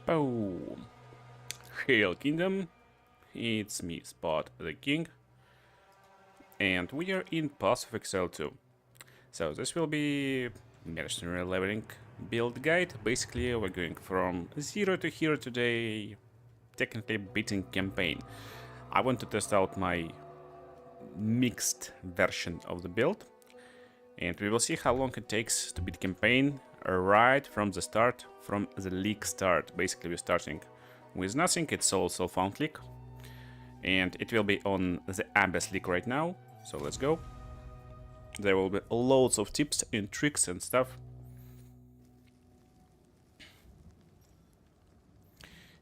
Boom. Hail Kingdom. It's me, Spot the King. And we are in Path of Exile 2. So this will be Mercenary leveling build guide. Basically we're going from 0 to hero today, technically beating campaign. I want to test out my mixed version of the build. And we will see how long it takes to beat campaign right from the start, from the league start. Basically we're starting with nothing, it's all self-found league. And it will be on the Abyss league right now, so let's go. There will be loads of tips and tricks and stuff.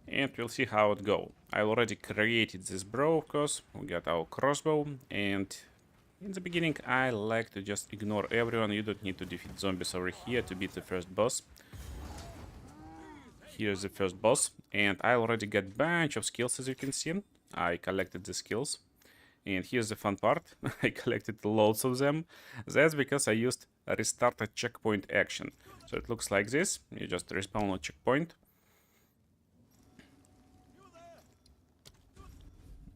And we'll see how it go. I already created this bro, of course. We got our crossbow, and in the beginning I like to just ignore everyone. You don't need to defeat zombies over here to beat the first boss. Here's the first boss, and I already got a bunch of skills, as you can see. I collected the skills. And here's the fun part, I collected loads of them. That's because I used a restart a checkpoint action. So it looks like this, you just respawn a checkpoint.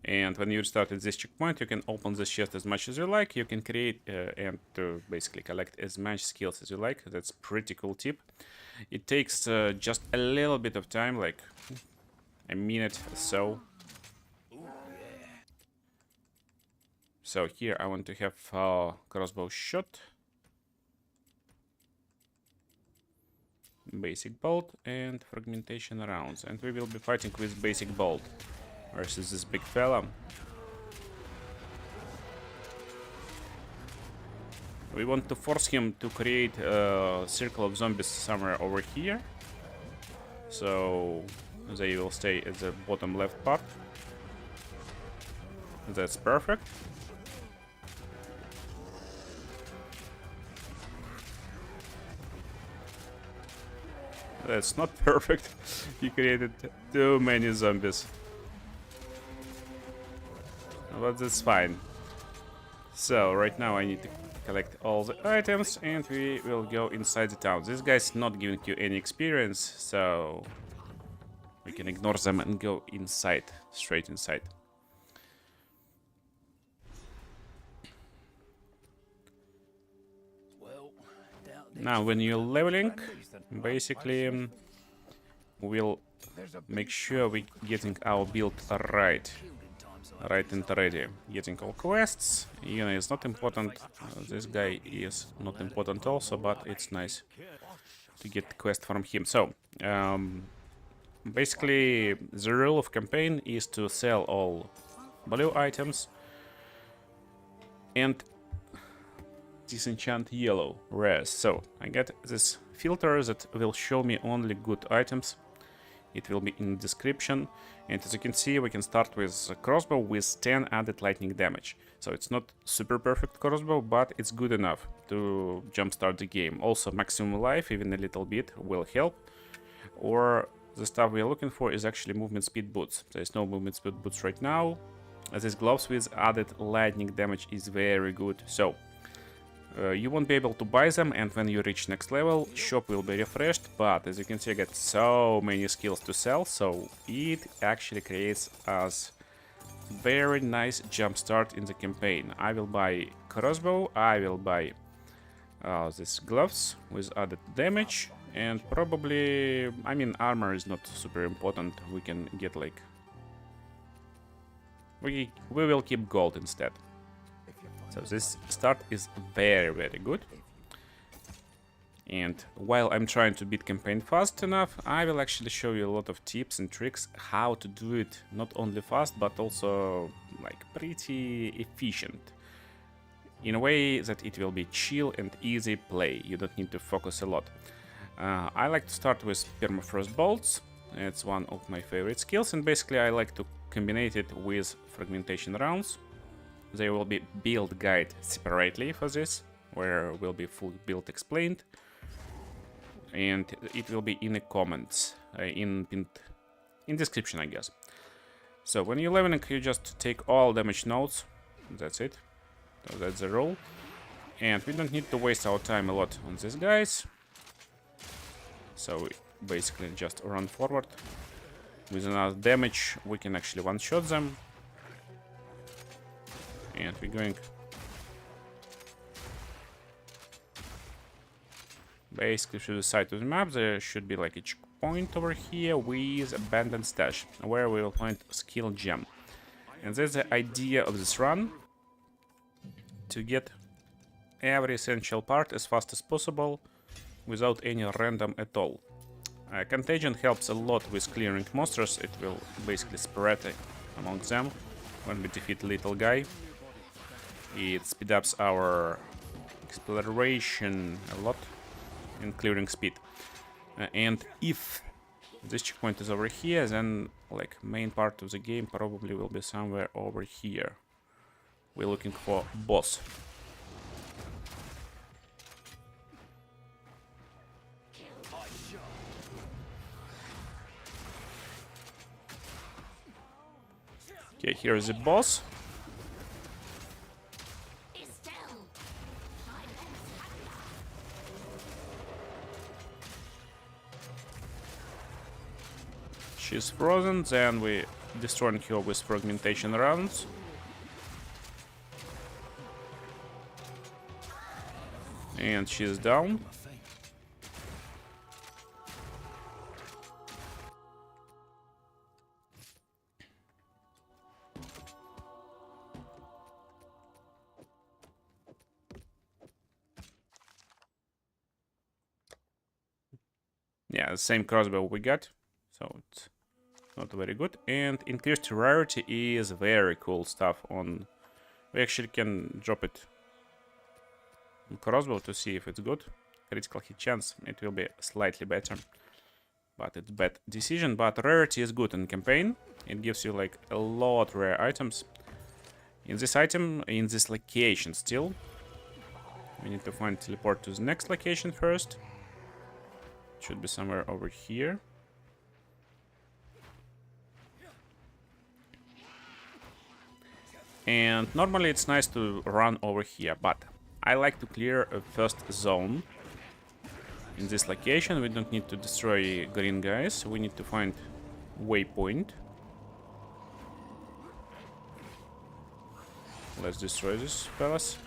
And when you started this checkpoint, you can open this chest as much as you like. You can create and basically collect as much skills as you like. That's pretty cool tip. It takes just a little bit of time, like a minute or so. So here I want to have crossbow shot, basic bolt, and fragmentation rounds. And we will be fighting with basic bolt versus this big fella. We want to force him to create a circle of zombies somewhere over here. So they will stay at the bottom left part. That's perfect. That's not perfect. He created too many zombies. But that's fine. So right now I need to collect all the items and we will go inside the town. This guy's not giving you any experience, so we can ignore them and go inside, straight inside. Now when you're leveling, basically we'll make sure we're getting our build right and ready. Getting all quests, you know, it's not important. This guy is not important also, but it's nice to get quest from him. So basically the rule of campaign is to sell all blue items and disenchant yellow rares. So I get this filter that will show me only good items. It will be in the description, and as you can see we can start with a crossbow with 10 added lightning damage. So it's not super perfect crossbow, but it's good enough to jumpstart the game. Also maximum life, even a little bit, will help. Or the stuff we are looking for is actually movement speed boots. There's no movement speed boots right now. These gloves with added lightning damage is very good. So you won't be able to buy them, and when you reach next level, shop will be refreshed, but as you can see I get so many skills to sell, so it actually creates us very nice jump start in the campaign. I will buy crossbow, I will buy these gloves with added damage, and probably, I mean, armor is not super important, we can get like... We will keep gold instead. So this start is very good. And while I'm trying to beat campaign fast enough, I will actually show you a lot of tips and tricks how to do it not only fast but also like pretty efficient. In a way that it will be chill and easy play. You don't need to focus a lot. I like to start with Permafrost bolts. It's one of my favorite skills, and basically I like to combine it with fragmentation rounds. There will be build guide separately for this, where will be full build explained, and it will be in the comments, in description, I guess. So when you're leveling, you just take all damage nodes. That's it. So that's the rule, and we don't need to waste our time a lot on these guys. So basically just run forward. With enough damage, we can actually one-shot them. And we're going basically to the side of the map. There should be like a checkpoint over here with abandoned stash, where we will find skill gem. And that's the idea of this run, to get every essential part as fast as possible without any random at all. Contagion helps a lot with clearing monsters. It will basically spread among them when we defeat little guy. It speeds up our exploration a lot in clearing speed. And if this checkpoint is over here, then like main part of the game probably will be somewhere over here. We're looking for boss. Okay, here is the boss. She's frozen, then we destroy her with fragmentation rounds. And she's down. Yeah, the same crossbow we got, so it's not very good. And increased rarity is very cool stuff. On we actually can drop it on crossbow to see if it's good. Critical hit chance, it will be slightly better, but it's bad decision. But rarity is good in campaign. It gives you like a lot rare items. In this item, in this location still, we need to find teleport to the next location first. Should be somewhere over here. And normally it's nice to run over here, but I like to clear a first zone. In this location we don't need to destroy green guys, we need to find waypoint. Let's destroy this fellas.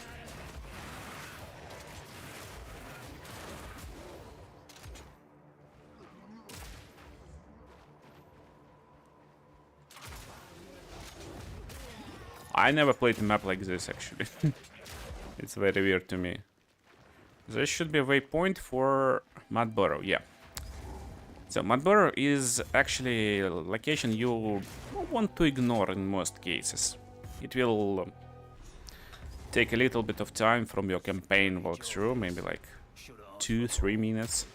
I never played a map like this, actually. It's very weird to me. There should be a waypoint for Mud Burrow, yeah. So Mud Burrow is actually a location you want to ignore in most cases. It will take a little bit of time from your campaign walkthrough, maybe like 2-3 minutes.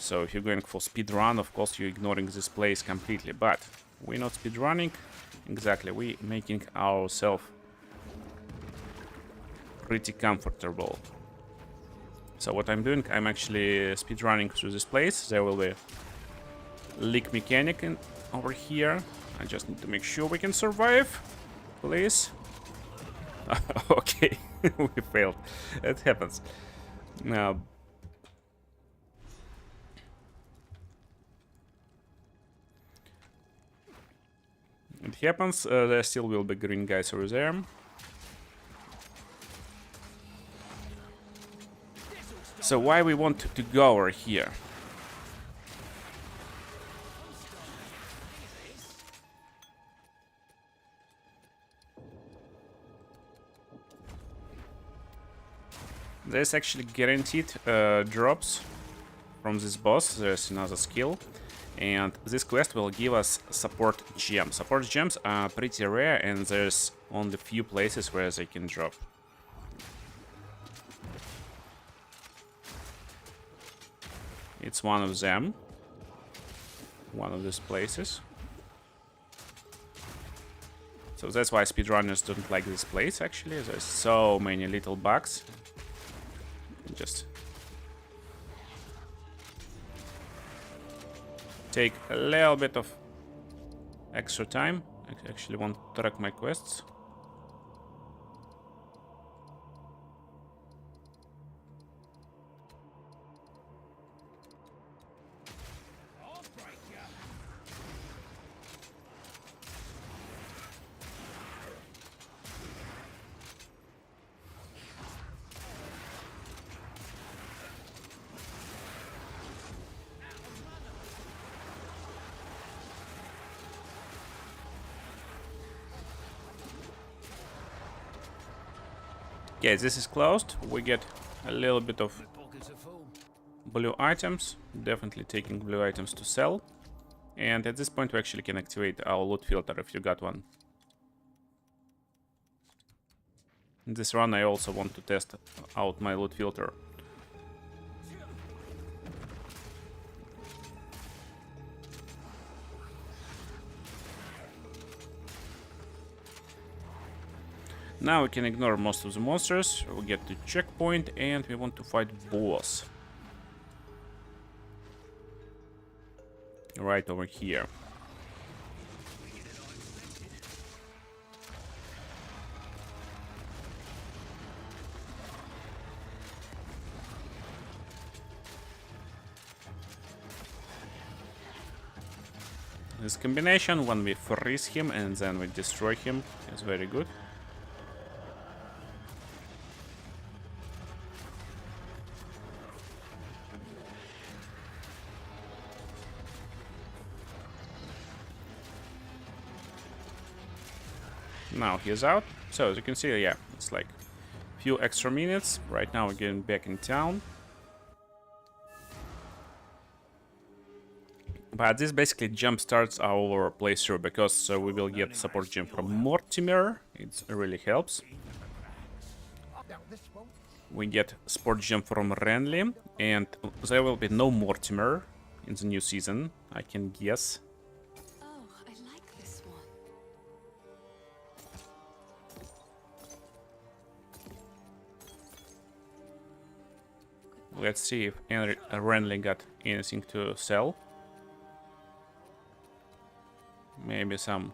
So if you're going for speed run, of course you're ignoring this place completely, but we're not speed running. Exactly, we're making ourselves pretty comfortable. So what I'm doing, I'm actually speed running through this place. There will be leak mechanic over here. I just need to make sure we can survive, please. Okay, we failed. It happens. Now. It happens, there still will be green guys over there. So why we want to go over here? There's actually guaranteed drops from this boss. There's another skill. And this quest will give us support gems. Support gems are pretty rare, and there's only few places where they can drop. It's one of them. One of these places. So that's why speedrunners don't like this place, actually. There's so many little bugs. Just take a little bit of extra time. I actually want to track my quests. Okay, this is closed. We get a little bit of blue items. Definitely taking blue items to sell. And at this point we actually can activate our loot filter if you got one. In this run I also want to test out my loot filter. Now we can ignore most of the monsters. We get to checkpoint and we want to fight boss. Right over here. This combination, when we freeze him and then we destroy him, is very good. Now he's out. So as you can see, yeah, it's like a few extra minutes. Right now we're getting back in town. But this basically jump starts our playthrough because we will get support gem from Mortimer. It really helps. We get support gem from Renly, and there will be no Mortimer in the new season, I can guess. Oh, I like this one. Let's see if Renly got anything to sell. Maybe some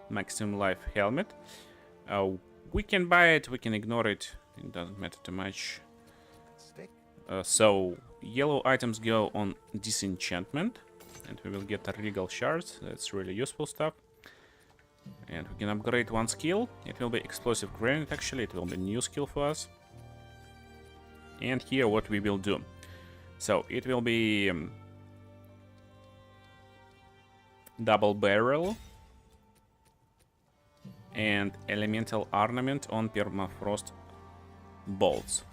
maximum life helmet. We can buy it, we can ignore it. It doesn't matter too much. So yellow items go on disenchantment, and we will get a regal shards. That's really useful stuff. And we can upgrade one skill. It will be explosive grenade. Actually, it will be a new skill for us. And here what we will do. So it will be double barrel and elemental ornament on permafrost bolts.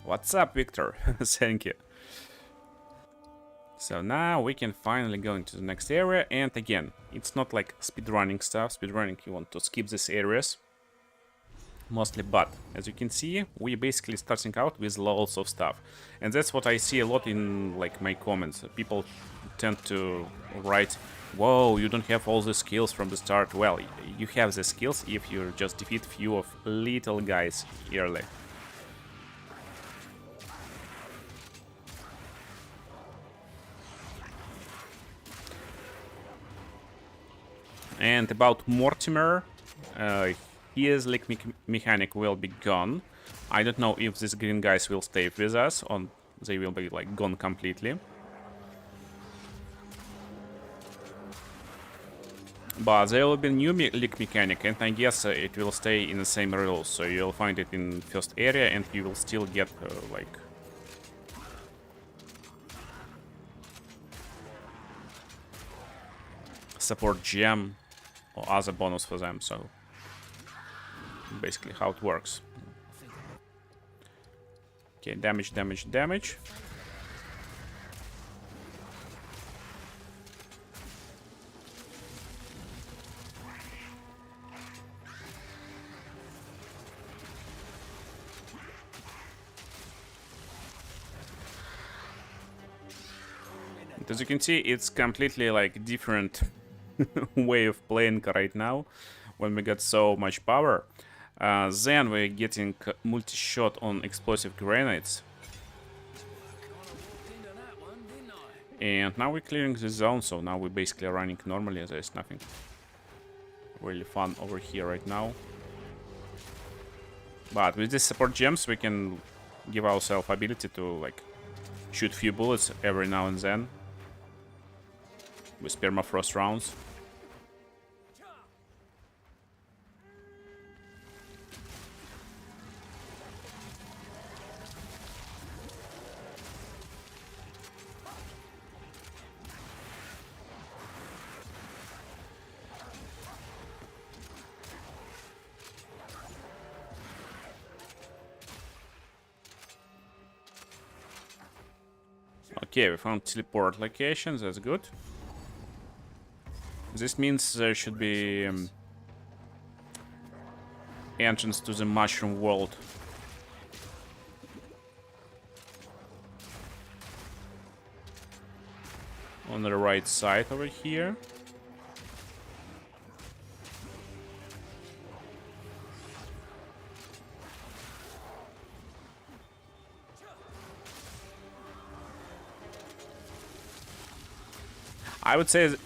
What's up, Victor? Thank you. So now we can finally go into the next area, and again, it's not like speedrunning stuff. Speedrunning, you want to skip these areas mostly, but as you can see, we basically starting out with loads of stuff, and that's what I see a lot in like my comments. People tend to write, "Whoa, you don't have all the skills from the start." Well, you have the skills if you just defeat few of little guys early. And about Mortimer, his leak mechanic will be gone. I don't know if these green guys will stay with us or they will be like gone completely. But there will be new leak mechanic, and I guess it will stay in the same rules. So you'll find it in first area, and you will still get like support gem or other bonus for them. So basically how it works. Okay, damage, damage, damage. And as you can see, it's completely like different way of playing right now when we got so much power. Then we're getting multi-shot on explosive grenades. And now we're clearing the zone, so now we're basically running normally. There's nothing really fun over here right now. But with these support gems, we can give ourselves ability to like shoot few bullets every now and then with permafrost rounds. Okay, we found teleport locations, that's good. This means there should be entrance to the mushroom world. On the right side over here. I would say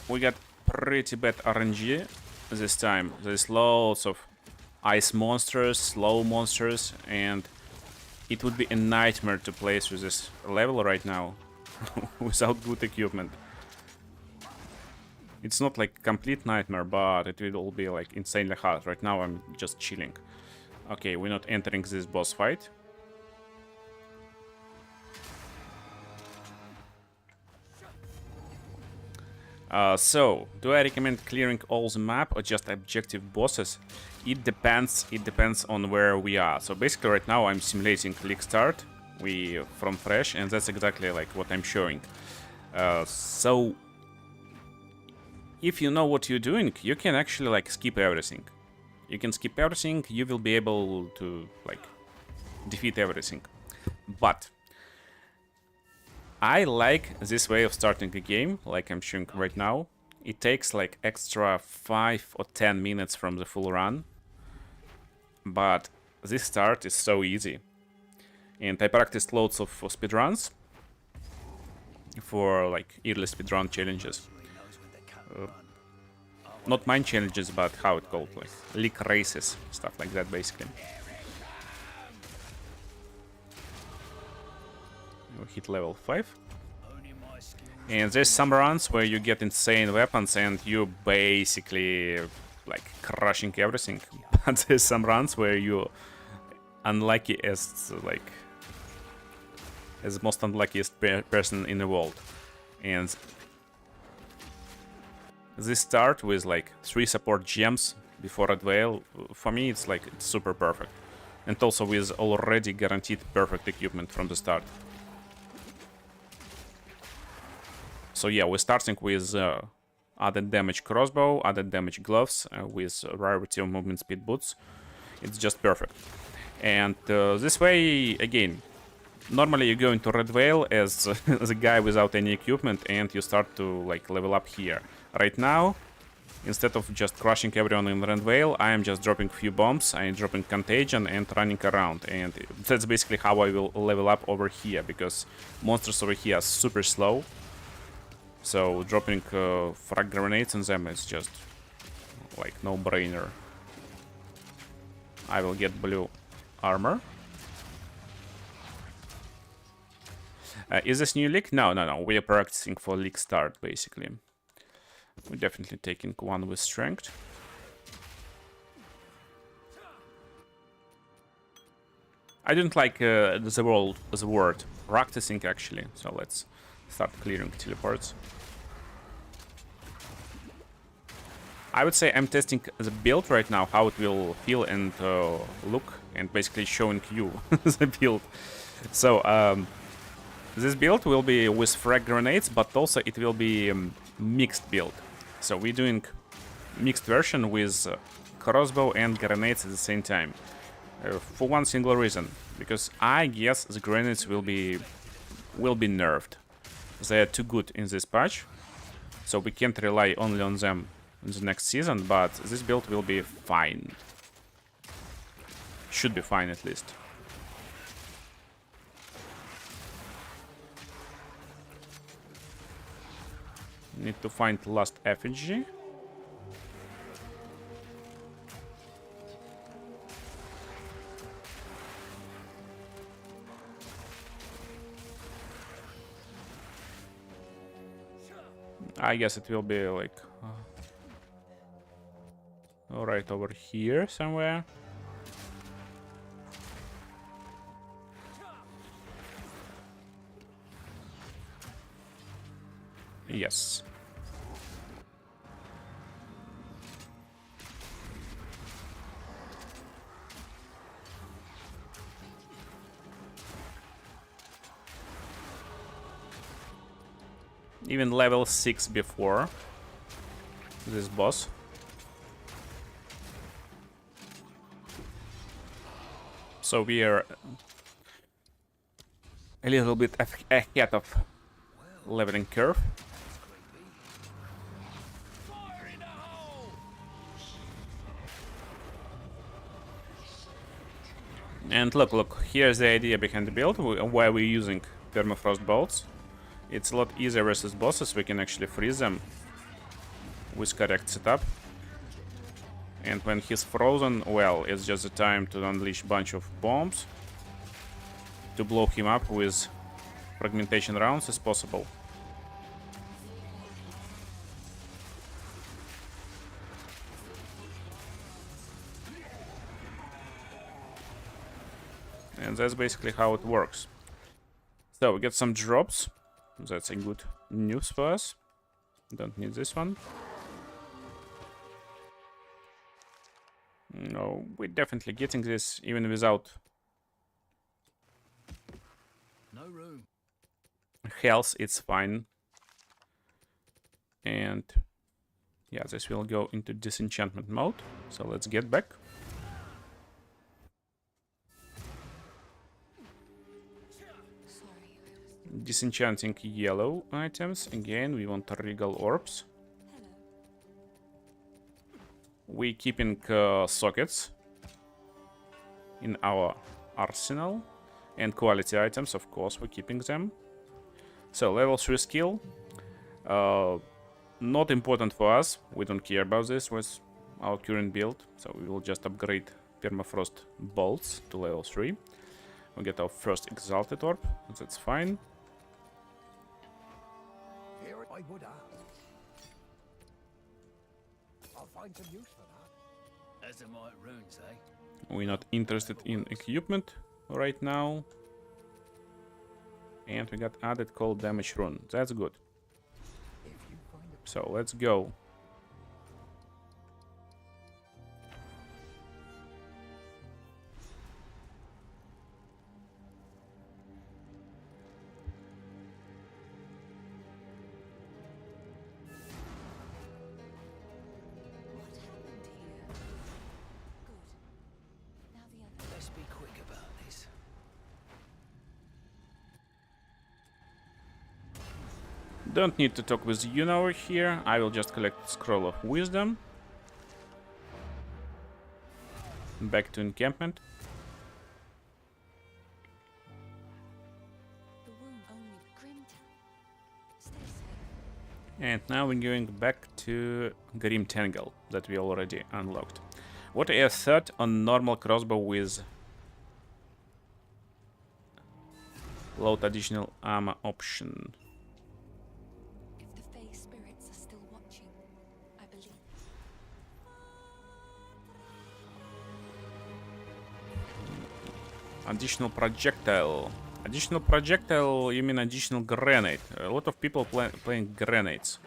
we got pretty bad RNG this time. There's loads of ice monsters, slow monsters, and it would be a nightmare to play through this level right now without good equipment. It's not like complete nightmare, but it will all be like insanely hard. Right now I'm just chilling. Okay, we're not entering this boss fight. So, do I recommend clearing all the map or just objective bosses? It depends. It depends on where we are. So basically, right now I'm simulating league start from fresh, and that's exactly like what I'm showing. So, if you know what you're doing, you can actually like skip everything. You can skip everything. You will be able to like defeat everything. But I like this way of starting a game, like I'm showing right now. It takes like extra 5 or 10 minutes from the full run. But this start is so easy. And I practiced loads of speedruns for like early speedrun challenges. Not mine challenges, but how it called, like league races, stuff like that basically. We hit level 5. And there's some runs where you get insane weapons and you basically like crushing everything. But there's some runs where you're unlucky as like as most unluckiest person in the world. And this start with like 3 support gems before Red Veil, for me it's like it's super perfect. And also with already guaranteed perfect equipment from the start. So yeah, we're starting with added damage crossbow, added damage gloves, with rarity of movement speed boots. It's just perfect. And this way, again, normally you go into Red Veil as the guy without any equipment and you start to like level up here. Right now, instead of just crushing everyone in Red Veil, I am just dropping few bombs, I'm dropping contagion and running around. And that's basically how I will level up over here, because monsters over here are super slow. So dropping frag grenades on them is just like no-brainer. I will get blue armor. Is this new league? No. We are practicing for league start, basically. We're definitely taking one with strength. I don't like the word practicing, actually. So let's start clearing teleports. I would say I'm testing the build right now, how it will feel and look, and basically showing you the build. So this build will be with frag grenades, but also it will be mixed build. So we're doing mixed version with crossbow and grenades at the same time. For one single reason, because I guess the grenades will be nerfed. They are too good in this patch, so we can't rely only on them in the next season, but this build will be fine. Should be fine at least. Need to find last effigy. I guess it will be like right over here somewhere. Yes. even level 6 before this boss. So we are a little bit ahead of leveling curve. And look, here's the idea behind the build, why we're using Permafrost bolts. It's a lot easier versus bosses, we can actually freeze them with correct setup. And when he's frozen, well, it's just the time to unleash a bunch of bombs to blow him up with fragmentation rounds as possible. And that's basically how it works. So we get some drops. That's a good news for us. Don't need this one. No, we're definitely getting this even without no room. Health. It's fine. And yeah, this will go into disenchantment mode. So let's get back. Disenchanting yellow items. Again, we want regal orbs. We keeping sockets in our arsenal. And quality items, of course, we're keeping them. So level 3 skill. Not important for us. We don't care about this with our current build. So we will just upgrade Permafrost bolts to level 3. We get our first exalted orb. That's fine. I'll find some use for that. As am I runes, eh? We're not interested in equipment right now. And we got added cold damage rune. That's good. So let's go. Don't need to talk with Yuna over here. I will just collect Scroll of Wisdom. Back to encampment. And now we're going back to Grim Tangle that we already unlocked. What are your thoughts on normal crossbow with load additional armor option? Additional projectile. Additional projectile, you mean additional grenade. A lot of people playing grenades.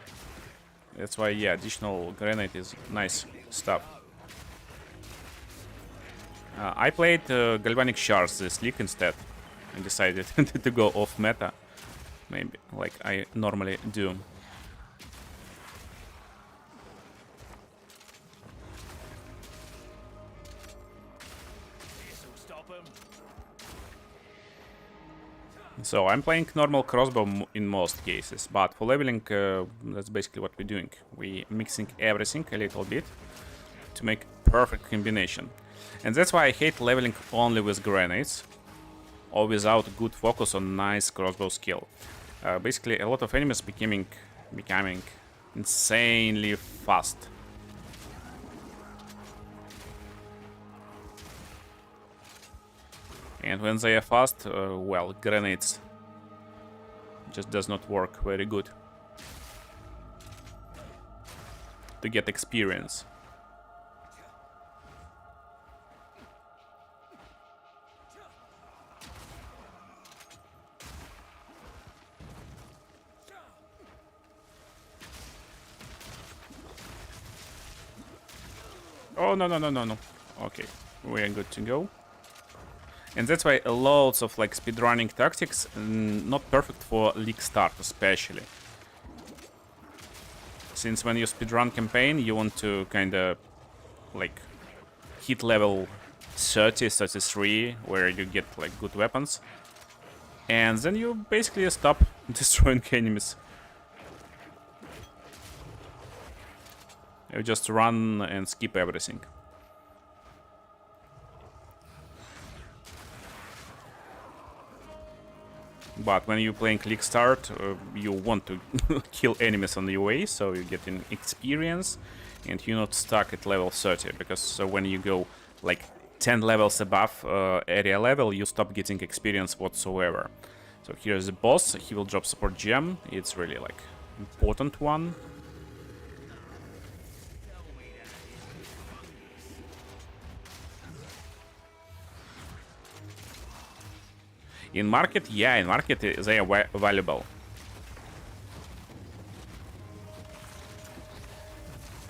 That's why, yeah, additional grenade is nice stuff. I played Galvanic Shards this league instead. I decided to go off meta. Maybe, like I normally do. So I'm playing normal crossbow in most cases, but for leveling, that's basically what we're doing. We're mixing everything a little bit to make perfect combination. And that's why I hate leveling only with grenades or without good focus on nice crossbow skill. Basically, a lot of enemies becoming insanely fast. And when they are fast, well, grenades just does not work very good to get experience. Oh, no, no, no, no, no. Okay, we are good to go. And that's why loads of like speedrunning tactics not perfect for league start especially. since when you speedrun campaign, you want to kinda like hit level 30, 33, where you get like good weapons. And then you basically stop destroying enemies. You just run and skip everything. But when you're playing click start, you want to kill enemies on your way, so you get an experience, and you're not stuck at level 30, because when you go like 10 levels above area level, you stop getting experience whatsoever. So here's the boss. He will drop support gem. It's really like important one. In market, yeah, in market they are valuable.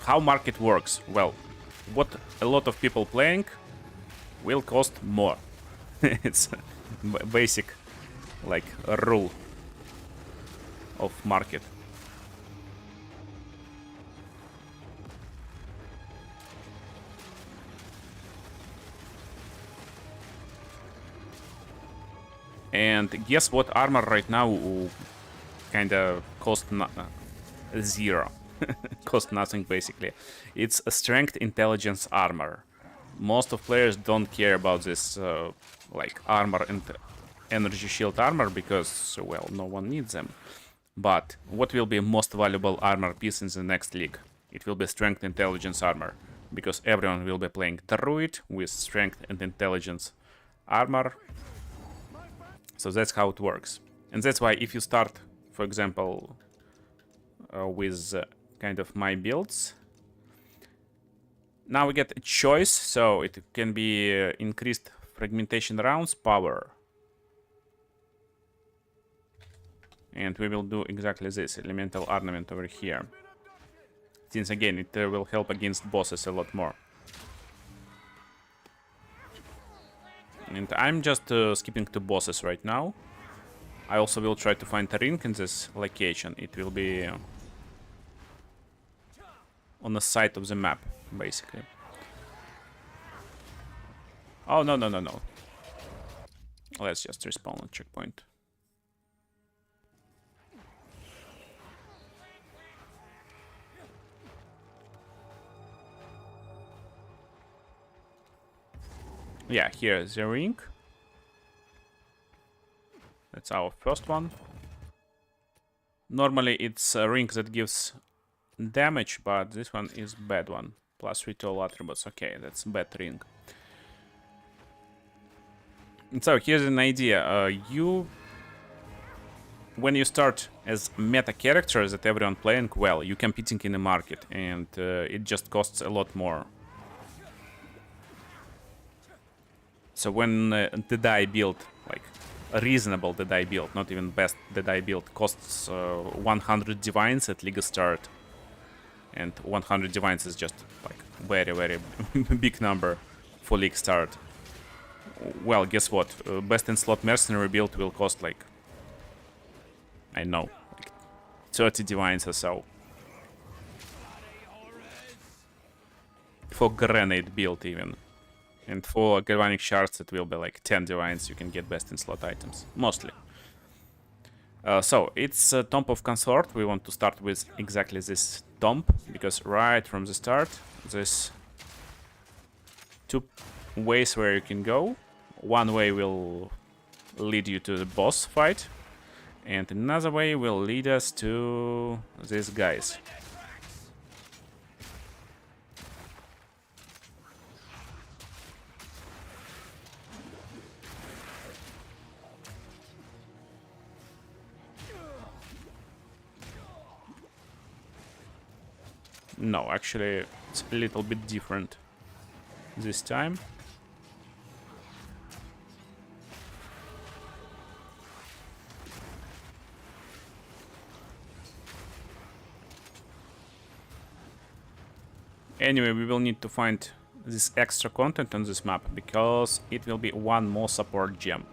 How market works? Well, what a lot of people playing will cost more. It's basic, like, a rule of market. And guess what armor right now kinda cost zero. Cost nothing, basically. It's a strength intelligence armor. Most of players don't care about this like armor and energy shield armor because, well, no one needs them. But what will be most valuable armor piece in the next league? It will be strength intelligence armor, because everyone will be playing druid with strength and intelligence armor. So that's how it works. And that's why if you start, for example, with kind of my builds, now we get a choice, so it can be increased fragmentation rounds power. And we will do exactly this, elemental ornament over here. Since again, it will help against bosses a lot more. And I'm just skipping to bosses right now. I also will try to find a ring in this location. It will be on the side of the map, basically. Oh, no, no, no, no. Let's just respawn on checkpoint. Yeah, here is the ring. That's our first one. Normally it's a ring that gives damage, but this one is bad one. Plus 3 to all attributes. Okay, that's bad ring. And so here's an idea. When you start as meta character that everyone playing, well, you're competing in the market, and it just costs a lot more. So when the die build, like a reasonable the die build, not even best the die build, costs 100 divines at League start, and 100 divines is just like very, very big number for League start. Well, guess what? Best in slot Mercenary build will cost like, I know, like 30 divines or so. For Grenade build even. And for Galvanic Shards it will be like 10 divines, you can get best in slot items, mostly. So, it's a Tomb of Consort. We want to start with exactly this tomb, because right from the start, there's two ways where you can go. One way will lead you to the boss fight, and another way will lead us to these guys. No, actually, it's a little bit different this time. Anyway, we will need to find this extra content on this map, because it will be one more support gem.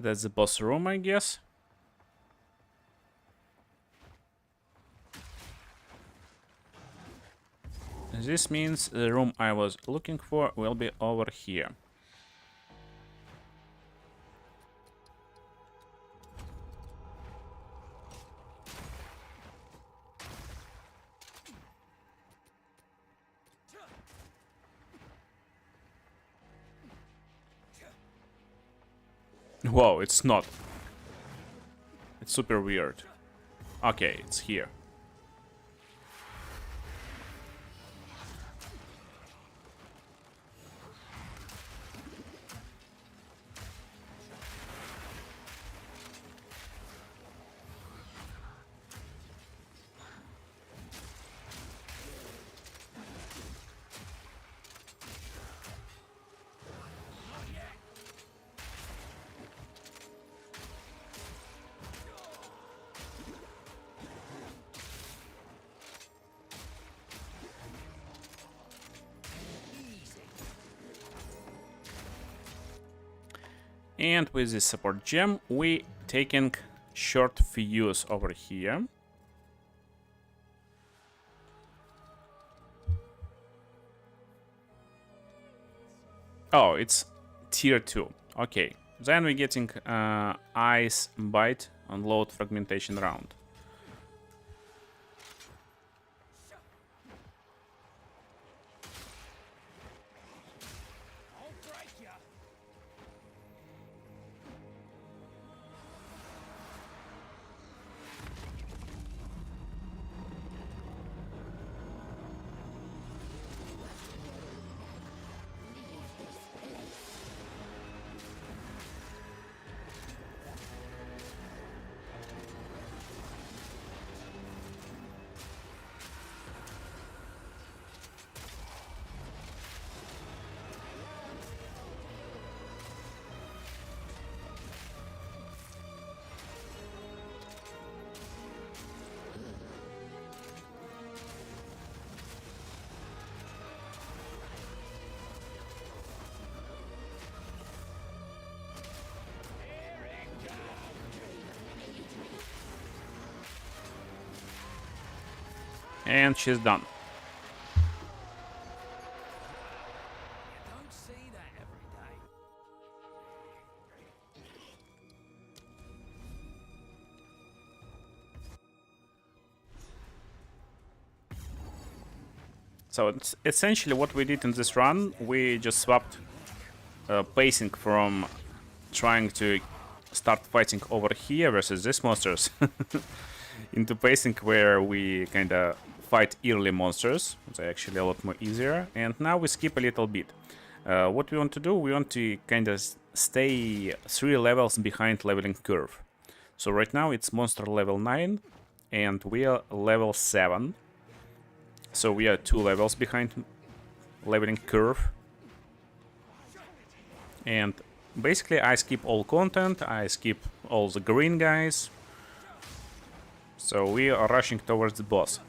That's the boss room, I guess. This means the room I was looking for will be over here. Whoa, it's not. It's super weird. Okay, it's here. And with this support gem, we taking short fuse over here. Oh, it's tier 2. Okay. Then we're getting Ice Bite on load fragmentation round. And she's done. Don't see that every day. So it's essentially what we did in this run. We just swapped pacing from trying to start fighting over here versus these monsters into pacing where we kind of fight early monsters. It's actually a lot more easier. And now we skip a little bit. What we want to do, we want to kind of stay 3 levels behind leveling curve. So right now it's monster level 9 and we are level 7. So we are 2 levels behind leveling curve. And basically I skip all content, I skip all the green guys. So we are rushing towards the boss.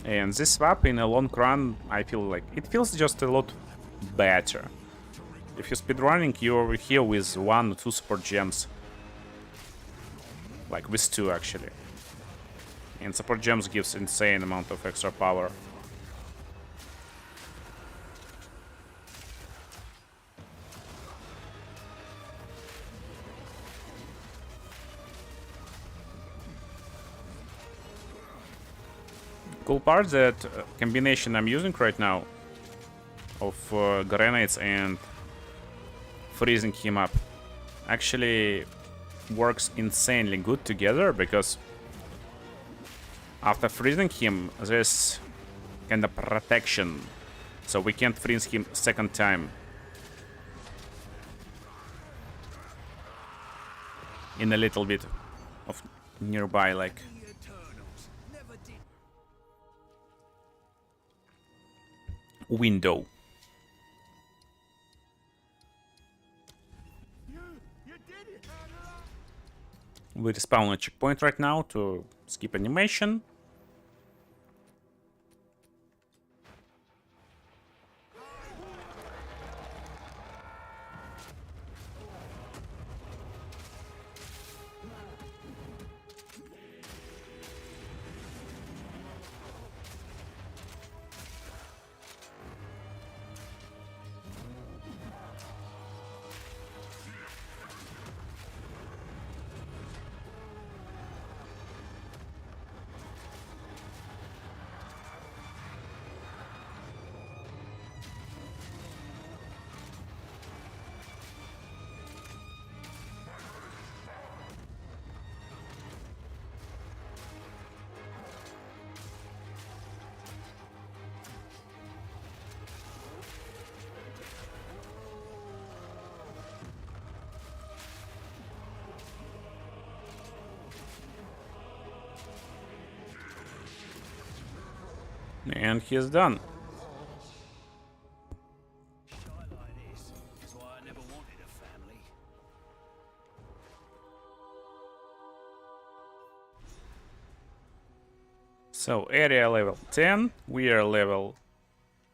And this swap in a long run, I feel like it feels just a lot better. If you're speedrunning, you're over here with 1 or 2 support gems. Like with 2 actually. And support gems gives insane amount of extra power. Cool part that combination I'm using right now of grenades and freezing him up actually works insanely good together, because after freezing him there's kind of protection, so we can't freeze him second time in a little bit of nearby like. Window. We respawn a checkpoint right now to skip animation. And he's done. Shy like this is why I never wanted a family. So area level 10, we are level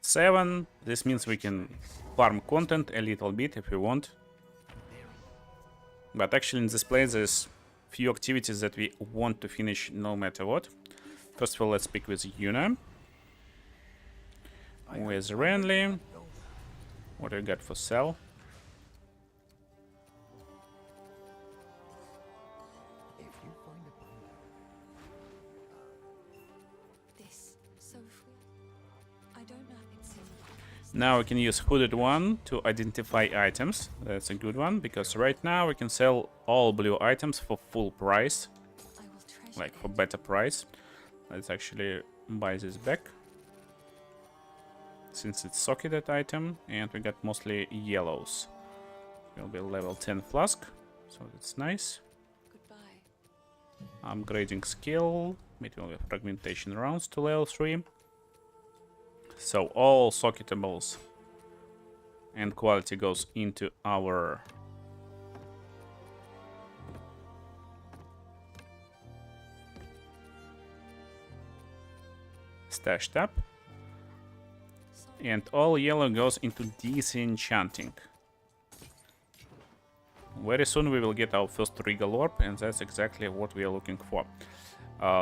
7. This means we can farm content a little bit if we want. But actually in this place there's few activities that we want to finish no matter what. First of all, let's speak with Yuna. With Renly. What do you got for sale? This so free. I don't know. It seems Now we can use Hooded One to identify items. That's a good one, because right now we can sell all blue items for full price. I will treasure Like for it. better price. Let's actually buy this back. Since it's socketed item, and we got mostly yellows. Will be level 10 flask, so that's nice. Goodbye. Upgrading skill, it will be fragmentation rounds to level 3. So all socketables and quality goes into our stash tab. And all yellow goes into disenchanting. Very soon we will get our first regal orb, and that's exactly what we are looking for.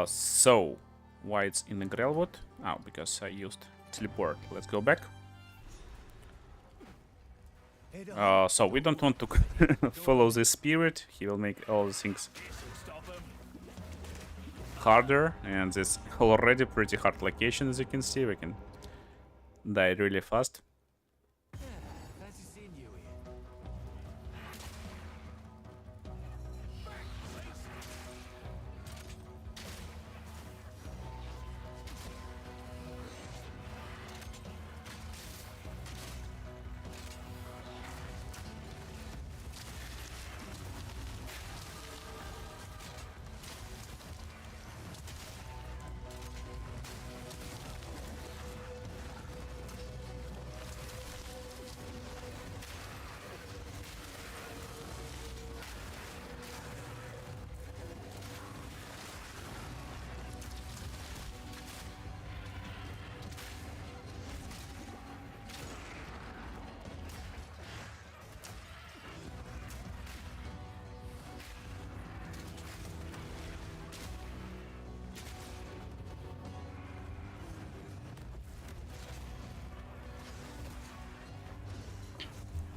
So, why it's in the Grelwood? Oh, because I used teleport. Let's go back. So we don't want to follow the spirit. He will make all the things harder, and it's already pretty hard location, as you can see. We can die really fast.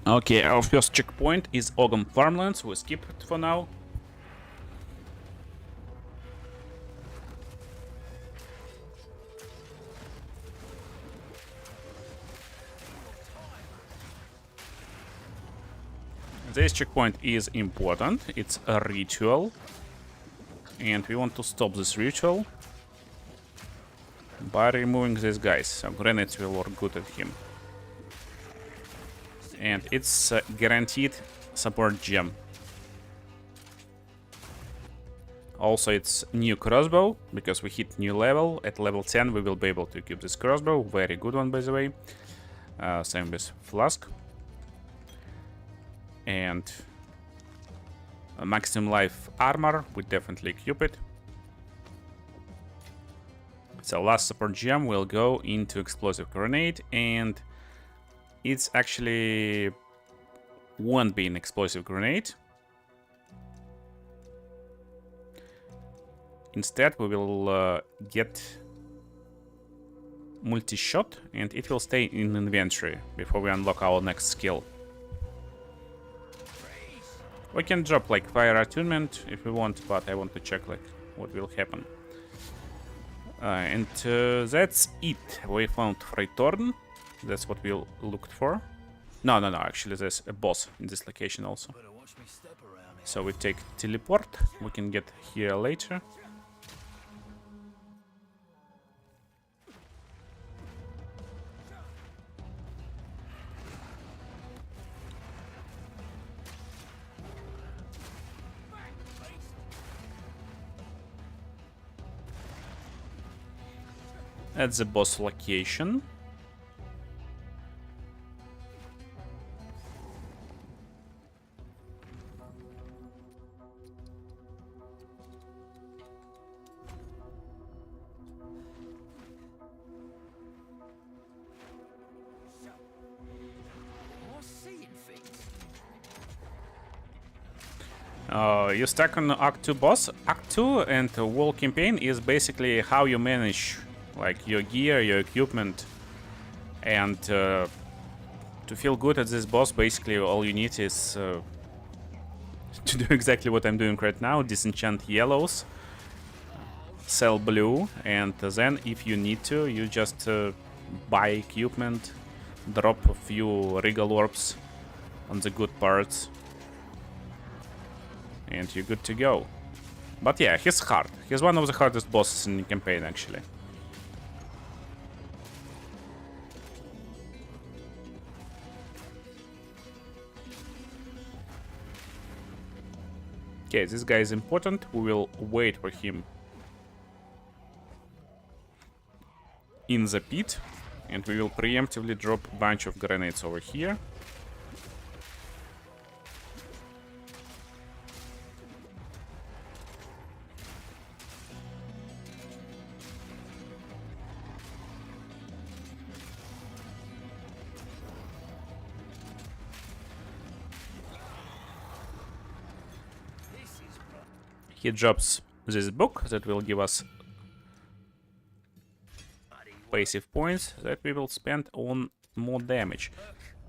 Okay, our first checkpoint is Ogum Farmlands. We skip it for now. This checkpoint is important. It's a ritual. And we want to stop this ritual by removing these guys. So grenades will work good at him. And it's guaranteed support gem. Also, it's new crossbow, because we hit new level. At level 10 we will be able to equip this crossbow. Very good one, by the way. Same with flask. And a maximum life armor, we definitely equip it. So last support gem will go into explosive grenade, and it's actually won't be an explosive grenade. Instead, we will get Multishot, and it will stay in inventory before we unlock our next skill. We can drop like fire attunement if we want, but I want to check like what will happen. And that's it. We found Freitorn. That's what we looked for. No, actually there's a boss in this location also. So we take teleport. We can get here later. at the boss location. You stack on Act 2 boss. Act 2 and Wall campaign is basically how you manage like your gear, your equipment, and to feel good at this boss, basically all you need is to do exactly what I'm doing right now: disenchant yellows, sell blue, and then if you need to, you just buy equipment, drop a few regal orbs on the good parts, and you're good to go. But yeah, he's hard. He's one of the hardest bosses in the campaign, actually. Okay, this guy is important. We will wait for him in the pit, and we will preemptively drop a bunch of grenades over here. He drops this book that will give us passive points that we will spend on more damage.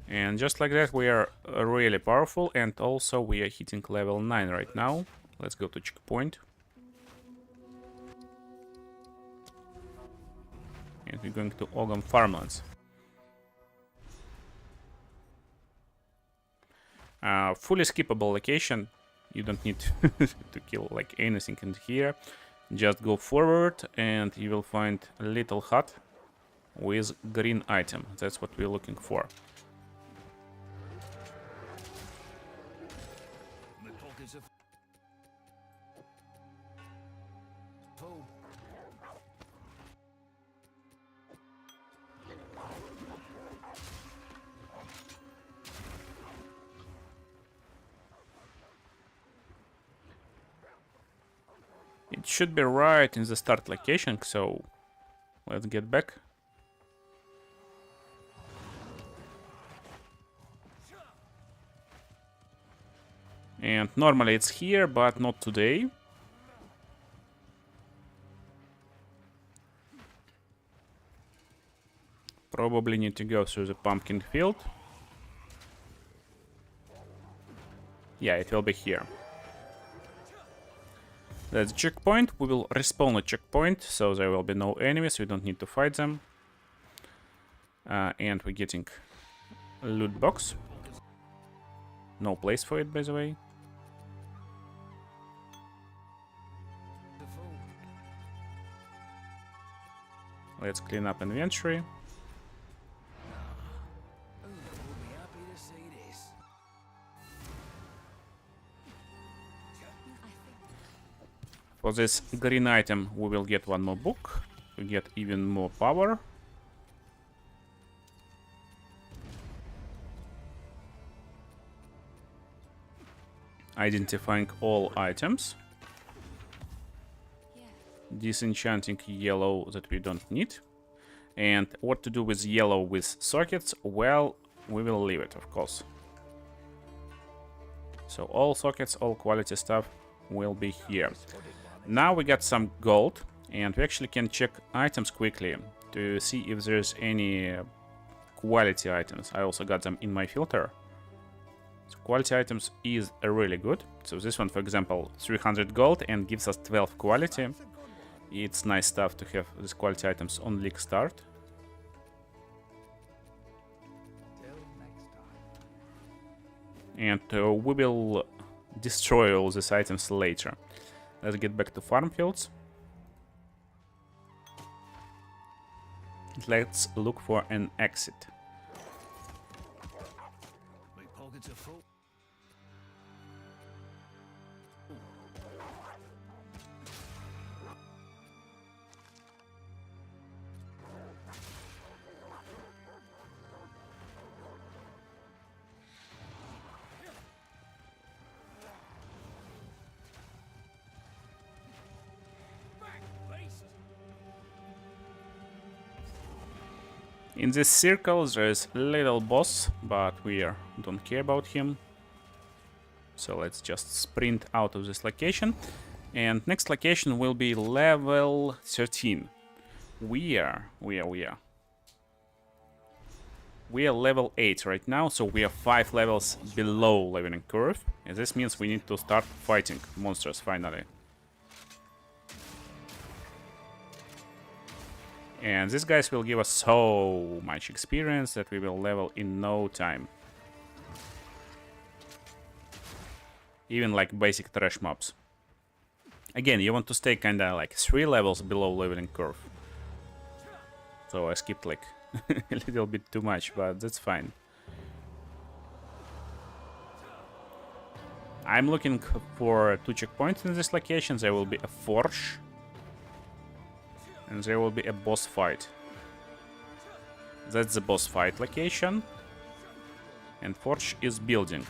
And just like that, we are really powerful, and also we are hitting level 9 right now. Let's go to checkpoint. And we're going to Ogam Farmlands. Fully skippable location. You don't need to kill like anything in here. Just go forward and you will find a little hut with green item. That's what we're looking for. My pockets are full. It should be right in the start location, so let's get back. And normally it's here, but not today. Probably need to go through the pumpkin field. Yeah, it will be here. That's checkpoint. We will respawn a checkpoint, so there will be no enemies. We don't need to fight them. And we're getting a loot box. No place for it, by the way. Let's clean up inventory. For this green item, we will get one more book. We get even more power. Identifying all items. Disenchanting yellow that we don't need. And what to do with yellow with sockets? Well, we will leave it, of course. So all sockets, all quality stuff will be here. Now we got some gold, and we actually can check items quickly to see if there's any quality items. I also got them in my filter. So quality items is really good. So this one, for example, 300 gold and gives us 12 quality. It's nice stuff to have these quality items on league start. And we will destroy all these items later. Let's get back to farm fields. Let's look for an exit. My pockets are full. In this circle there is little boss, but don't care about him. So let's just sprint out of this location. And next location will be level 13. We are level 8 right now, so we are 5 levels below leveling curve. And this means we need to start fighting monsters finally. And these guys will give us so much experience that we will level in no time. Even like basic trash mobs. Again, you want to stay kinda like 3 levels below leveling curve. So I skipped like a little bit too much, but that's fine. I'm looking for 2 checkpoints in this location. There will be a forge. And there will be a boss fight. That's the boss fight location. And forge is building.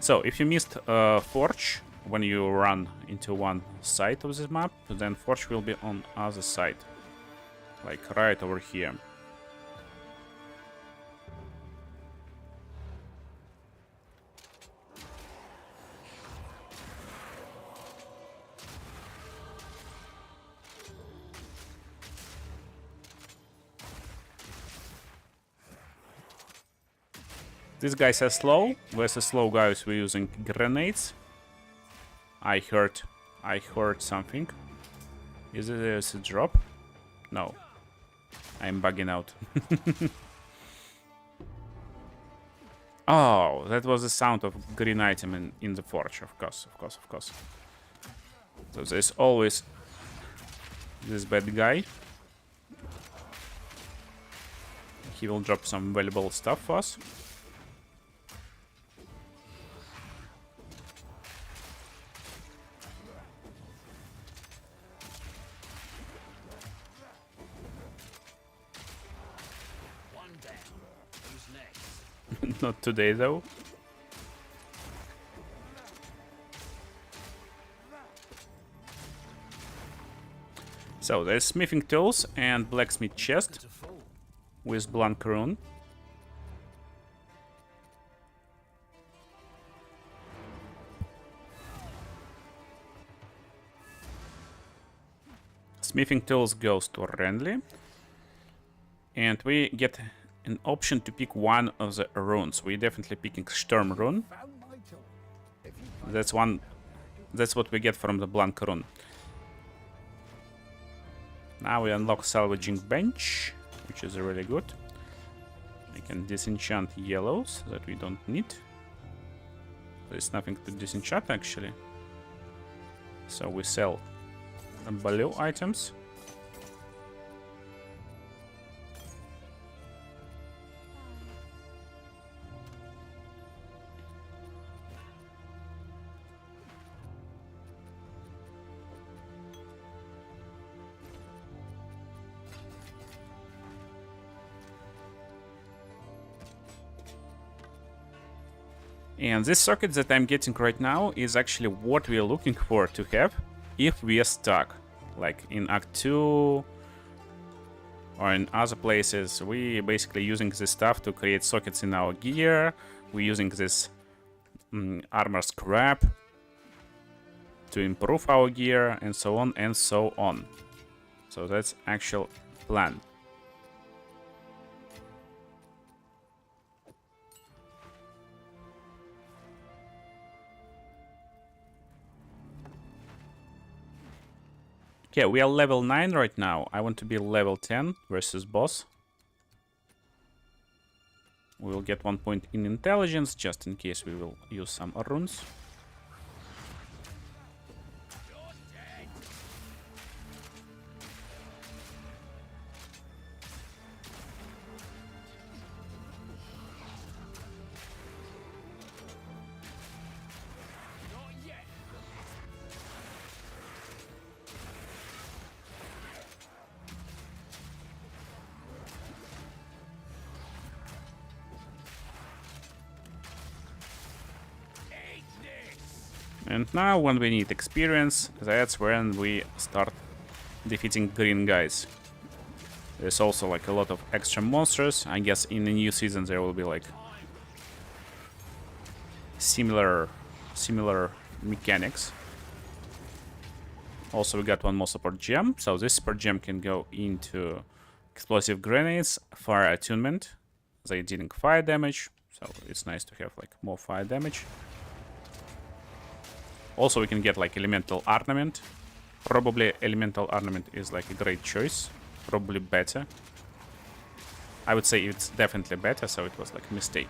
So if you missed forge when you run into one side of this map, then forge will be on other side. Like right over here. These guys are slow. Versus slow guys, we're using grenades. I heard something. Is it a drop? No. I'm bugging out. Oh, that was the sound of green item in the forge. Of course. So there's always this bad guy. He will drop some valuable stuff for us. Not today, though. So there's smithing tools and blacksmith chest with blank rune. Smithing tools goes to Renly. And we get an option to pick one of the runes. We're definitely picking Storm rune. That's what we get from the blank rune. Now we unlock salvaging bench, which is really good. We can disenchant yellows that we don't need. There's nothing to disenchant actually. So we sell blue items. And this circuit that I'm getting right now is actually what we are looking for to have if we are stuck. Like in Act 2 or in other places, we basically using this stuff to create sockets in our gear. We're using this armor scrap to improve our gear and so on and so on. So that's actual plan. Okay, we are level 9 right now. I want to be level 10 versus boss. We will get 1 point in intelligence, just in case we will use some runes. And now when we need experience, that's when we start defeating green guys. There's also like a lot of extra monsters. I guess in the new season there will be like similar mechanics. Also, we got one more support gem. So this support gem can go into explosive grenades, fire attunement. They dealing fire damage, so it's nice to have like more fire damage. Also, we can get like elemental Arnament. Probably elemental Arnament is like a great choice. Probably better. I would say it's definitely better, so it was like a mistake.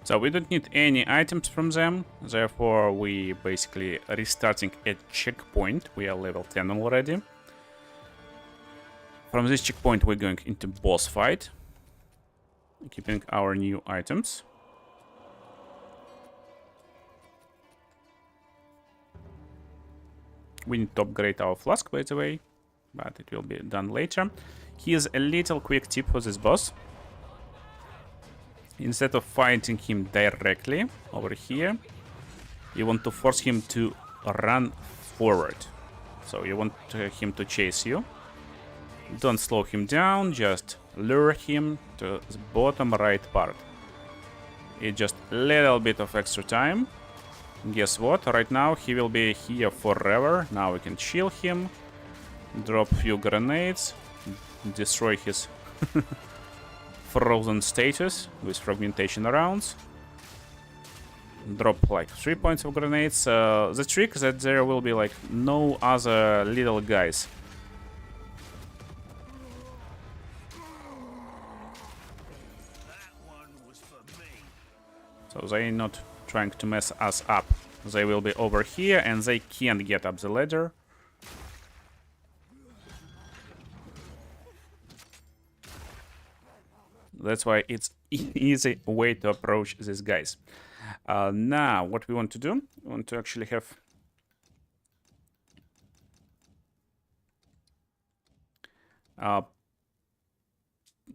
So we don't need any items from them, therefore we basically restarting at checkpoint. We are level 10 already. From this checkpoint we're going into boss fight, keeping our new items. We need to upgrade our flask, by the way, but it will be done later. Here's a little quick tip for this boss. Instead of fighting him directly over here, you want to force him to run forward. So you want him to chase you. Don't slow him down, just lure him to the bottom right part. It's just a little bit of extra time. Guess what? Right now he will be here forever. Now we can chill him, drop a few grenades, destroy his frozen status with fragmentation rounds. Drop like 3 points of grenades. The trick is that there will be like no other little guys. So they're not trying to mess us up. They will be over here and they can't get up the ladder. That's why it's an easy way to approach these guys. Now, what we want to do, we want to actually have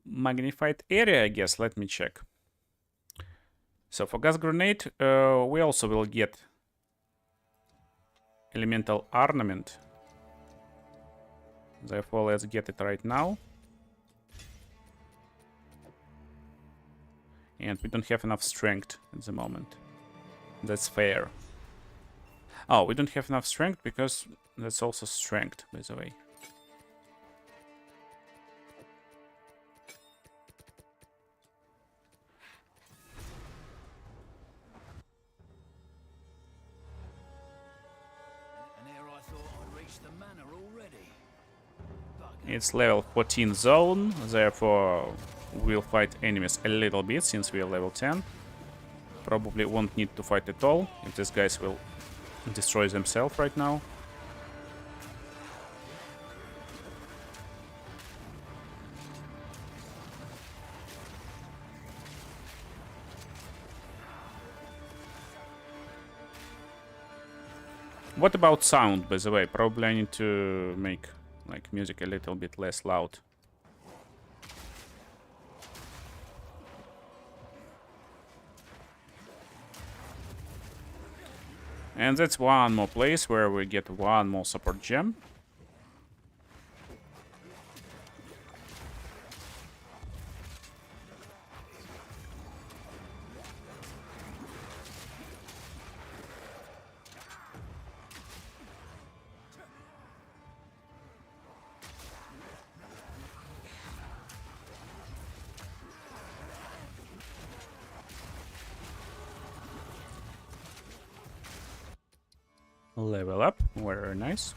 magnified area, I guess. Let me check. So for gas grenade, we also will get elemental Arnament. Therefore, let's get it right now. And we don't have enough strength at the moment. That's fair. Oh, we don't have enough strength because that's also strength, by the way. And here I thought I'd reached the manor already. It's level 14 zone, therefore we'll fight enemies a little bit since we are level 10. Probably won't need to fight at all if these guys will destroy themselves right now. What about sound, by the way? Probably I need to make like music a little bit less loud. And that's one more place where we get one more support gem. Level up, very nice.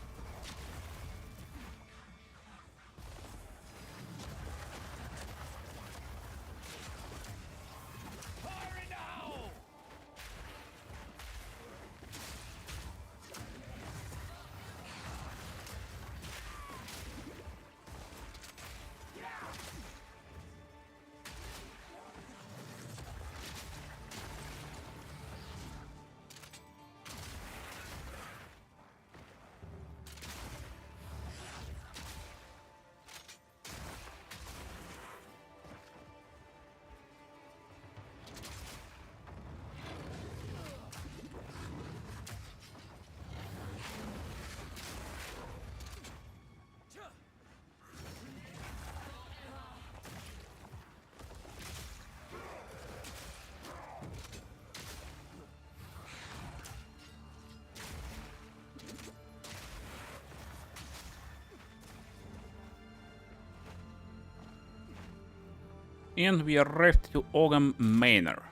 And we arrived to Ogham Manor.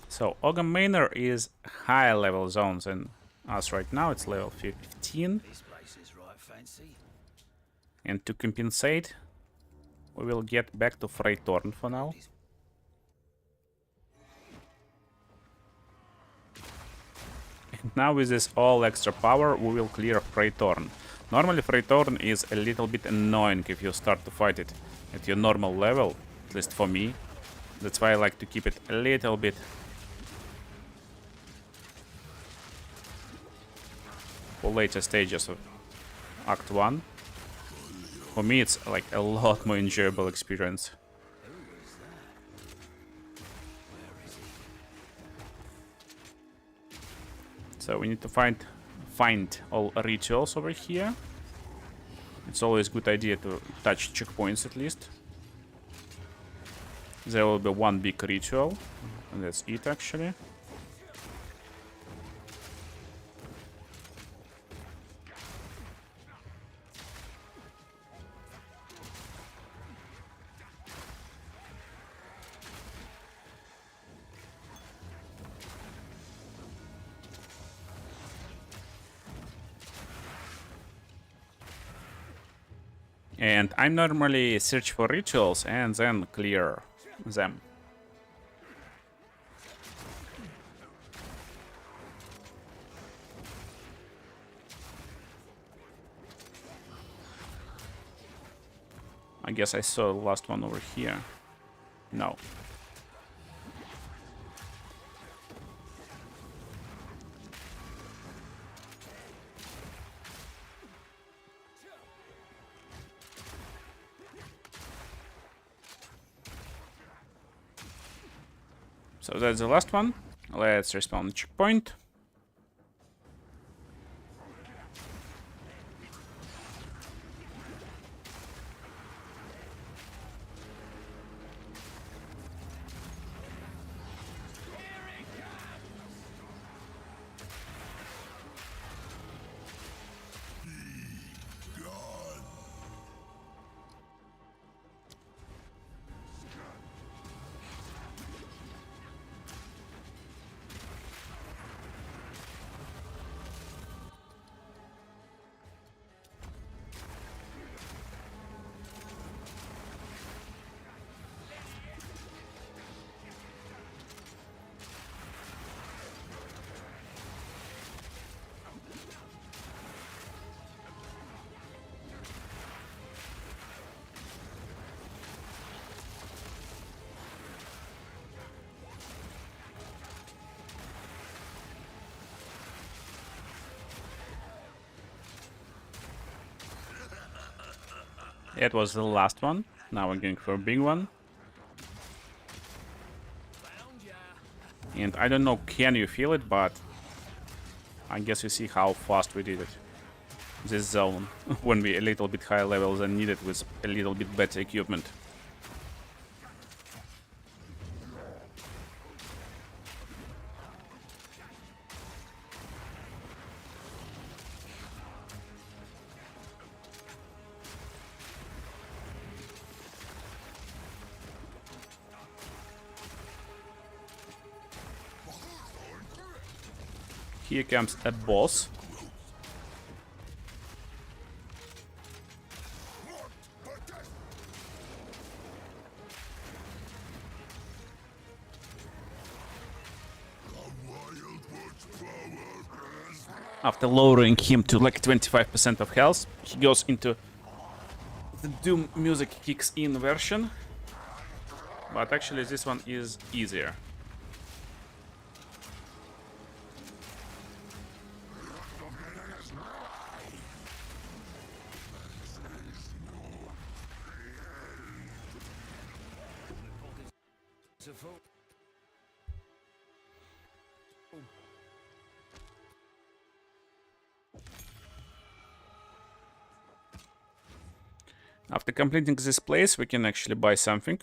So Ogham Manor is higher level zone than us right now. It's level 15. This place is right fancy. And to compensate, we will get back to Freytorn for now. And now with this all extra power, we will clear Freytorn. Normally Freytorn is a little bit annoying if you start to fight it at your normal level, at least for me. That's why I like to keep it a little bit for later stages of Act 1. For me, it's like a lot more enjoyable experience. So we need to find all rituals over here. It's always a good idea to touch checkpoints at least. There will be one big ritual, and that's it actually. And I normally search for rituals and then clear them. I guess I saw the last one over here. No. So that's the last one. Let's respawn the checkpoint. It was the last one. Now we're going for a big one. And I don't know, can you feel it, but I guess you see how fast we did it. This zone, when we a little bit higher level than needed with a little bit better equipment. Here comes a boss. After lowering him to like 25% of health, he goes into the Doom music kicks in version. But actually this one is easier. After completing this place, we can actually buy something.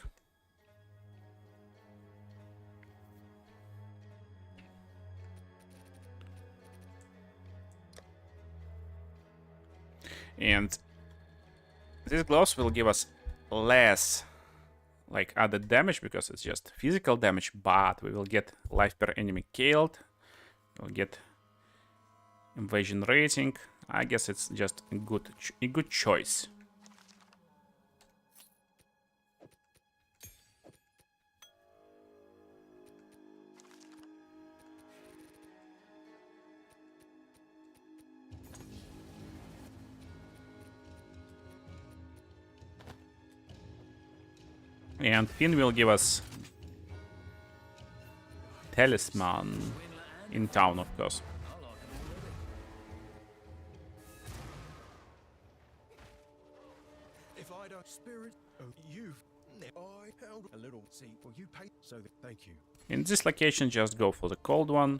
And these gloves will give us less like added damage because it's just physical damage, but we will get life per enemy killed. We'll get invasion rating. I guess it's just a good choice. And Finn will give us Talisman in town, of course. If I don't spirit, oh, you've I held a little seat. Well, you pay, so thank you. In this location, just go for the cold one.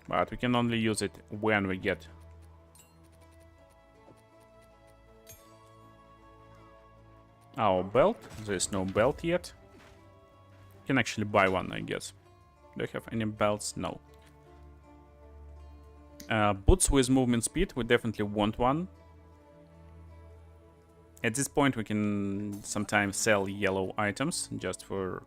But we can only use it when we get our belt. There's no belt yet. Can actually buy one, I guess. Do I have any belts? No. Boots with movement speed, we definitely want one. At this point we can sometimes sell yellow items just for...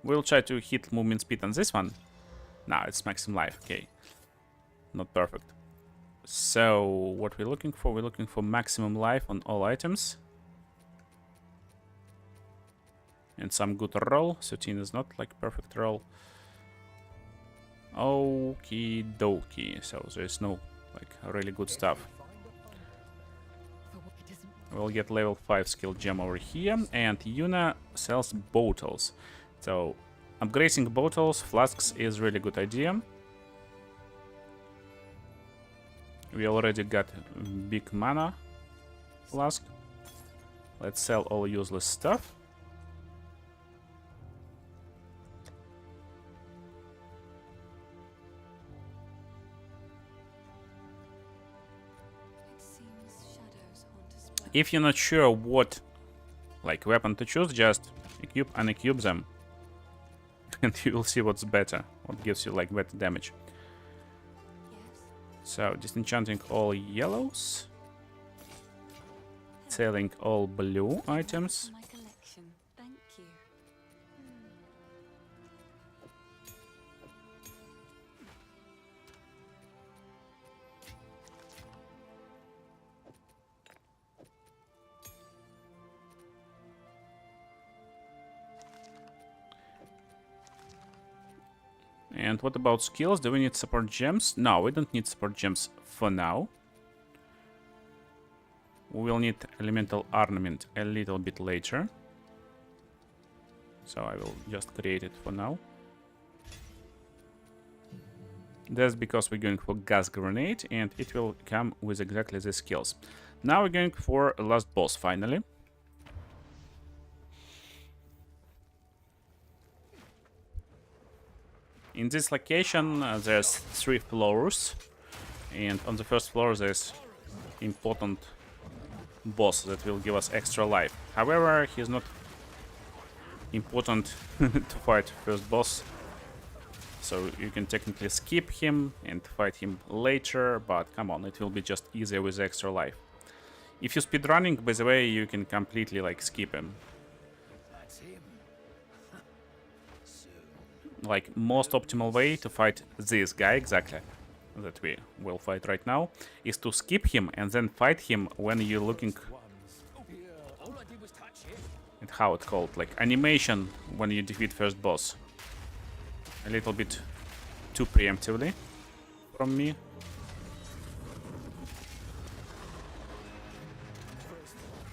We'll try to hit movement speed on this one. No, it's maximum life, okay. Not perfect. So, what we're looking for? We're looking for maximum life on all items. And some good roll. 13 is not like perfect roll. Okie dokie. So, there's no like really good stuff. We'll get level 5 skill gem over here. And Yuna sells bottles. So, upgrading bottles, flasks is really good idea. We already got big mana flask. Let's sell all useless stuff. It seems shadows haunt us both. If you're not sure what like weapon to choose, just equip and unequip them. And you will see what's better, what gives you like better damage. So, disenchanting all yellows, selling all blue items. My collection. Thank you. And what about skills? Do we need support gems? No, we don't need support gems for now. We will need elemental Arnament a little bit later. So I will just create it for now. That's because we're going for gas grenade and it will come with exactly the skills. Now we're going for a last boss finally. In this location there's 3 floors, and on the first floor there's important boss that will give us extra life. However, he's not important to fight first boss, so you can technically skip him and fight him later, but come on, it will be just easier with extra life. If you speedrunning, by the way, you can completely like skip him. That's him. Like most optimal way to fight this guy exactly that we will fight right now is to skip him and then fight him when you're looking All I did was touch it. at how it's called, like animation when you defeat first boss. A little bit too preemptively from me.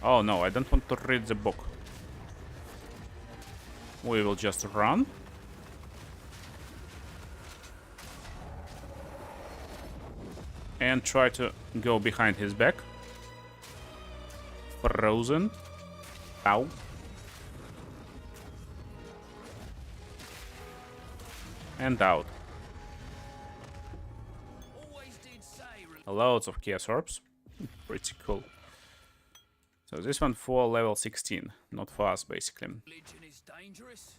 Oh no, I don't want to read the book. We will just run. And try to go behind his back. Frozen. Ow. And out. Always did say. Loads of chaos orbs. Pretty cool. So this one for level 16. Not for us, basically. Religion is dangerous.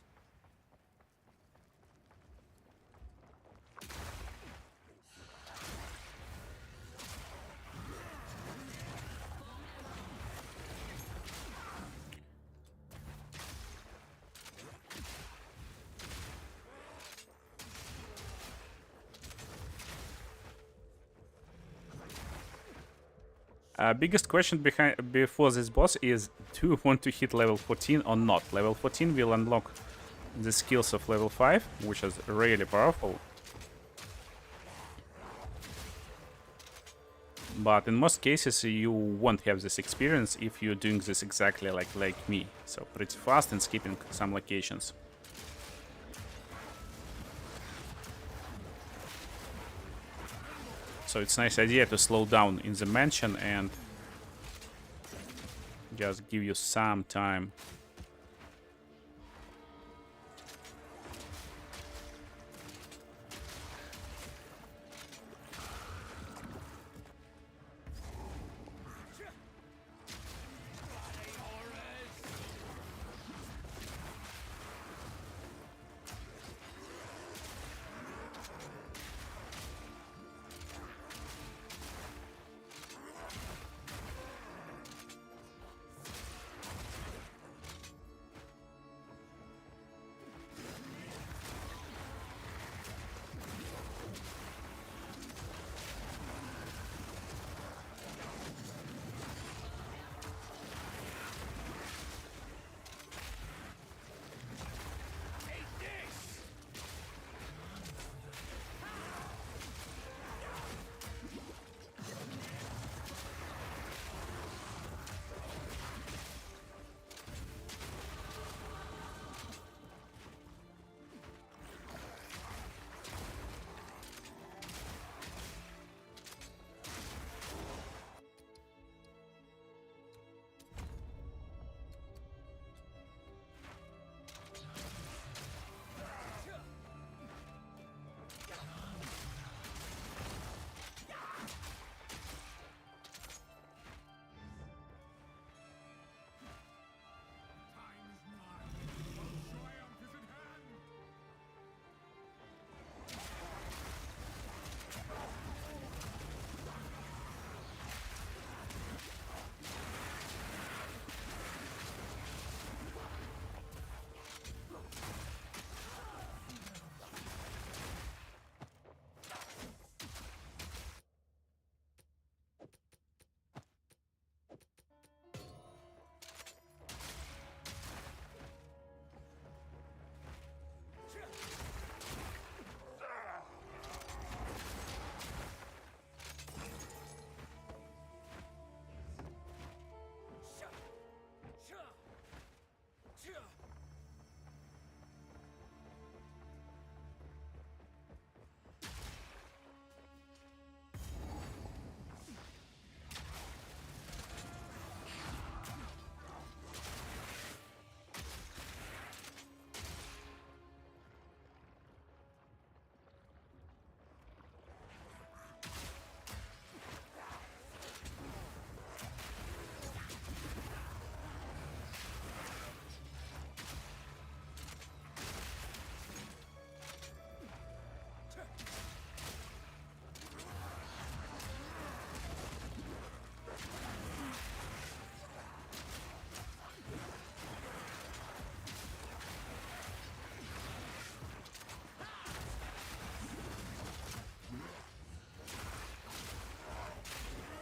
Biggest question before this boss is, do you want to hit level 14 or not? Level 14 will unlock the skills of level 5, which is really powerful. But in most cases, you won't have this experience if you're doing this exactly like me. So pretty fast and skipping some locations. So it's a nice idea to slow down in the mansion and just give you some time.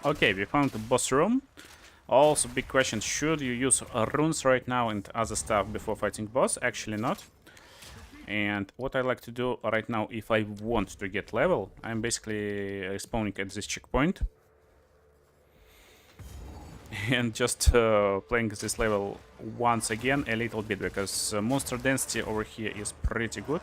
Okay, we found the boss room. Also, big question, should you use runes right now and other stuff before fighting boss? Actually not. And what I like to do right now, if I want to get level, I'm basically respawning at this checkpoint. And just playing this level once again a little bit, because monster density over here is pretty good.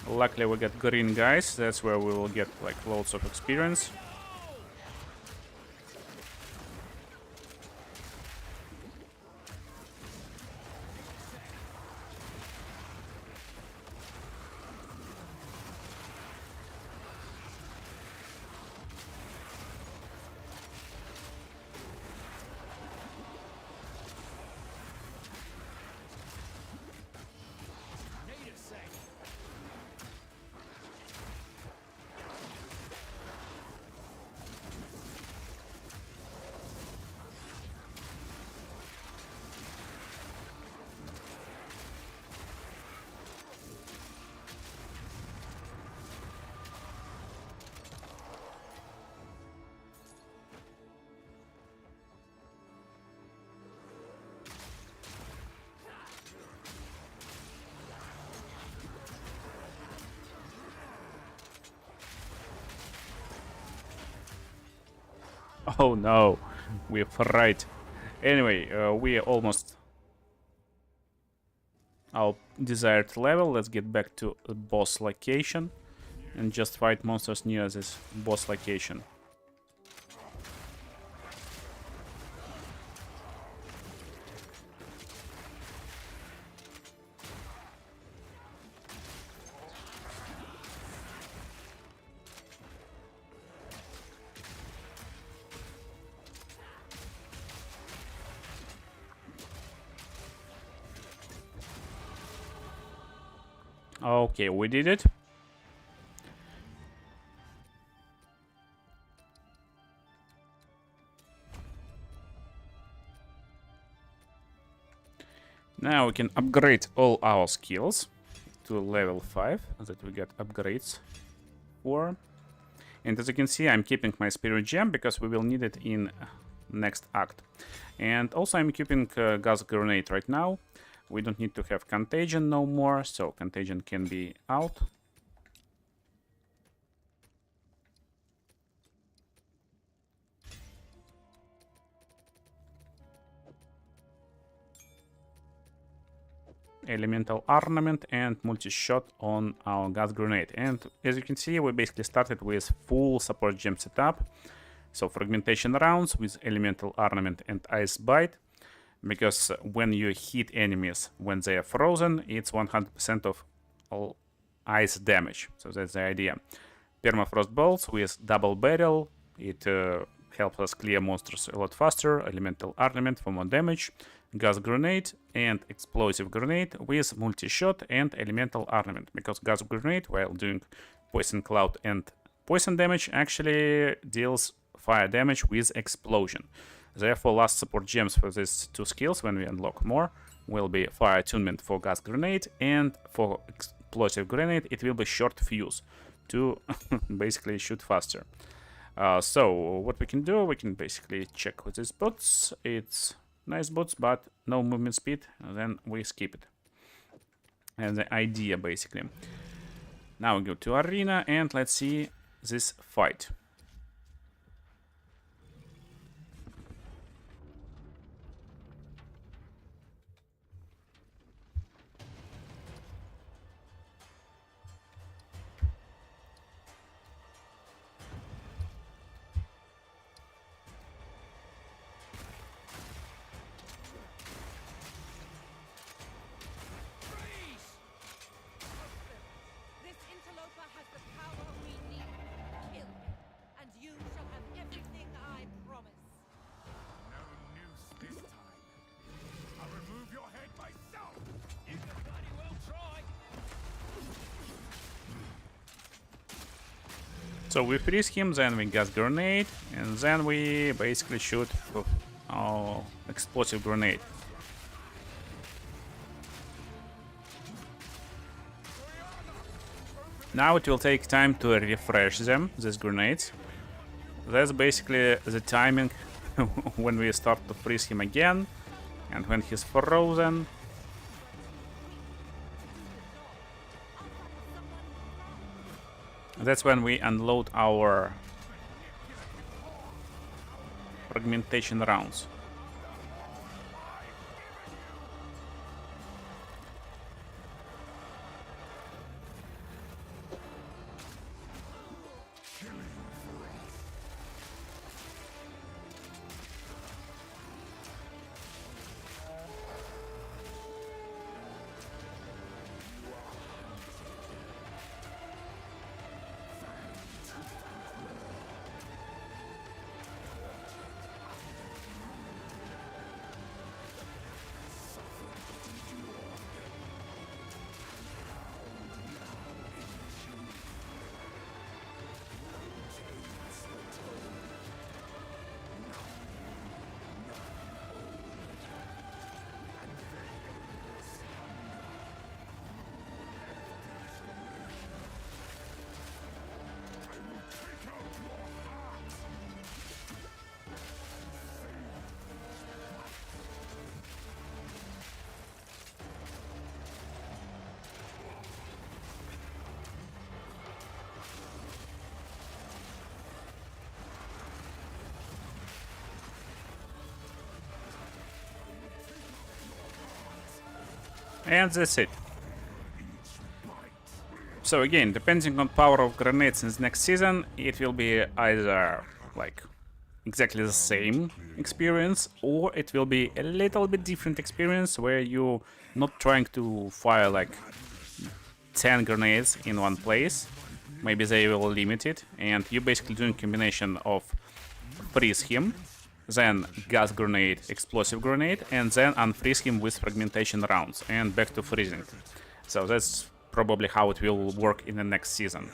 Luckily we got green guys, that's where we will get like loads of experience. Oh no, we're right. Anyway, we are almost our desired level. Let's get back to the boss location and just fight monsters near this boss location. Okay, we did it. Now we can upgrade all our skills to level 5 that we get upgrades for. And as you can see, I'm keeping my spirit gem because we will need it in next act. And also I'm keeping gas grenade right now. We don't need to have contagion no more, so contagion can be out. Elemental Arnament and Multishot on our gas grenade. And as you can see, we basically started with full support gem setup. So fragmentation rounds with Elemental Arnament and Ice Bite. Because when you hit enemies when they are frozen, it's 100% of all ice damage. So that's the idea. Permafrost bolts with double barrel. It helps us clear monsters a lot faster. Elemental Arnament for more damage. Gas grenade and explosive grenade with multi-shot and elemental armament. Because gas grenade, while doing poison cloud and poison damage, actually deals fire damage with explosion. Therefore, last support gems for these two skills, when we unlock more, will be Fire Attunement for Gas Grenade, and for Explosive Grenade, it will be Short Fuse to basically shoot faster. So, what we can do, we can basically check with these boots. It's nice boots, but no movement speed, and then we skip it. And the idea, basically. Now we go to Arena, and let's see this fight. So we freeze him, then we gas grenade, and then we basically shoot our explosive grenade. Now it will take time to refresh them, these grenades. That's basically the timing when we start to freeze him again, and when he's frozen. That's when we unload our fragmentation rounds. And that's it. So again, depending on power of grenades in the next season, it will be either like exactly the same experience, or it will be a little bit different experience where you're not trying to fire like 10 grenades in one place. Maybe they will limit it, and you're basically doing combination of freeze him, then gas grenade, explosive grenade, and then unfreeze him with fragmentation rounds, and back to freezing. So that's probably how it will work in the next season,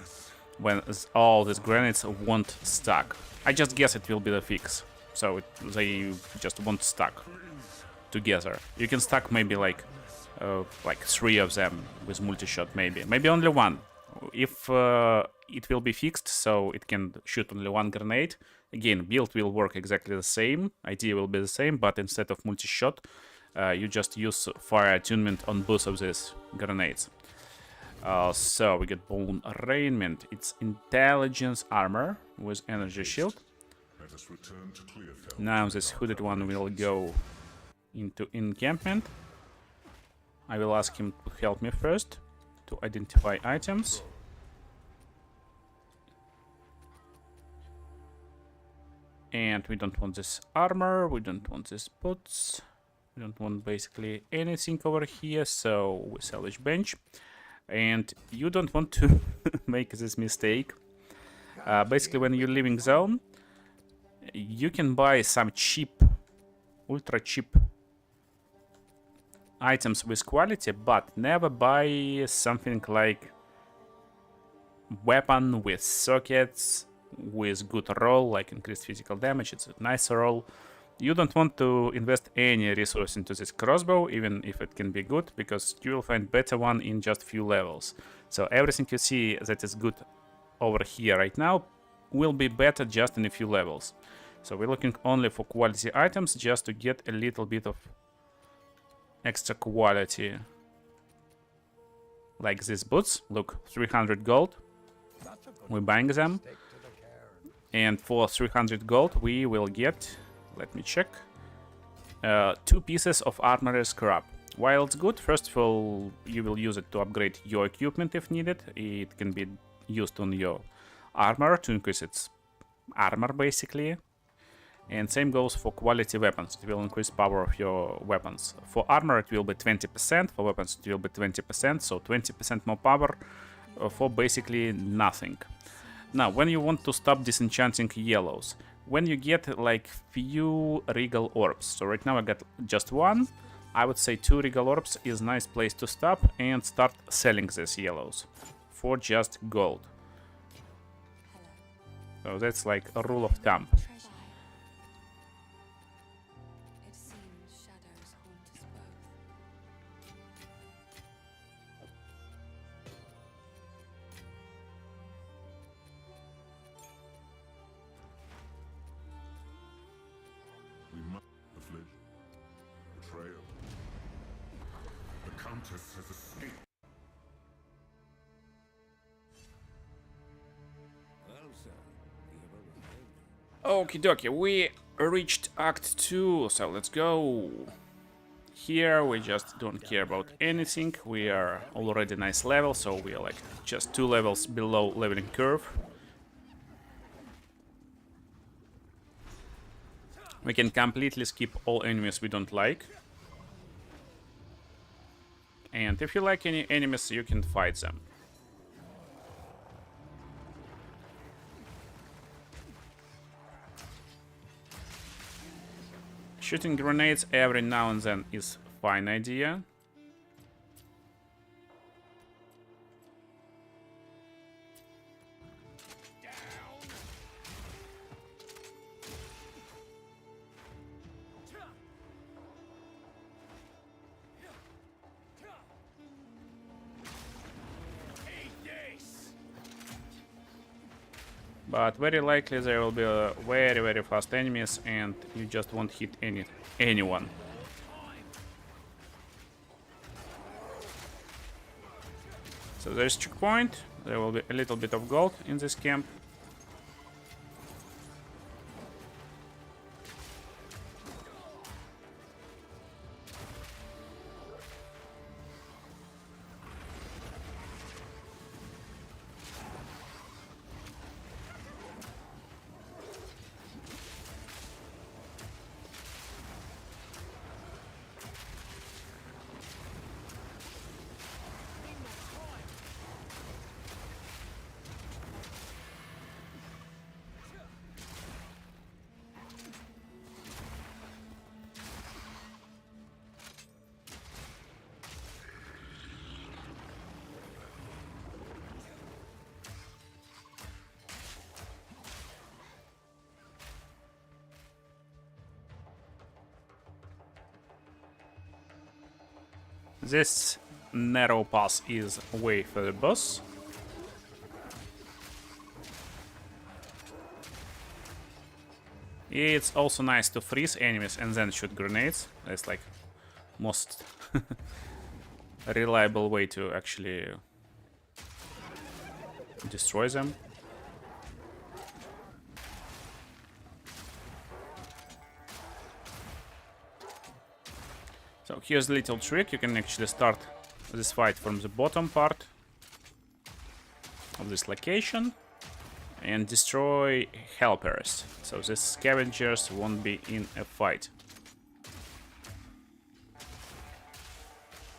when all these grenades won't stack. I just guess it will be the fix, so they just won't stack together. You can stack maybe like 3 of them with multi-shot, maybe only one. If it will be fixed, so it can shoot only one grenade. Again, build will work exactly the same, idea will be the same, but instead of multi-shot, you just use fire attunement on both of these grenades. So we get bone arraignment. It's intelligence armor with energy shield. Let us return to Clearfell. Now this hooded one will go into encampment. I will ask him to help me first to identify items. And we don't want this armor, we don't want these boots, we don't want basically anything over here, so we salvage bench. And you don't want to make this mistake. Basically, when you're leaving zone, you can buy some cheap, ultra cheap items with quality, but never buy something like weapon with sockets, with good roll, like increased physical damage. It's a nice roll. You don't want to invest any resource into this crossbow, even if it can be good, because you will find better one in just few levels. So everything you see that is good over here right now will be better just in a few levels. So we're looking only for quality items just to get a little bit of extra quality. Like these boots, look, 300 gold. We're buying them. And for 300 gold we will get, let me check, 2 pieces of armory scrap. While it's good, first of all, you will use it to upgrade your equipment if needed. It can be used on your armor to increase its armor, basically. And same goes for quality weapons. It will increase power of your weapons. For armor it will be 20%, for weapons it will be 20%, so 20% more power for basically nothing. Now, when you want to stop disenchanting yellows, when you get like few regal orbs, so right now I got just one, I would say 2 regal orbs is a nice place to stop and start selling these yellows for just gold. So that's like a rule of thumb. Treasure. It seems shadows haunt us both. We must afflict. Betrayal. The Countess has escaped. Well, sir, we have arrived. Okie dokie, we reached Act 2, so let's go. Here we just don't care about anything. We are already nice level, so we are like just 2 levels below leveling curve. We can completely skip all enemies we don't like. And if you like any enemies, you can fight them. Shooting grenades every now and then is a fine idea. But very likely there will be very fast enemies and you just won't hit anyone. So there's checkpoint. There will be a little bit of gold in this camp. This narrow pass is way for the boss. It's also nice to freeze enemies and then shoot grenades. That's like most reliable way to actually destroy them. So here's a little trick. You can actually start this fight from the bottom part of this location and destroy helpers. So the scavengers won't be in a fight.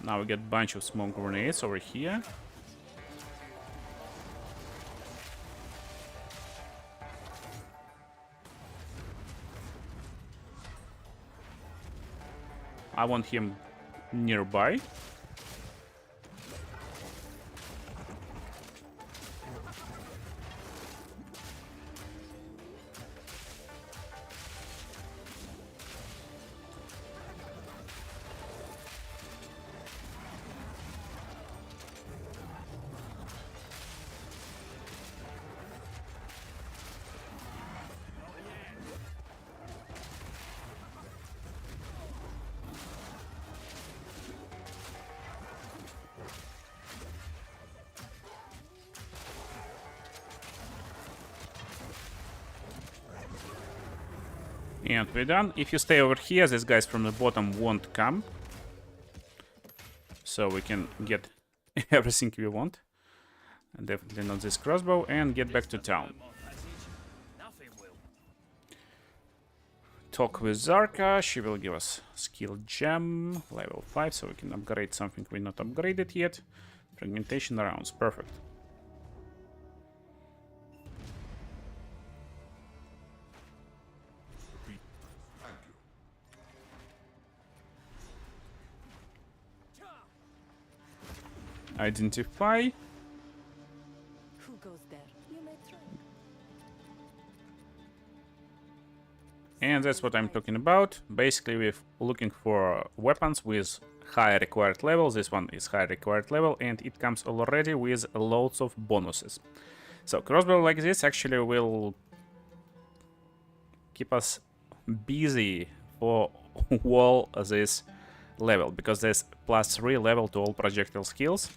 Now we get a bunch of smoke grenades over here. I want him nearby. And we're done. If you stay over here, these guys from the bottom won't come. So we can get everything we want. And definitely not this crossbow. And get back to town. Talk with Zarka. She will give us skill gem. Level 5. So we can upgrade something we not upgraded yet. Fragmentation rounds. Perfect. Identify. Who goes there? You may try. And that's what I'm talking about. Basically, we're looking for weapons with high required level. This one is high required level, and it comes already with loads of bonuses. So crossbow like this actually will keep us busy for all this level, because there's +3 level to all projectile skills.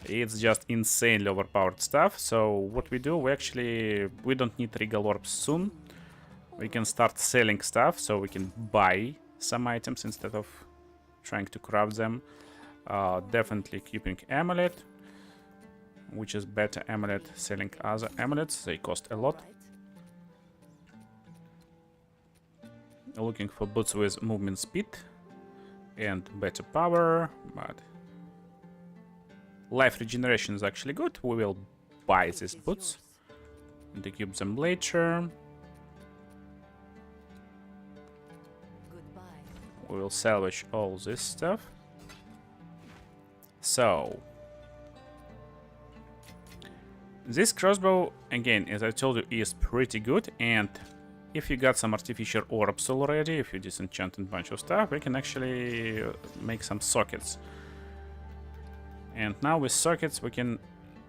It's just insanely overpowered stuff. So what we do, we don't need regal orbs soon. We can start selling stuff, so we can buy some items instead of trying to craft them. Definitely keeping amulet, which is better amulet, selling other amulets. They cost a lot. Looking for boots with movement speed and better power, but life regeneration is actually good. We will buy these boots and equip them later. Goodbye. We will salvage all this stuff. So this crossbow, again, as I told you, is pretty good, and if you got some artificial orbs already, if you disenchant a bunch of stuff, we can actually make some sockets. And now with sockets we can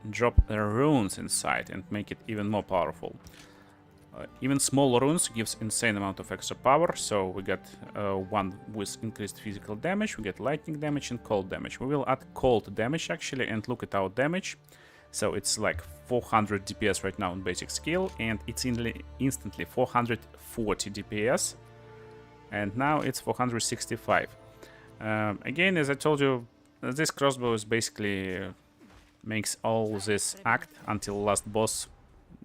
drop the runes inside and make it even more powerful. Even small runes gives insane amount of extra power, so we got one with increased physical damage, we get lightning damage and cold damage. We will add cold damage actually, and look at our damage. So it's like 400 DPS right now on basic skill, and it's instantly 440 DPS, and now it's 465. Again, as I told you, this crossbow is basically makes all this act until last boss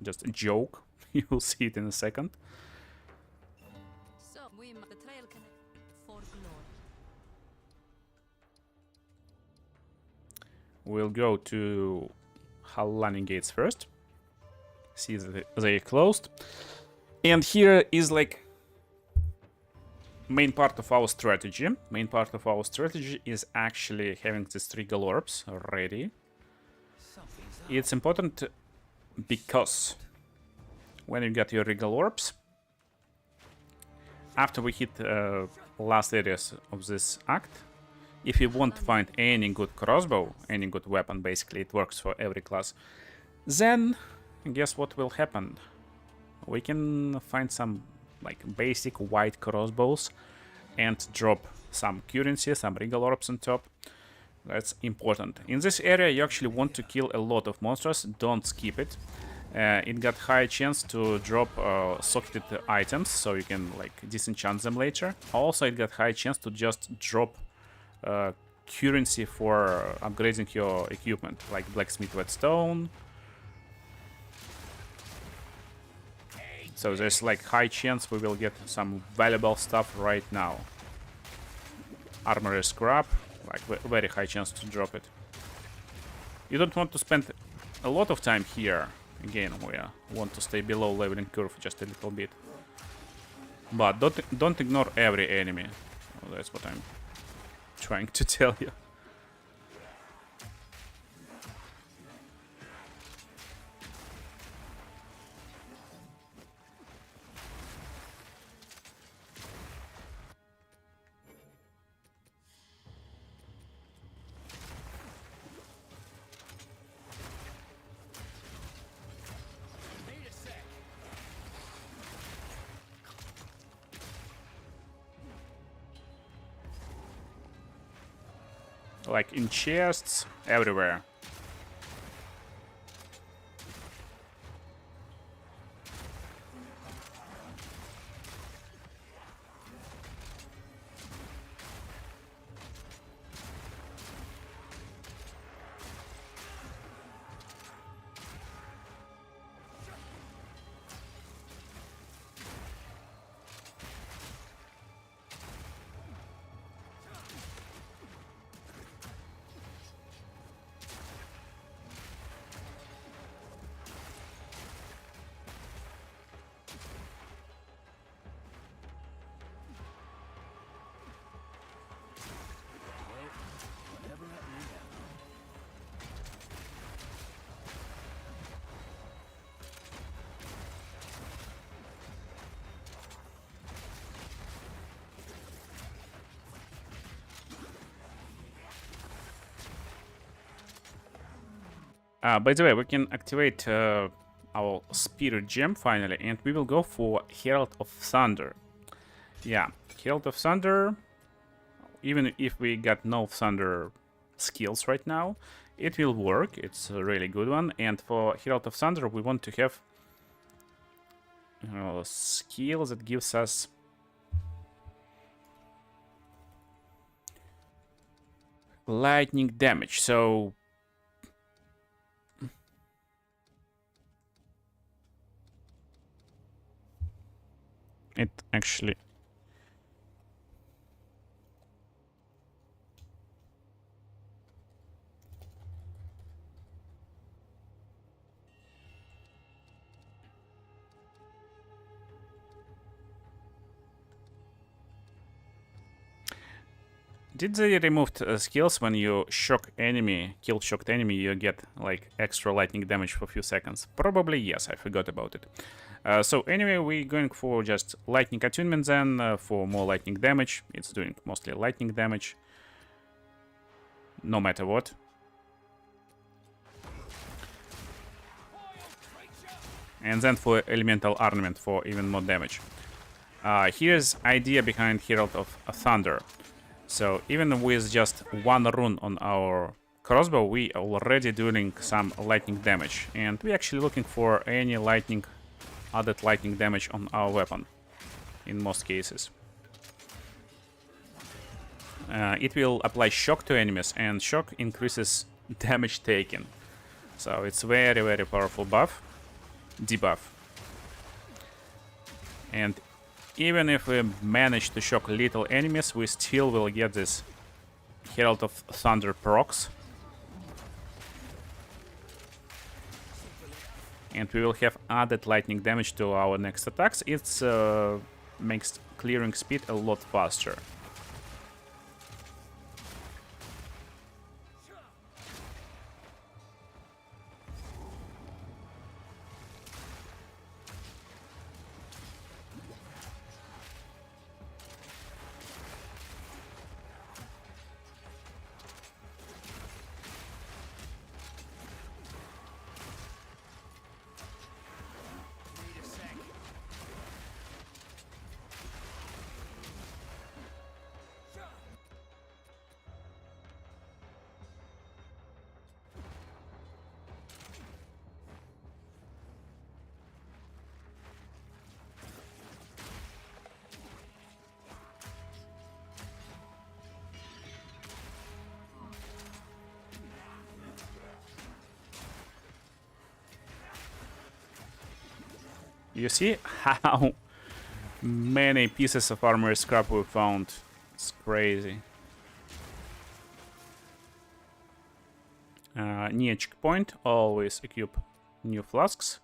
just a joke. You will see it in a second. So we the trail connect for glory. We'll go to Halani gates first. See that they closed. And here is like main part of our strategy. Main part of our strategy is actually having these 3 orbs ready. It's important because when you get your regal orbs, after we hit last areas of this act, if you won't find any good crossbow, any good weapon, basically it works for every class, then guess what will happen? We can find some like basic white crossbows and drop some currency, some regal orbs on top. That's important. In this area you actually want to kill a lot of monsters, don't skip it. It got high chance to drop socketed items, so you can like disenchant them later. Also it got high chance to just drop currency for upgrading your equipment, like blacksmith whetstone. So there's like high chance we will get some valuable stuff right now. Armory scrap, like very high chance to drop it. You don't want to spend a lot of time here. Again, we want to stay below leveling curve just a little bit. But don't ignore every enemy. Well, that's what I'm trying to tell you. Like in chests, everywhere. By the way, we can activate our Spirit Gem finally, and we will go for Herald of Thunder. Yeah, Herald of Thunder, even if we got no Thunder skills right now, it will work. It's a really good one. And for Herald of Thunder, we want to have a skill that gives us lightning damage. So it actually did they remove skills when you shock enemy, kill shocked enemy, you get like extra lightning damage for a few seconds? Probably yes, I forgot about it. So anyway, we're going for just lightning attunement then, for more lightning damage. It's doing mostly lightning damage, no matter what. And then for elemental Arnament for even more damage. Here's idea behind Herald of Thunder. So even with just one rune on our crossbow, we already doing some lightning damage. And we're actually looking for any added lightning damage on our weapon, in most cases. It will apply shock to enemies, and shock increases damage taken. So it's very, very powerful debuff. And even if we manage to shock little enemies, we still will get this Herald of Thunder procs. And we will have added lightning damage to our next attacks. It makes clearing speed a lot faster. You see how many pieces of armor scrap we found? It's crazy. Near checkpoint, always equip new flasks.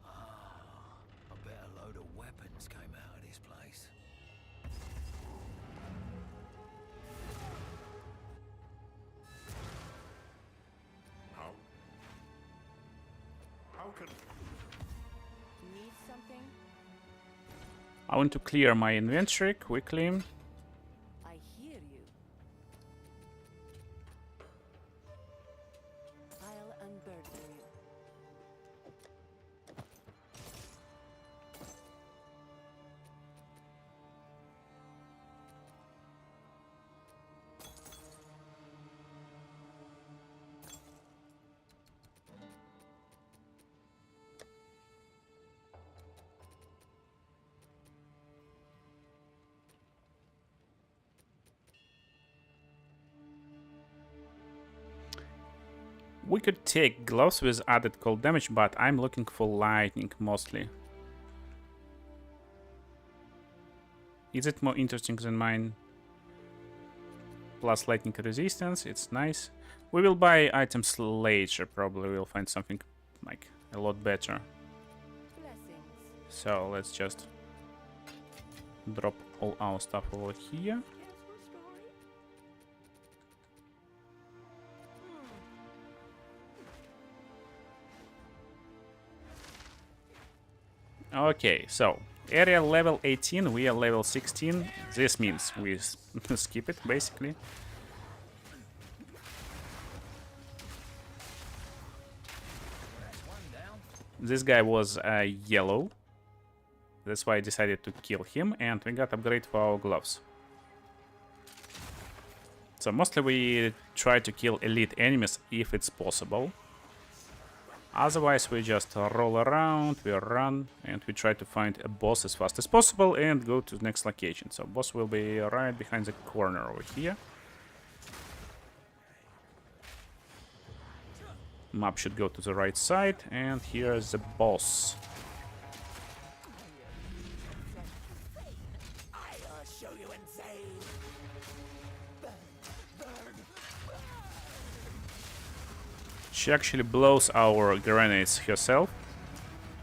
I bet a load of weapons came out of this place. How can Need something? I want to clear my inventory quickly. I hear you. I'll unburden you. We could take gloves with added cold damage, but I'm looking for lightning mostly. Is it more interesting than mine? Plus lightning resistance, it's nice. We will buy items later, probably we'll find something like a lot better. Blessings. So let's just drop all our stuff over here. Okay, so area level 18, we are level 16. This means we skip it basically. This guy was yellow. That's why I decided to kill him, and we got upgrade for our gloves. So mostly we try to kill elite enemies if it's possible. Otherwise we just roll around, we run, and we try to find a boss as fast as possible and go to the next location. So boss will be right behind the corner over here. Map should go to the right side, and here's the boss. She actually blows our grenades herself,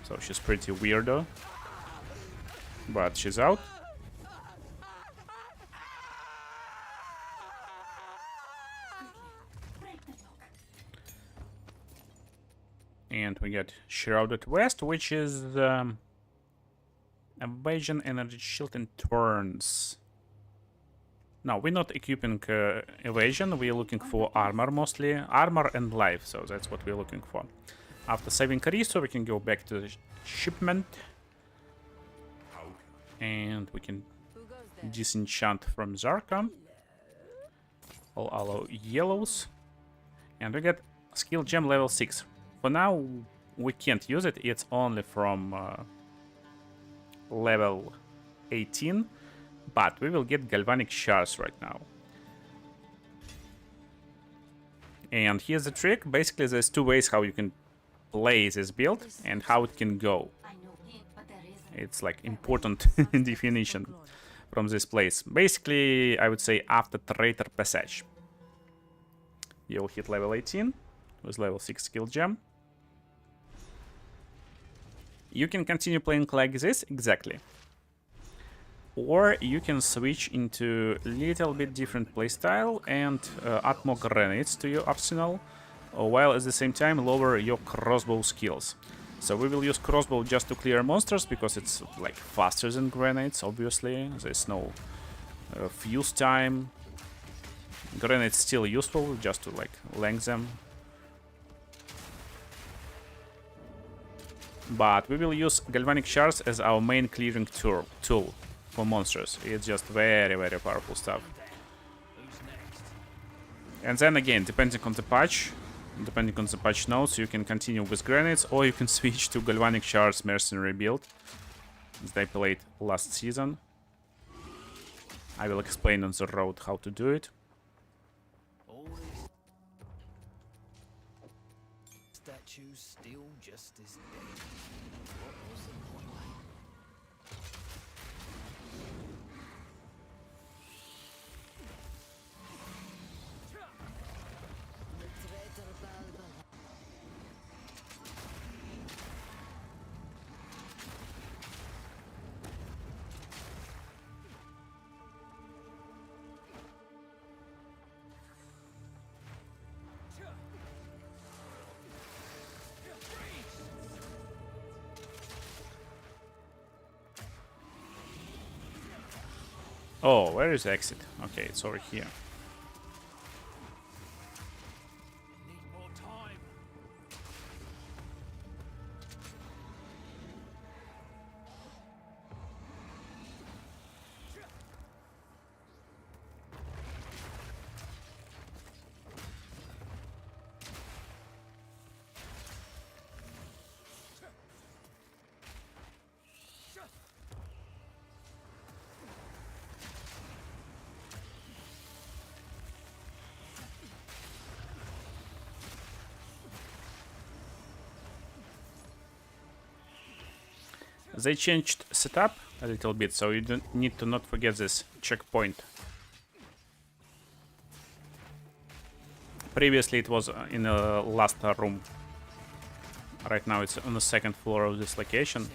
so she's pretty weirdo, but she's out. And we get Shrouded West, which is Evasion, Energy Shield, and Turns. No, we're not equipping Evasion, we're looking for armor mostly. Armor and life, so that's what we're looking for. After saving Kariso, we can go back to the shipment. And we can disenchant from Zarka. All our yellows. And we get skill gem level 6. For now, we can't use it, it's only from level 18. But we will get Galvanic Shards right now. And here's the trick. Basically, there's two ways how you can play this build and how it can go. It's like important definition from this place. Basically, I would say after Traitor Passage, you'll hit level 18 with level 6 skill gem. You can continue playing like this, exactly. Or you can switch into a little bit different playstyle and add more grenades to your arsenal, while at the same time lower your crossbow skills. So we will use crossbow just to clear monsters, because it's like faster than grenades, obviously. There's no fuse time. Grenades still useful, just to like length them. But we will use Galvanic Shards as our main clearing tool for monsters. It's just very, very powerful stuff. And then again, depending on the patch, Depending on the patch notes, you can continue with grenades or you can switch to Galvanic Shards Mercenary build, as they played last season. I will explain on the road how to do it. All this statues still just as dead. What was the point? Oh, where is exit? Okay, it's over here. Need more time. They changed setup a little bit, so you don't need to not forget this checkpoint. Previously it was in the last room. Right now it's on the second floor of this location.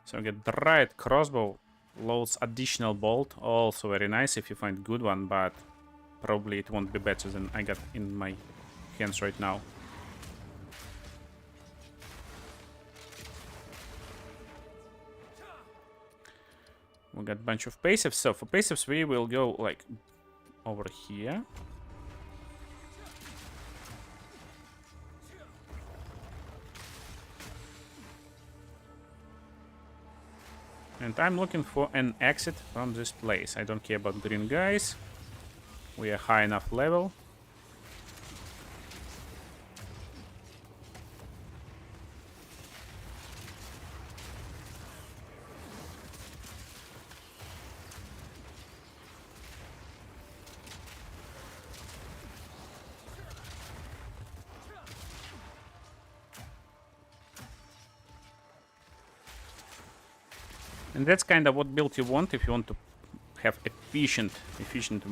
So you get the right crossbow, loads additional bolt, also very nice if you find good one, but probably it won't be better than I got in my hands right now. We got a bunch of passives. So for passives we will go like over here. And I'm looking for an exit from this place. I don't care about green guys. We are high enough level. And that's kind of what build you want if you want to have efficient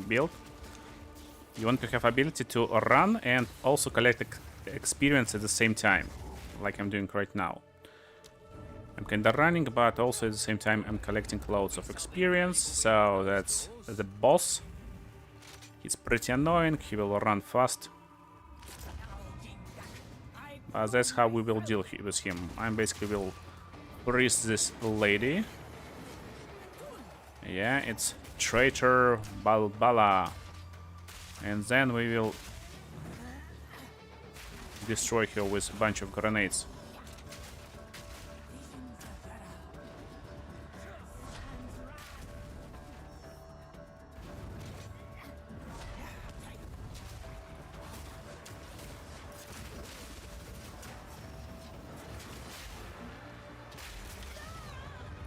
build. You want to have ability to run and also collect experience at the same time, like I'm doing right now. I'm kind of running, but also at the same time I'm collecting loads of experience. So that's the boss. He's pretty annoying, he will run fast. But that's how we will deal with him. I basically will freeze this lady. Yeah, it's Traitor Balbala. And then we will destroy her with a bunch of grenades.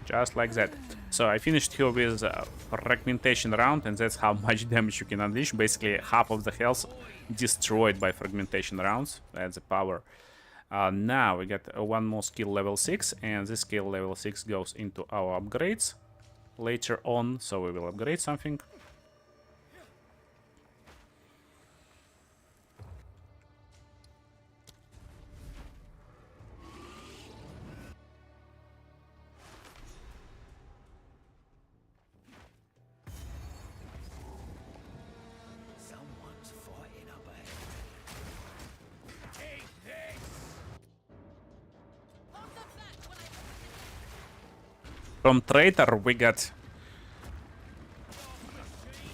Just like that. So I finished here with a Fragmentation round, and that's how much damage you can unleash. Basically half of the health destroyed by Fragmentation rounds. That's the power. Now we got one more skill level 6, and this skill level 6 goes into our upgrades later on, so we will upgrade something. Someone's fighting up ahead. Take this! From Traitor we got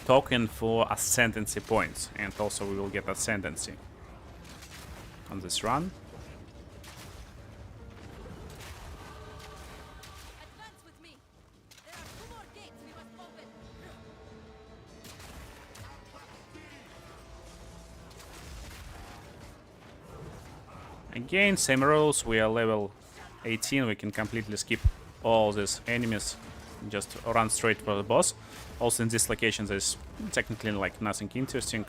token for ascendancy points, and also we will get ascendancy on this run. Advance with me. There are 2 more gates we must open. Again, same rules. We are level 18. We can completely skip all these enemies. Just run straight for the boss. Also in this location there's technically like nothing interesting.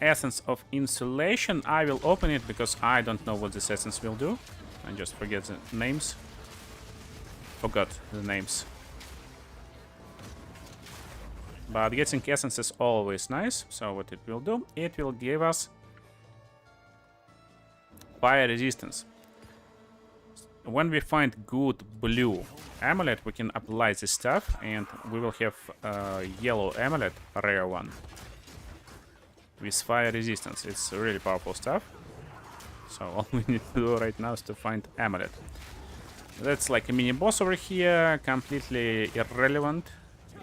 Essence of Insulation. I will open it because I don't know what this essence will do. I just forget the names. Forgot the names. But getting essence is always nice. So what it will do? It will give us fire resistance. When we find good blue amulet, we can apply this stuff, and we will have a yellow amulet, a rare one, with fire resistance. It's really powerful stuff. So all we need to do right now is to find amulet. That's like a mini boss over here, completely irrelevant.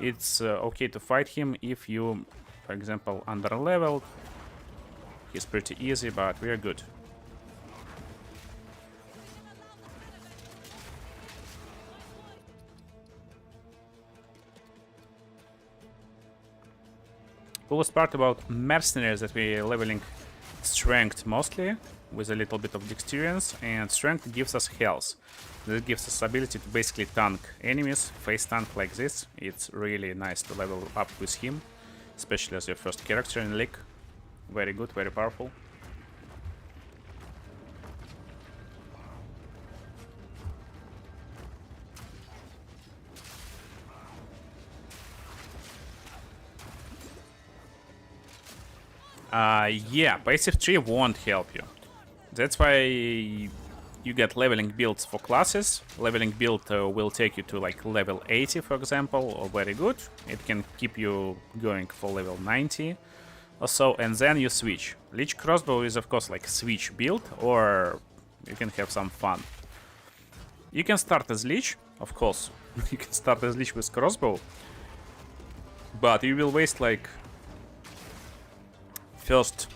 It's okay to fight him if you, for example, under leveled. He's pretty easy, but we are good. Coolest part about Mercenaries that we're leveling strength mostly, with a little bit of dexterity, and strength gives us health. That gives us ability to basically tank enemies, face tank like this. It's really nice to level up with him, especially as your first character in League. Very good, very powerful. Yeah, passive tree won't help you. That's why you get leveling builds for classes. Leveling build will take you to like level 80, for example, or very good. It can keep you going for level 90 or so, and then you switch. Lich crossbow is of course like switch build, or you can have some fun. You can start as Lich, of course. You can start as Lich with crossbow, but you will waste like first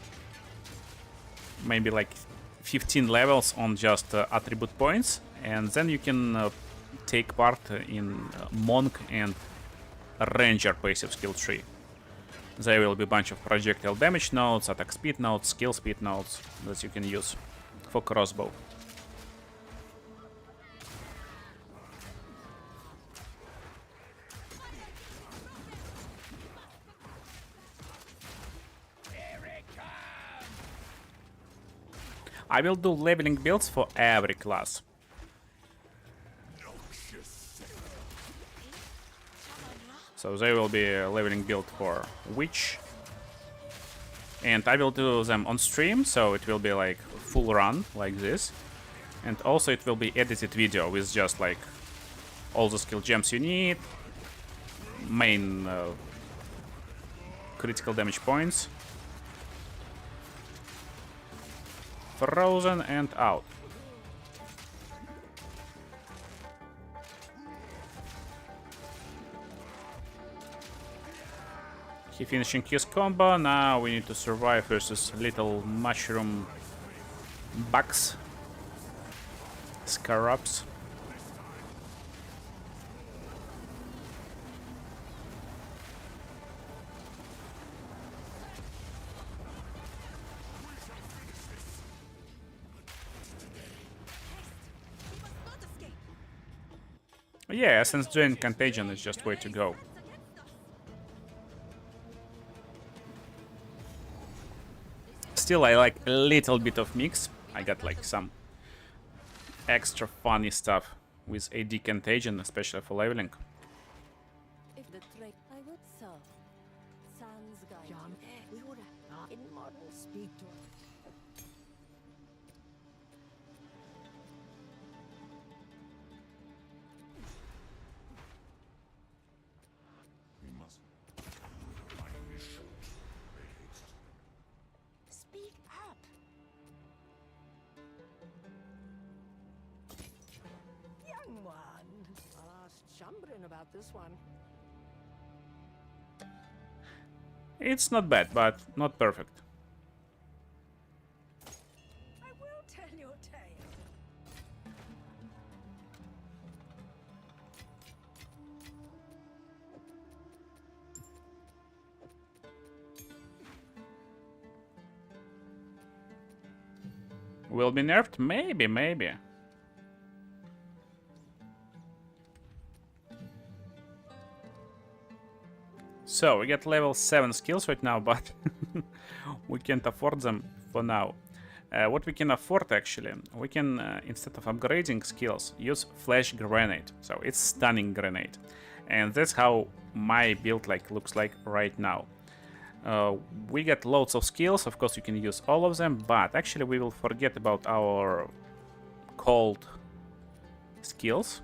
maybe like 15 levels on just attribute points, and then you can take part in Monk and Ranger passive skill tree. There will be a bunch of projectile damage nodes, attack speed nodes, skill speed nodes that you can use for crossbow. I will do leveling builds for every class. So there will be a leveling build for Witch. And I will do them on stream, so it will be like full run, like this. And also it will be edited video with just like all the skill gems you need, main critical damage points. Frozen and out. He finishing his combo. Now we need to survive versus little mushroom bugs, scarabs. Yeah, since doing Contagion is just way to go. Still, I like a little bit of mix. I got like some extra funny stuff with AD Contagion, especially for leveling. If the trick I would so. Sans guide. John, we would have in model speak to We must. My mission. Make haste. speak up. Young one, I'll ask Chambrin about this one. It's not bad, but not perfect. I will tell your tale. Will be nerfed? Maybe, maybe. So, we get level 7 skills right now, but we can't afford them for now. What we can afford, actually, we can, instead of upgrading skills, use Flash Grenade. So, it's Stunning Grenade. And that's how my build looks like right now. We get loads of skills, of course you can use all of them, but actually we will forget about our cold skills.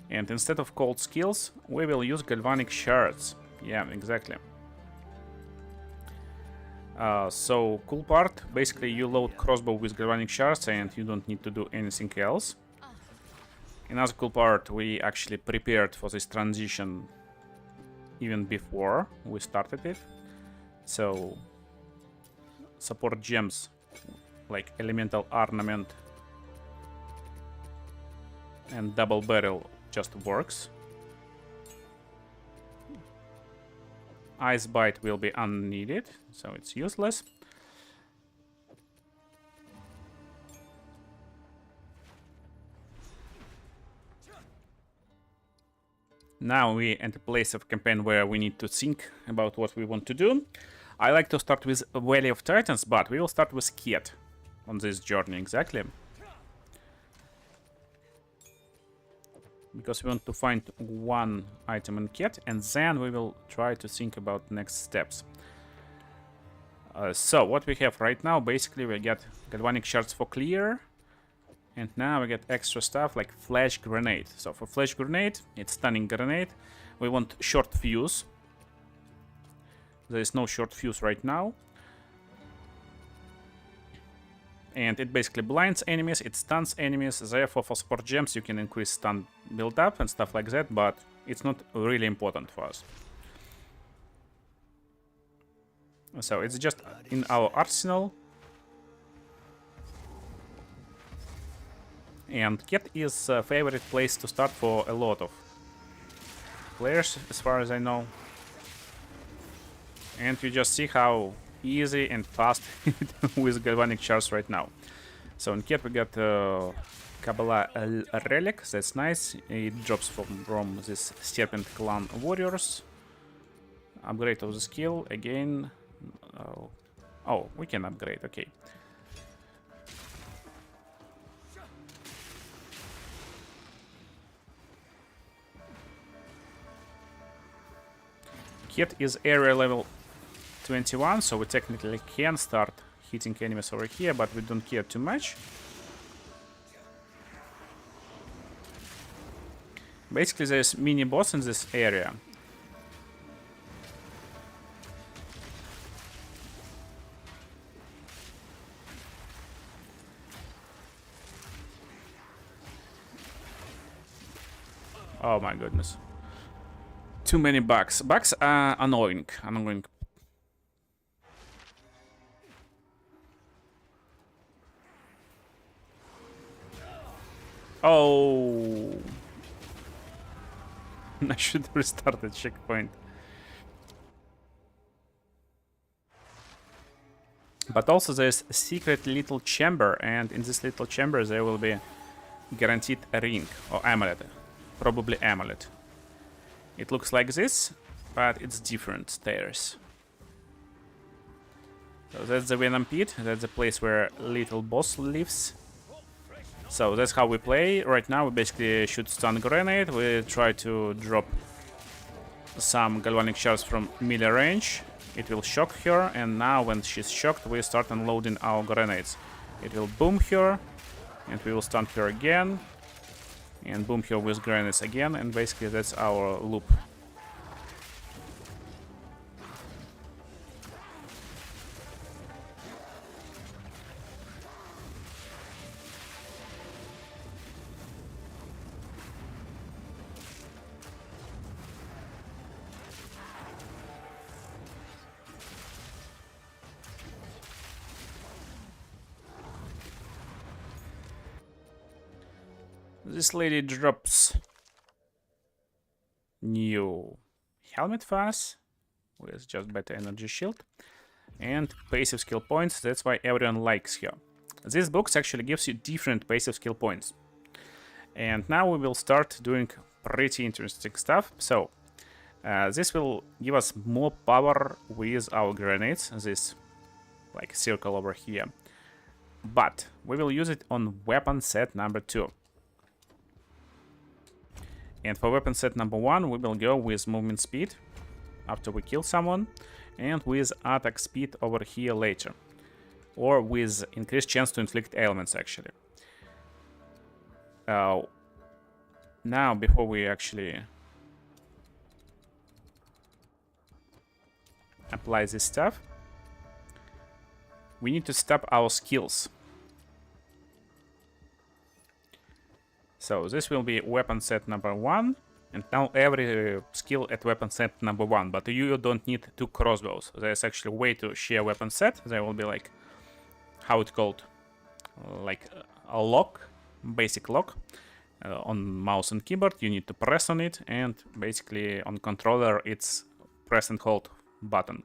And instead of cold skills, we will use Galvanic Shards. Yeah, exactly. So, cool part, basically you load crossbow with Galvanic Shards and you don't need to do anything else. Another cool part, we actually prepared for this transition even before we started it. So, support gems like Elemental Arnament and Double Barrel just works. Ice Bite will be unneeded, so it's useless. Now we're at a place of campaign where we need to think about what we want to do. I like to start with Valley of Titans, but we will start with Ket on this journey, exactly. Because we want to find one item in Ket, and then we will try to think about next steps. So, what we have right now, basically we get Galvanic Shards for clear. And now we get extra stuff like Flash Grenade. So for Flash Grenade, it's Stunning Grenade. We want Short Fuse. There is no Short Fuse right now. And it basically blinds enemies, it stuns enemies. Therefore, for support gems, you can increase stun build up and stuff like that, but it's not really important for us. So it's just in our arsenal. And Ket is a favorite place to start for a lot of players, as far as I know. And you just see how easy and fast with Galvanic Shards right now. So in Ket we got Kabbalah Relic, that's nice. It drops from this Serpent Clan Warriors. Upgrade of the skill, again. Oh, we can upgrade, okay. Ket is area level 21, so we technically can start hitting enemies over here, but we don't care too much. Basically, there's mini boss in this area. Oh my goodness. Too many bugs. Bugs are annoying. Oh. I should restart the checkpoint. But also there's a secret little chamber, and in this little chamber there will be guaranteed a ring or amulet. Probably amulet. It looks like this, but it's different stairs. So that's the Venom Pit, that's the place where little boss lives. So that's how we play. Right now we basically shoot stun grenade, we try to drop some Galvanic Shards from melee range. It will shock her, and now when she's shocked we start unloading our grenades. It will boom her, and we will stun her again. And boom her with grenades again, and basically that's our loop. This lady drops new helmet fast with just better energy shield and passive skill points. That's why everyone likes her. This box actually gives you different passive skill points. And now we will start doing pretty interesting stuff. So this will give us more power with our grenades, this like circle over here. But we will use it on weapon set number 2. And for weapon set number 1, we will go with movement speed after we kill someone, and with attack speed over here later, or with increased chance to inflict ailments actually. Now, before we actually apply this stuff, we need to stop our skills. So this will be weapon set number 1, and now every skill at weapon set number 1, but you don't need 2 crossbows. There's actually a way to share weapon set. There will be like, how it's called, like a lock, basic lock. On mouse and keyboard you need to press on it, and basically on controller it's press and hold button.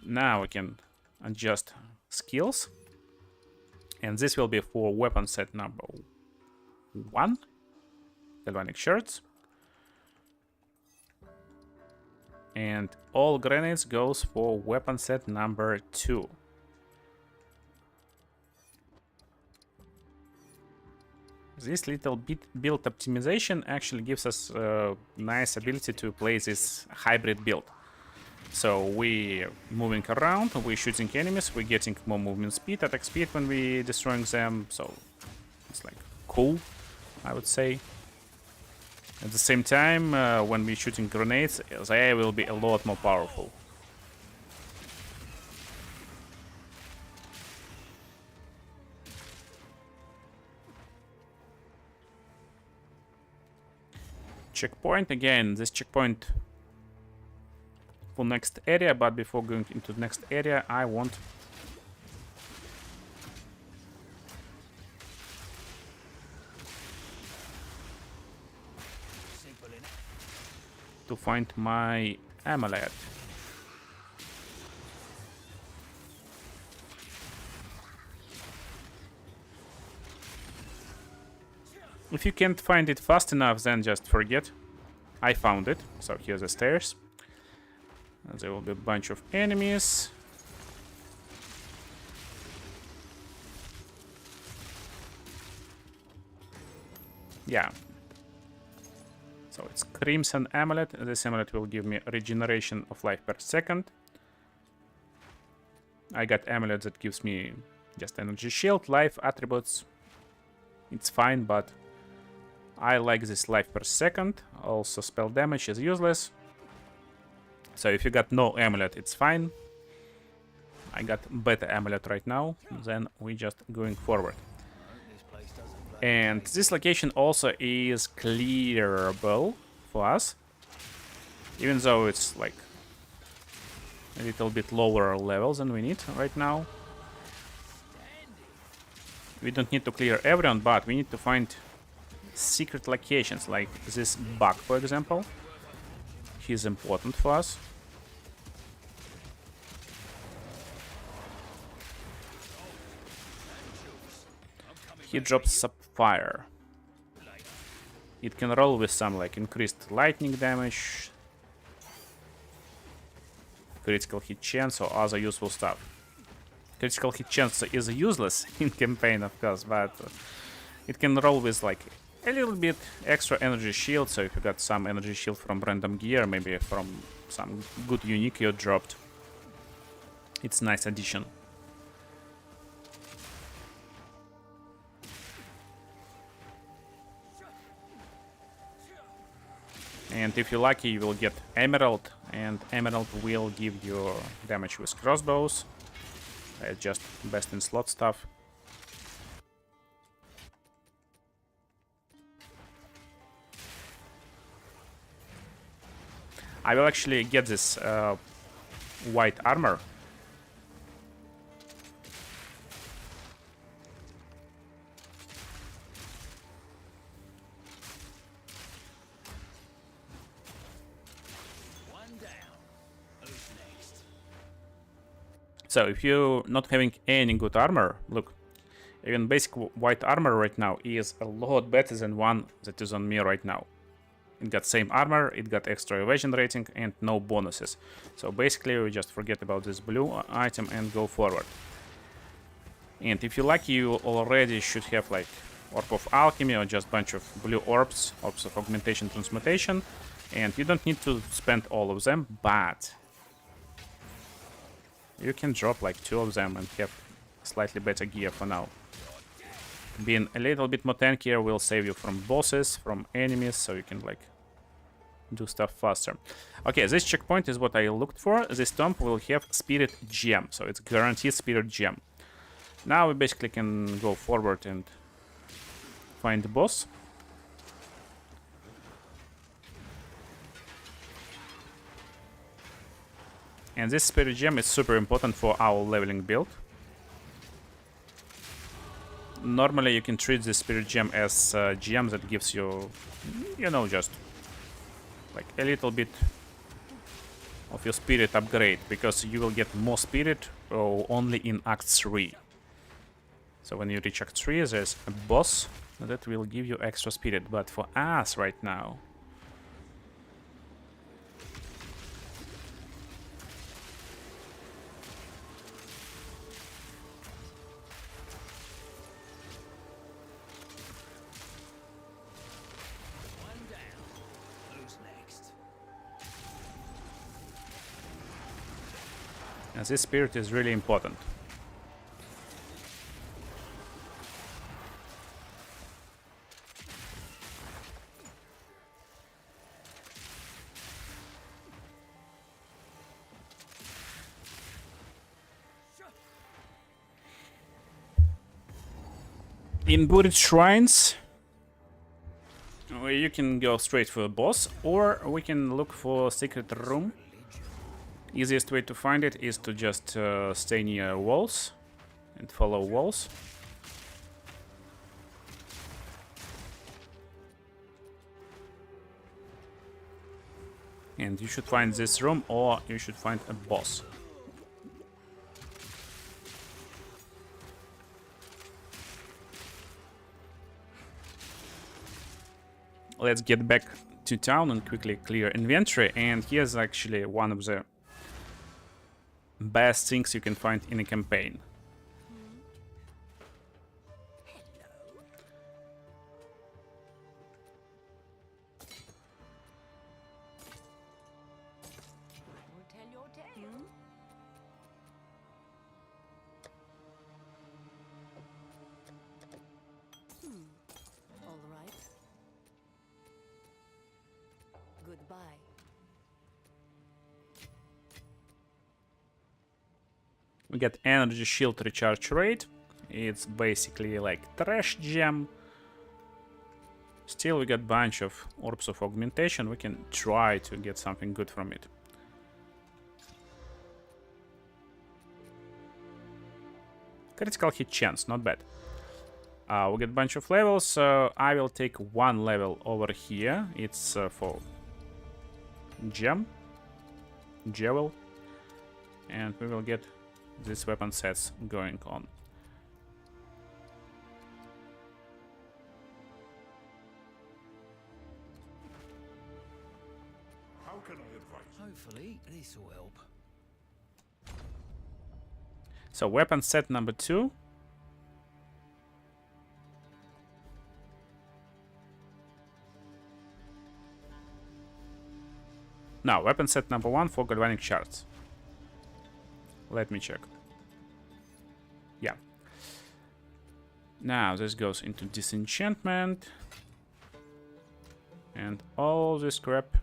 Now we can adjust skills, and this will be for weapon set number 1, Galvanic Shards, and all grenades goes for weapon set number 2. This little bit build optimization actually gives us a nice ability to play this hybrid build. So we moving around, we shooting enemies, we're getting more movement speed, attack speed when we destroying them. So it's like cool, I would say. At the same time, when we're shooting grenades, they will be a lot more powerful. Checkpoint again. This checkpoint for next area, but before going into the next area, I want to find my amulet. If you can't find it fast enough, then just forget. I found it. So here's the stairs. And there will be a bunch of enemies. Yeah. So it's Crimson Amulet. This amulet will give me regeneration of life per second. I got amulet that gives me just energy shield, life, attributes. It's fine, but I like this life per second. Also spell damage is useless. So if you got no amulet, it's fine. I got better amulet right now, then we just going forward. And this location also is clearable for us, even though it's like a little bit lower level than we need right now. We don't need to clear everyone, but we need to find secret locations, like this bug, for example. He's important for us. He drops Sapphire. It can roll with some like increased lightning damage, critical hit chance, or other useful stuff. Critical hit chance is useless in campaign, of course, but it can roll with like a little bit extra energy shield. So if you got some energy shield from random gear, maybe from some good unique you dropped, it's a nice addition. And if you're lucky, you will get Emerald, and Emerald will give you damage with crossbows. Just best in slot stuff. I will actually get this white armor. So if you're not having any good armor, look, even basic white armor right now is a lot better than one that is on me right now. It got same armor, it got extra evasion rating and no bonuses. So basically we just forget about this blue item and go forward. And if you're lucky, you already should have like Orb of Alchemy or just bunch of blue orbs, Orbs of Augmentation, Transmutation. And you don't need to spend all of them, but you can drop like 2 of them and have slightly better gear for now. Being a little bit more tankier will save you from bosses, from enemies, so you can like do stuff faster. Okay, this checkpoint is what I looked for. This tomb will have Spirit Gem, so it's guaranteed Spirit Gem. Now we basically can go forward and find the boss. And this Spirit Gem is super important for our leveling build. Normally you can treat this Spirit Gem as a gem that gives you, you know, just like a little bit of your spirit upgrade, because you will get more spirit only in Act 3. So when you reach Act 3, there's a boss that will give you extra spirit, but for us right now, and this spirit is really important. In buried shrines, you can go straight for a boss, or we can look for a secret room. Easiest way to find it is to just stay near walls and follow walls. And you should find this room, or you should find a boss. Let's get back to town and quickly clear inventory. And here's actually one of the best things you can find in a campaign. All right. Goodbye. We get energy shield recharge rate. It's basically like trash gem. Still we got bunch of orbs of augmentation. We can try to get something good from it. Critical hit chance, not bad. We get a bunch of levels, so I will take one level over here. It's for gem, jewel, and we will get these weapon sets going on. How can I advise? Hopefully, this will help. So weapon set number 2. Now, weapon set number 1 for Galvanic Shards. Let me check. Yeah. Now, this goes into disenchantment. And all this crap.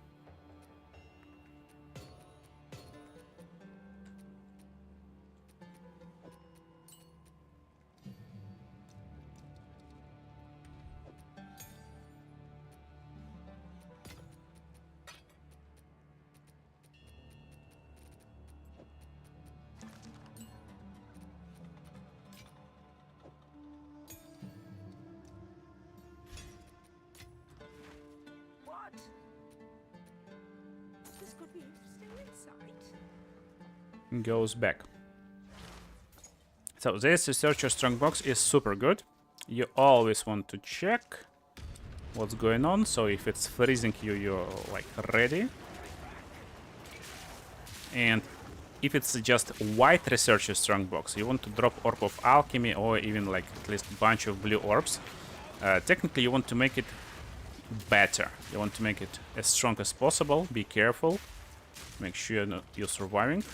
What? This could be interesting insight. Goes back. So this Researcher Strongbox is super good. You always want to check what's going on, so if it's freezing you, you're like ready. And if it's just white Researcher Strongbox, you want to drop Orb of Alchemy or even like at least a bunch of blue orbs. Technically you want to make it better. You want to make it as strong as possible. Be careful. Make sure you're surviving.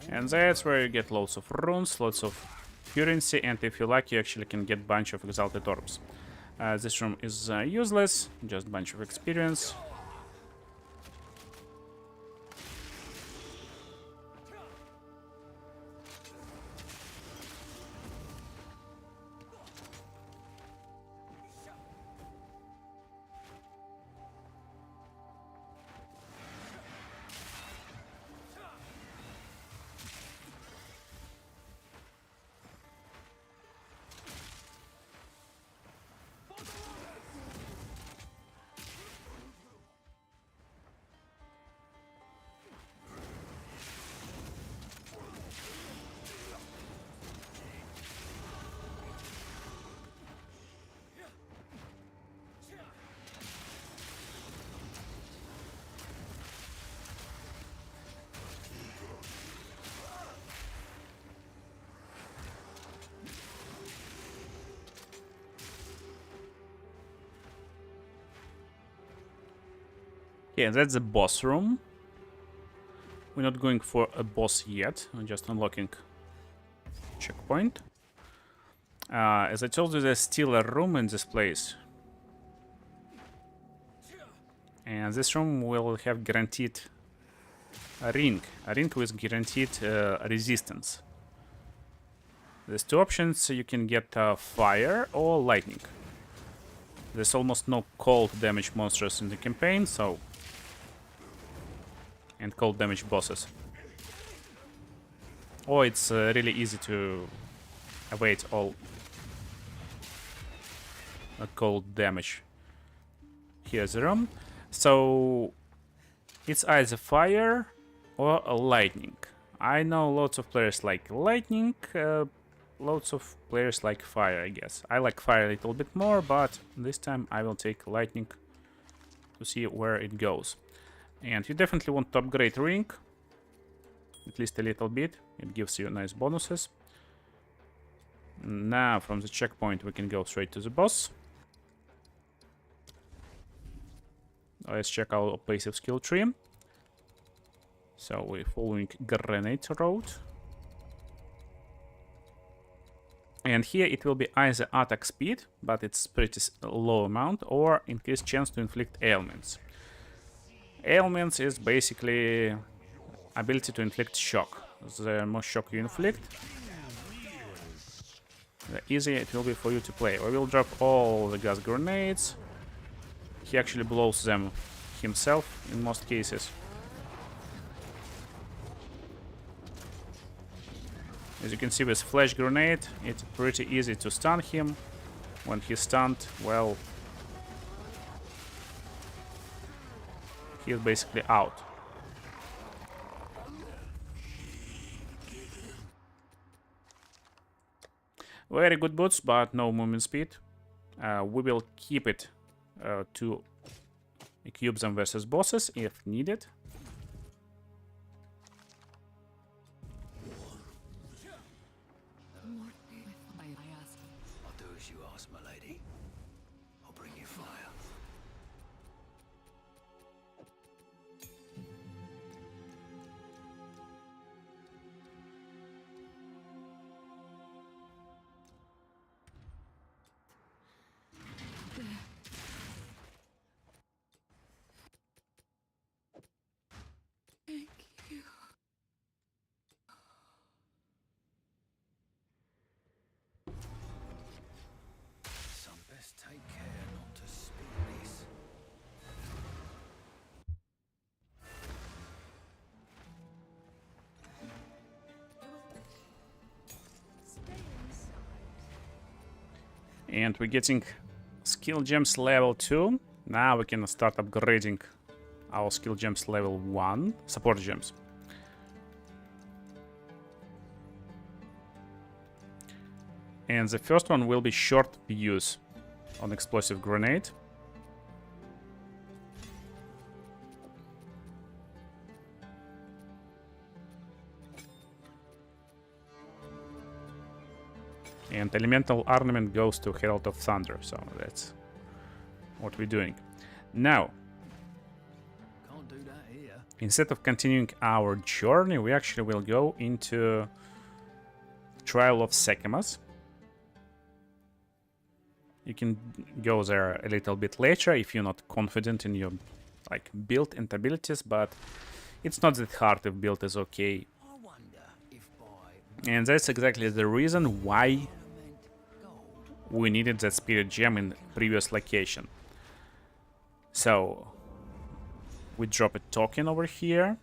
And that's where you get lots of runes, lots of currency, and if you like, you actually can get a bunch of exalted orbs. This room is useless, just a bunch of experience. Yeah, that's the boss room. We're not going for a boss yet. We're just unlocking checkpoint. As I told you, there's still a room in this place. And this room will have guaranteed a ring with guaranteed resistance. There's two options. You can get fire or lightning. There's almost no cold damage monsters in the campaign, so... and cold damage bosses. Or it's really easy to evade all cold damage. Here's the room. So it's either fire or lightning. I know lots of players like lightning, lots of players like fire, I guess. I like fire a little bit more, but this time I will take lightning to see where it goes. And you definitely want to upgrade ring, at least a little bit. It gives you nice bonuses. Now from the checkpoint we can go straight to the boss. Let's check our passive skill tree. So we're following Grenade Road. And here it will be either attack speed, but it's pretty low amount, or increased chance to inflict ailments. Ailments is basically ability to inflict shock. The more shock you inflict, the easier it will be for you to play. We will drop all the gas grenades. He actually blows them himself in most cases. As you can see with flash grenade, it's pretty easy to stun him. When he's stunned, well, he's basically out. Very good boots, but no movement speed. We will keep it to equip them versus bosses if needed. I'll do as you ask, my lady. I'll bring you fire. Some And we're getting skill gems level 2. Now we can start upgrading our skill gems level 1. Support gems. And the first one will be short use on explosive grenade. And elemental Arnament goes to Herald of Thunder, so that's what we're doing. Now, Can't do that here. instead of continuing our journey, we actually will go into Trial of Sekimas. You can go there a little bit later if you're not confident in your like build and abilities, but it's not that hard if build is okay. I wonder if by And that's exactly the reason why Ornament gold we needed that spirit gem in previous location. So we drop a token over here,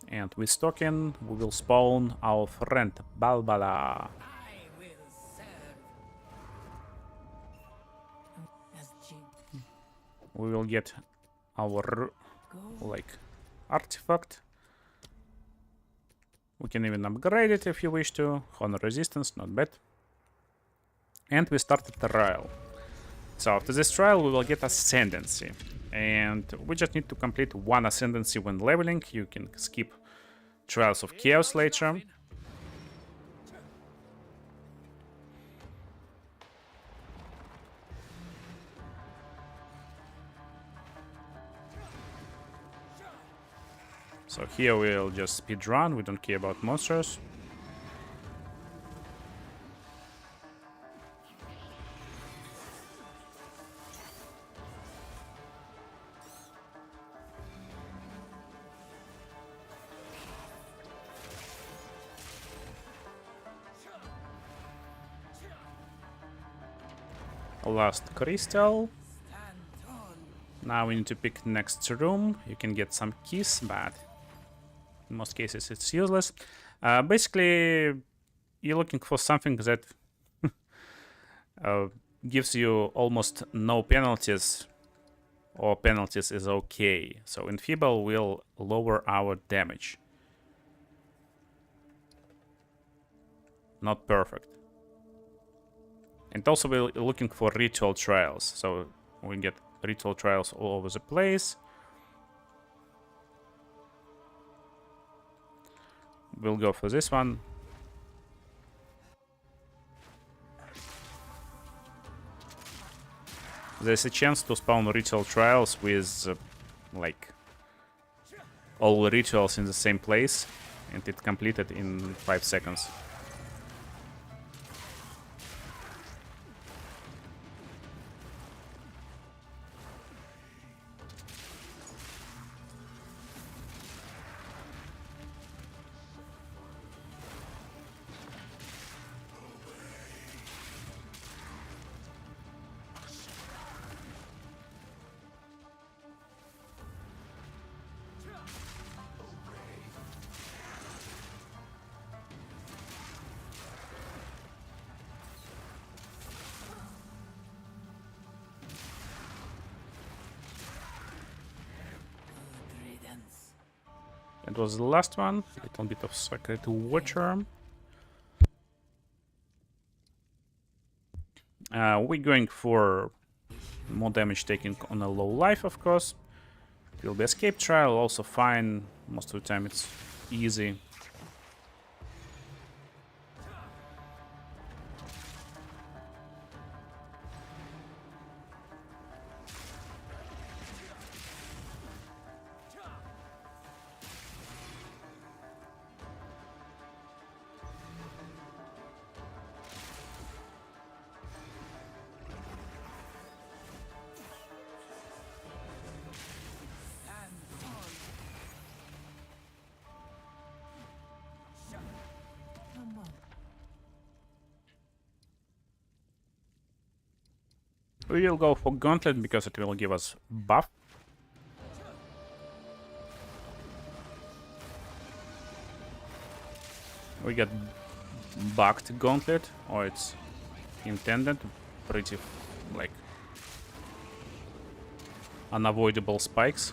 and with token we will spawn our friend Balbala. I will serve. As Jin. We will get our Go. like artifact. We can even upgrade it if you wish to. Honor resistance, not bad. And we start a trial. So after this trial we will get ascendancy. And we just need to complete one ascendancy when leveling. You can skip Trials of Chaos later. So here we'll just speed run, we don't care about monsters. Last crystal. Stand tall. Now we need to pick next room. You can get some keys, but in most cases it's useless. Basically, you're looking for something that gives you almost no penalties, or penalties is okay. So Enfeeble will lower our damage. Not perfect. And also we're looking for ritual trials, so we get ritual trials all over the place. We'll go for this one. There's a chance to spawn ritual trials with like all rituals in the same place, and it completed in 5 seconds. That was the last one. A little bit of Sacred Water. We're going for more damage taking on a low life, of course. It will be escape trial, also fine. Most of the time it's easy. We will go for Gauntlet because it will give us buff. We got bugged Gauntlet, or it's intended pretty, like, unavoidable spikes.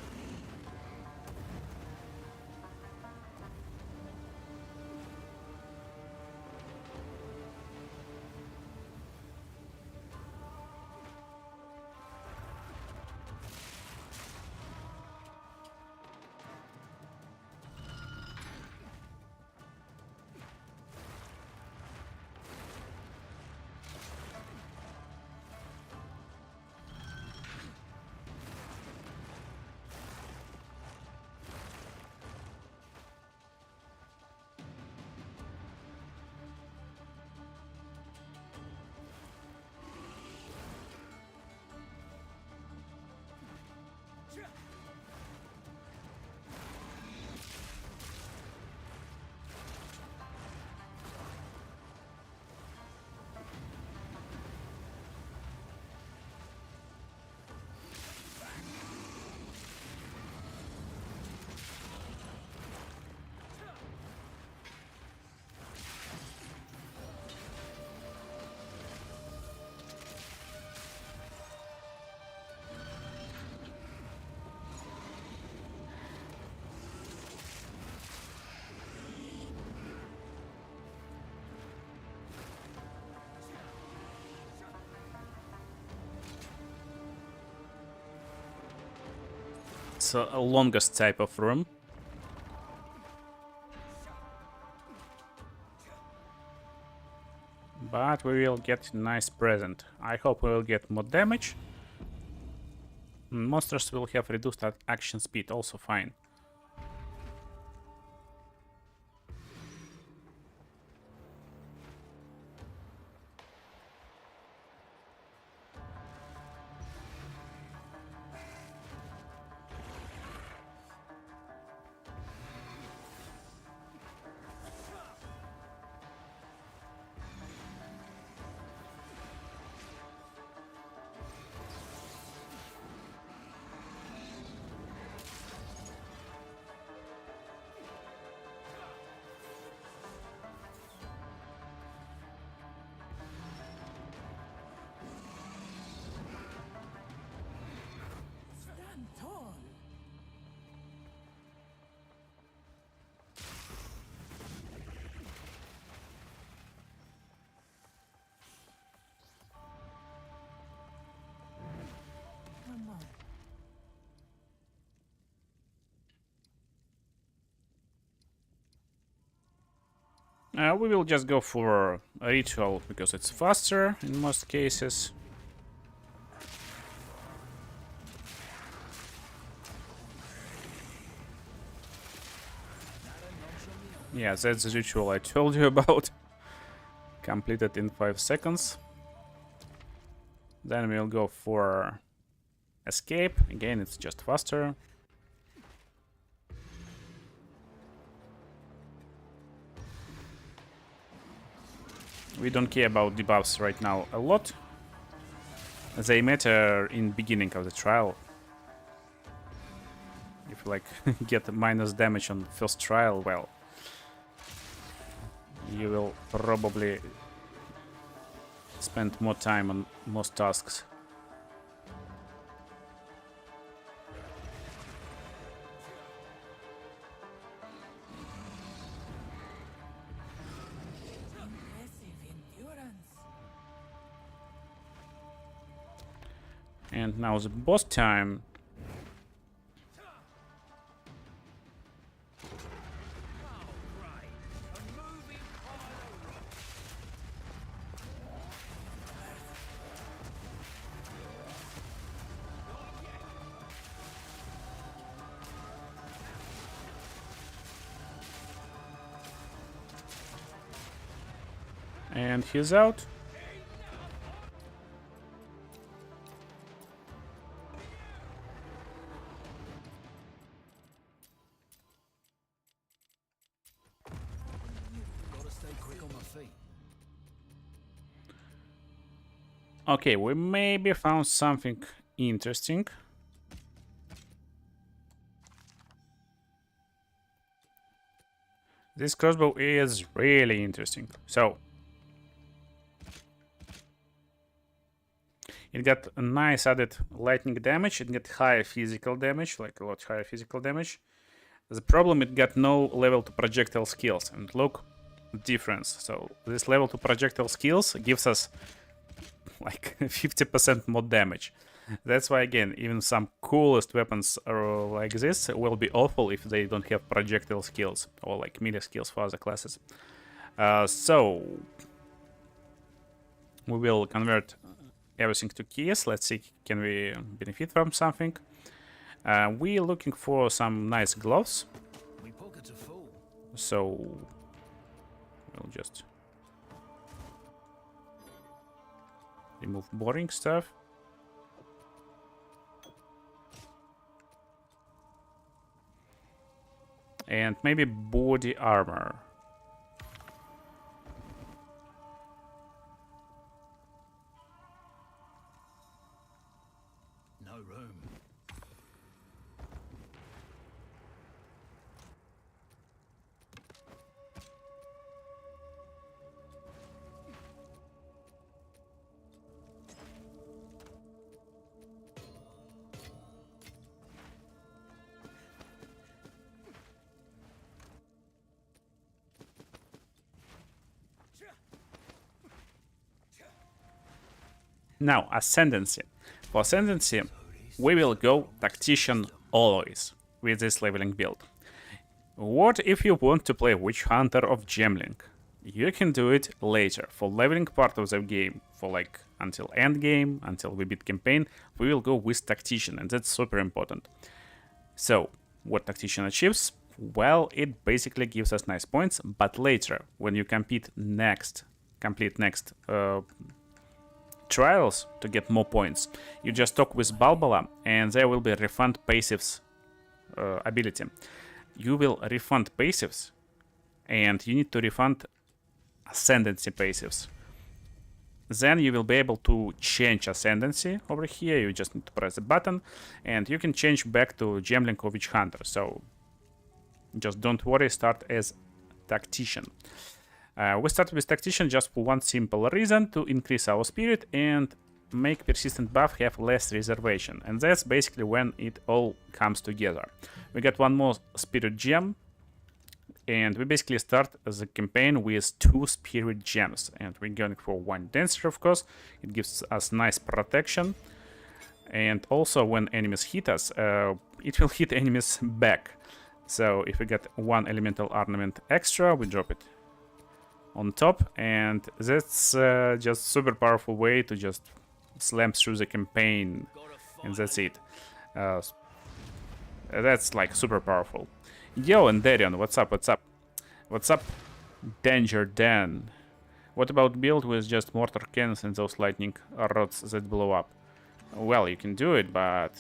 It's a longest type of room. But we will get nice present. I hope we will get more damage. Monsters will have reduced action speed, also fine. Stand tall. Come on. We will just go for a ritual because it's faster in most cases. Yeah, that's the ritual I told you about. Completed in 5 seconds. Then we'll go for escape. Again, it's just faster. We don't care about debuffs right now a lot. They matter in beginning of the trial. If you like get minus damage on first trial, well, you will probably spend more time on most tasks. Impressive endurance. And now the boss time. And he's out. Gotta stay quick on my feet. Okay, we maybe found something interesting. This crossbow is really interesting. So, It got a nice added lightning damage. It got higher physical damage, like a lot higher physical damage. The problem, it got no level to projectile skills, and look, difference. So this level to projectile skills gives us like 50% more damage. That's why, again, even some coolest weapons like this will be awful if they don't have projectile skills or like melee skills for other classes. So we will convert everything to keys. Let's see, can we benefit from something? We're looking for some nice gloves. My pockets are full. So we'll just remove boring stuff. And maybe body armor. No room. Now, Ascendancy. For Ascendancy, we will go Tactician always with this leveling build. What if you want to play Witch Hunter of Gemling? You can do it later. For leveling part of the game, for like until Endgame, until we beat campaign, we will go with Tactician, and that's super important. So, what Tactician achieves? Well, it basically gives us nice points, but later, when you complete next trials to get more points, you just talk with Balbala and there will be refund passives ability. You will refund passives and you need to refund Ascendancy passives. Then you will be able to change Ascendancy over here. You just need to press the button and you can change back to Gemling or Witch Hunter. So just don't worry, start as Tactician. We start with Tactician just for one simple reason, to increase our spirit and make persistent buff have less reservation. And that's basically when it all comes together. We got one more spirit gem, and we basically start the campaign with 2 spirit gems. And we're going for 1 dancer, of course. It gives us nice protection. And also when enemies hit us, it will hit enemies back. So if we get 1 elemental ornament extra, we drop it on top, and that's just super powerful way to just slam through the campaign, and that's it. That's like super powerful. Yo, and Darion, what's up, what's up? What's up, Danger Dan? What about build with just mortar cannons and those lightning rods that blow up? Well, you can do it, but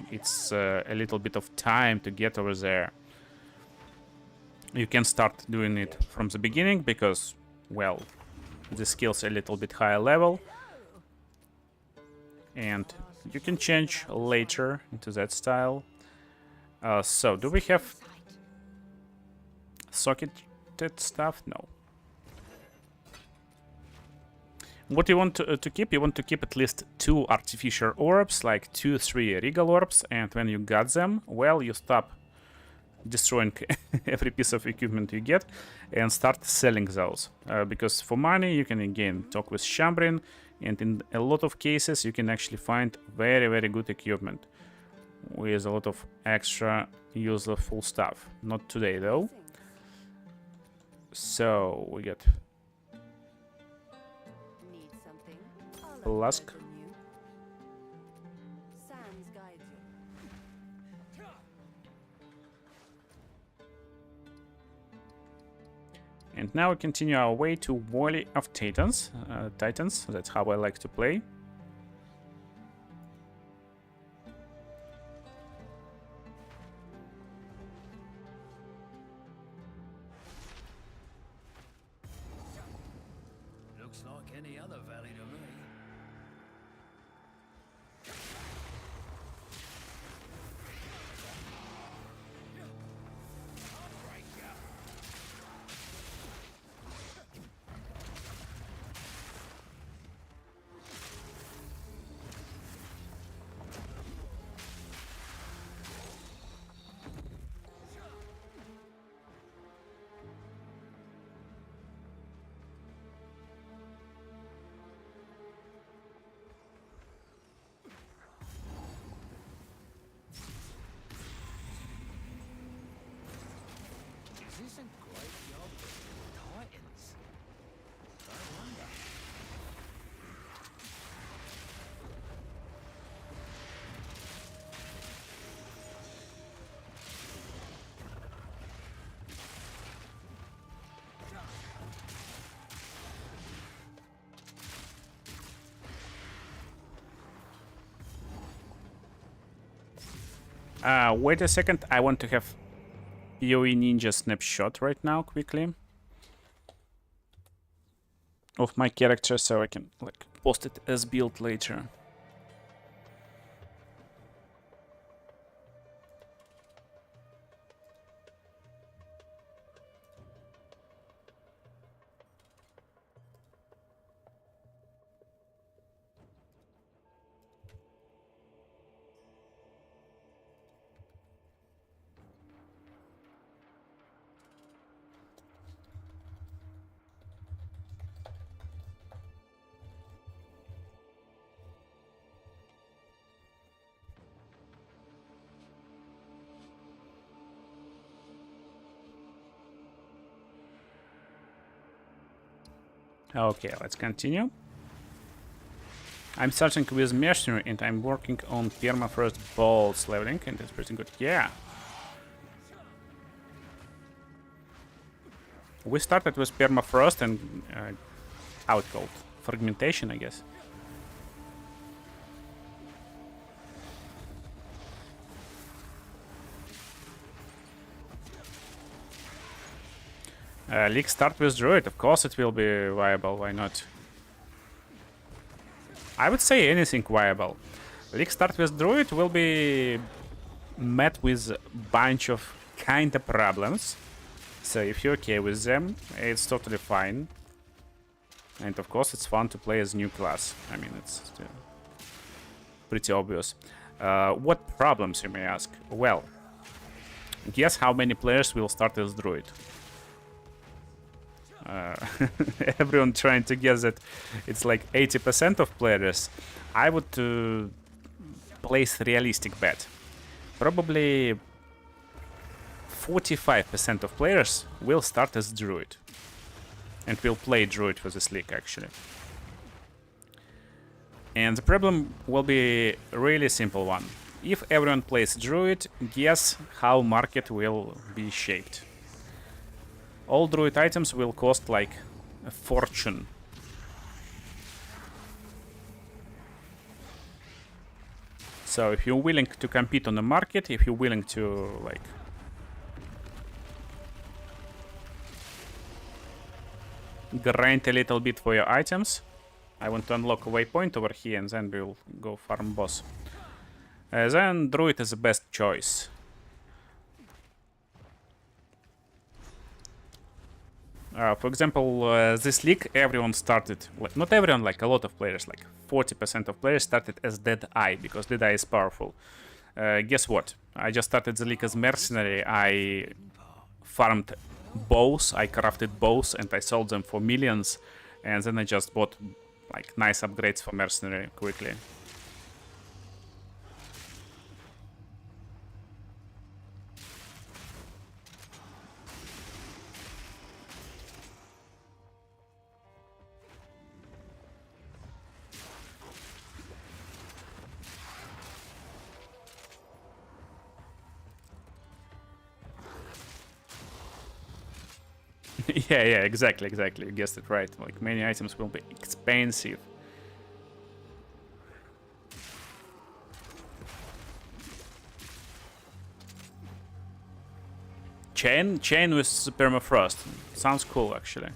it's a little bit of time to get over there. You can start doing it from the beginning because, well, the skill's a little bit higher level. And you can change later into that style. So, do we have socketed stuff? No. What you want to keep? You want to keep at least 2 artificial orbs, like 2-3 regal orbs. And when you got them, well, you stop destroying every piece of equipment you get and start selling those, because for money you can again talk with Shambrin, and in a lot of cases you can actually find very good equipment with a lot of extra useful stuff. Not today though. So we get Need something? Flask. Sans guides you. And now we continue our way to Valley of Titans. That's how I like to play. Looks like any other valley to me. this a great job of Titans? I wonder. Wait a second, I want to have POE Ninja snapshot right now, quickly. Of my character, so I can like post it as build later. Okay, let's continue. I'm starting with Mercenary and I'm working on Permafrost balls leveling, and it's pretty good. Yeah. We started with Permafrost and how it called? Fragmentation, I guess. League start with Druid, of course it will be viable, why not? I would say anything viable. League start with Druid will be met with a bunch of kinda problems. So if you're okay with them, it's totally fine. And of course it's fun to play as new class. I mean, it's still pretty obvious. What problems, you may ask? Well, guess how many players will start as Druid? Everyone trying to guess that it's like 80% of players. I would place realistic bet. Probably 45% of players will start as Druid. And will play Druid for this league, actually. And the problem will be a really simple one. If everyone plays Druid, guess how market will be shaped. All Druid items will cost like a fortune. So if you're willing to compete on the market, if you're willing to like grind a little bit for your items, I want to unlock a waypoint over here and then we'll go farm boss. Then Druid is the best choice. For example, this league, everyone started, not everyone, like a lot of players, like 40% of players started as Deadeye, because Deadeye is powerful. Guess what? I just started the league as Mercenary. I farmed bows, I crafted bows, and I sold them for millions. And then I just bought like nice upgrades for Mercenary quickly. Yeah, exactly. You guessed it right. Like, many items will be expensive. Chain with Permafrost. Sounds cool, actually.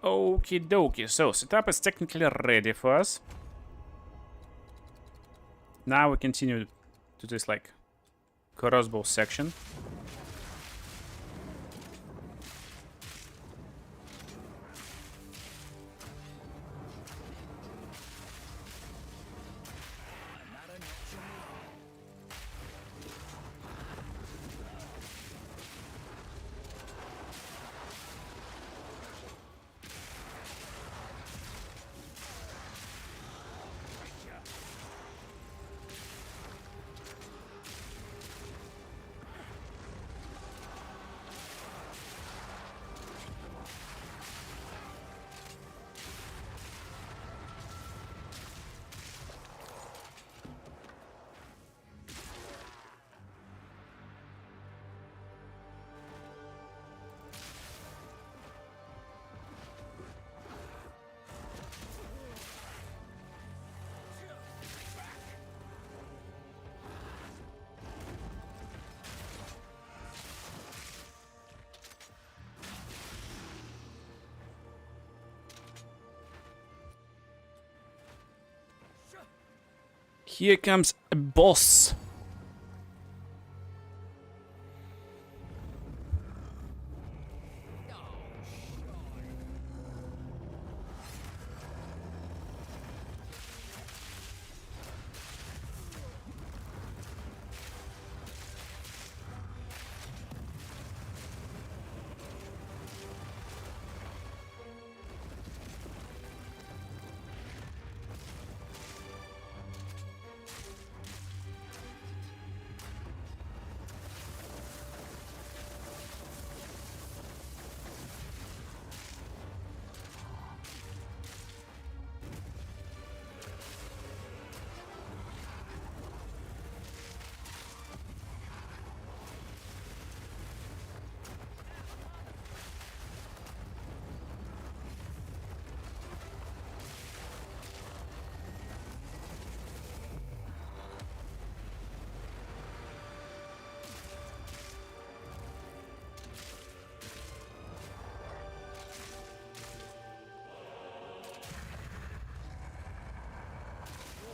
Okie dokie, so setup is technically ready for us. Now we continue to this like crossbow section. Here comes a boss.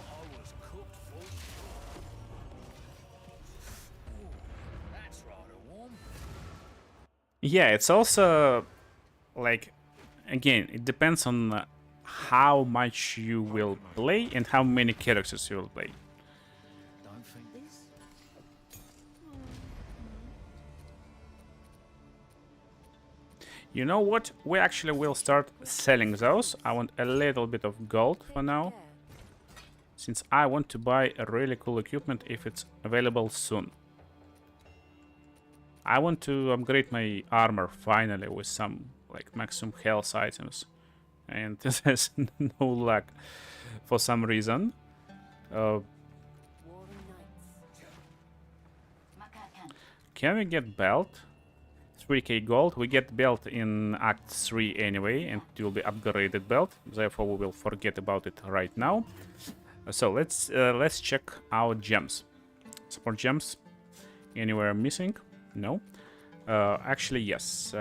I was cooked for sure. Ooh, that's rather warm. Yeah, it's also like, again, it depends on how much you will play and how many characters you will play. Don't think You know what? We actually will start selling those. I want a little bit of gold for now, since I want to buy a really cool equipment if it's available soon. I want to upgrade my armor finally with some like maximum health items, and this has no luck for some reason. Can we get belt? 3k gold. We get belt in Act 3 anyway, and it will be upgraded belt. Therefore, we will forget about it right now. So let's check our gems. Support gems. Anywhere missing? No. Actually, yes.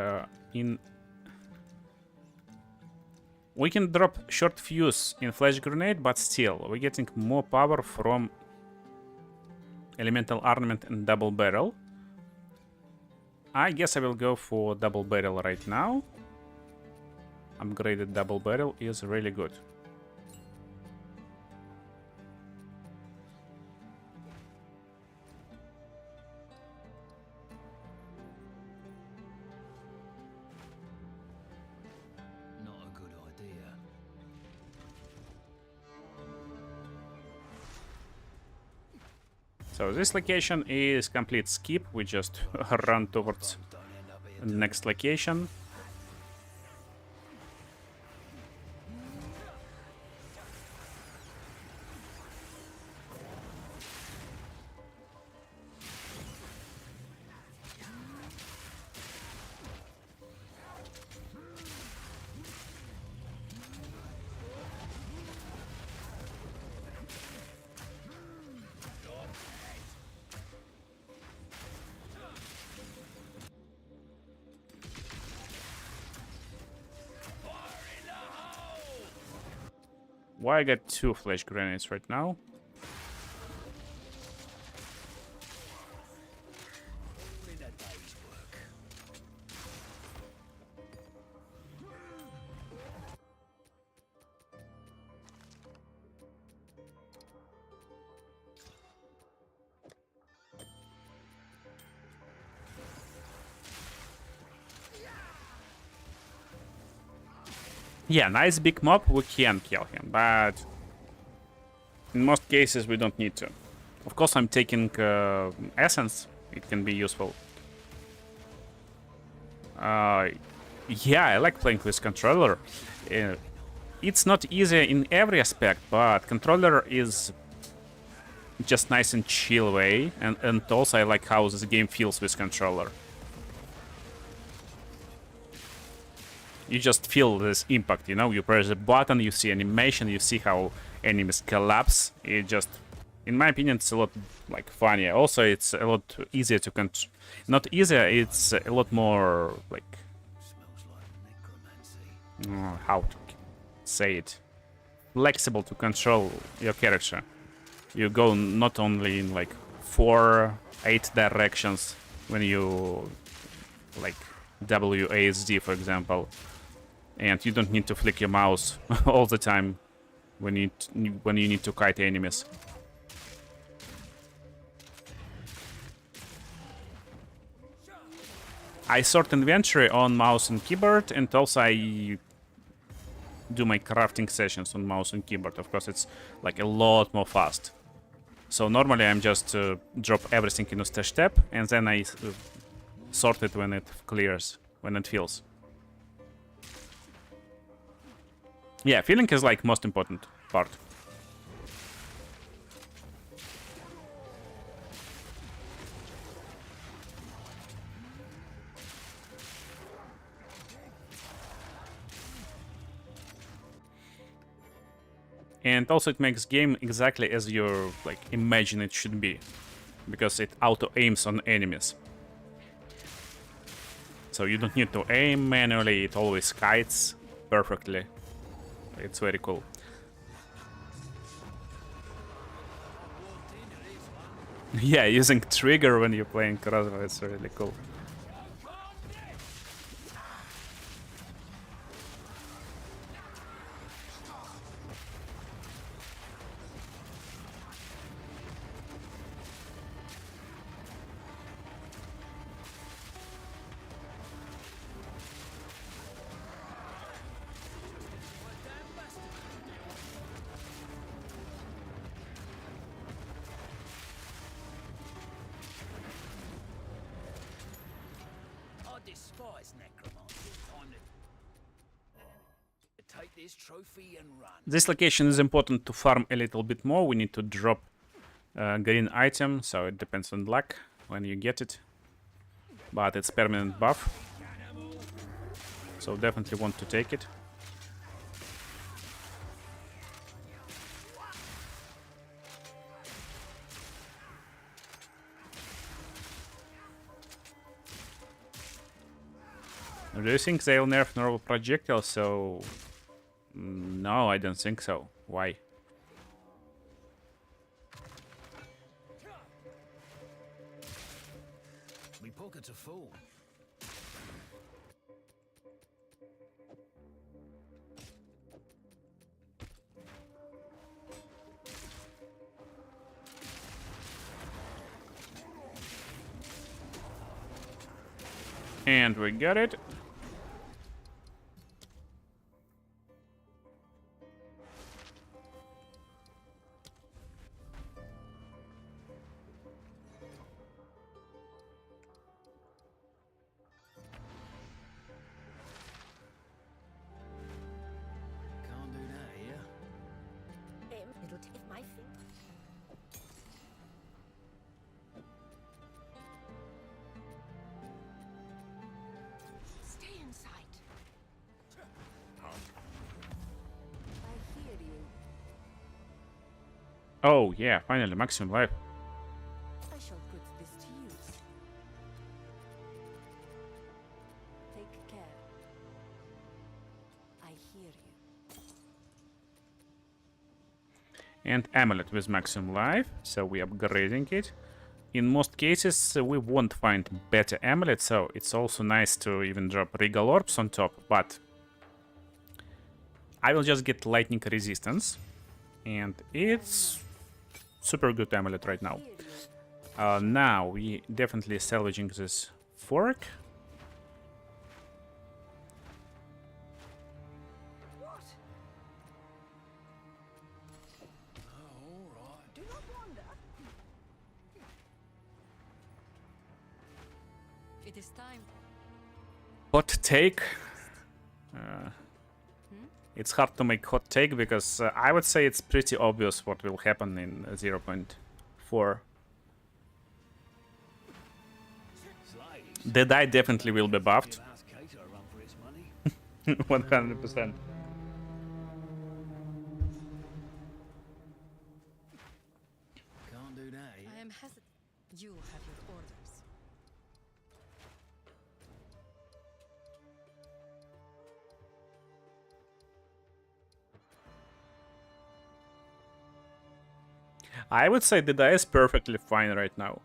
We can drop short fuse in flash grenade, but still, we're getting more power from elemental armament and double barrel. I guess I will go for double barrel right now. Upgraded double barrel is really good. not a good idea. So this location is complete skip. We just run towards Don't end up here. the next location. Why I got 2 flash grenades right now? Been a day's work. Yeah, nice big mob, we can kill him, but in most cases we don't need to. Of course, I'm taking essence, it can be useful. Yeah, I like playing with controller. It's not easy in every aspect, but controller is just nice and chill way, and also I like how this game feels with controller. You just feel this impact, you know? You press a button, you see animation, you see how enemies collapse. It just, in my opinion, it's a lot like funnier. Also, it's a lot easier to control. Not easier, it's a lot more like Smells like necromancy. how to say it, flexible to control your character. You go not only in like 4, 8 directions when you like WASD, for example, and you don't need to flick your mouse all the time when you need to kite enemies. I sort inventory on mouse and keyboard, and also I do my crafting sessions on mouse and keyboard. Of course, it's like a lot more fast. So normally I'm just drop everything in a stash tab, and then I sort it when it clears, when it fills. Yeah, filling is like most important part. And also it makes game exactly as you like imagine it should be, because it auto aims on enemies. So you don't need to aim manually, it always kites perfectly. It's very cool. Yeah, using trigger when you're playing crossbow, it's really cool. I despise necromancy. Time to take this trophy and run. This location is important to farm a little bit more. We need to drop green item, so it depends on luck when you get it. But it's permanent buff, so definitely want to take it. Do you think they'll nerf normal projectiles? So no, I don't think so. Why? Me pockets are full. And we got it. Can't do that here. It'll take my thing. Stay in sight. I hear you. Oh yeah, finally maximum life. I shall put this to use. Take care. I hear you. And amulet with maximum life, so we upgrading it. In most cases we won't find better amulet, so it's also nice to even drop regal orbs on top, but I will just get lightning resistance, and it's super good amulet right now. Now we definitely salvaging this fork. What? Do not wander. It is time. Hot take. It's hard to make hot take because I would say it's pretty obvious what will happen in 0.4. The die definitely will be buffed. 100%. Can't do that here. I am hesitant. You have your orders. I would say the die is perfectly fine right now.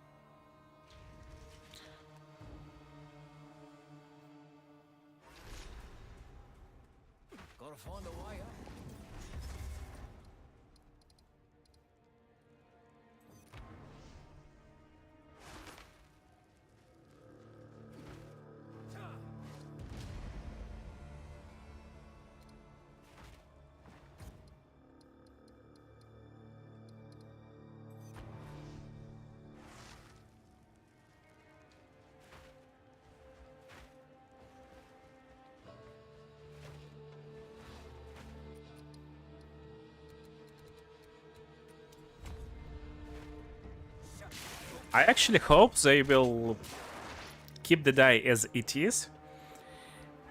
Gotta find a way up. I actually hope they will keep the die as it is.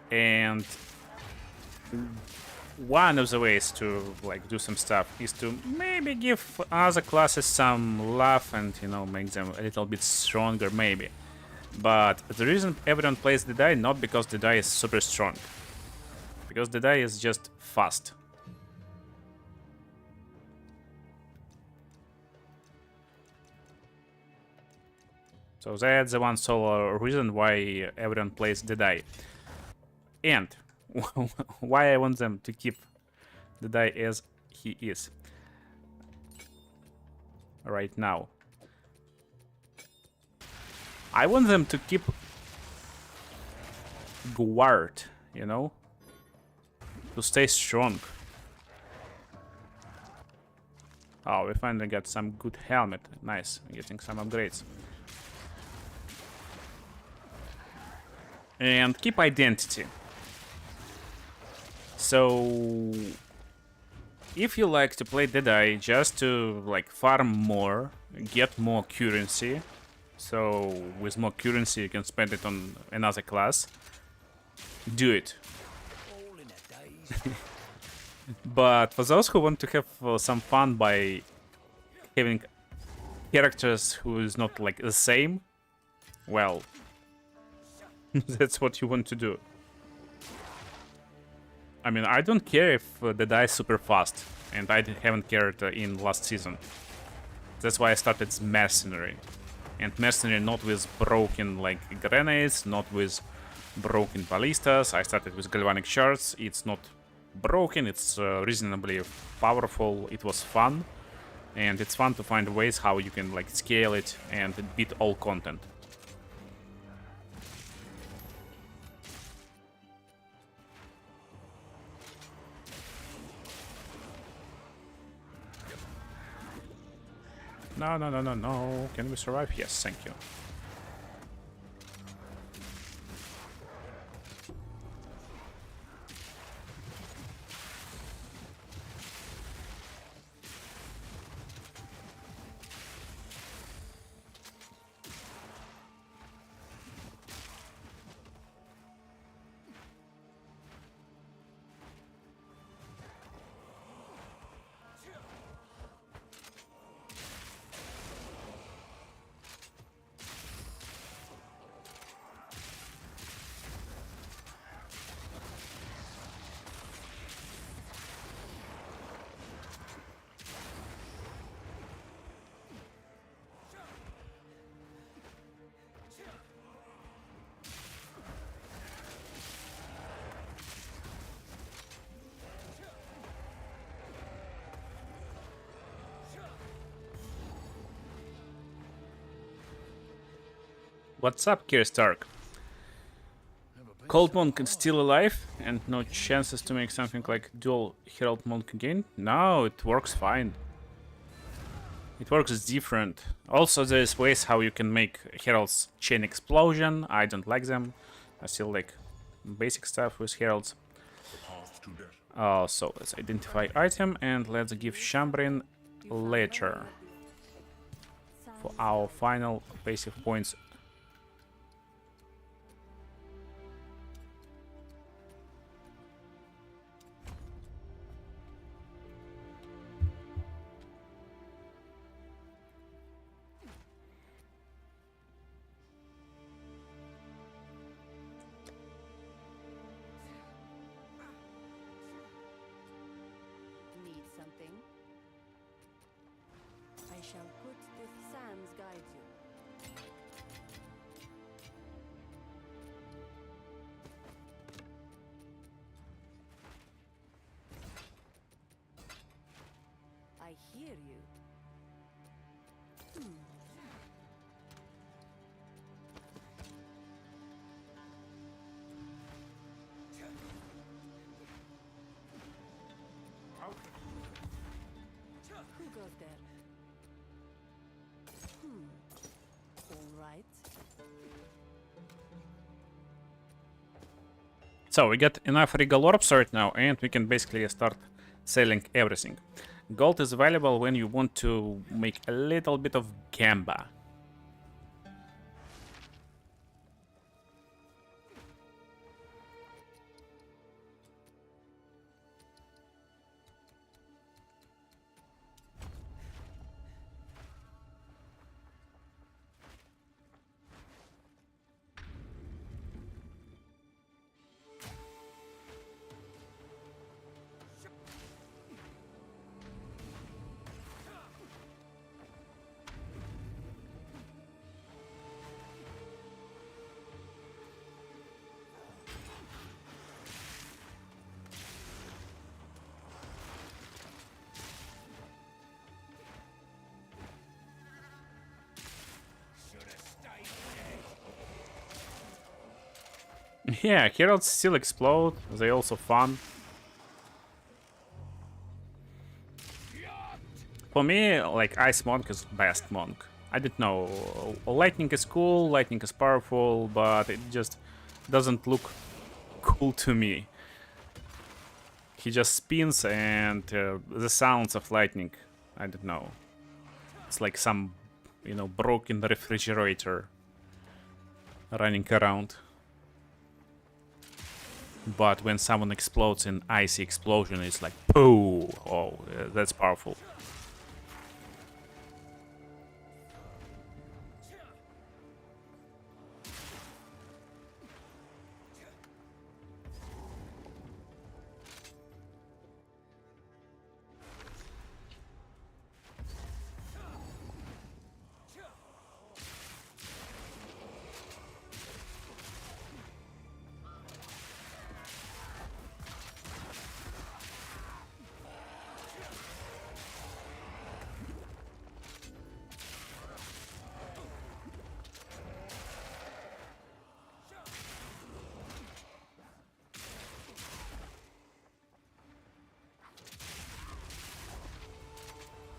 And one of the ways to like do some stuff is to maybe give other classes some love and, you know, make them a little bit stronger maybe. But the reason everyone plays the die, not because the die is super strong, because the die is just fast. So that's the one sole reason why everyone plays the die. And why I want them to keep the die as he is right now. I want them to keep guard, you know, to stay strong. Oh, we finally got some good helmet. Nice, getting some upgrades. And keep identity. So if you like to play the die just to like farm more, get more currency, so with more currency you can spend it on another class, do it. All in a daze. But for those who want to have some fun by having characters who is not like the same, well, that's what you want to do. I mean, I don't care if the die is super fast, and I haven't cared in last season. That's why I started Mercenary. And Mercenary not with broken like grenades, not with broken ballistas. I started with Galvanic Shards. It's not broken, it's reasonably powerful. It was fun, and it's fun to find ways how you can like scale it and beat all content. No, no, no, no, no. Can we survive? Yes, thank you. What's up, Kier Stark? Cold Monk is still alive and no chances to make something like dual Herald Monk again? No, it works fine. It works different. Also, there's ways how you can make Herald's chain explosion. I don't like them. I still like basic stuff with Heralds. So let's identify item and let's give Shambrin later for our final basic points. shall put the sands guide you. I hear you. Who goes there? All right. So we got enough regal orbs right now, and we can basically start selling everything. Gold is valuable when you want to make a little bit of gamba. Yeah, Heralds still explode. They also fun. For me, like, Ice Monk is best monk. I don't know. Lightning is cool, lightning is powerful, but it just doesn't look cool to me. He just spins and the sounds of lightning, I don't know. It's like some, you know, broken refrigerator running around. But when someone explodes in icy explosion, it's like, pooh! Oh, that's powerful.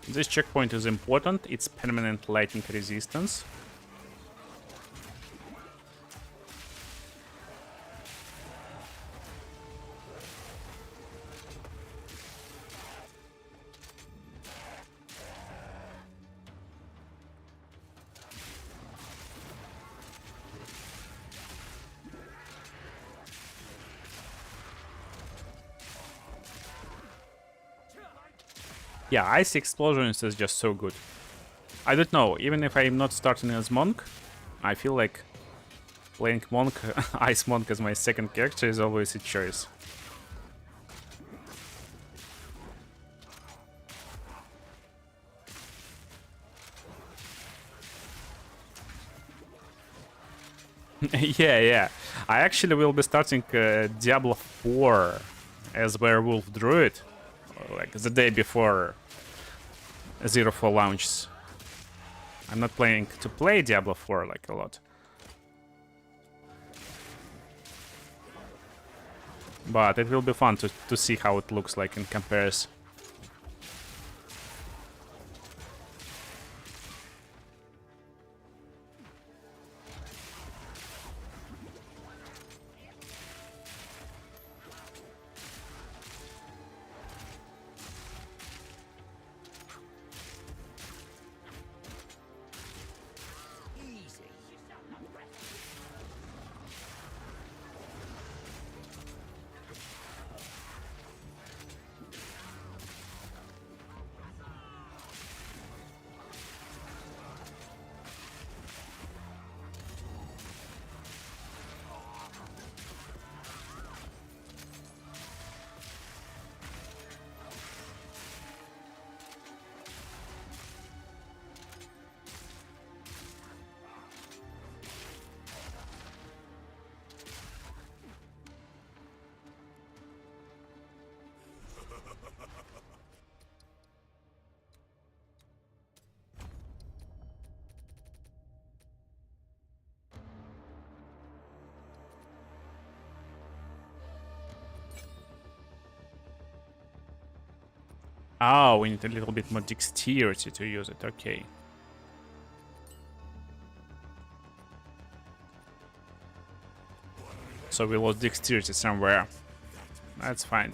This checkpoint is important. It's permanent lightning resistance. Yeah, Ice Explosions is just so good. I don't know, even if I'm not starting as Monk, I feel like playing Monk, Ice Monk as my second character is always a choice. Yeah. I actually will be starting Diablo 4 as Werewolf Druid, like the day before 0-4 launches. I'm not planning to play Diablo 4 like a lot. But it will be fun to see how it looks like in comparison. Oh, we need a little bit more dexterity to use it. Okay. So we lost dexterity somewhere. That's fine.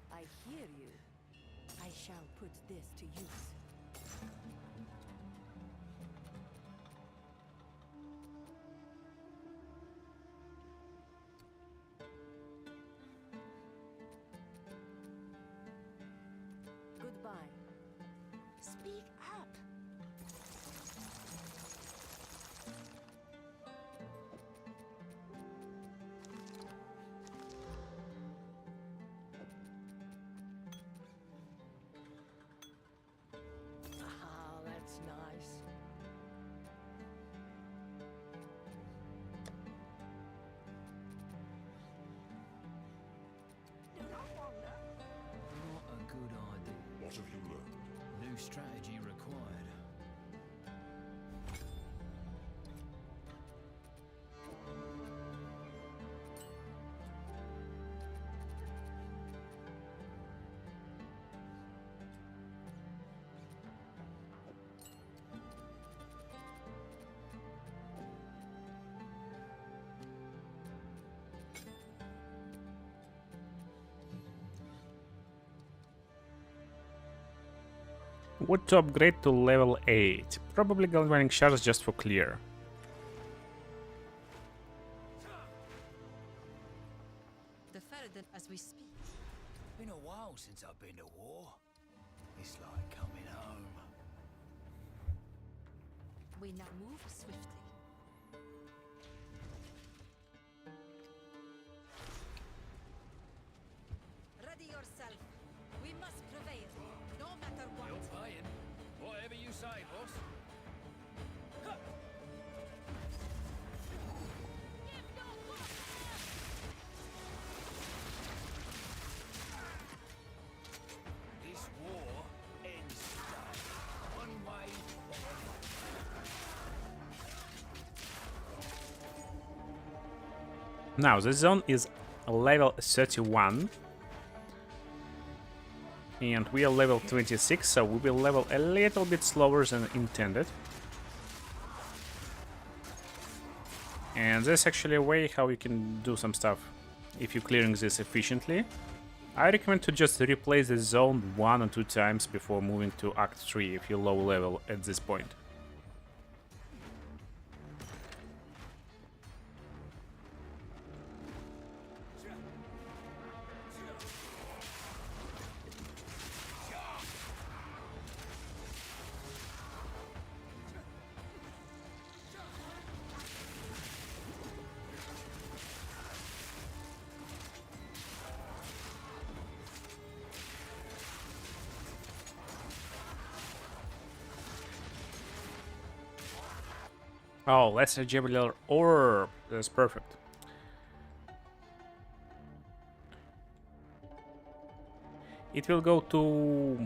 I hear you. I shall put this to use. Goodbye. Speak up. Ah, that's nice. Do not wander. Not a good idea. What have you learned? New strategy required. What to upgrade to level 8? Probably Galvanic Shards just for clear. The Ferret as we speak. Been a while since I've been to war. It's like coming home. We now move swiftly. Ready yourself. We must prevail, no matter what. You're paying. Whatever you say, boss. This war ends today. One way or another. Now, the zone is level 31. And we are level 26, so we will level a little bit slower than intended. And there's actually a way how you can do some stuff if you're clearing this efficiently. I recommend to just replace the zone 1 or 2 times before moving to Act 3 if you're low level at this point. Oh, lesser Javelin Orb. That's perfect. It will go to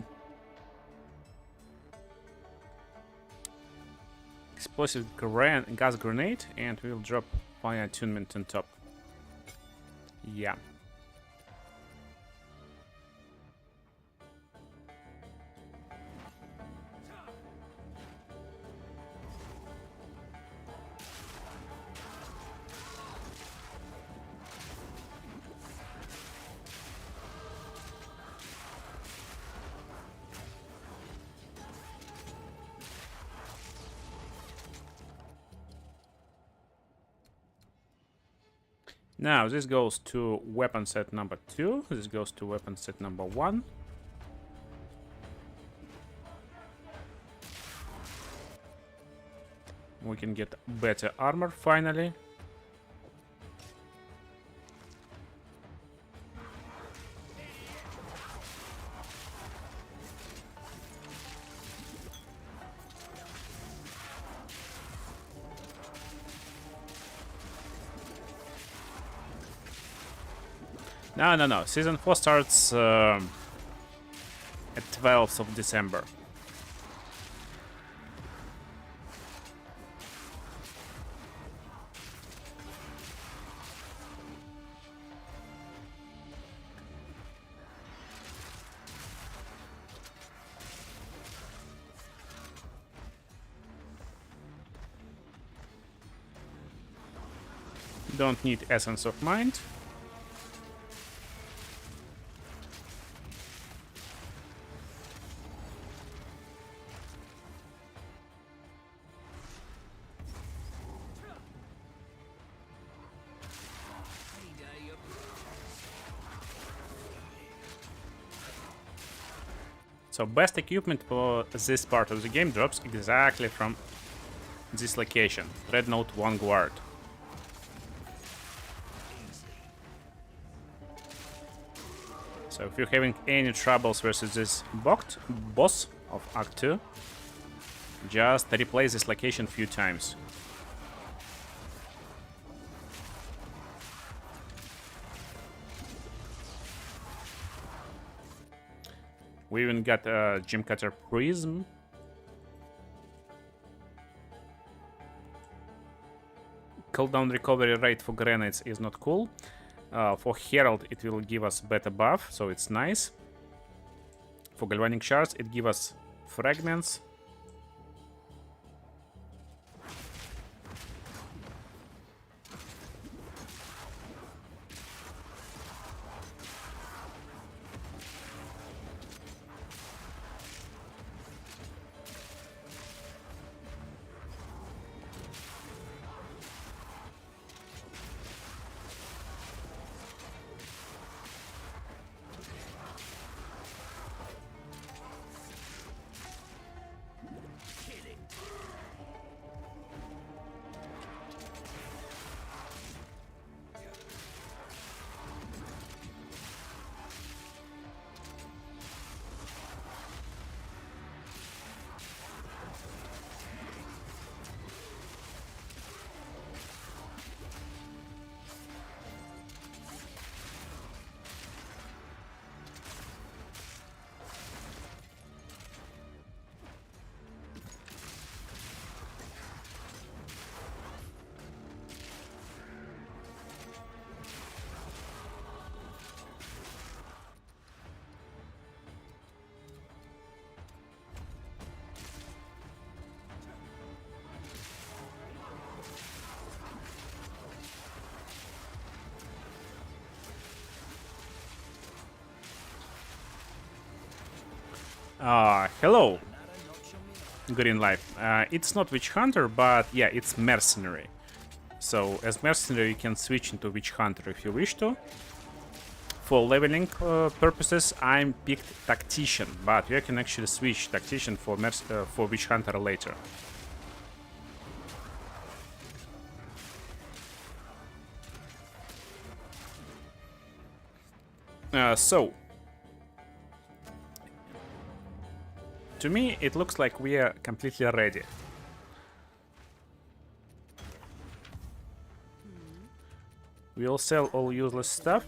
explosive gas grenade, and we'll drop fire attunement on top. Yeah. Now this goes to weapon set number 2. This goes to weapon set number 1. We can get better armor finally. No. Season 4 starts at 12th of December. Don't need Essence of Mind. So best equipment for this part of the game drops exactly from this location. Red Note Vanguard. So if you're having any troubles versus this boss of Act 2, just replay this location a few times. We even got a Gem Cutter Prism. Cooldown recovery rate for grenades is not cool. For Herald it will give us better buff, so it's nice. For Galvanic Shards it gives us fragments. Hello, Green Life. It's not Witch Hunter, but yeah, it's Mercenary. So as Mercenary you can switch into Witch Hunter if you wish to. For leveling purposes I'm picked Tactician, but you can actually switch Tactician for Witch Hunter later. So to me, it looks like we are completely ready. We'll sell all useless stuff.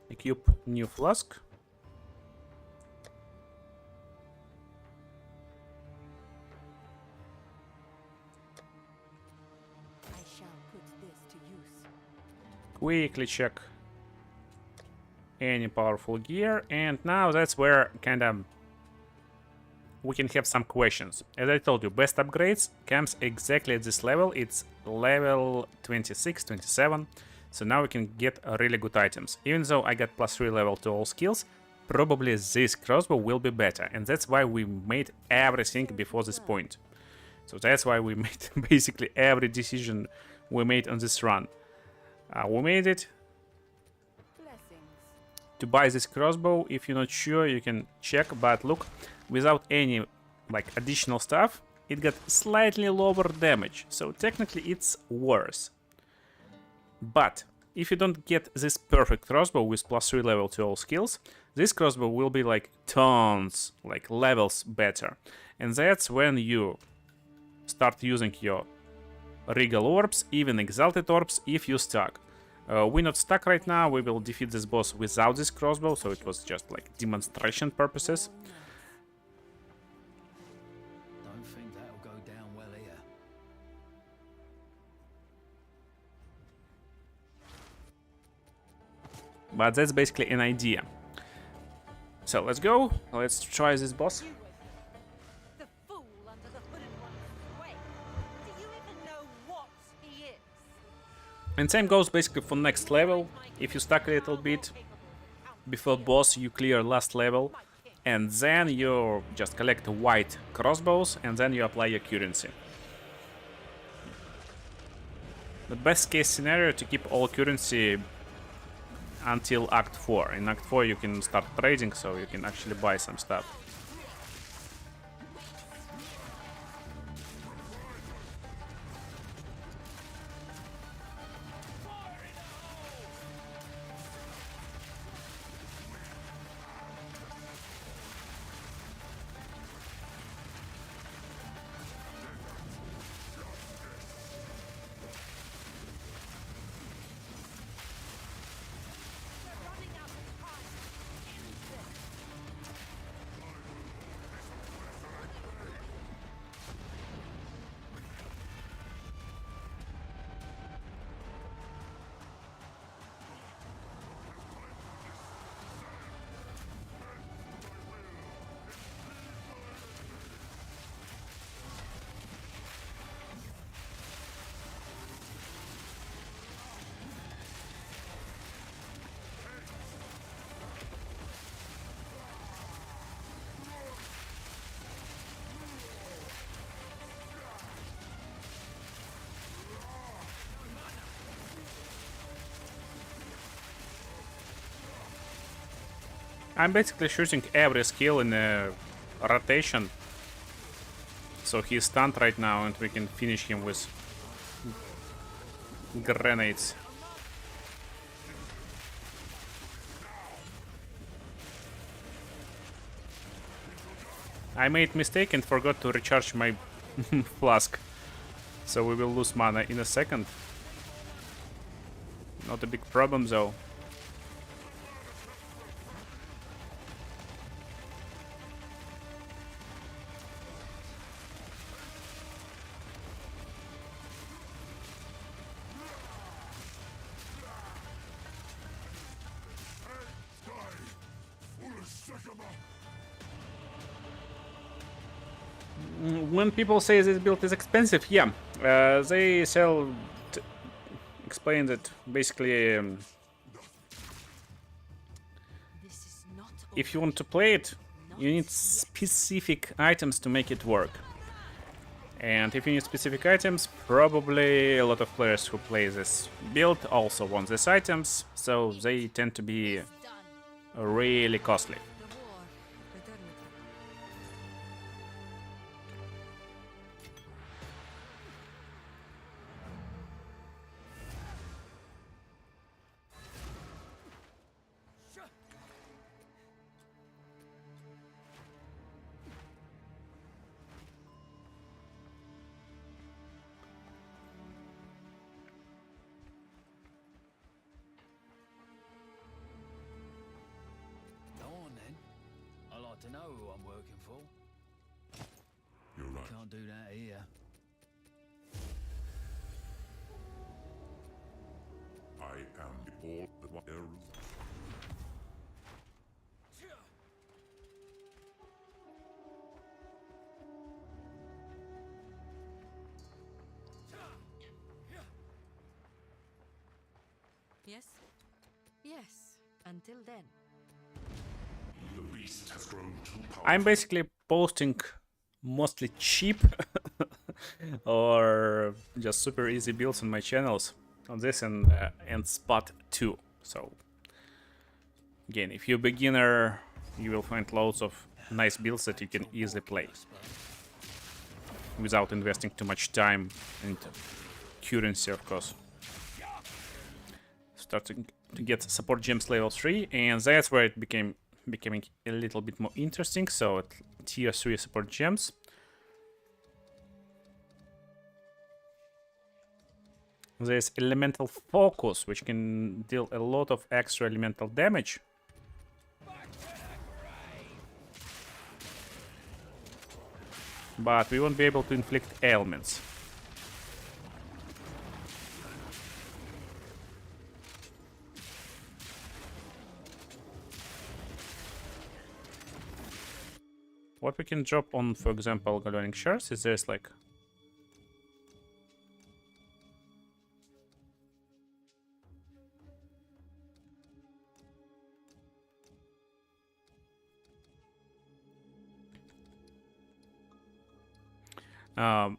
Equip new flask. I shall put this to use. Quickly check any powerful gear, and now that's where kind of we can have some questions. As I told you, best upgrades comes exactly at this level. It's level 26, 27, so now we can get really good items. Even though I got +3 level to all skills, probably this crossbow will be better, and that's why we made everything before this point. So that's why we made basically every decision we made on this run. We made it Blessings. to buy this crossbow. If you're not sure, you can check, but look, without any like additional stuff, it got slightly lower damage, so technically it's worse. But if you don't get this perfect crossbow with +3 level to all skills, this crossbow will be like tons, like levels better. And that's when you start using your regal orbs, even exalted orbs, if you stuck. We're not stuck right now, we will defeat this boss without this crossbow, so it was just like demonstration purposes. Don't think that'll go down well here. But that's basically an idea. So let's go, let's try this boss. The fool under the hooded one's way. Do you even know what he is? And same goes basically for next level. If you stuck a little bit before boss, you clear last level, and then you just collect white crossbows, and then you apply your currency. The best case scenario to keep all currency until Act 4. In Act 4 you can start trading, so you can actually buy some stuff. I'm basically shooting every skill in a rotation, so he's stunned right now and we can finish him with grenades. I made mistake and forgot to recharge my flask, so we will lose mana in a second. Not a big problem though. When people say this build is expensive, yeah, they explain that basically This is not if you want to play it, you need specific items to make it work. And if you need specific items, probably a lot of players who play this build also want these items, so they tend to be done. really costly. The war, eternity. Go on then. I like to know who I'm working for. You're right. Can't do that here. I am the all that one Herald. Yes? Yes. Until then. The beast has grown too powerful. I'm basically posting mostly cheap or just super easy builds on my channels on this and spot 2. So again, if you're a beginner, you will find loads of nice builds that you can easily play without investing too much time and currency, of course. Starting to get support gems level 3, and that's where it becoming a little bit more interesting. So at tier 3 support gems, there's elemental focus, which can deal a lot of extra elemental damage. But we won't be able to inflict ailments. What we can drop on, for example, Galvanic Shards is there's like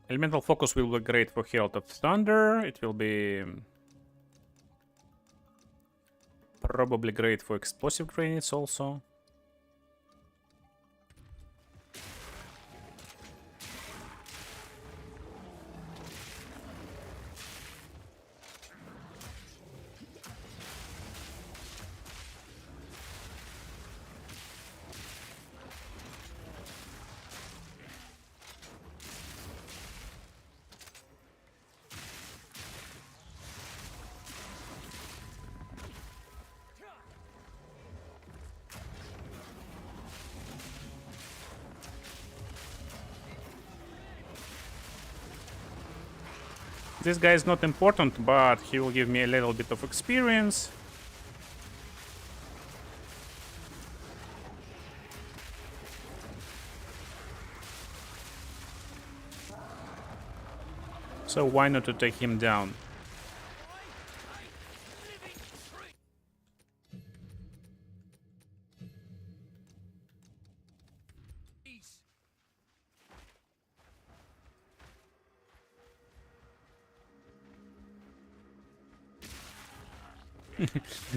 elemental focus will be great for Herald of Thunder. It will be probably great for explosive grenades also. This guy is not important, but he will give me a little bit of experience. So why not to take him down?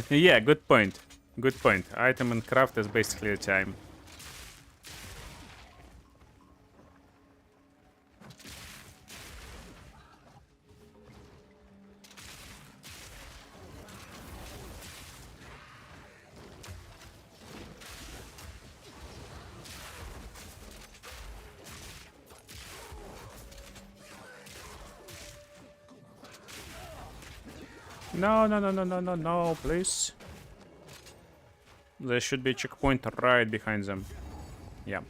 Yeah, good point. Good point. Item and craft is basically a time. No, no, no, no, no, no, no, please. There should be a checkpoint right behind them. Yeah.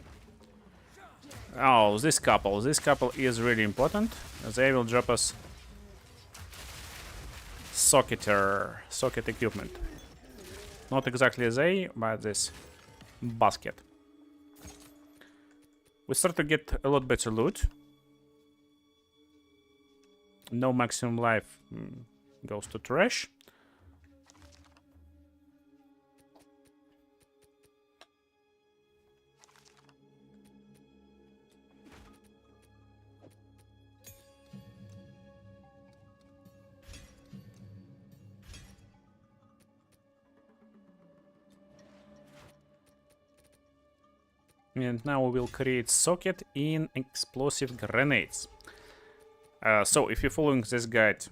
Oh, this couple. This couple is really important. They will drop us socket equipment. Not exactly they, but this basket. We start to get a lot better loot. No maximum life goes to trash. And now we will create socket in explosive grenades. So if you're following this guide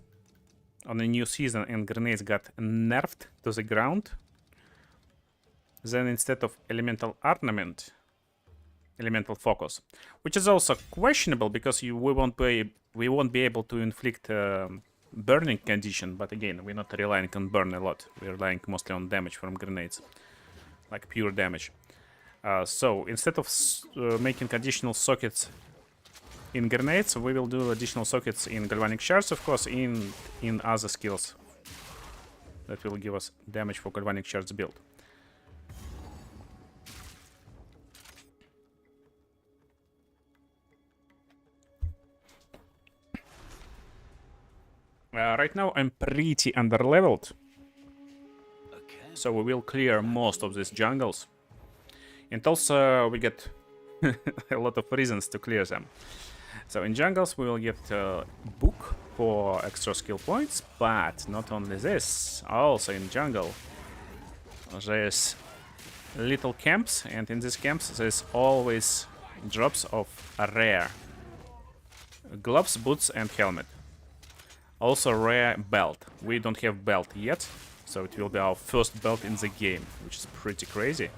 on the new season and grenades got nerfed to the ground, then instead of elemental arnament, elemental focus, which is also questionable because we won't be able to inflict burning condition. But again, we're not relying on burn a lot. We're relying mostly on damage from grenades, like pure damage. So instead of making additional sockets in grenades, we will do additional sockets in Galvanic Shards, of course, in other skills that will give us damage for Galvanic Shards build. Right now I'm pretty underleveled, so we will clear most of these jungles. And also we get a lot of reasons to clear them. So in jungles we will get a book for extra skill points, but not only this, also in jungle there's little camps, and in these camps there's always drops of rare gloves, boots and helmet. Also rare belt. We don't have belt yet, so it will be our first belt in the game, which is pretty crazy.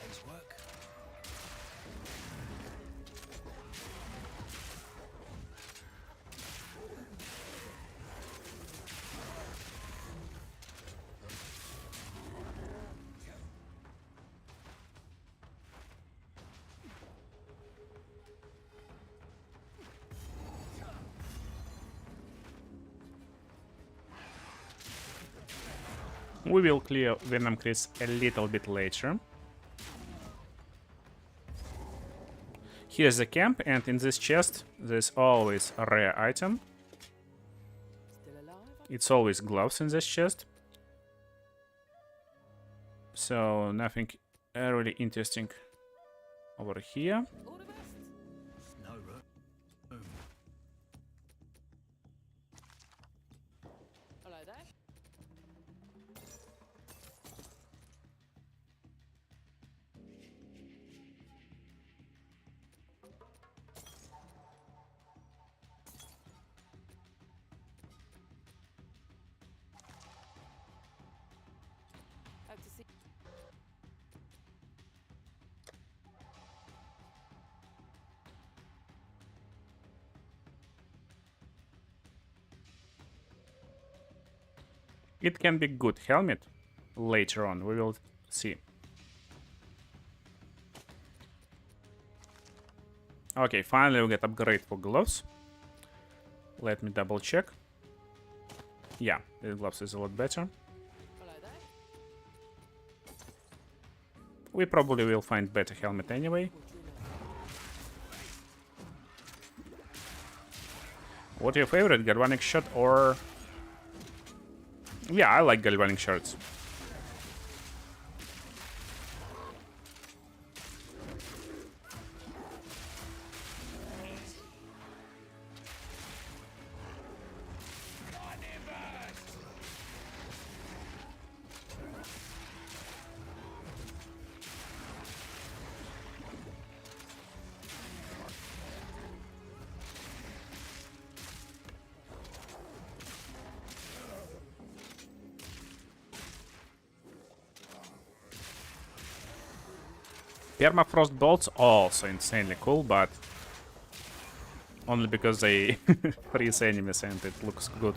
Day's work. We will clear Venom Crits a little bit later. Here's the camp, and in this chest there's always a rare item. It's always gloves in this chest. So nothing really interesting over here. No room. Hello there. Hope to see. It can be good helmet later on, we will see. Okay, finally we get upgrade for gloves. Let me double check. Yeah, the gloves is a lot better. Hello there. We probably will find better helmet anyway. What's your favorite, Galvanic shot or... Yeah, I like Galvanic shards. Permafrost bolts also insanely cool, but only because they freeze enemies and it looks good.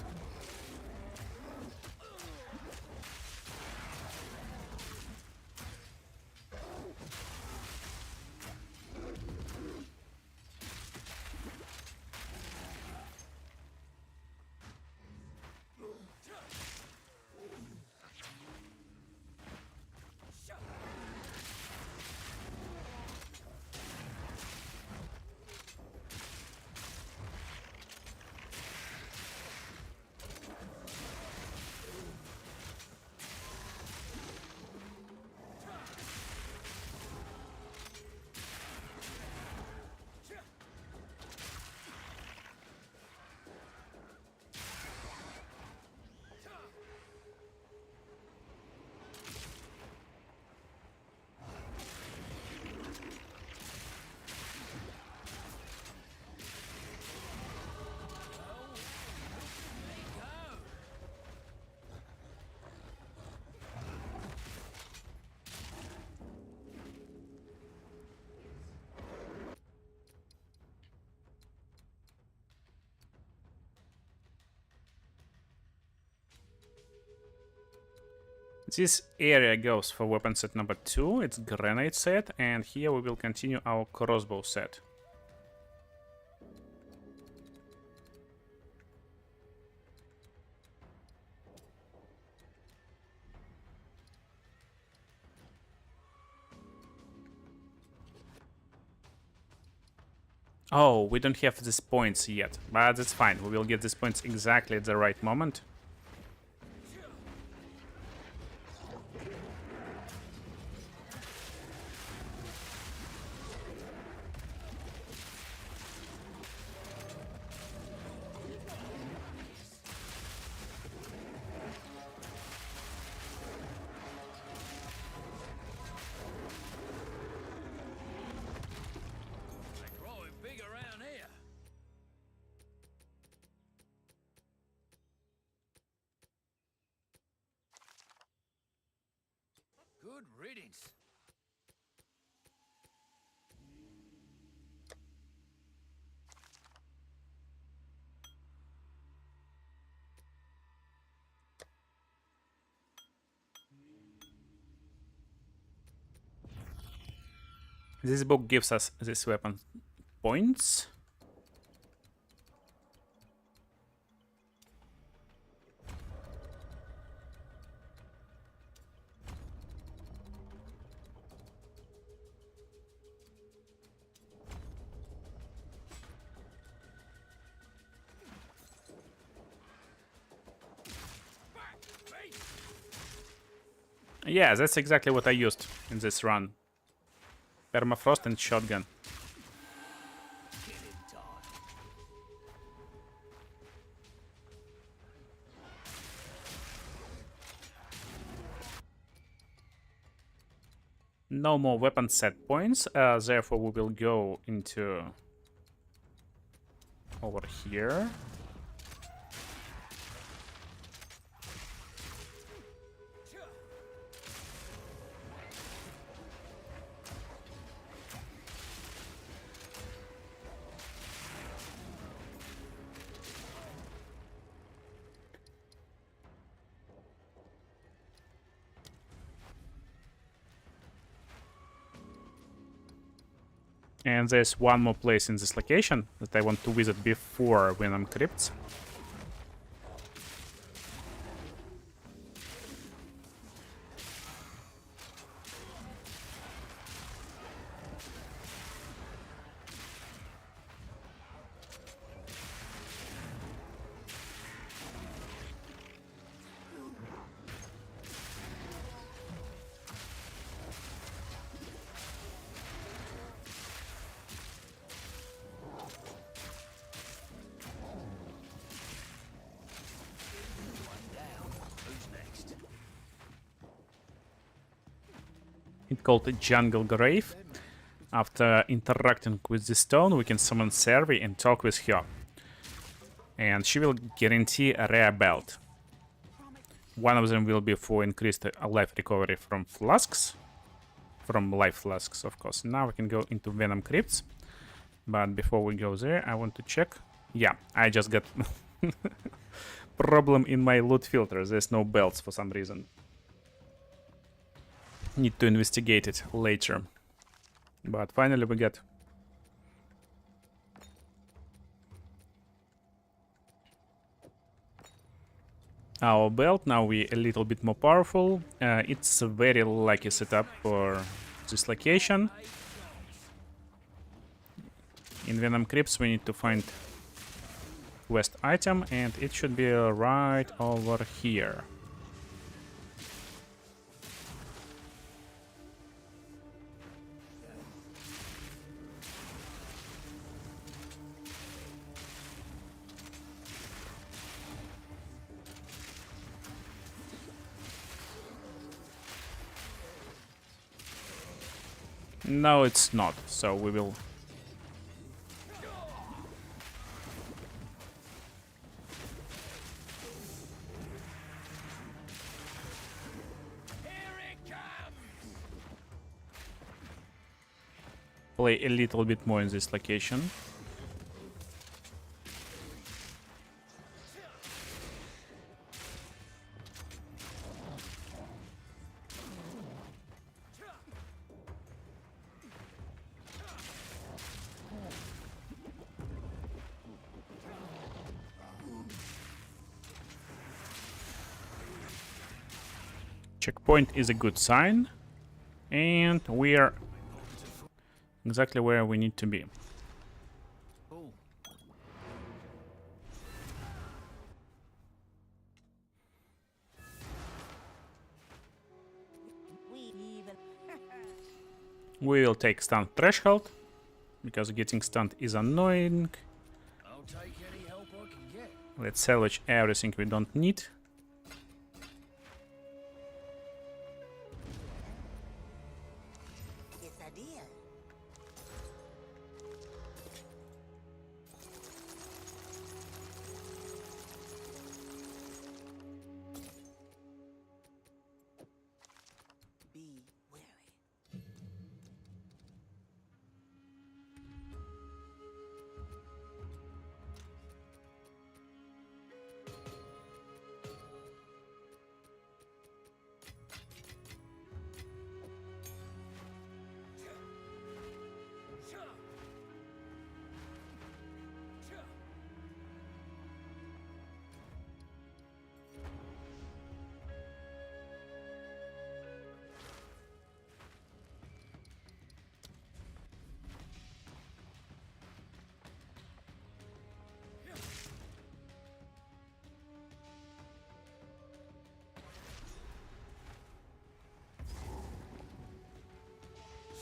This area goes for weapon set number 2, it's grenade set, and here we will continue our crossbow set. Oh, we don't have these points yet, but that's fine. We will get these points exactly at the right moment. They're growing big around here. Good riddance. This book gives us this weapon points. Yeah, that's exactly what I used in this run. Permafrost and shotgun. Get in time. No more weapon set points, therefore we will go into over here. And there's one more place in this location that I want to visit before Venom Crypts. It's called a Jungle Grave. After interacting with the stone, we can summon Servi and talk with her. And she will guarantee a rare belt. One of them will be for increased life recovery from flasks. From life flasks, of course. Now we can go into Venom Crypts. But before we go there, I want to check. Yeah, I just got problem in my loot filter. There's no belts for some reason. Need to investigate it later. But finally we get our belt. Now we a little bit more powerful. It's a very lucky setup for this location. In Venom Crypts we need to find quest item, and it should be right over here. No, it's not, so we will... play a little bit more in this location. checkpoint is a good sign. And we are exactly where we need to be. Oh, We will take stun threshold, because getting stunned is annoying. I'll take any help I can get. Let's salvage everything we don't need.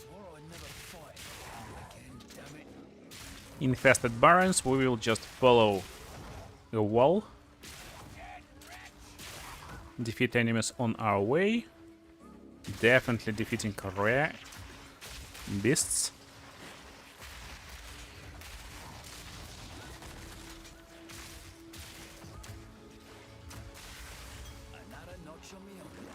Swore I'd never fight again, damn it. Infested barons, we will just follow a wall. Defeat enemies on our way. Definitely defeating rare beasts. Another notch on me armor.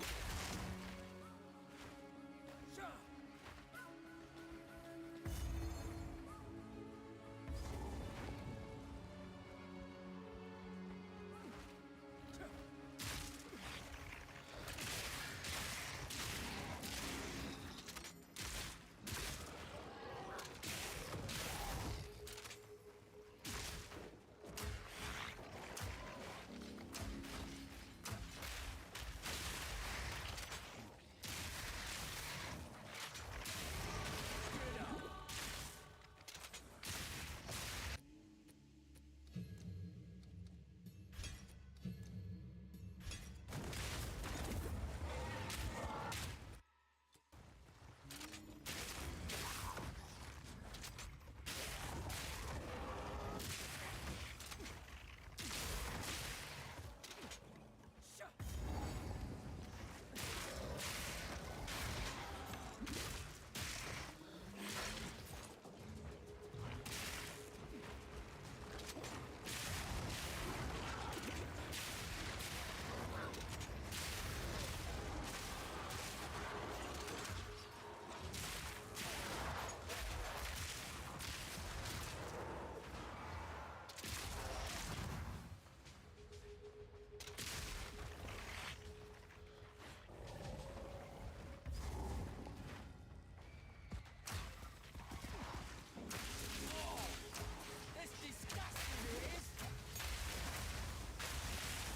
That's disgusting, it is.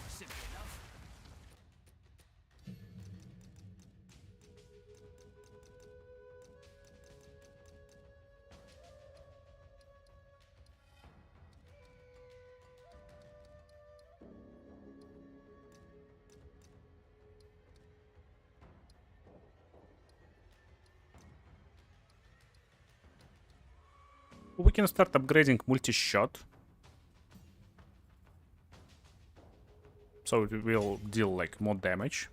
Simple enough. We can start upgrading Multishot. So it will deal like more damage.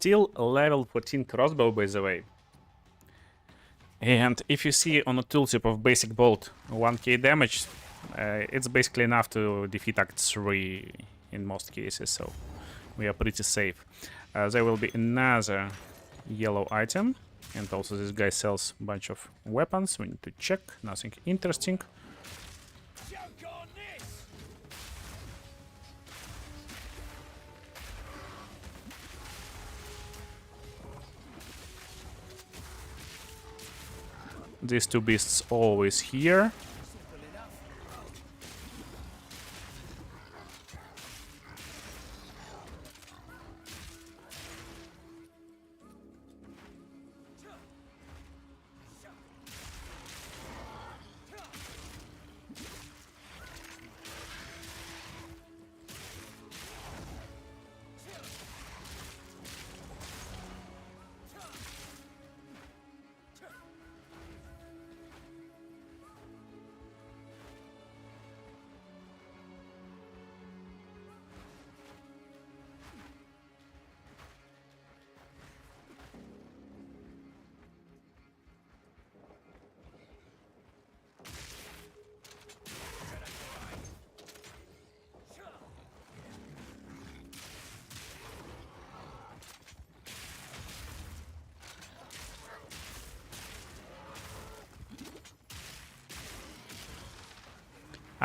Still a level 14 crossbow, by the way. And if you see on a tooltip of basic bolt 1k damage, it's basically enough to defeat Act 3 in most cases, so we are pretty safe. There will be another yellow item, and also this guy sells a bunch of weapons. We need to check, nothing interesting. These two beasts always here.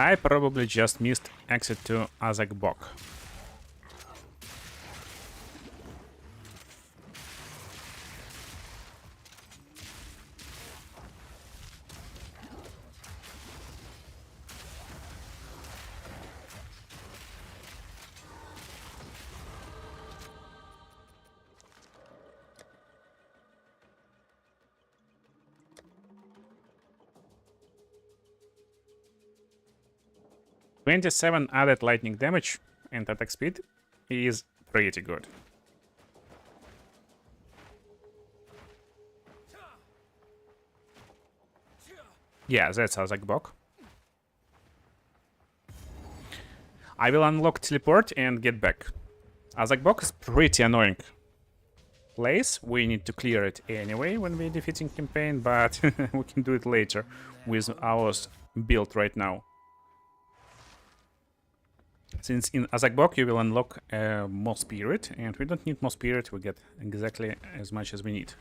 I probably just missed exit to Azakbok. $27 added lightning damage and attack speed is pretty good. Yeah, that's Azakbok. I will unlock teleport and get back. Azakbok is pretty annoying place. We need to clear it anyway when we're defeating campaign, but we can do it later with our build right now. Since in Azakbok you will unlock more spirit, and we don't need more spirit, we get exactly as much as we need.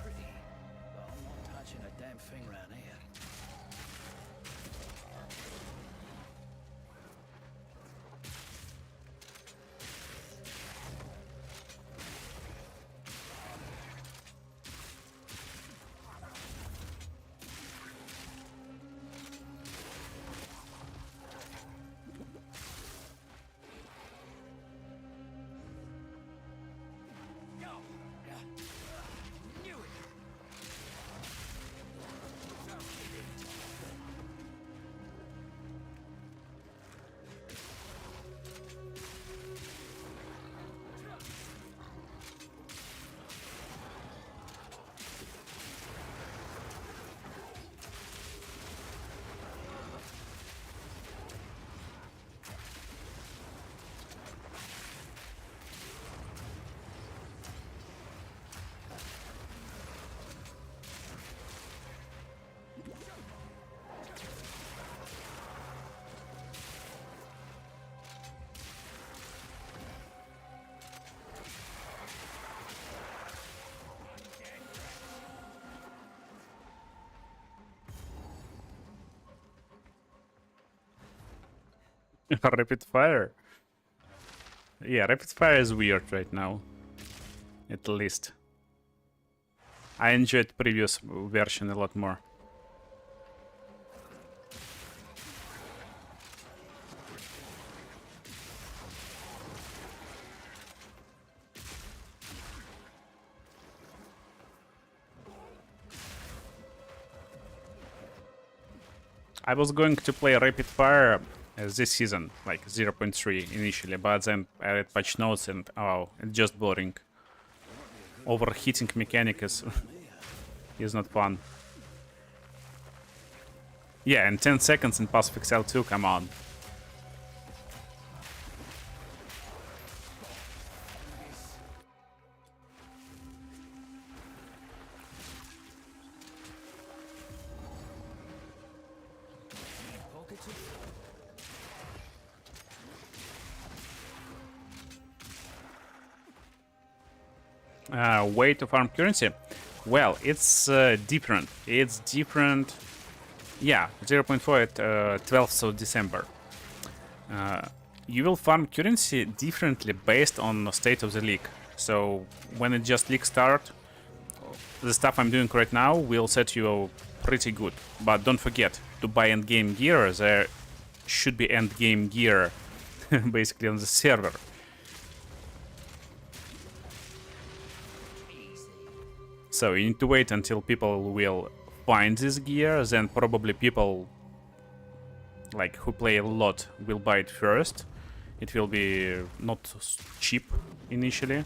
Pretty, but I'm not touching a damn thing around here. Rapid fire. Yeah, rapid fire is weird right now. At least. I enjoyed previous version a lot more. I was going to play rapid fire this season, like 0.3 initially, but then I read patch notes and oh, it's just boring. overheating mechanic is is not fun. Yeah, and 10 seconds in Pass of Exile 2, come on. Pockets of Way to farm currency? Well, it's different. It's different. Yeah, 0.4 at 12th of December. You will farm currency differently based on the state of the league. So when it just league start, the stuff I'm doing right now will set you pretty good. But don't forget to buy endgame gear. There should be endgame gear basically on the server. So you need to wait until people will find this gear, then probably people like who play a lot will buy it first. It will be not cheap initially.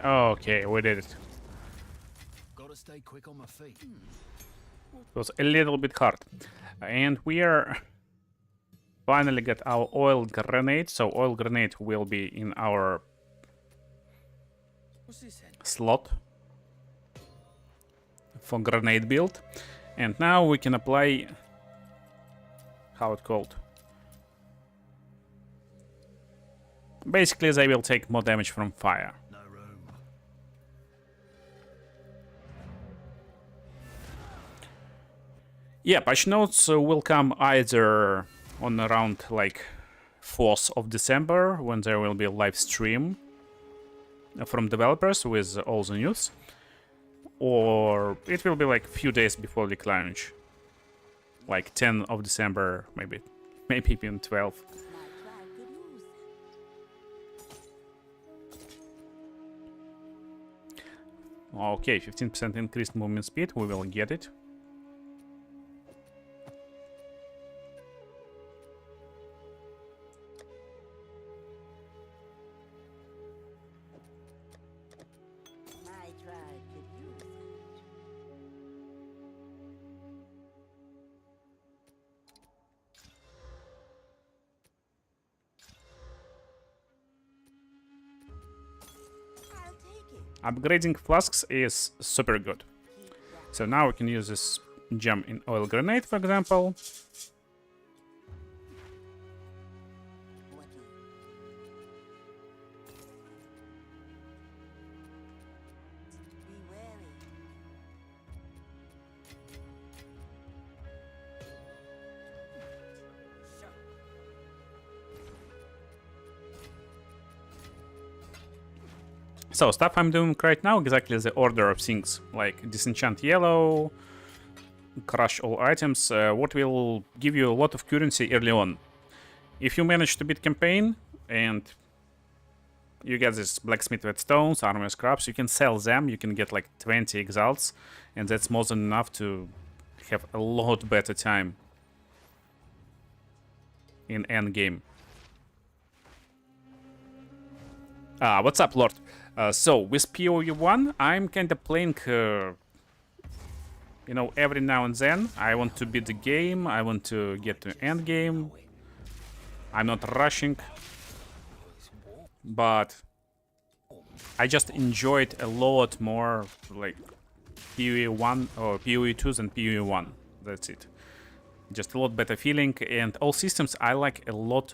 Okay, we did it. gotta stay quick on my feet. It was a little bit hard. And we are finally get our oil grenade. So oil grenade will be in our What's this then? slot for grenade build. And now we can apply, how it called? Basically, they will take more damage from fire. No room. Yeah, patch notes will come either on around like 4th of December, when there will be a live stream from developers with all the news, or it will be like a few days before the launch, like 10th of December, maybe even 12th. Okay, 15% increased movement speed, we will get it. My tribe could use that. I'll take it. Upgrading flasks is super good. So now we can use this gem in oil grenade, for example. What do you? Be wary. So stuff I'm doing right now, exactly the order of things, like disenchant yellow, crush all items, what will give you a lot of currency early on. If you manage to beat campaign and you get this blacksmith whetstones, armor scraps, you can sell them, you can get like 20 exalts, and that's more than enough to have a lot better time in endgame. What's up, Lord? So with POE1, I'm kind of playing, you know, every now and then. I want to beat the game. I want to get to end game. I'm not rushing, but I just enjoyed a lot more like POE1 or POE2 than POE1. That's it. Just a lot better feeling, and all systems I like a lot.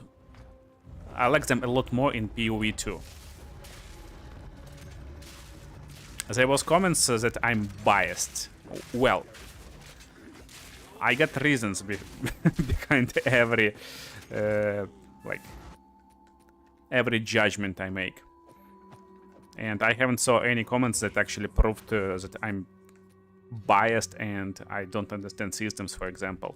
I like them a lot more in POE2. There was comments that I'm biased. Well, I got reasons behind every like every judgment I make, and I haven't saw any comments that actually proved that I'm biased and I don't understand systems, for example.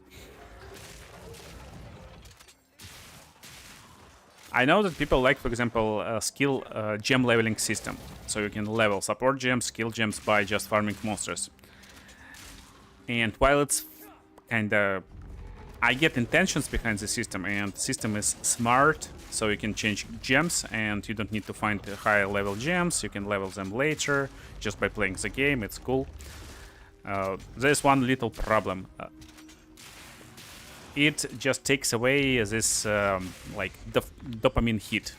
I know that people like, for example, a skill gem leveling system. So you can level support gems, skill gems by just farming monsters. And while it's kinda... I get intentions behind the system, and the system is smart, so you can change gems, and you don't need to find higher level gems. You can level them later, just by playing the game. It's cool. There's one little problem. It just takes away this like dopamine hit.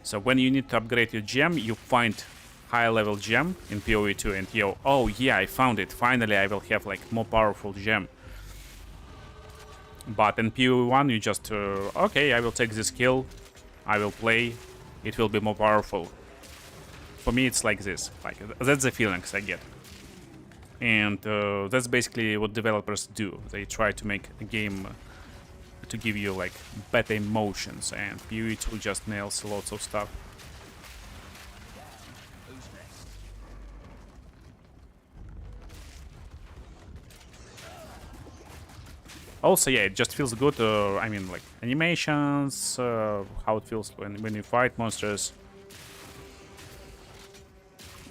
So when you need to upgrade your gem, you find higher level gem in POE2 and you, oh yeah, I found it. Finally, I will have like more powerful gem. But in POE1, you just okay, I will take this kill, I will play, it will be more powerful. For me, it's like this. Like that's the feelings I get. And that's basically what developers do. They try to make a game to give you like better emotions, and POE2 just nails lots of stuff. Also, yeah, it just feels good. I mean, like animations, how it feels when you fight monsters.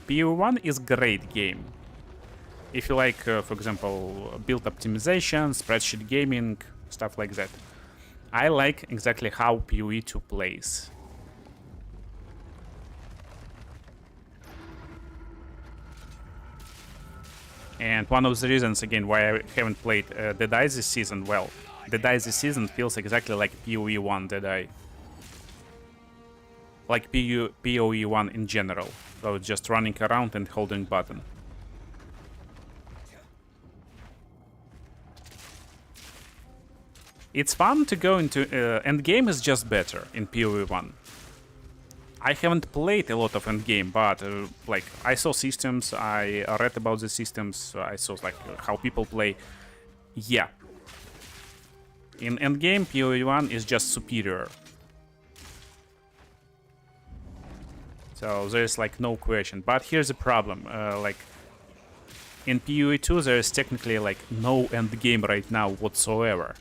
POE1 is great game. If you like, for example, build optimization, spreadsheet gaming, stuff like that. I like exactly how POE2 plays. And one of the reasons, again, why I haven't played Dead Eye this season, well, Dead Eye this season feels exactly like POE1 Dead Eye. Like POE1 in general. So just running around and holding button. It's fun to go into... Endgame is just better in POE1. I haven't played a lot of Endgame, but like I saw systems, I read about the systems, I saw like how people play. Yeah. In Endgame, POE1 is just superior. So there's like no question. But here's the problem. Like in POE2, there is technically like no Endgame right now whatsoever.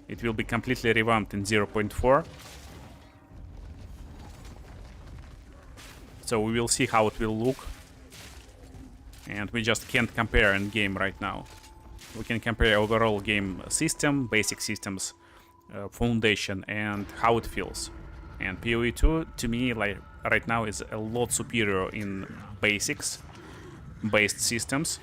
It will be completely revamped in 0.4. So we will see how it will look. And we just can't compare in game right now. We can compare overall game system, basic systems, foundation, and how it feels. And POE2 to me like right now is a lot superior in basics based systems.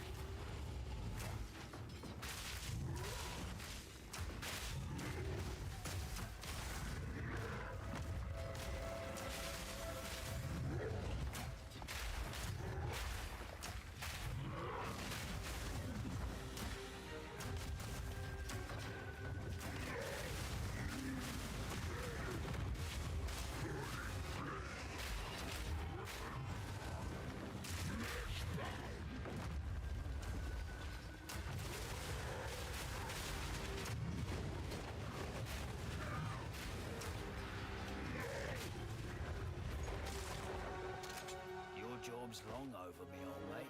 Long over me, old mate.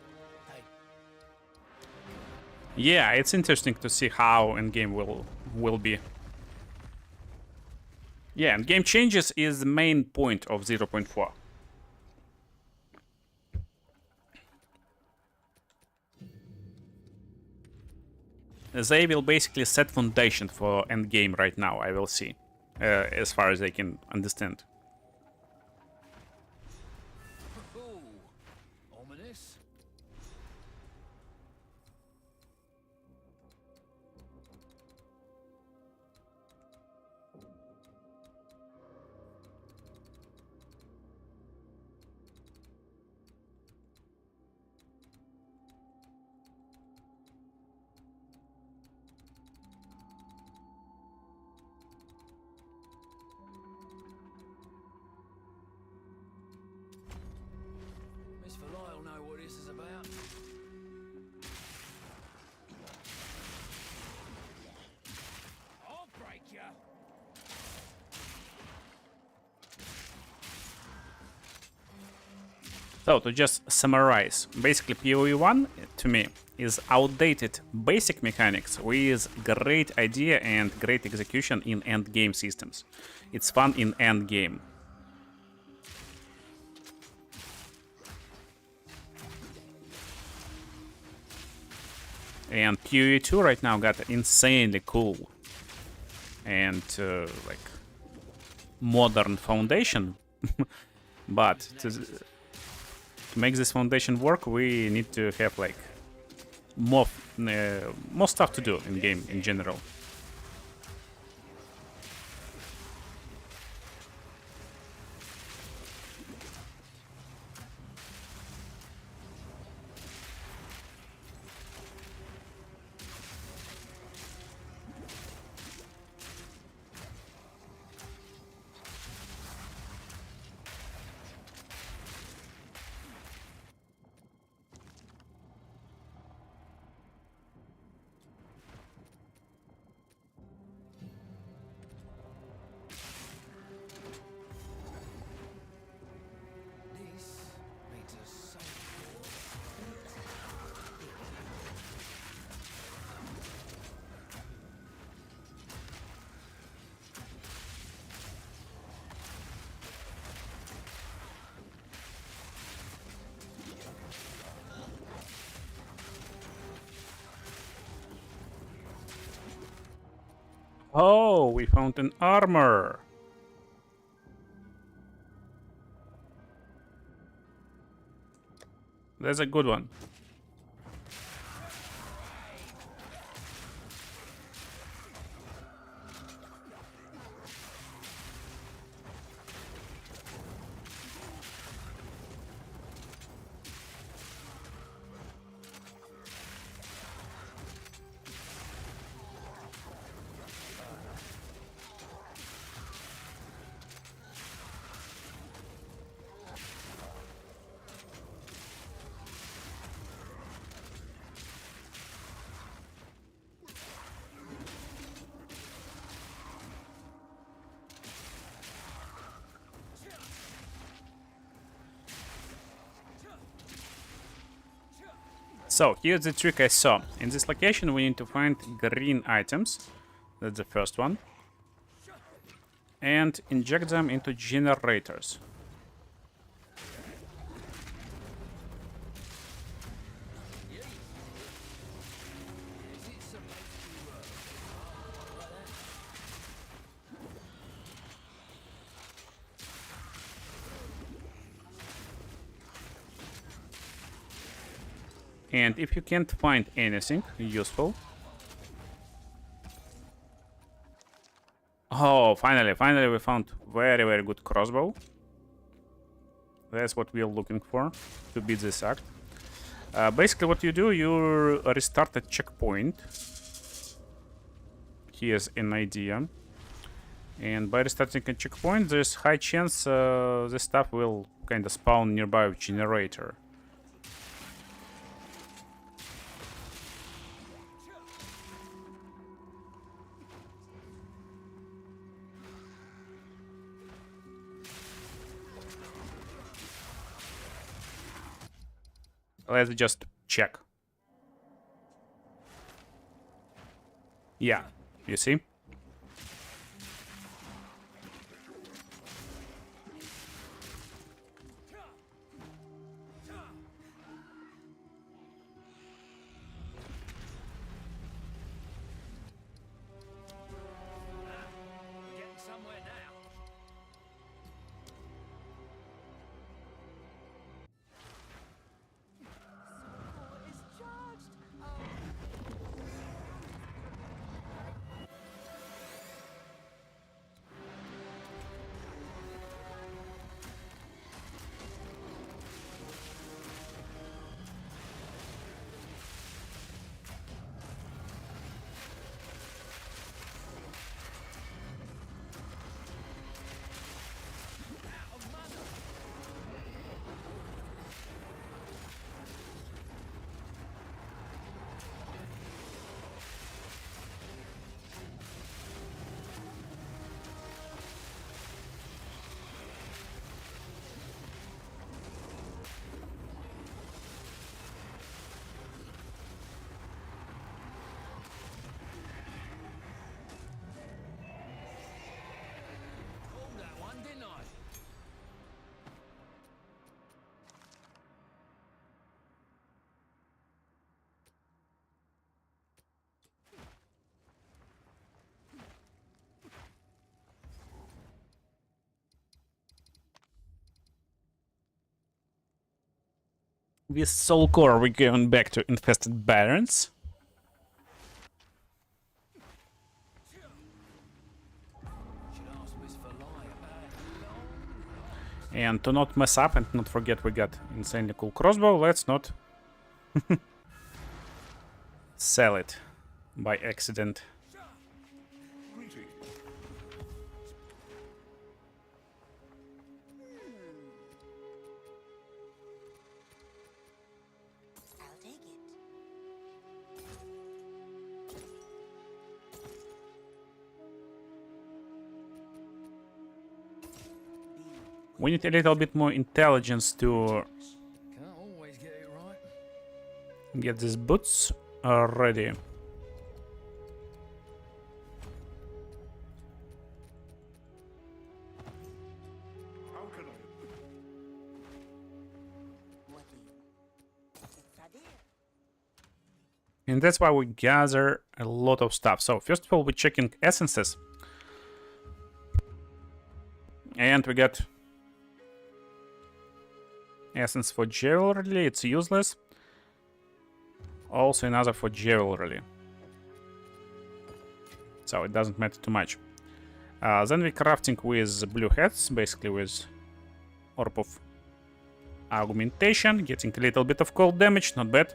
Hey. Yeah, it's interesting to see how Endgame will be. Yeah, and game changes is the main point of 0.4. They will basically set foundation for Endgame right now, I will see, as far as I can understand. Ominous. So to just summarize, basically POE1 to me is outdated basic mechanics with great idea and great execution in endgame systems. It's fun in endgame. And POE2 right now got insanely cool and like modern foundation, but to make this foundation work, we need to have like more stuff to do in game in general. This makes us so Oh, we found an armor. That's a good one. So here's the trick I saw. In this location we need to find green items. That's the first one. And inject them into generators. And if you can't find anything useful... Oh, finally we found very good crossbow. That's what we are looking for to beat this act. Basically what you do, you restart a checkpoint. Here's an idea. And by restarting a checkpoint, there's high chance this stuff will kind of spawn nearby a generator. Let's just check. Yeah, you see? We're getting somewhere now. Is charged. With Soul Core, we're going back to Infested Barrens. And to not mess up and not forget we got insanely cool crossbow, let's not sell it by accident. I'll take it. We need a little bit more intelligence to Can't always get it right. get these boots ready. What do you? It's a deal. And that's why we gather a lot of stuff. So first of all, we're checking essences. And we got essence for jewelry, it's useless. Also another for jewelry. So it doesn't matter too much. Then we're crafting with blue hats, basically with Orb of Augmentation, getting a little bit of cold damage, not bad.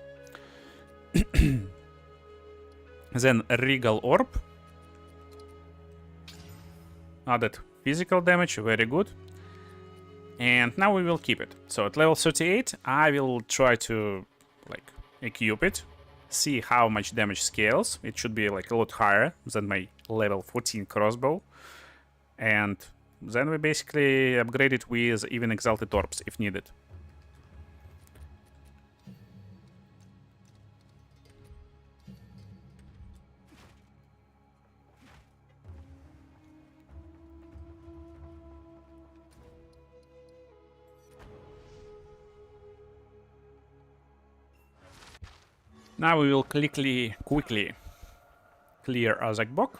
Then Regal Orb. Added physical damage, very good. And now we will keep it. So at level 38, I will try to like equip it, see how much damage scales. It should be like a lot higher than my level 14 crossbow. And then we basically upgrade it with even exalted orbs if needed. Now we will quickly clear Azakbok.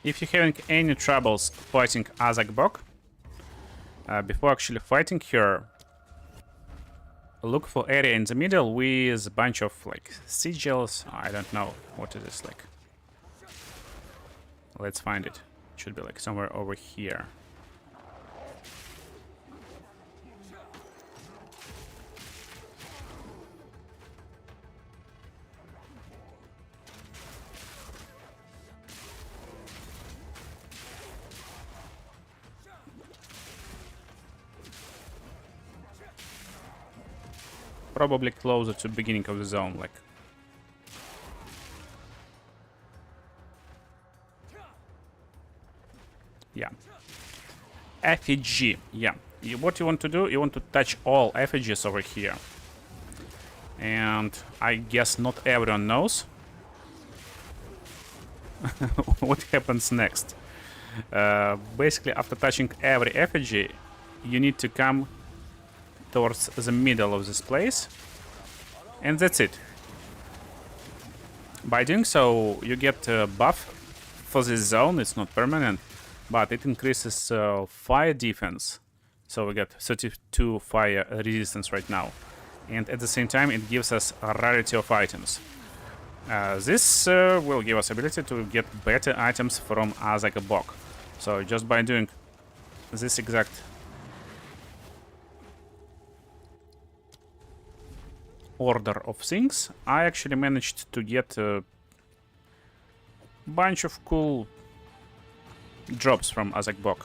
If you're having any troubles fighting Azakbok, before actually fighting her, look for area in the middle with a bunch of like sigils. I don't know what it is like. Let's find it. It should be like somewhere over here. Probably closer to the beginning of the zone, like. Yeah. Effigy, yeah. What you want to do, you want to touch all effigies over here. And I guess not everyone knows what happens next. Basically, after touching every effigy, you need to come towards the middle of this place, and that's it. By doing so, you get a buff for this zone. It's not permanent, but it increases fire defense. So we get 32 fire resistance right now, and at the same time it gives us a rarity of items. This will give us ability to get better items from Azakbok. So just by doing this exact order of things, I actually managed to get a bunch of cool drops from Azakbok.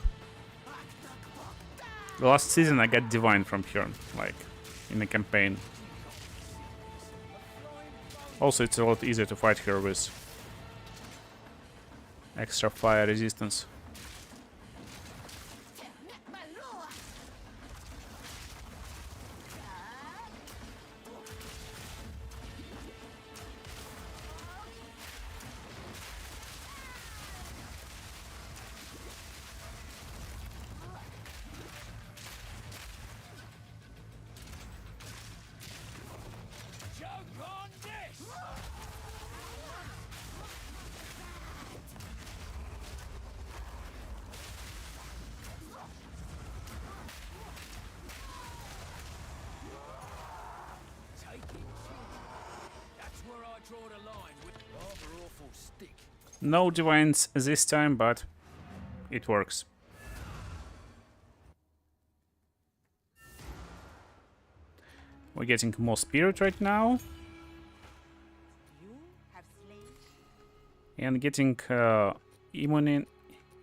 The last season I got Divine from her, like, in a campaign. Also, it's a lot easier to fight her with extra fire resistance. No divines this time, but it works. We're getting more spirit right now. And getting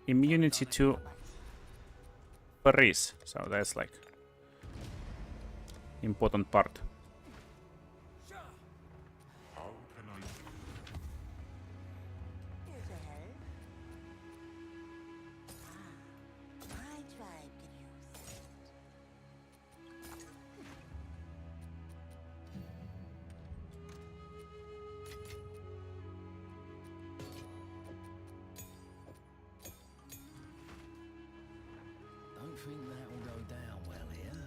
immunity to freeze. So that's like important part. Don't think that'll go down well here.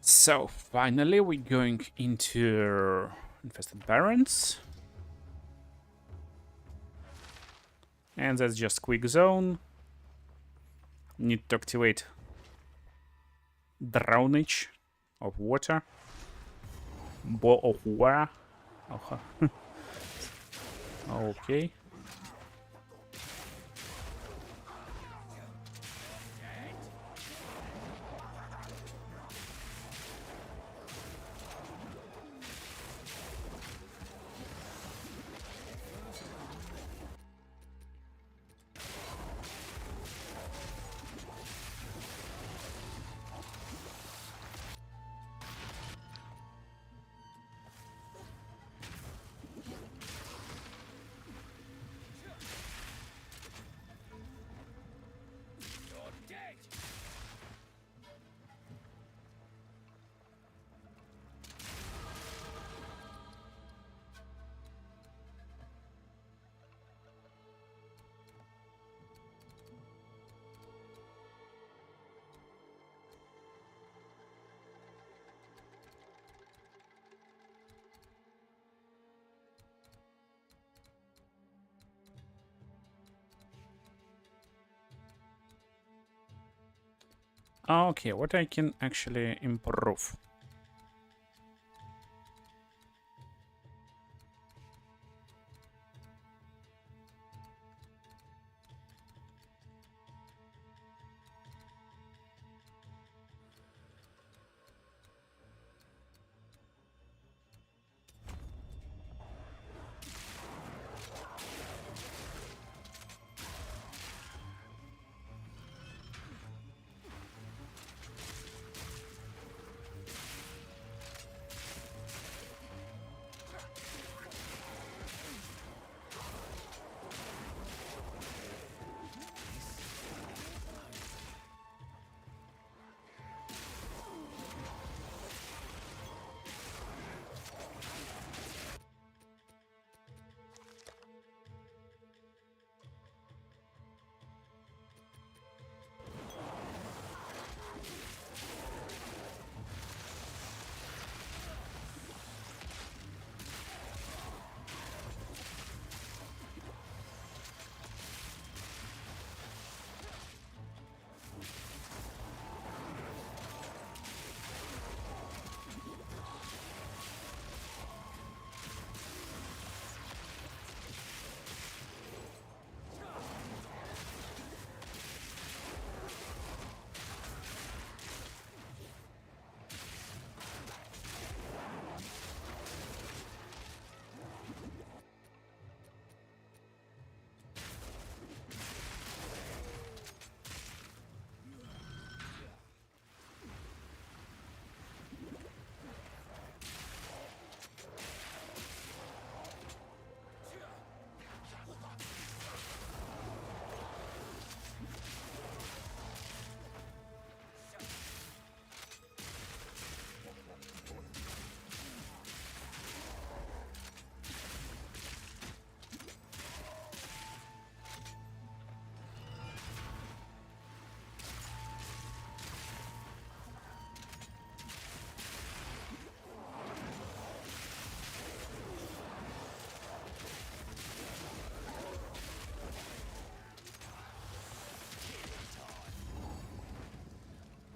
So finally we're going into Infested Barrens. And that's just quick zone. Need to activate Drownage of Water. Bow of War. Okay. Okay, what I can actually improve?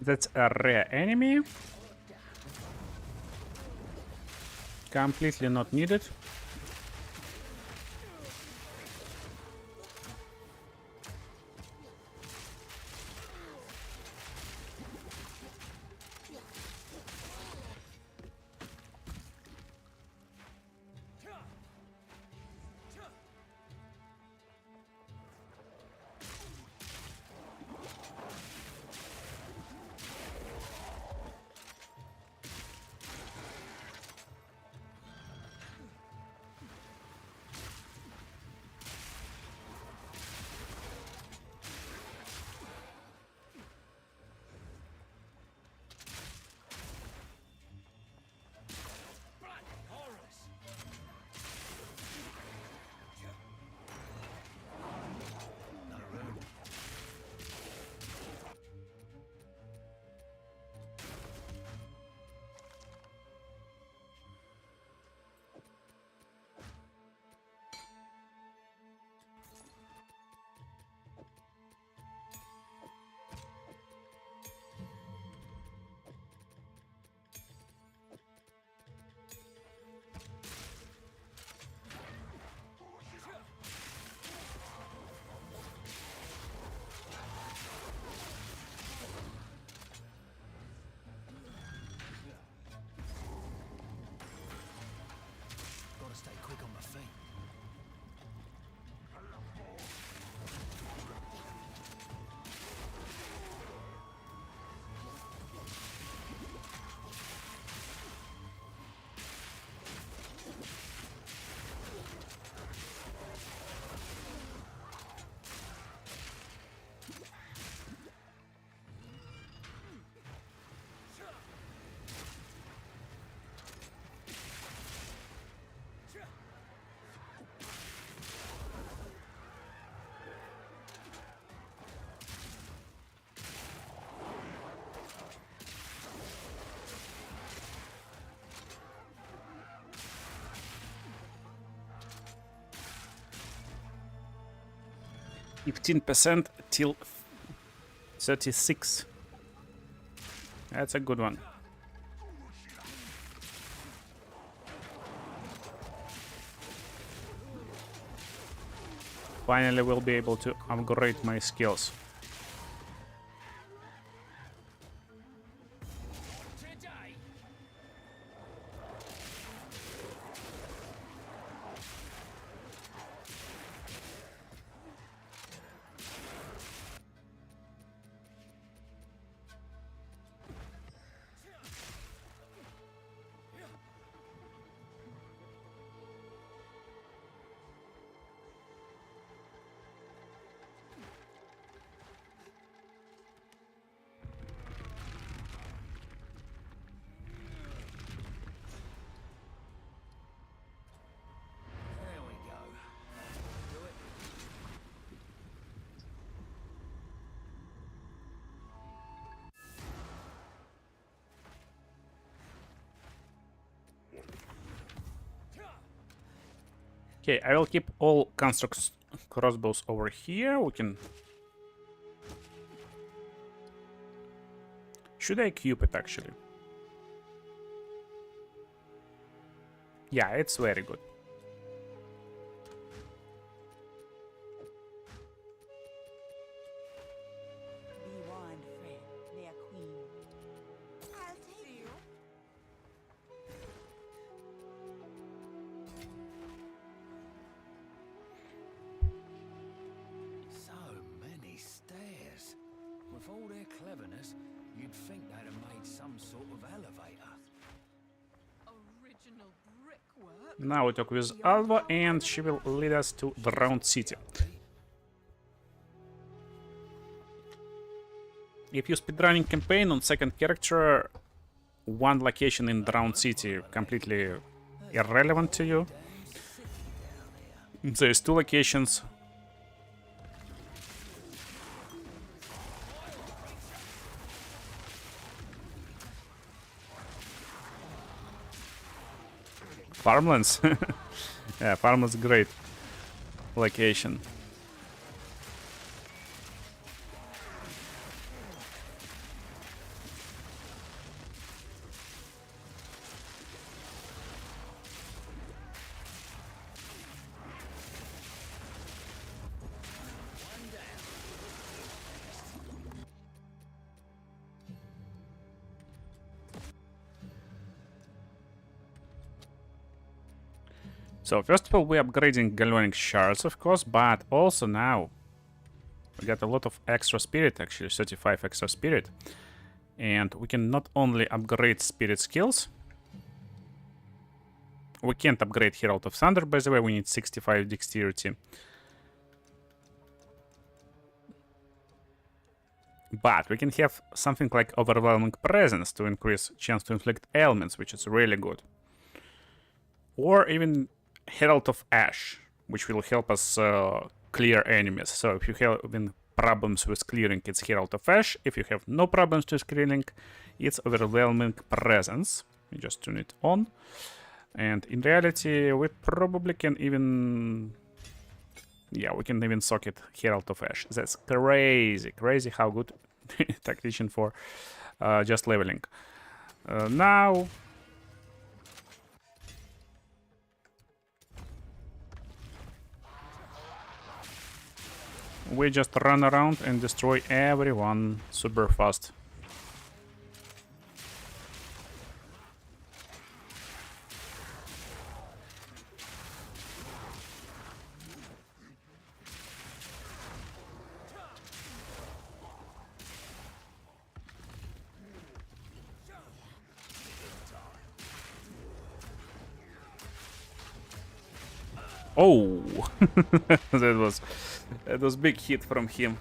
That's a rare enemy. Completely not needed. Gotta stay quick on my feet. %, till 36. That's a good one. Finally, we'll be able to upgrade my skills. There we go. Do it. Okay, I will keep all constructs crossbows over here. We can. Should I equip it actually? Yeah, it's very good. Be warned, friend. They are queen. I'll take you. So many stairs. With all their cleverness, you'd think they'd have made some sort of elevator. Original brickwork. Now we talk with Alva and she will lead us to the Round City. If you speedrunning campaign on second character, one location in the Round City completely irrelevant to you. There's two locations. Farmlands? Yeah, Farmlands great location. So first of all, we're upgrading Galvanic Shards, of course, but also now we got a lot of extra spirit, actually 35 extra spirit. And we can not only upgrade spirit skills, we can't upgrade Herald of Thunder, by the way, we need 65 dexterity. But we can have something like Overwhelming Presence to increase chance to inflict ailments, which is really good. Or even Herald of Ash, which will help us clear enemies. So if you have even problems with clearing, it's Herald of Ash. If you have no problems with clearing, it's Overwhelming Presence. You just turn it on. And in reality, we probably can even... Yeah, we can even socket Herald of Ash. That's crazy, crazy how good tactician for just leveling. Now... we just run around and destroy everyone super fast. Oh, that was big hit from him.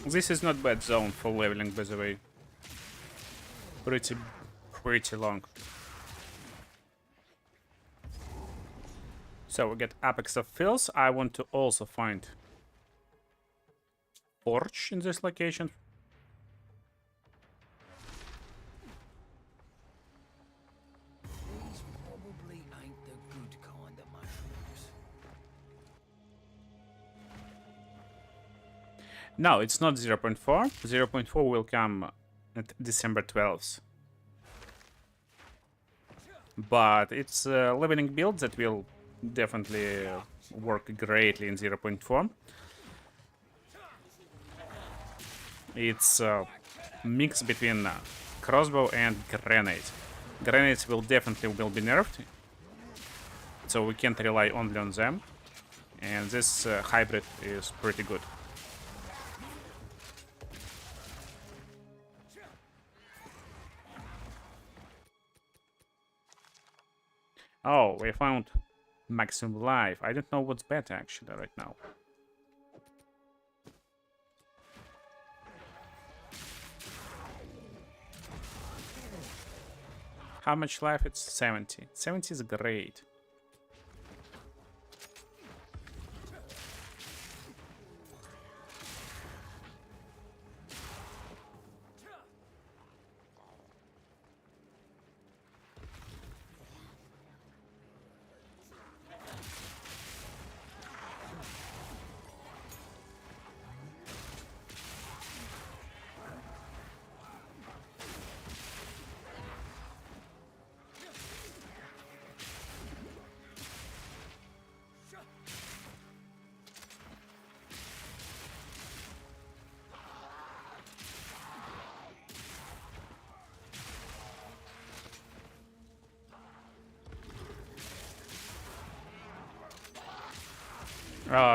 This is not bad zone for leveling, by the way. Pretty long. So we get Apex of Filth. I want to also find Forge in this location. probably ain't the good kind of mushrooms. No, it's not 0.4. 0.4 will come at December 12th. But it's a leveling build that will definitely work greatly in 0.4. It's a mix between crossbow and grenade. Grenades will definitely be nerfed, so we can't rely only on them. And this hybrid is pretty good. Oh, we found maximum life. I don't know what's better actually right now. How much life? It's 70. 70 is great.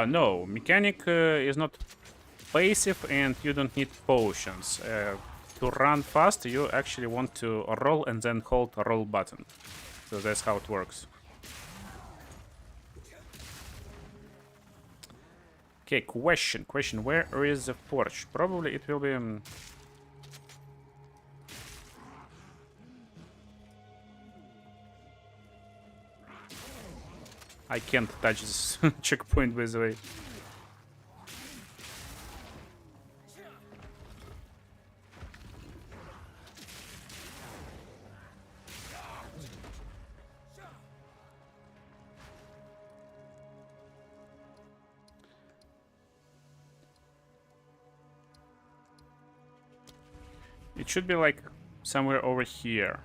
No, mechanic is not passive and you don't need potions. To run fast, you actually want to roll and then hold a roll button. So that's how it works. Okay, question. Where is the forge? Probably it will be... I can't touch this checkpoint, by the way. It should be like somewhere over here.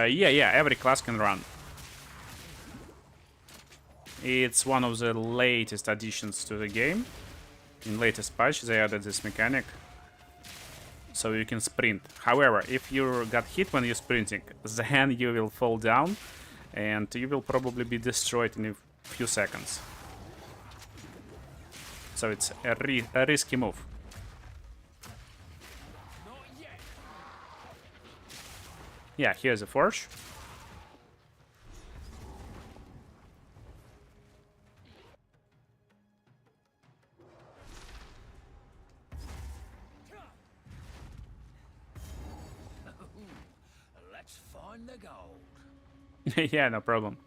Yeah, every class can run. It's one of the latest additions to the game. In latest patch, they added this mechanic, so you can sprint. However, if you got hit when you're sprinting, then you will fall down, and you will probably be destroyed in a few seconds. So it's a risky move. Yeah, here's a forge. Let's find the gold. Yeah, no problem.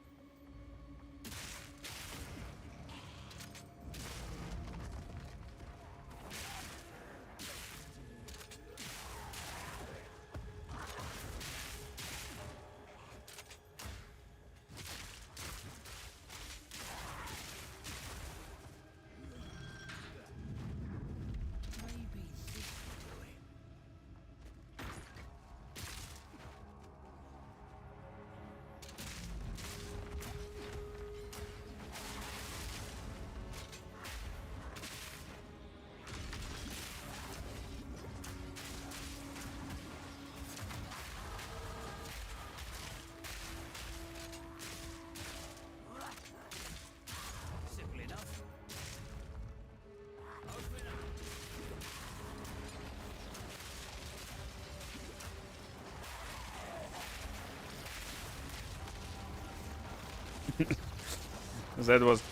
That was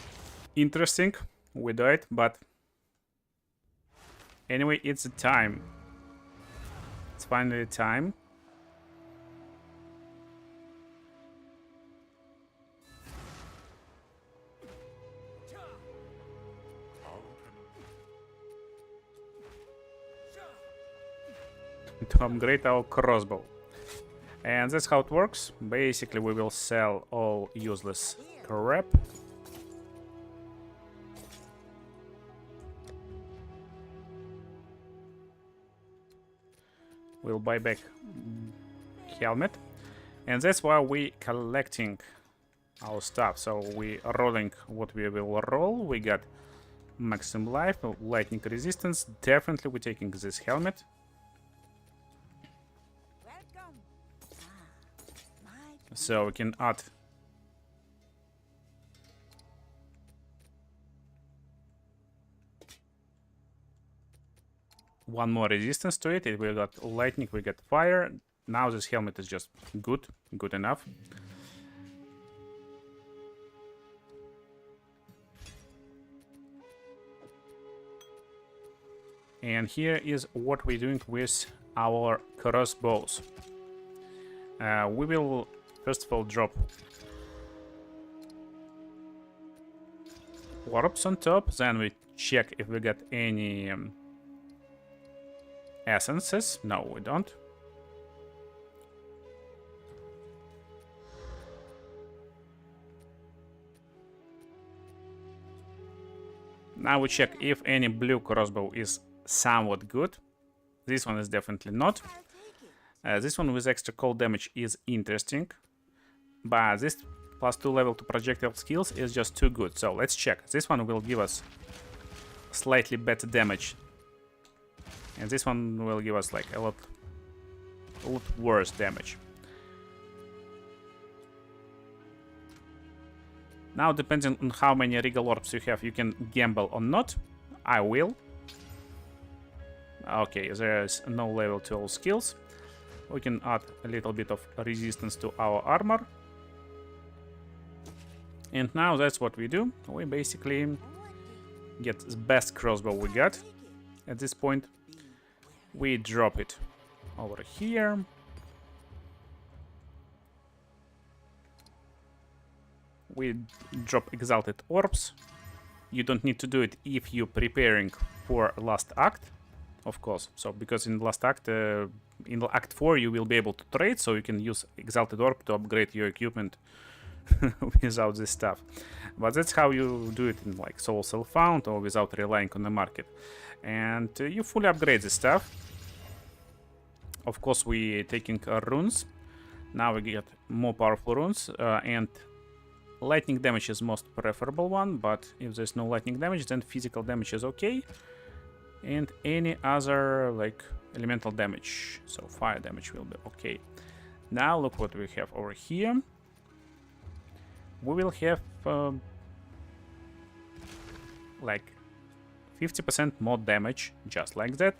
interesting. we do it, but anyway, it's the time. It's finally time. To upgrade our crossbow. And that's how it works. Basically, we will sell all useless crap. We'll buy back helmet. And that's why we collecting our stuff. So we rolling what we will roll. We got maximum life, lightning resistance. Definitely we're taking this helmet. Welcome. So we can add one more resistance to it. We got lightning, we got fire. Now this helmet is just good enough. And here is what we're doing with our crossbows. We will first of all drop warps on top, then we check if we got any essences. No, we don't. Now we check if any blue crossbow is somewhat good. This one is definitely not. This one with extra cold damage is interesting, but this +2 level to projectile skills is just too good. So let's check. This one will give us slightly better damage, and this one will give us like a lot worse damage. Now, depending on how many regal orbs you have, you can gamble or not. I will. Okay, there's no level to all skills. We can add a little bit of resistance to our armor. And now that's what we do. We basically get the best crossbow we got. At this point, we drop it over here. We drop exalted orbs. You don't need to do it if you're preparing for last act, of course. So because in last act, in Act 4, you will be able to trade, so you can use exalted orb to upgrade your equipment without this stuff. But that's how you do it in like Soul Self-Found or without relying on the market. And you fully upgrade this stuff. Of course, we taking runes. Now we get more powerful runes, and lightning damage is most preferable one, but if there's no lightning damage, then physical damage is okay. And any other like elemental damage, so fire damage will be okay. Now look what we have over here. We will have like 50% more damage, just like that.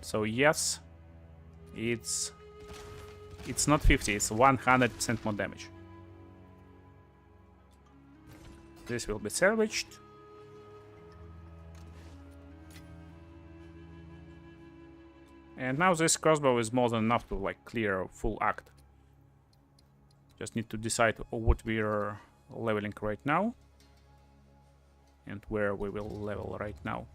So yes, it's not 50, it's 100% more damage. This will be salvaged. And now this crossbow is more than enough to like clear a full act. Just need to decide what we are leveling right now and where we will level right now.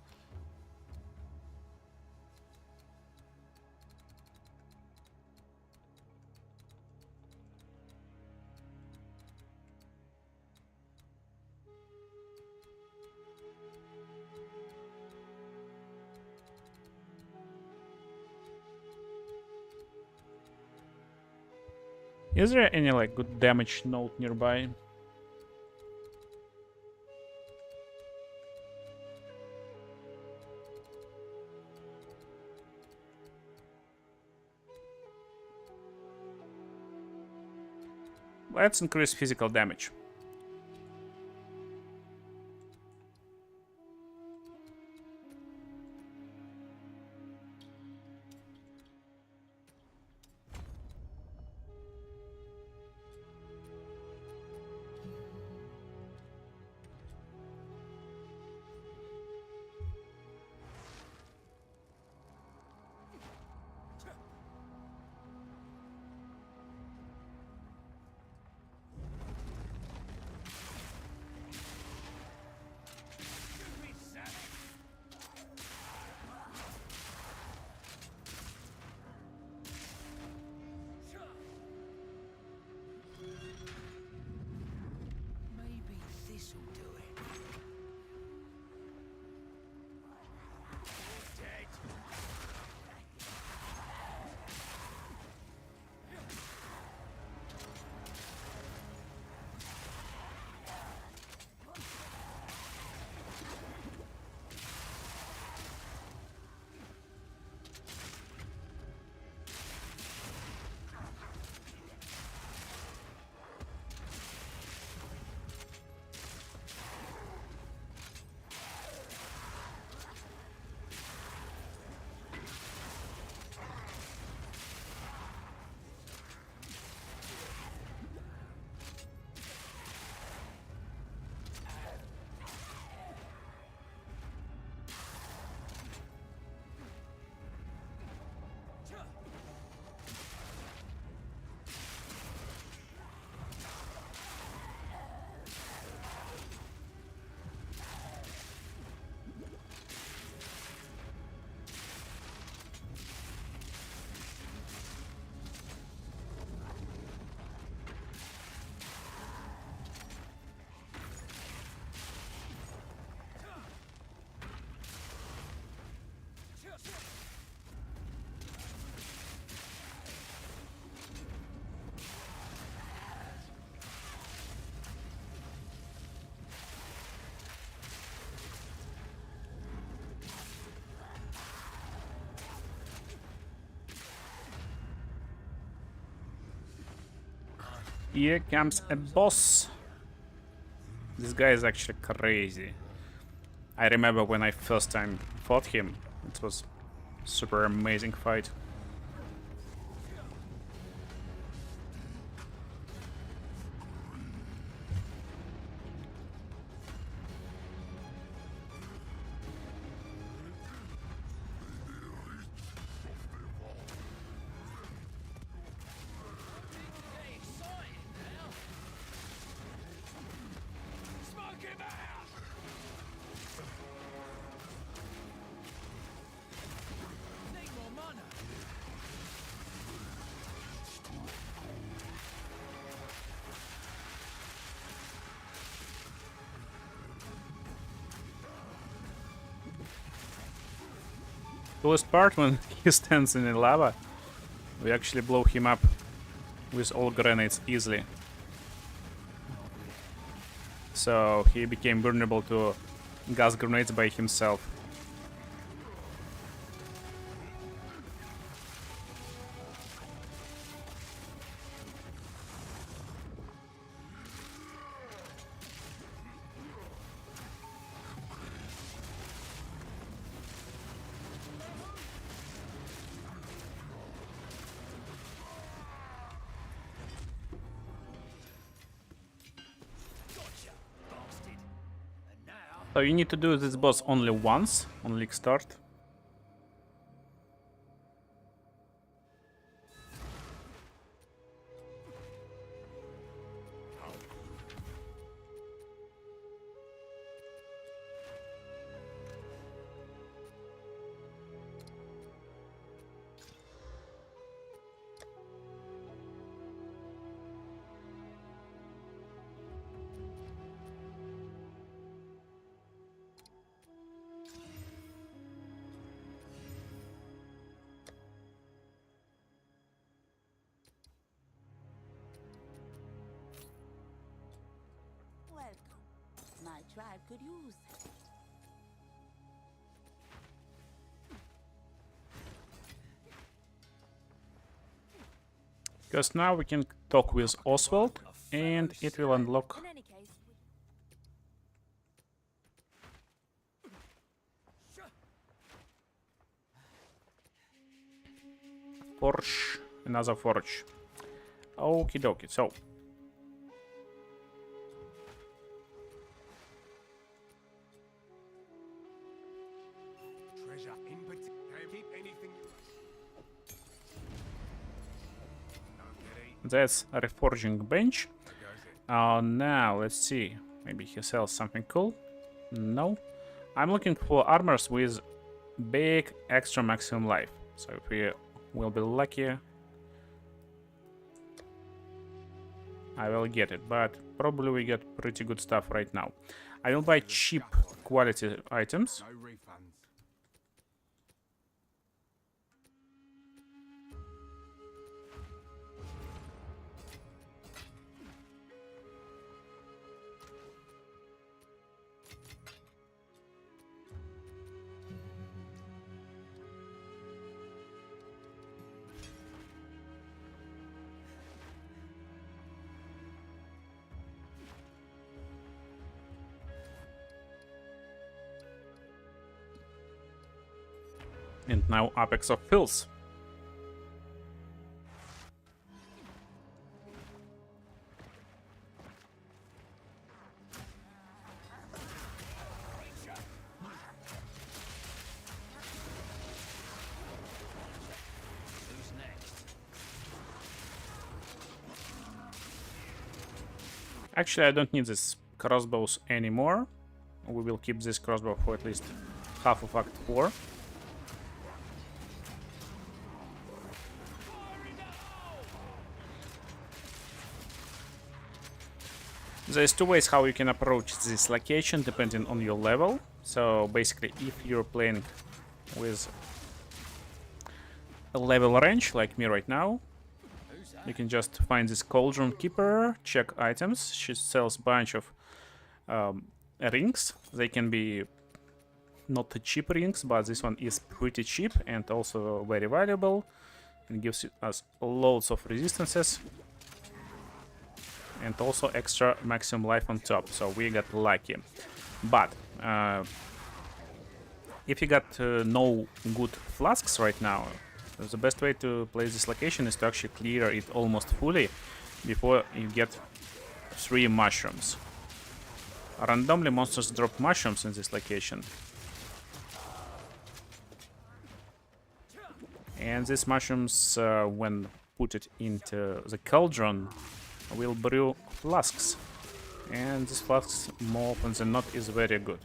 Is there any like good damage note nearby? Let's increase physical damage. Here comes a boss. This guy is actually crazy. I remember when I first time fought him, it was super amazing fight. Coolest part, when he stands in the lava, we actually blow him up with all grenades easily. So he became vulnerable to gas grenades by himself. So you need to do this boss only once, on League Start. Welcome. My tribe could use it. Because now we can talk with Oswald and it will unlock In any case, forge, another forge. Okie dokie, so Treasure in particular. Keep anything you that's a reforging bench. Now let's see, maybe he sells something cool. No, I'm looking for armors with big extra maximum life. So if we will be lucky, I will get it, but probably we get pretty good stuff right now. I will buy cheap quality items. no refunds. And now Apex of Pills. Who's next? Actually, I don't need this crossbows anymore. We will keep this crossbow for at least half of Act 4. There's two ways how you can approach this location depending on your level. So basically, if you're playing with a level range like me right now, you can just find this Cauldron Keeper, check items. She sells a bunch of rings. They can be not the cheap rings, but this one is pretty cheap and also very valuable. It gives us loads of resistances. and also extra maximum life on top, so we got lucky. But if you got no good flasks right now, the best way to play this location is to actually clear it almost fully before you get 3 mushrooms. Randomly monsters drop mushrooms in this location. And these mushrooms, when put it into the cauldron, will brew flasks. And these flasks, more often than not, is very good.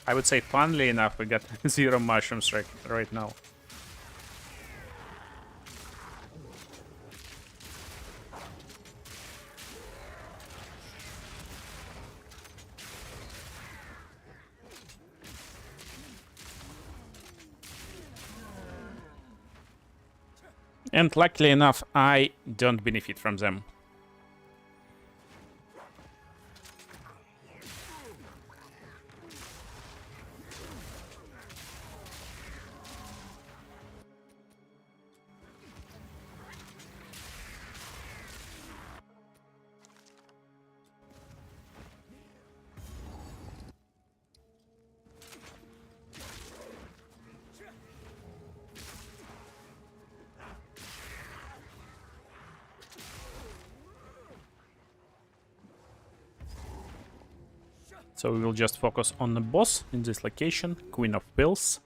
I would say, funnily enough, we got 0 mushrooms right now. And luckily enough, I don't benefit from them. So we will just focus on the boss in this location, Queen of Pills.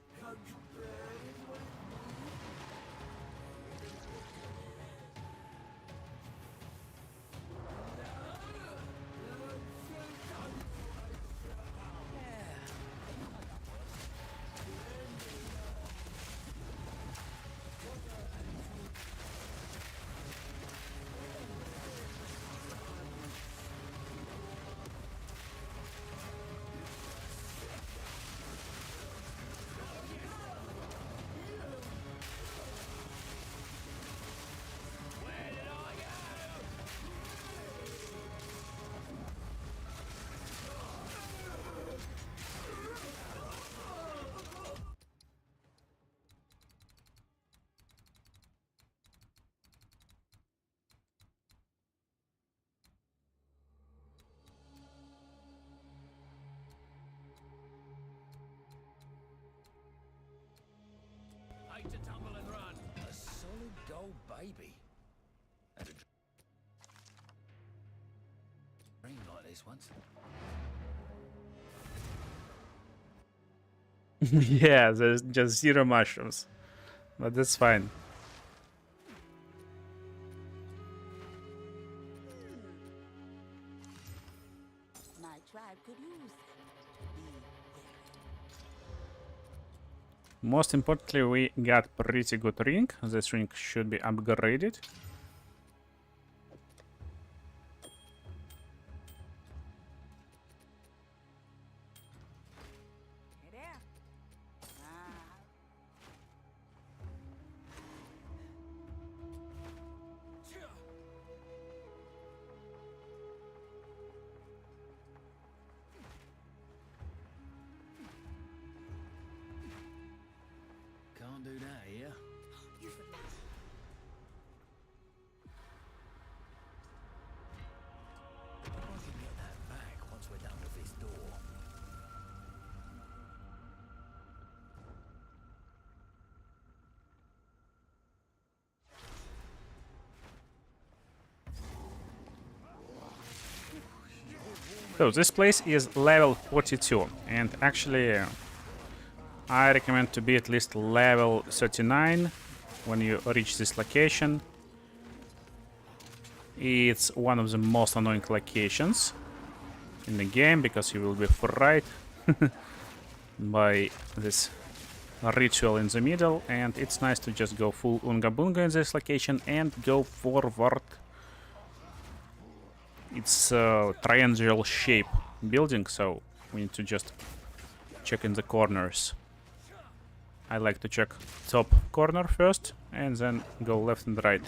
To tumble and run. A solid gold baby. Had a dream like this once. Yeah, there's just 0 mushrooms. But that's fine. My tribe could use Most importantly, we got pretty good ring. This ring should be upgraded. Hey there. Can't do that here. You forgot. I can get that back once we're done with this door. So this place is level 42, and actually I recommend to be at least level 39 when you reach this location. It's one of the most annoying locations in the game because you will be fried by this ritual in the middle, and it's nice to just go full Unga Bunga in this location and go forward. It's a triangular shape building, so we need to just check in the corners. I like to check top corner first and then go left and right.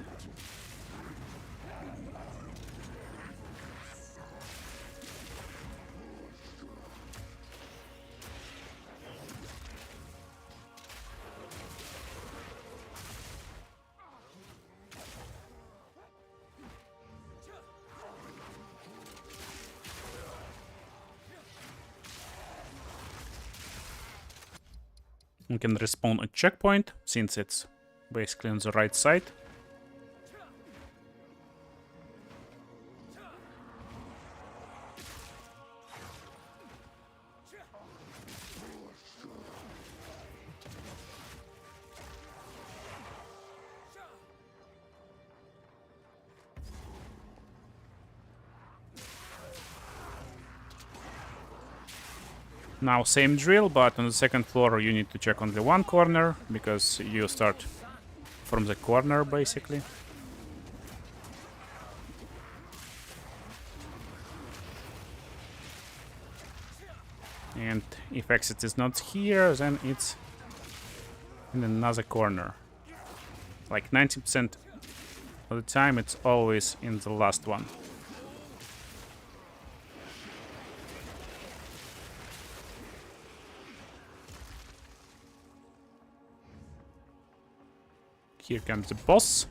We can respawn a checkpoint, since it's basically on the right side. Now same drill, but on the second floor you need to check only one corner, because you start from the corner basically. And if exit is not here, then it's in another corner. Like 90% of the time it's always in the last one. Here comes the boss.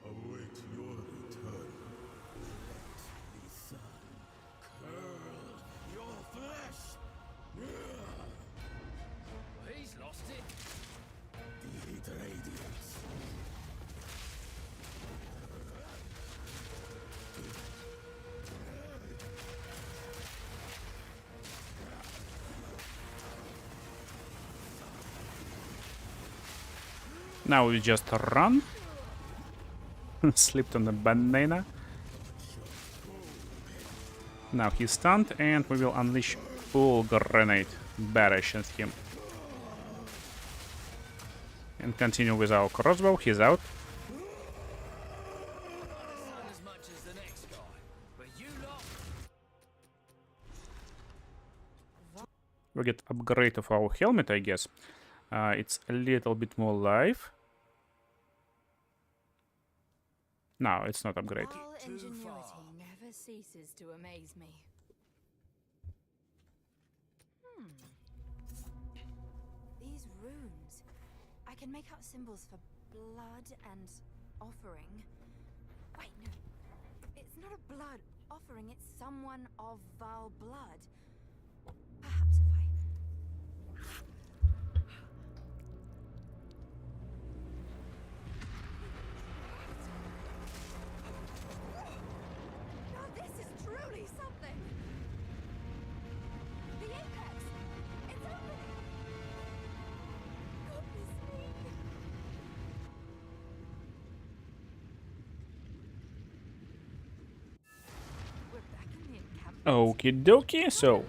Await your return. Your flesh! He's lost it. The radiance. Now we just run. Slipped on the banana. Now he's stunned, and we will unleash full grenade barrage at him. And continue with our crossbow. He's out. Not as much as the next guy, but you lot. We get upgrade of our helmet, I guess. It's a little bit more life. No, it's not upgrade. All ingenuity never ceases to amaze me. These runes. I can make out symbols for blood and offering. Wait, no. It's not a blood offering, it's someone of Val blood. Perhaps if I... Now this is truly something! The apex! It's opening! Goodness me! We're back in the encampment. Okie dokie, so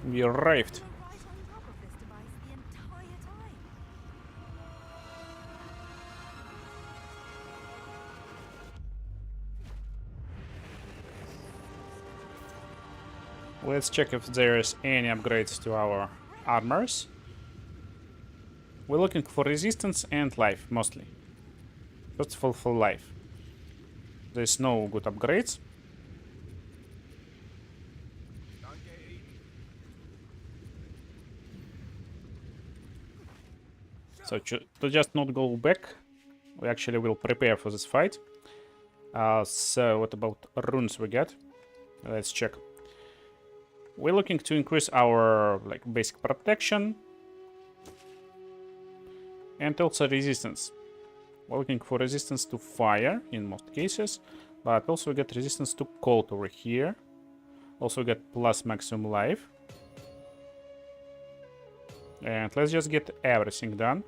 we arrived. We're right on top of this device the entire time. Let's check if there's any upgrades to our armors. We're looking for resistance and life, mostly. First of all, for life. There's no good upgrades. So to just not go back, we actually will prepare for this fight. So what about runes we get? Let's check. We're looking to increase our basic protection and also resistance. We're looking for resistance to fire in most cases, but also we get resistance to cold over here. Also get plus maximum life. And let's just get everything done.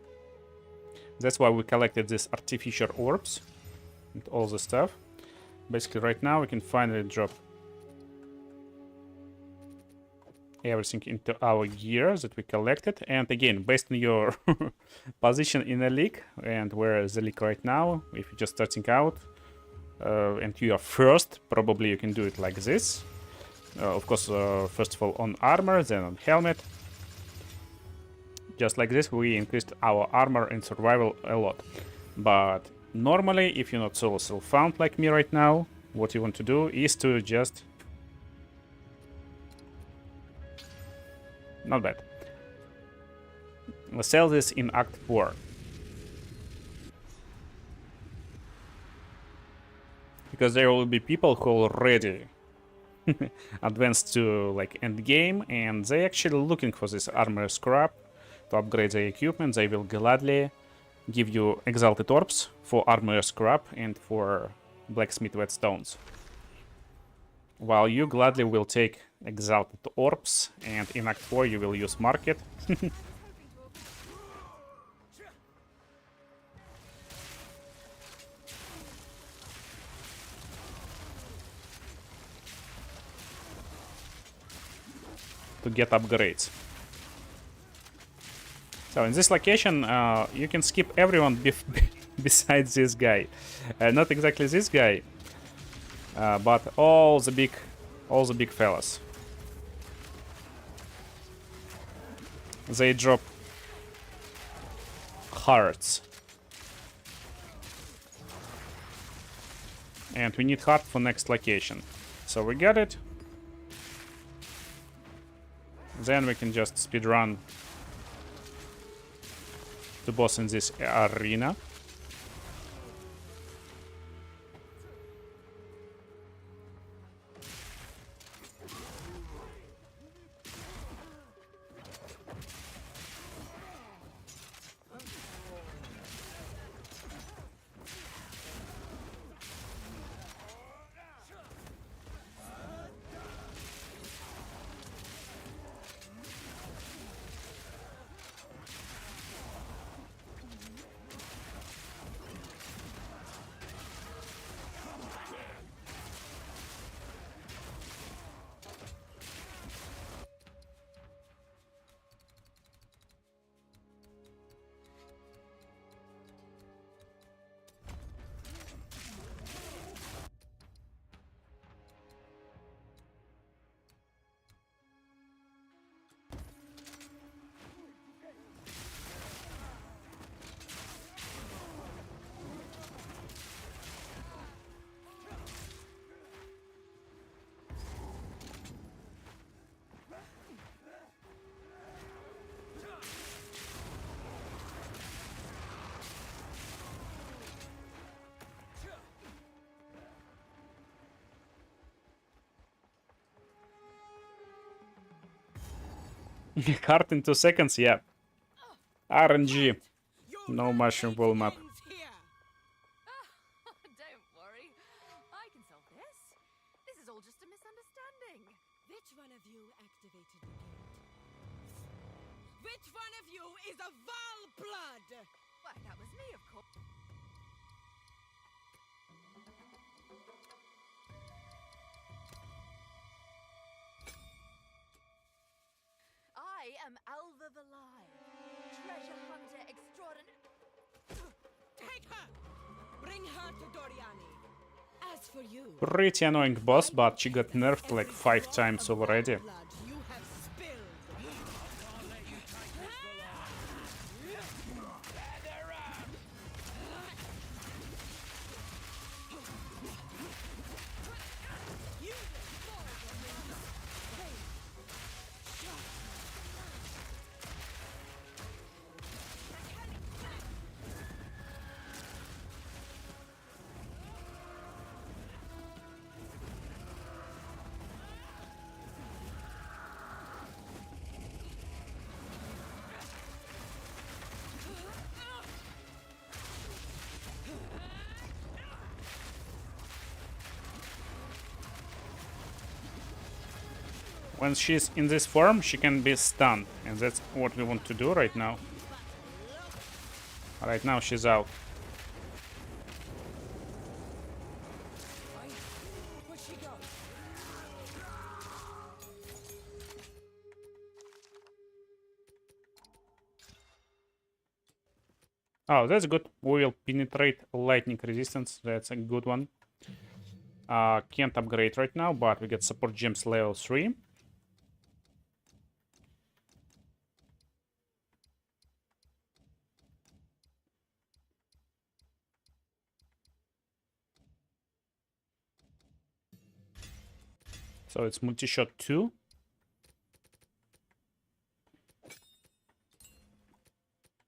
That's why we collected these artificial orbs and all the stuff. basically right now we can finally drop everything into our gear that we collected. And again, based on your position in the league and where is the league right now, if you're just starting out and you are first, probably you can do it like this. Of course, first of all on armor, then on helmet. Just like this, we increased our armor and survival a lot. But normally, if you're not so self-found like me right now, what you want to do is to just... Not bad. Let's sell this in Act 4. Because there will be people who already advanced to like Endgame, and they actually looking for this armor scrap to upgrade their equipment. They will gladly give you exalted orbs for armor scrap and for blacksmith whetstones, while you gladly will take exalted orbs, and in Act 4 you will use market. To get upgrades. So in this location, you can skip everyone besides this guy. Not exactly this guy, but all the big fellas. They drop hearts, and we need heart for next location. So we got it. Then we can just speedrun the boss in this arena. Heart in 2 seconds, yeah. RNG. No mushroom wall map. Don't worry. I can solve this. This is all just a misunderstanding. Which one of you activated the gate? Which one of you is a Val blood? Why, that was me, of course. I am Alva Valai, treasure hunter extraordinary. Take her! Bring her to Doriani. As for you, Pretty annoying boss, but she got nerfed like 5 times already. blood you have spilled. When she's in this form, she can be stunned, and that's what we want to do right now. Right now she's out. Oh, that's good. We will penetrate lightning resistance. That's a good one. Can't upgrade right now, but we get support gems level 3. So it's Multishot 2.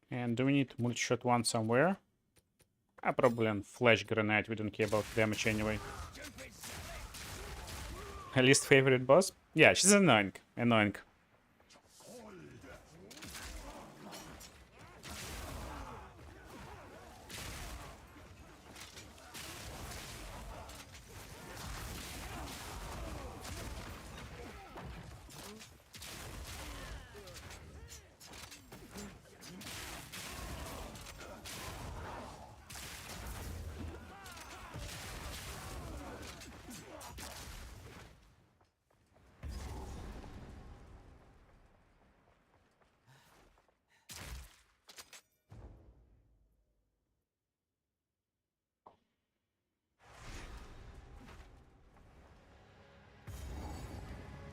And do we need Multishot 1 somewhere? Probably on Flash Grenade. We don't care about damage anyway. Least favorite boss? Yeah, she's annoying. Annoying.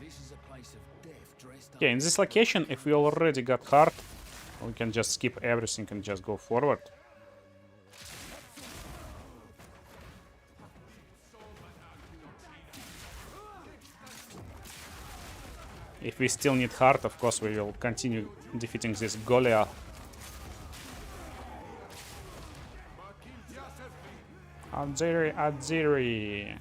This is a place of death dressed up. Okay, in this location, if we already got hard, we can just skip everything and just go forward. If we still need heart, of course, we will continue defeating this Goliath. Adziri, Adziri.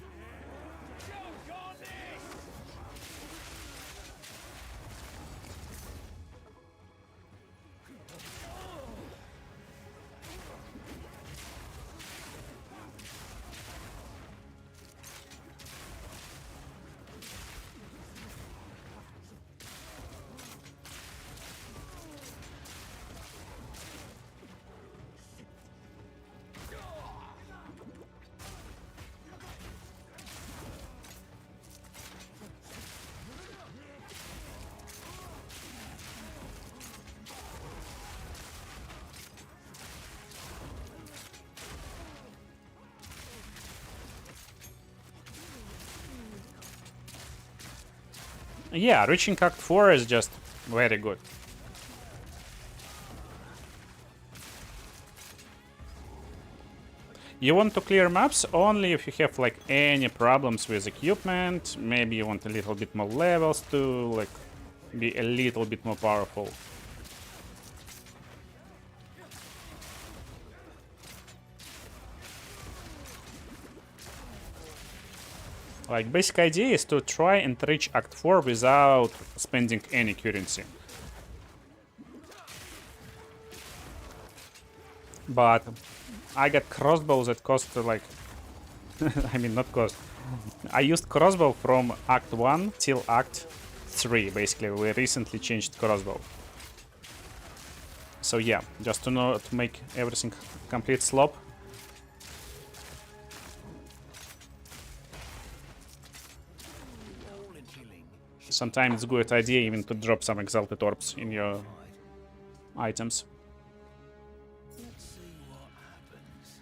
Yeah, reaching Act 4 is just very good. You want to clear maps only if you have like any problems with equipment. Maybe you want a little bit more levels to like be a little bit more powerful. Like, basic idea is to try and reach Act 4 without spending any currency. But I got crossbows that cost like... I mean, not cost. I used crossbow from Act 1 till Act 3, basically. We recently changed crossbow. So yeah, just to know to make everything complete slop. Sometimes it's a good idea even to drop some exalted orbs in your items. Let's see what happens.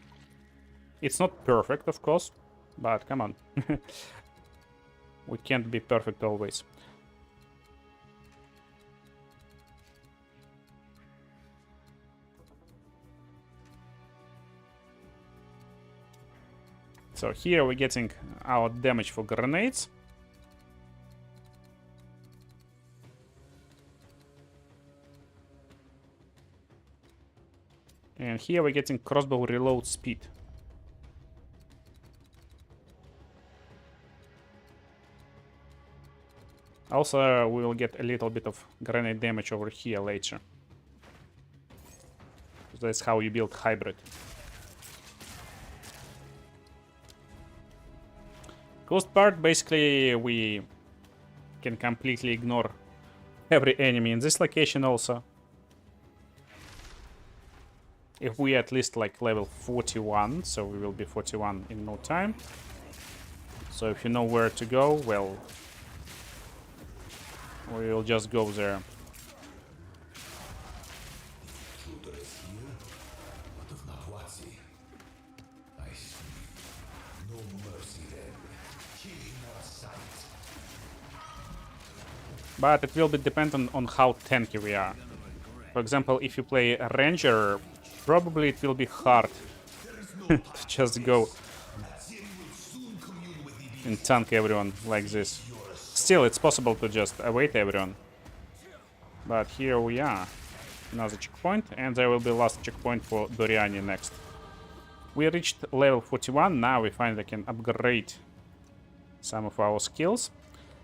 It's not perfect, of course, but come on. We can't be perfect always. So here we're getting our damage for grenades. And here we're getting crossbow reload speed. Also, we will get a little bit of grenade damage over here later. That's how you build hybrid. Coolest part, basically, we can completely ignore every enemy in this location also. If we at least like level 41, so we will be 41 in no time. So if you know where to go, well, we will just go there. Shooters here. but it will be dependent on how tanky we are. For example, if you play a ranger, probably it will be hard to just go and tank everyone like this. Still, it's possible to just await everyone. But here we are. Another checkpoint, and there will be last checkpoint for Doriani next. We reached level 41, now we finally can upgrade some of our skills.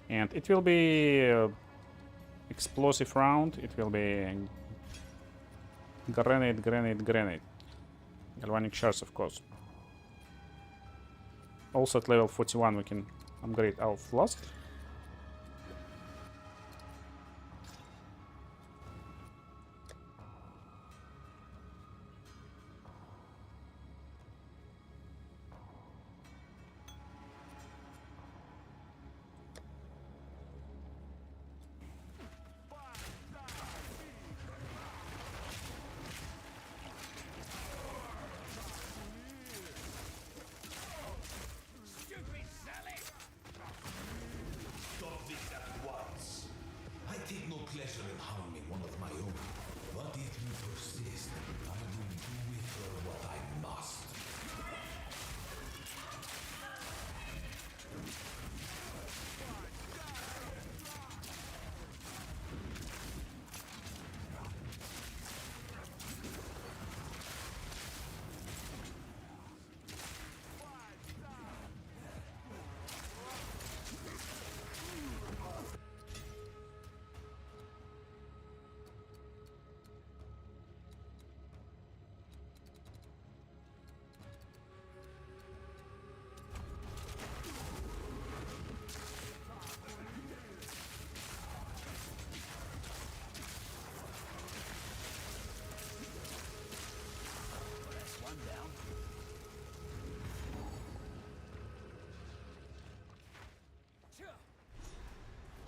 And it will be explosive round, it will be grenade, grenade, grenade. Galvanic shards, of course. Also at level 41 we can upgrade our flask.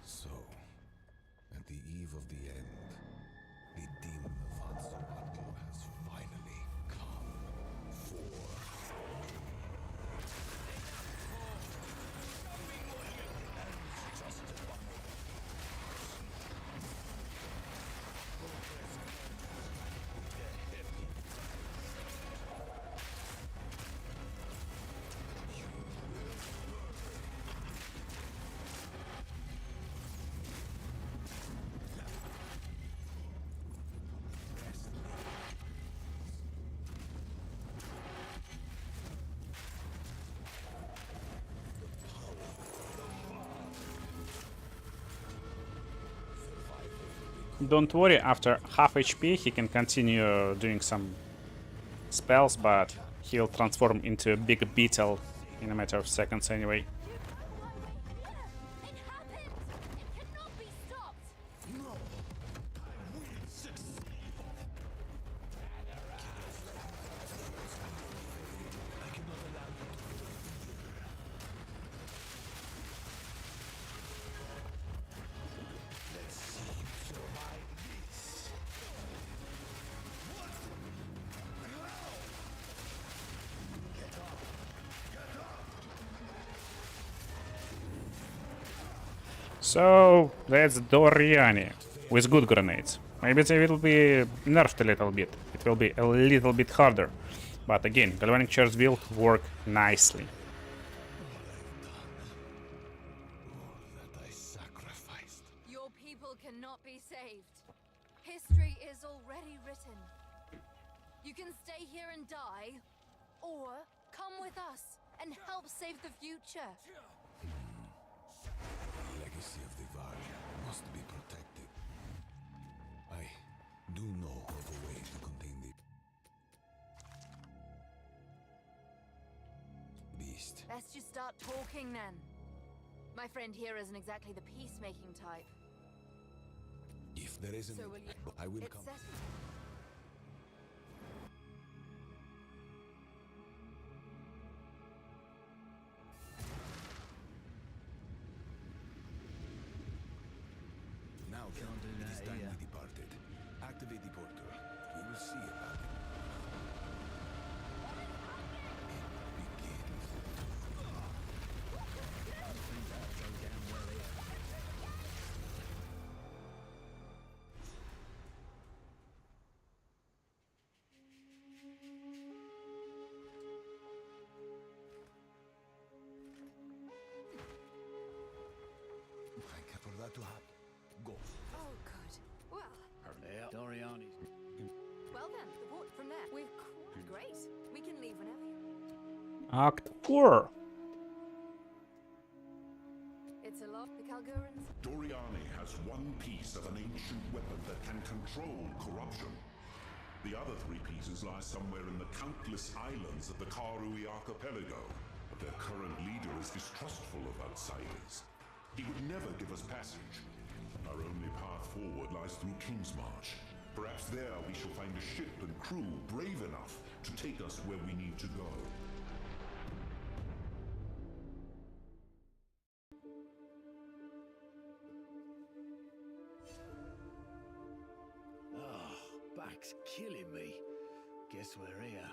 So, at the eve of the end, the demon of Atsuatl has finally come forth. Don't worry, after half HP he can continue doing some spells, but he'll transform into a big beetle in a matter of seconds anyway. It happened! It cannot be stopped! So that's Doriani with good grenades. Maybe they will be nerfed a little bit. It will be a little bit harder. But again, Galvanic shards will work nicely. That I sacrificed. Your people cannot be saved. History is already written. You can stay here and die, or come with us and help save the future. The legacy of the Varg must be protected. I do know of a way to contain the beast. Best you start talking then. My friend here isn't exactly the peacemaking type. If there isn't, So will you? I will It's come. settled. Now, Count, it is time we departed. Activate the portal. We will see about it. It begins. for that to happen. Go. Oh, good. Well, Yeah, Doriani's. well then, the port from there. We've great. We can leave whenever you. Act 4. It's a lot. The Kalgurans. Doriani has one piece of an ancient weapon that can control corruption. The other 3 pieces lie somewhere in the countless islands of the Karui archipelago. But their current leader is distrustful of outsiders. He would never give us passage. Our only path forward lies through Kingsmarch. Perhaps there we shall find a ship and crew brave enough to take us where we need to go. Back's killing me. Guess we're here.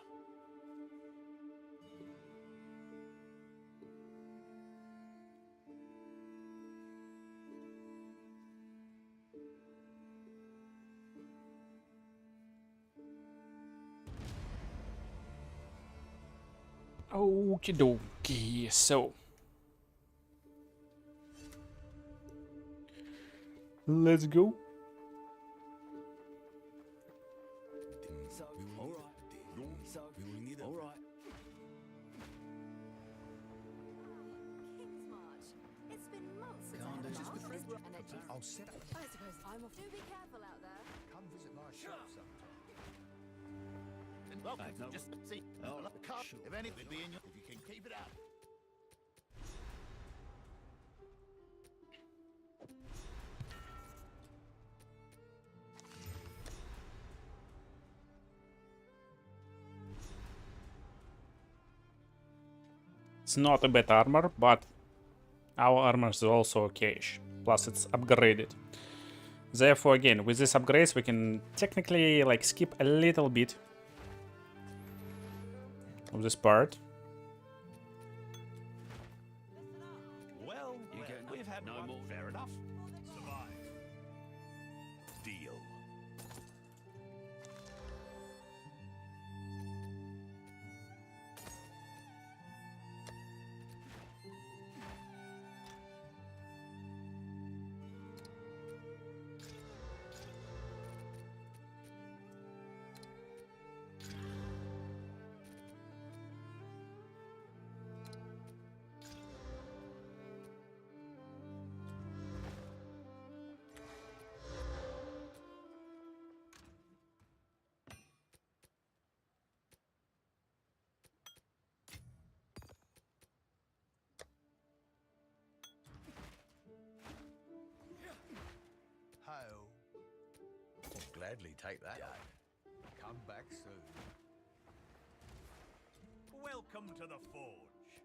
Okie dokie, so. Let's go. So, all right. So, all right. Kingsmarch. It's been months since Can't I do had this a with bath. friends. And it just- I'll set up. I suppose I'm off. Do be careful out there. Come visit my shop sometime. Welcome. No, just see. Oh, sure. If anything, be in your, if you can keep it up. It's not a bad armor, but our armor is also okay-ish. Plus it's upgraded. Therefore, again, with these upgrades we can technically like skip a little bit of this part. Well, we've had no one. more. Fair enough. Survive. Deal. Ho. I'll gladly take that. Come back soon. Welcome to the forge.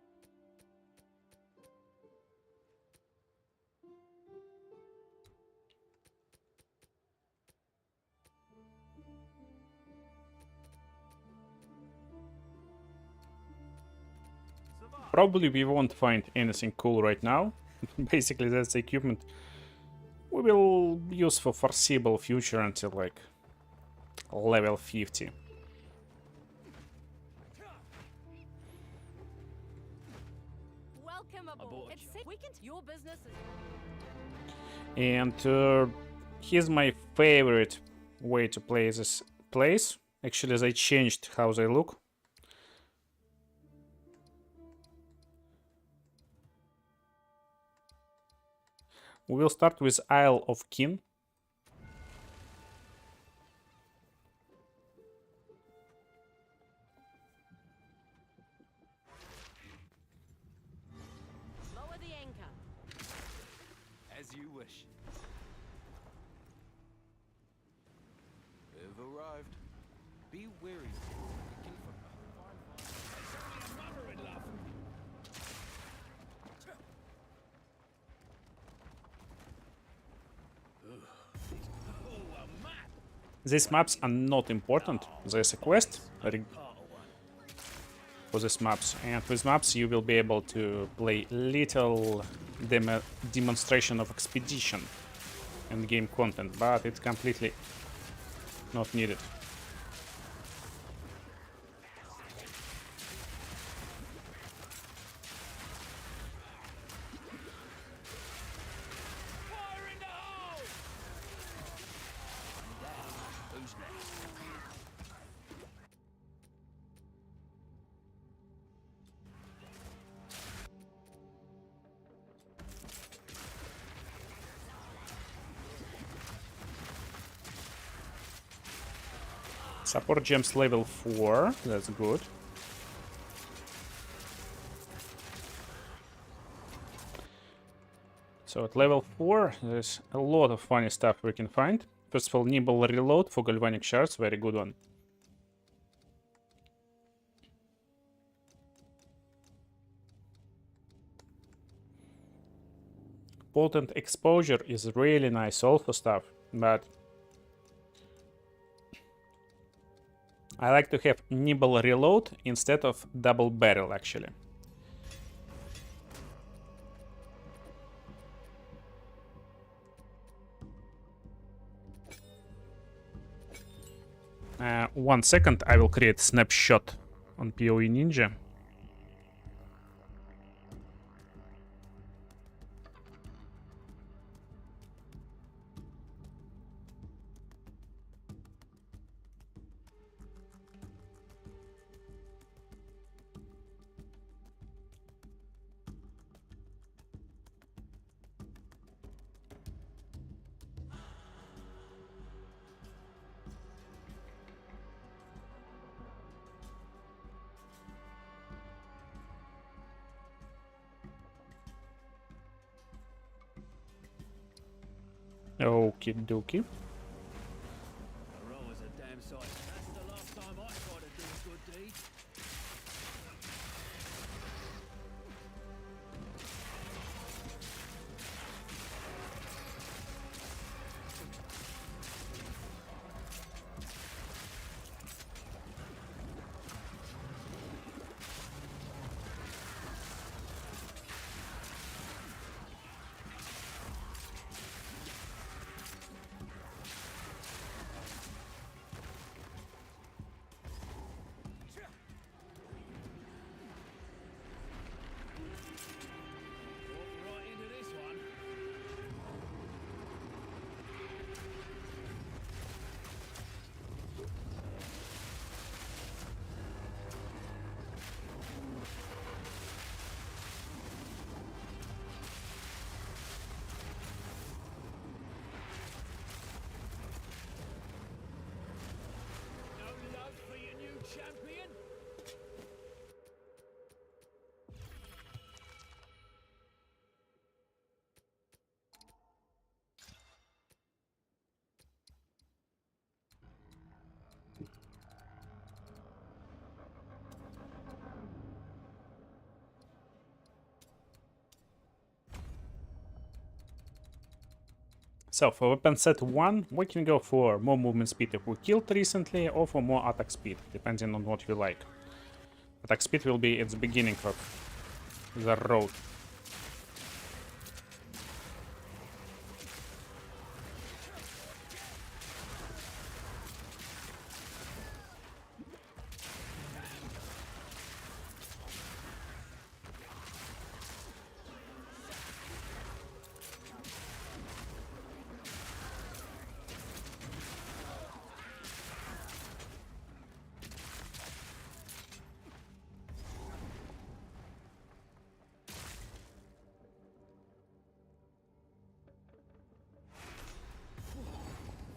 Survive. Probably we won't find anything cool right now. Basically that's the equipment we will use for foreseeable future until like level 50. Welcome aboard. It's sick. We can. Your business is. And here's my favorite way to play this place. Actually, they changed how they look. We will start with Isle of Kin. Lower the anchor. As you wish. Have arrived. Be wary. Looking for mother in love. These maps are not important. There's a quest for these maps, and with maps you will be able to play little demonstration of expedition and game content, but it's completely not needed. Support gems level 4, that's good. So at level 4, there's a lot of funny stuff we can find. First of all, NIMBLE reload for Galvanic Shards, very good one. Potent exposure is really nice also stuff, but I like to have NIMBLE reload instead of double barrel actually. One second, I will create snapshot on POE Ninja. Okie dokie. A row is a damn sight. That's the last time I tried to do a good deed. Right into this one. No love for your new champion? So for weapon set 1, we can go for more movement speed if we killed recently, or for more attack speed, depending on what we like. Attack speed will be at the beginning of the road.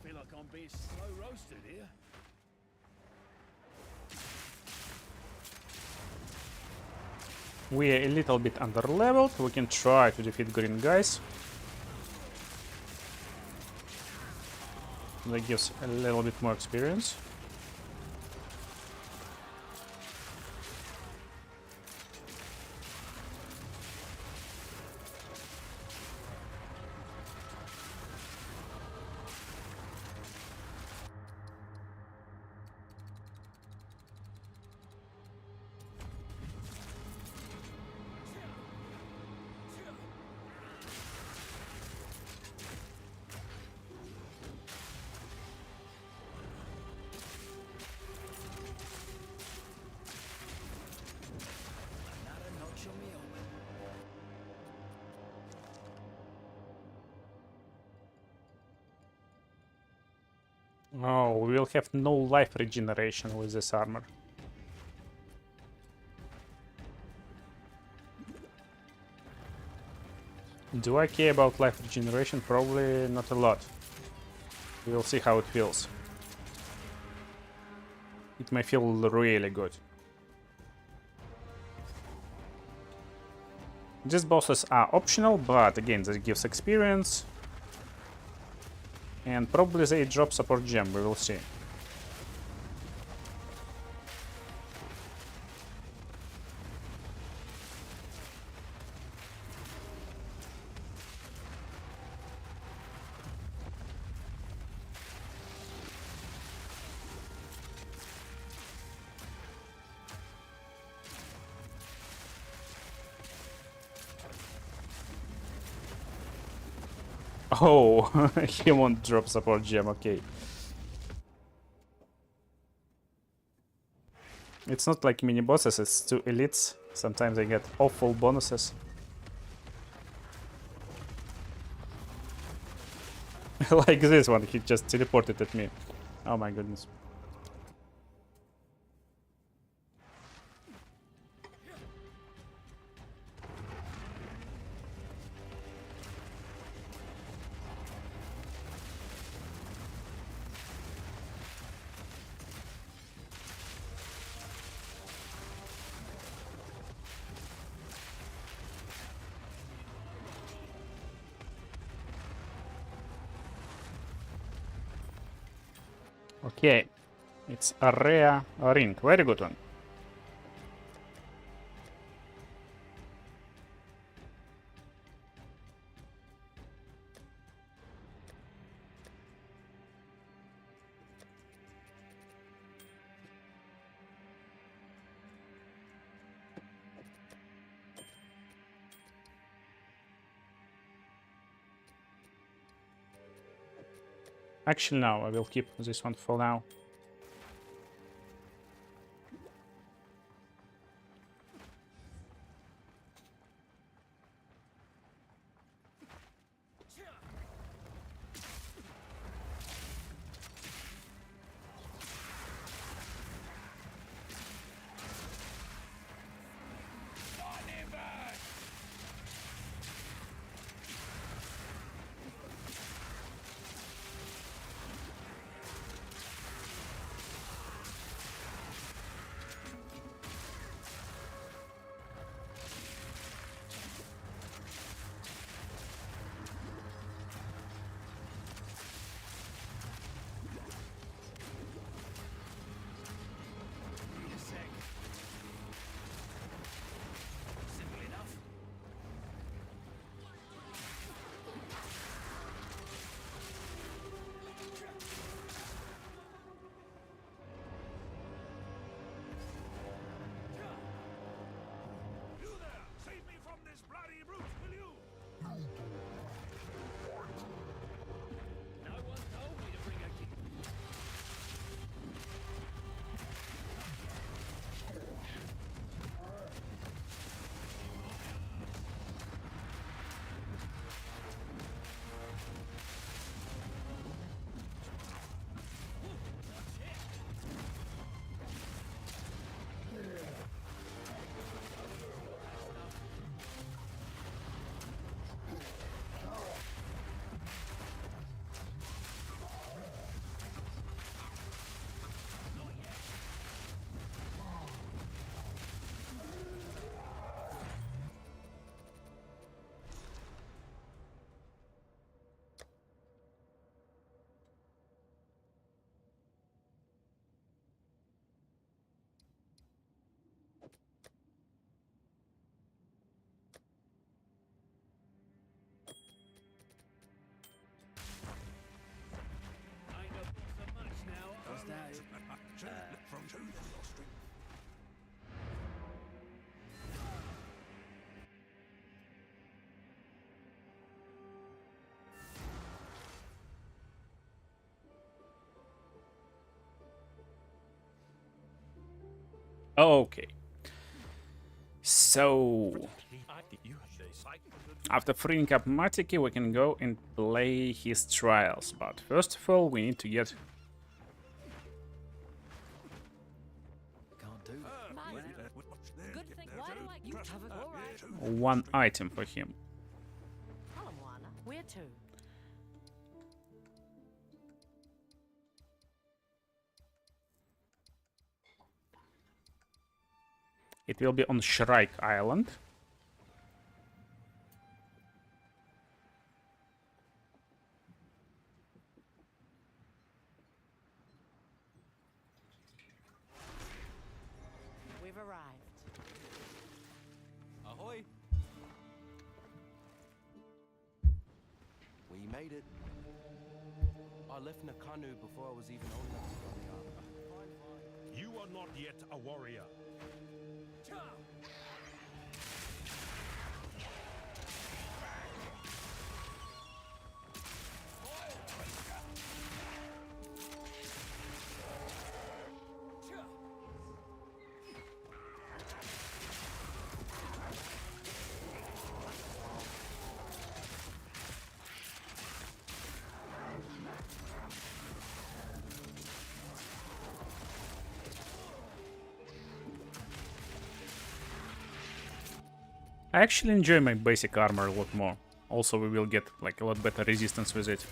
Feel like I'm being slow roasted here. We are a little bit under leveled, we can try to defeat green guys. That gives a little bit more experience. Another notch on me open. Oh, we will have no life regeneration with this armor. Do I care about life regeneration? Probably not a lot. We'll see how it feels. it may feel really good. These bosses are optional, but again, this gives experience. And probably they drop support gem, we will see. Oh, he won't drop support gem, okay. It's not like mini bosses, it's 2 elites. Sometimes they get awful bonuses. Like this one, he just teleported at me. Oh my goodness. Okay, it's a rare ring, very good one. Actually, no, I will keep this one for now. Okay. So after freeing up Matiki, we can go and play his trials. But first of all, we need to get one item for him. Where to? It will be on Shrike Island. We've arrived. Ahoy! We made it. I left in a canoe before I was even old enough to go the ark. You are not yet a warrior. I actually enjoy my basic armor a lot more. Also, we will get like a lot better resistance with it.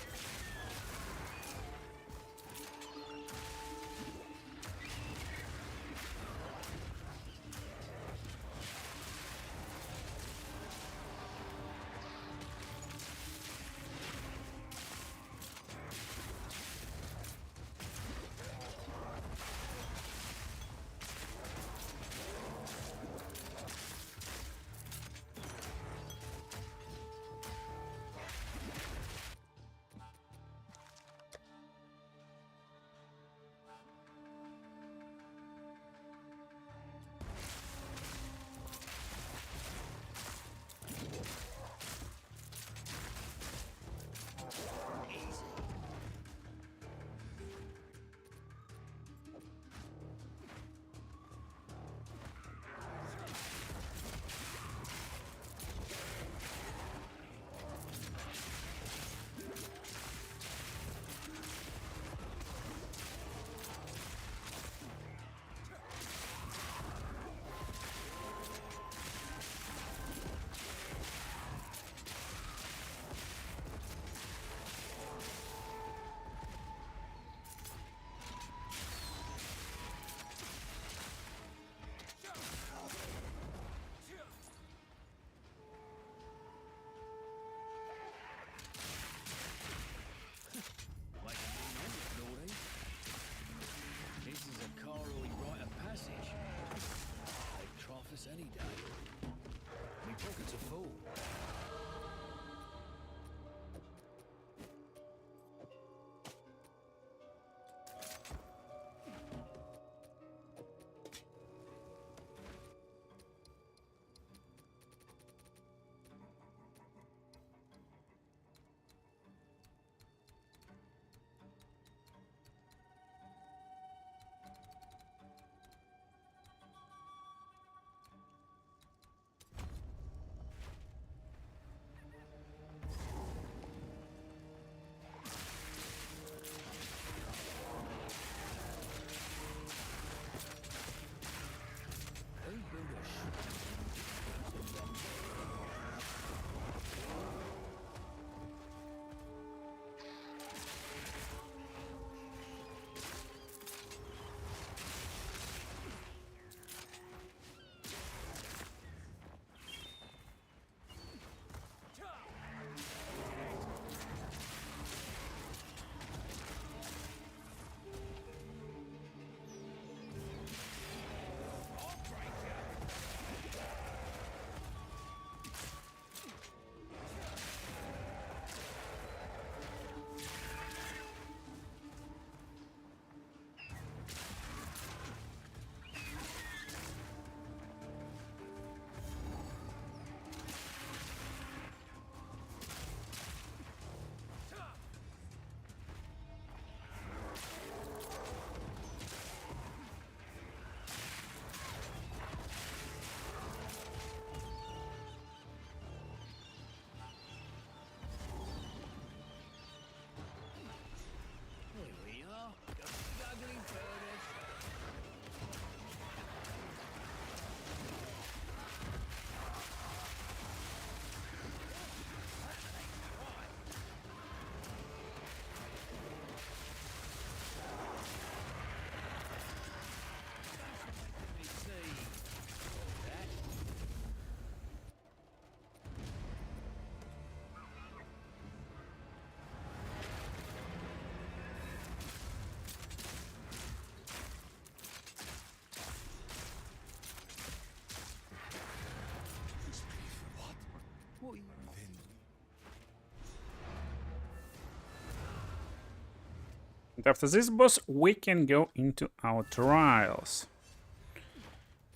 And after this boss, we can go into our trials.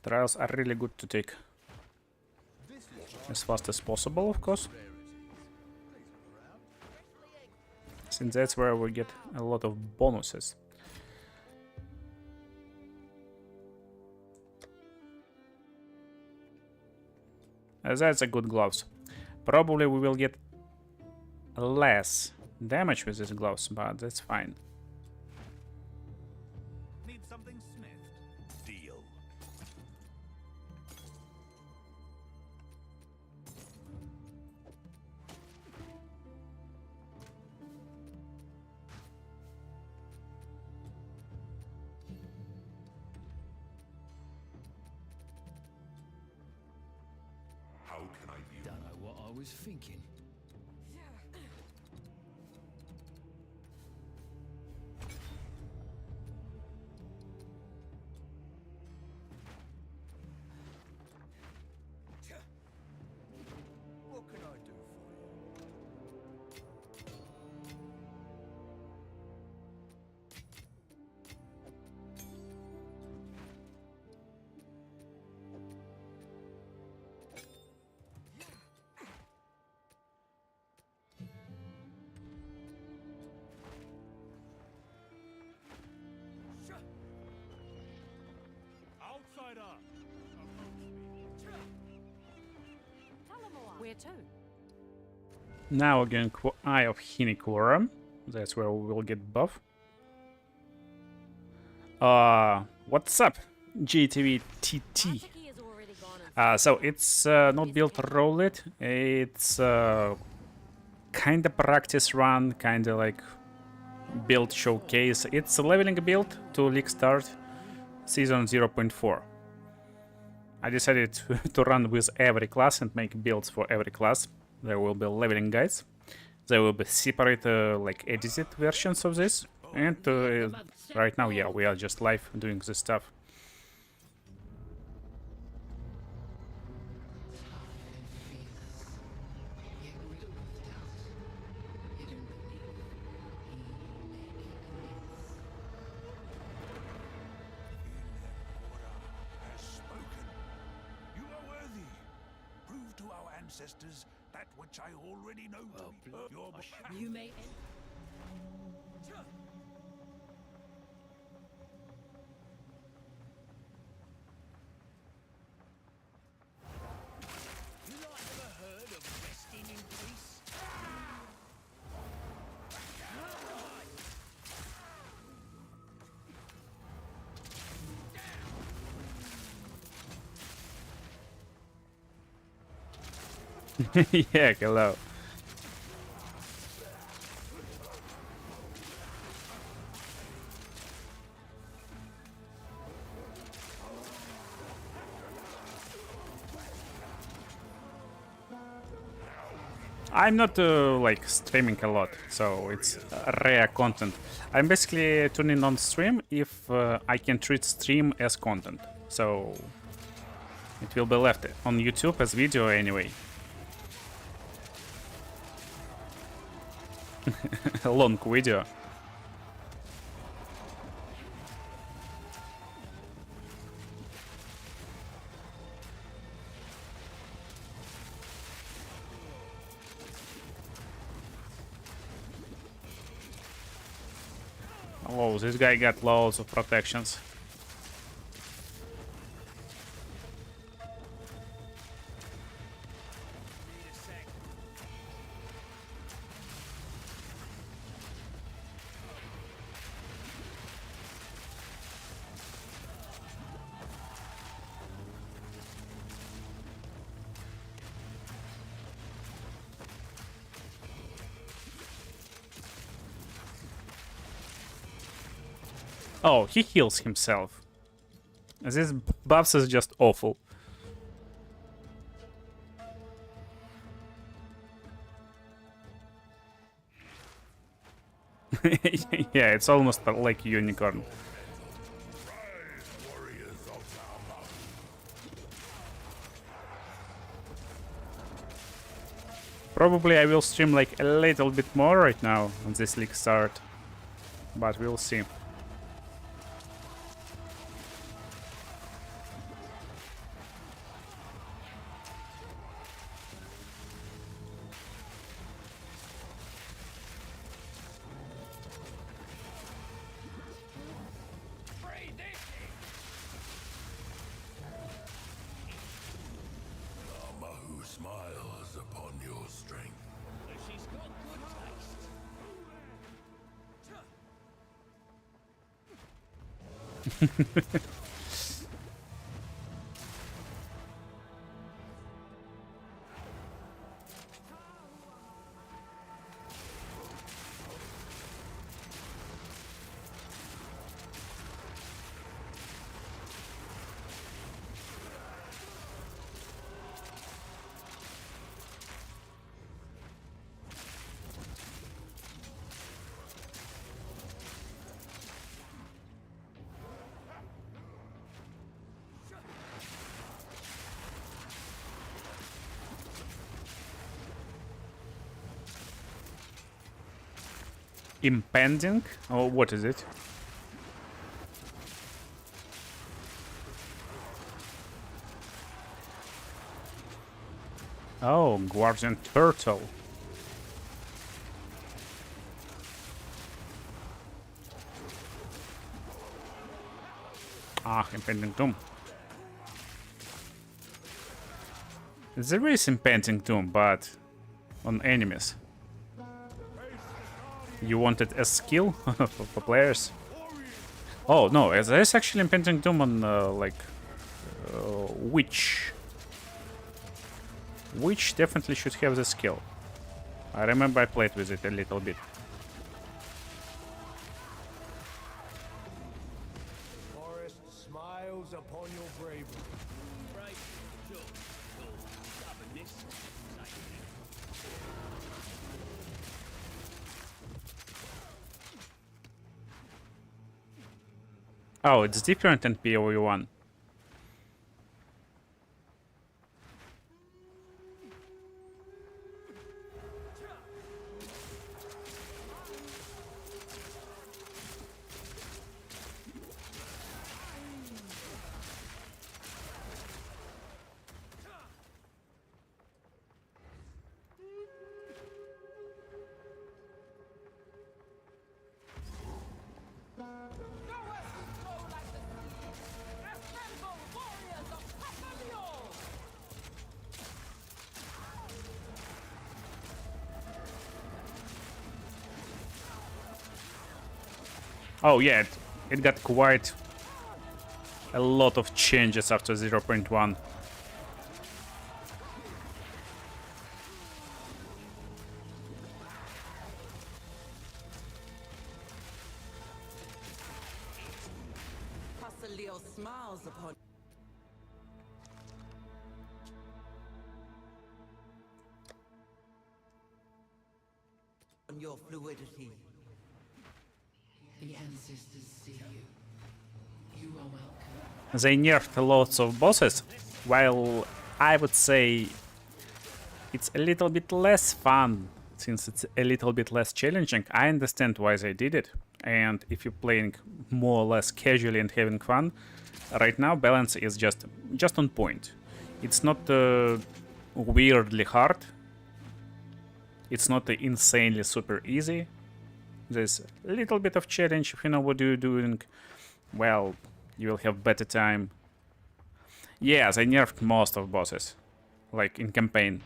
Trials are really good to take as fast as possible, of course. Since that's where we get a lot of bonuses. That's a good gloves. Probably we will get less damage with these gloves, but that's fine. Need something smithed? Deal. How can I be? Don't know what I was thinking. What can I do for you? Outsider! Where to? Now again, Eye of Hinicorum. That's where we will get buff. What's up, GTV TT? So it's not build roll it. It's kind of practice run, kind of like build showcase. It's a leveling build to League Start Season 0.4. I decided to run with every class and make builds for every class. There will be leveling guides. There will be separate like edited versions of this. And right now, yeah, we are just live doing this stuff. Ancestors, that which I already know to be your... You may You like ever heard of resting in peace? Yeah, hello. I'm not like streaming a lot, so it's rare content. I'm basically tuning on stream if I can treat stream as content, so it will be left on YouTube as video anyway. A long video. Oh, this guy got loads of protections. Oh, he heals himself. This buffs is just awful. Yeah, it's almost like a unicorn. Probably I will stream like a little bit more right now on this league start, but we'll see. Impending? Or what is it? Oh, Guardian Turtle. Ah, Impending Doom. There is Impending Doom, but on enemies. You wanted a skill for players? Oh no, there's actually Impending Doom on Witch. Witch definitely should have the skill. I remember I played with it a little bit. Forest smiles upon your bravery. Oh, it's different than POE1. Oh yeah, it got quite a lot of changes after 0.1. Leo smiles upon your fluidity. The ancestors see you. You are welcome. They nerfed lots of bosses, while I would say it's a little bit less fun since it's a little bit less challenging. I understand why they did it, and if you're playing more or less casually and having fun, right now balance is just on point. It's not weirdly hard. It's not insanely super easy. There's a little bit of challenge if you know what you're doing. Well, you will have better time. Yeah, they nerfed most of bosses, like in campaign.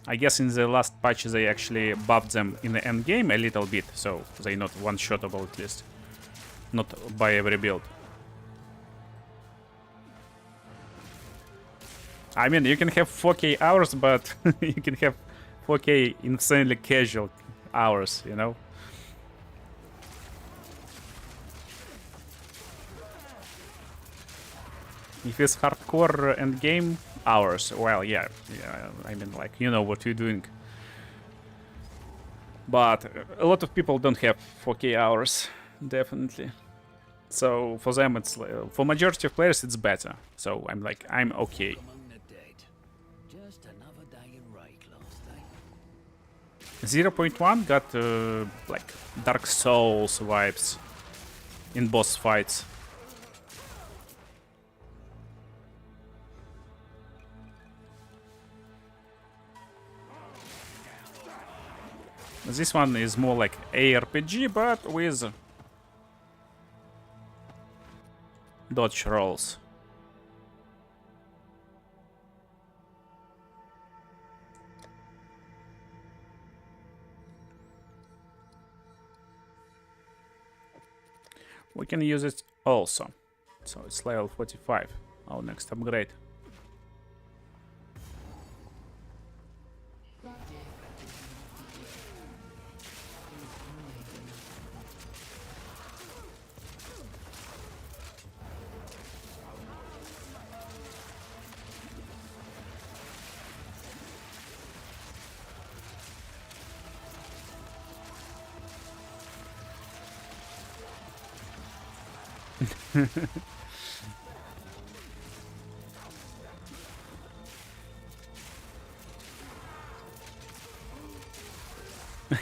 I guess in the last patch they actually buffed them in the end game a little bit, so they're not one-shotable at least. Not by every build. I mean, you can have 4K hours, but you can have 4K insanely casual hours, you know? If it's hardcore endgame hours, well, yeah, I mean, like, you know what you're doing. But a lot of people don't have 4K hours, definitely. So for them, it's for majority of players, it's better. So I'm okay. Among the Just another day in Rayclass, eh? 0.1 got like Dark Souls vibes in boss fights. This one is more like ARPG, but with dodge rolls. We can use it also. So it's level 45, our next upgrade.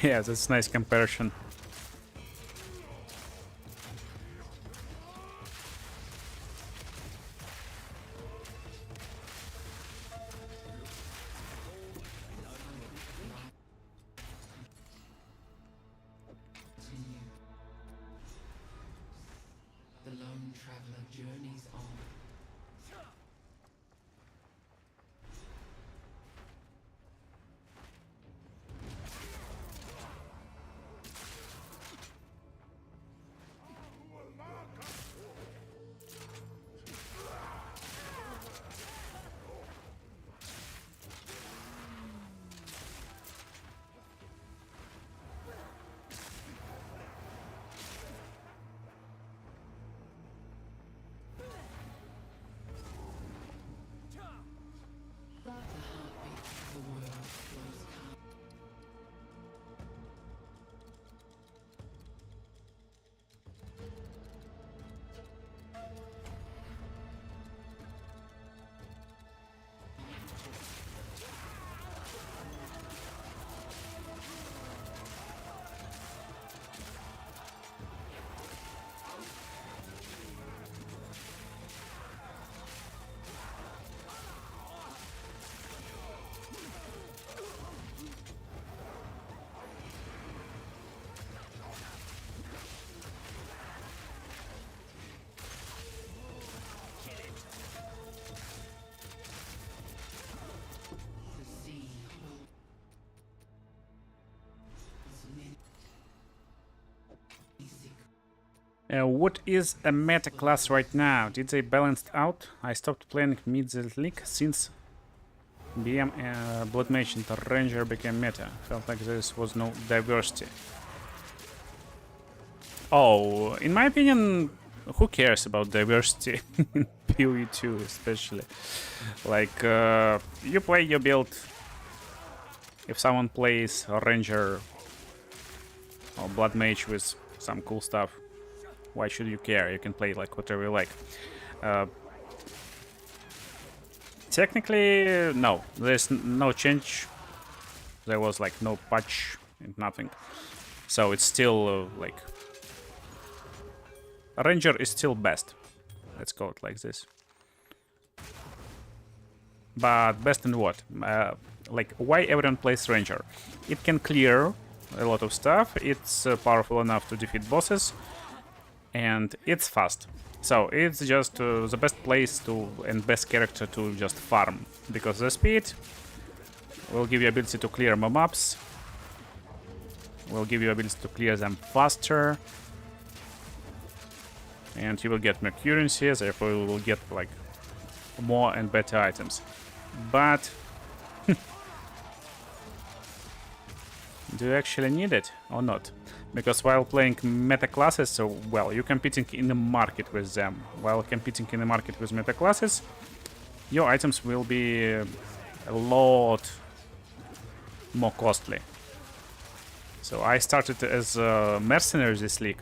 Yeah, that's a nice comparison. The lone traveler journeys on. What is a meta class right now? Did they balance it out? I stopped playing mid the league since BM Blood Mage and Ranger became meta. Felt like there was no diversity. Oh, in my opinion, who cares about diversity in POE2 especially? Like, you play your build. If someone plays a Ranger or Blood Mage with some cool stuff, why should you care? You can play like whatever you like. Technically, no. There's no change. There was like no patch and nothing. So it's still like... Ranger is still best. Let's call it like this. But best in what? Like, why everyone plays Ranger? It can clear a lot of stuff. It's powerful enough to defeat bosses. And it's fast. So it's just the best place to and best character to just farm. Because the speed will give you ability to clear more maps. Will give you ability to clear them faster. And you will get more currency, therefore you will get like more and better items. But do you actually need it or not? Because while playing meta classes, so well, you're competing in the market with them. While competing in the market with meta classes, your items will be a lot more costly. So I started as a Mercenary this league.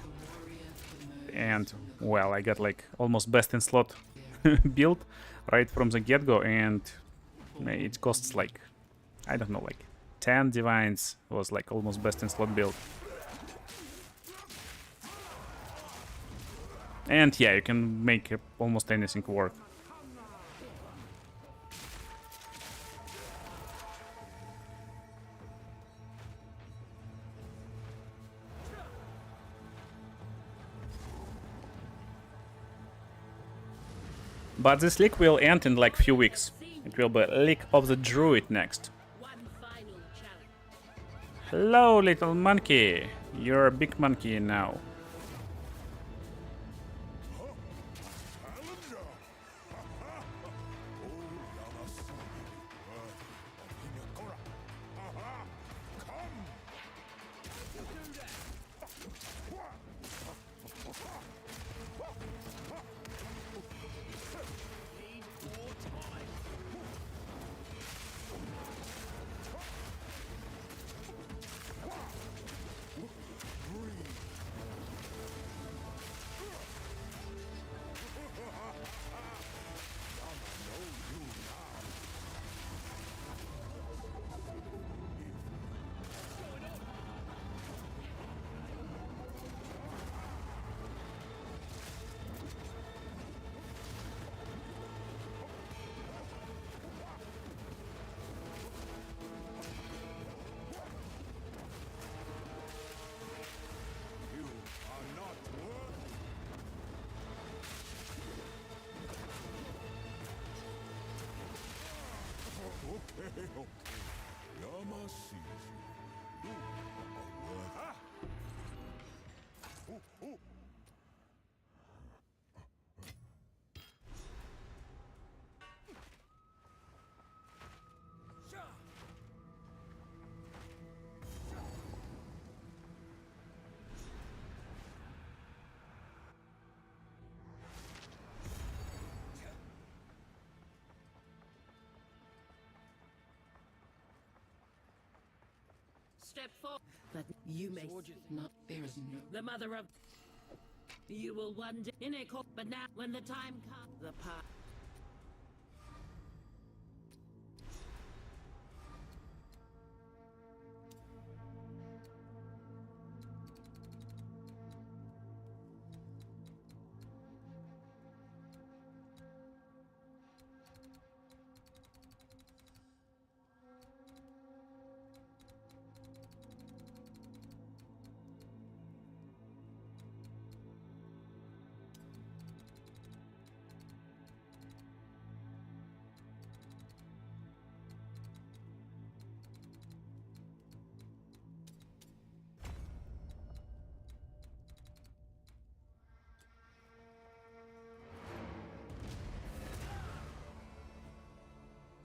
And well, I got like almost best in slot build right from the get-go, and It costs like, I don't know, like 10 divines. Was like almost best in slot build. And yeah, you can make almost anything work. But this leak will end in like few weeks. It will be Leak of the Druid next. Hello, little monkey. You're a big monkey now. Step forward. But you may not. There is no. The mother of. You will one day in a court, but now when the time comes, the path.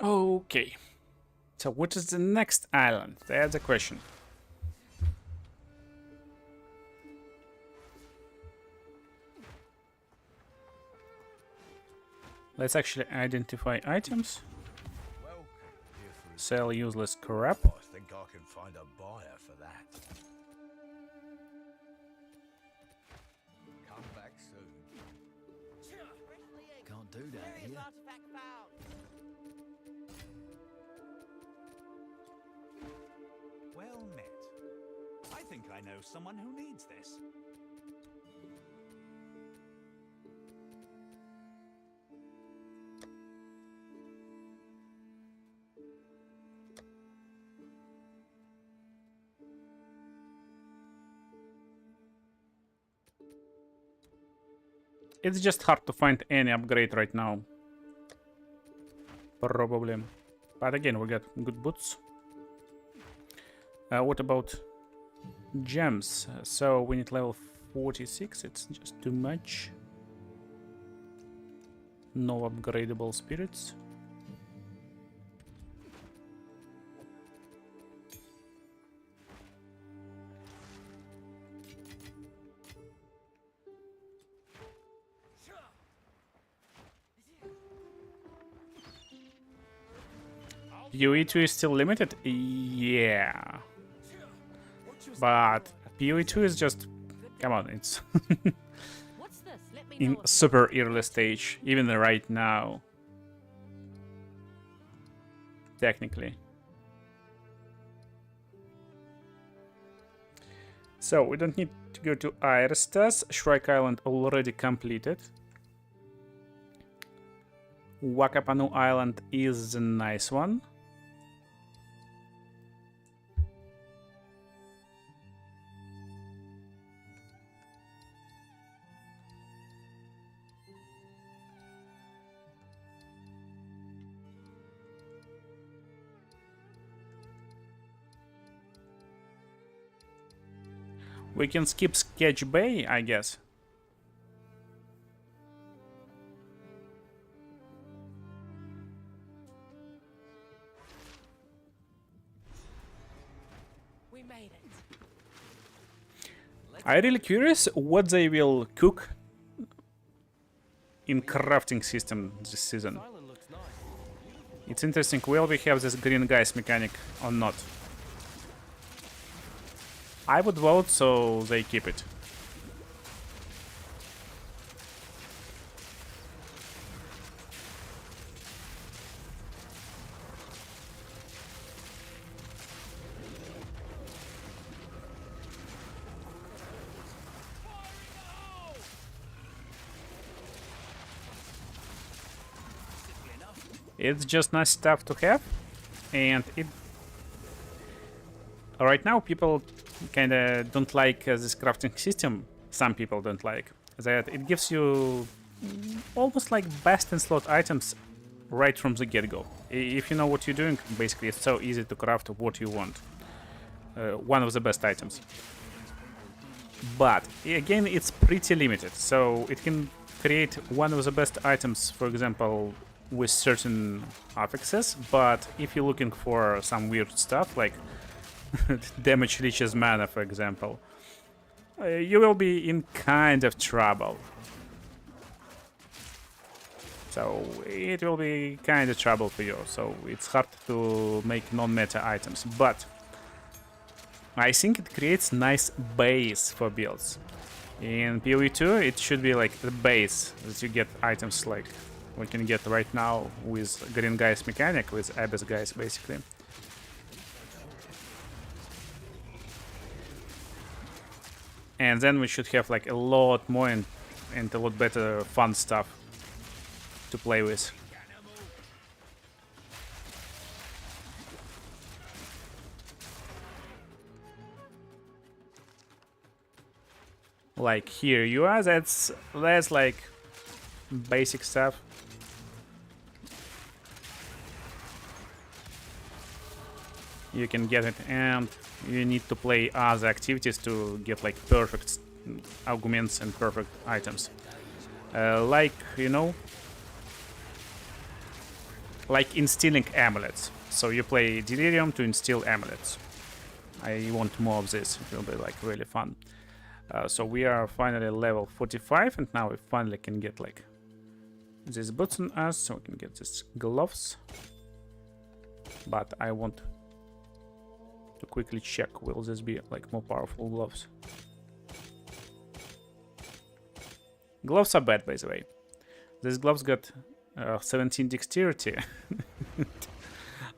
Okay. So what is the next island? That's the question. Let's actually identify items. Sell useless crap. I think I can find a buyer for that. Come back soon. Can't do that here. Well met. I think I know someone who needs this. It's just hard to find any upgrade right now. Probably. But again, we got good boots. What about gems? So we need level 46. It's just too much. No upgradable spirits. POE2 is still limited? Yeah. But POE2 is just... Come on, it's... in super early stage, even right now. technically. So we don't need to go to Iristas. Shrike Island already completed. Wakapanu Island is a nice one. We can skip Sketch Bay, I guess. We made it. I'm really curious what they will cook in crafting system this season. It's interesting, will we have this green guys mechanic or not? I would vote so they keep it. It's just nice stuff to have, and it right now people kind of don't like this crafting system. Some people don't like that. It gives you almost like best in slot items right from the get-go. If you know what you're doing, basically it's so easy to craft what you want. One of the best items. But again, it's pretty limited, so it can create one of the best items, for example, with certain affixes, but if you're looking for some weird stuff like damage leeches mana, for example, you will be in kind of trouble. So it will be kind of trouble for you, so it's hard to make non-meta items, but I think it creates nice base for builds. In POE2 it should be like the base that you get items like we can get right now with Green Guys mechanic, with Abyss Guys basically. And then we should have like a lot more and a lot better fun stuff to play with. Like here you are, that's like basic stuff. You can get it, and you need to play other activities to get like perfect augments and perfect items. Like, you know, like instilling amulets. So you play Delirium to instill amulets. I want more of this, it will be like really fun. So we are finally level 45, and now we finally can get like these boots on us, so we can get these gloves. But I want to quickly check, will this be like more powerful gloves? Gloves are bad, by the way. These gloves got 17 dexterity.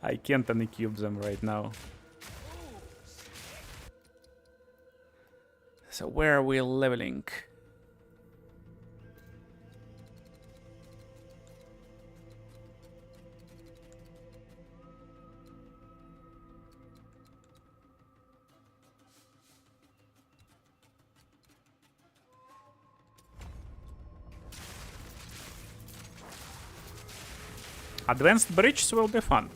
I can't uncube them right now. So where are we leveling? Advanced bridges will be fun.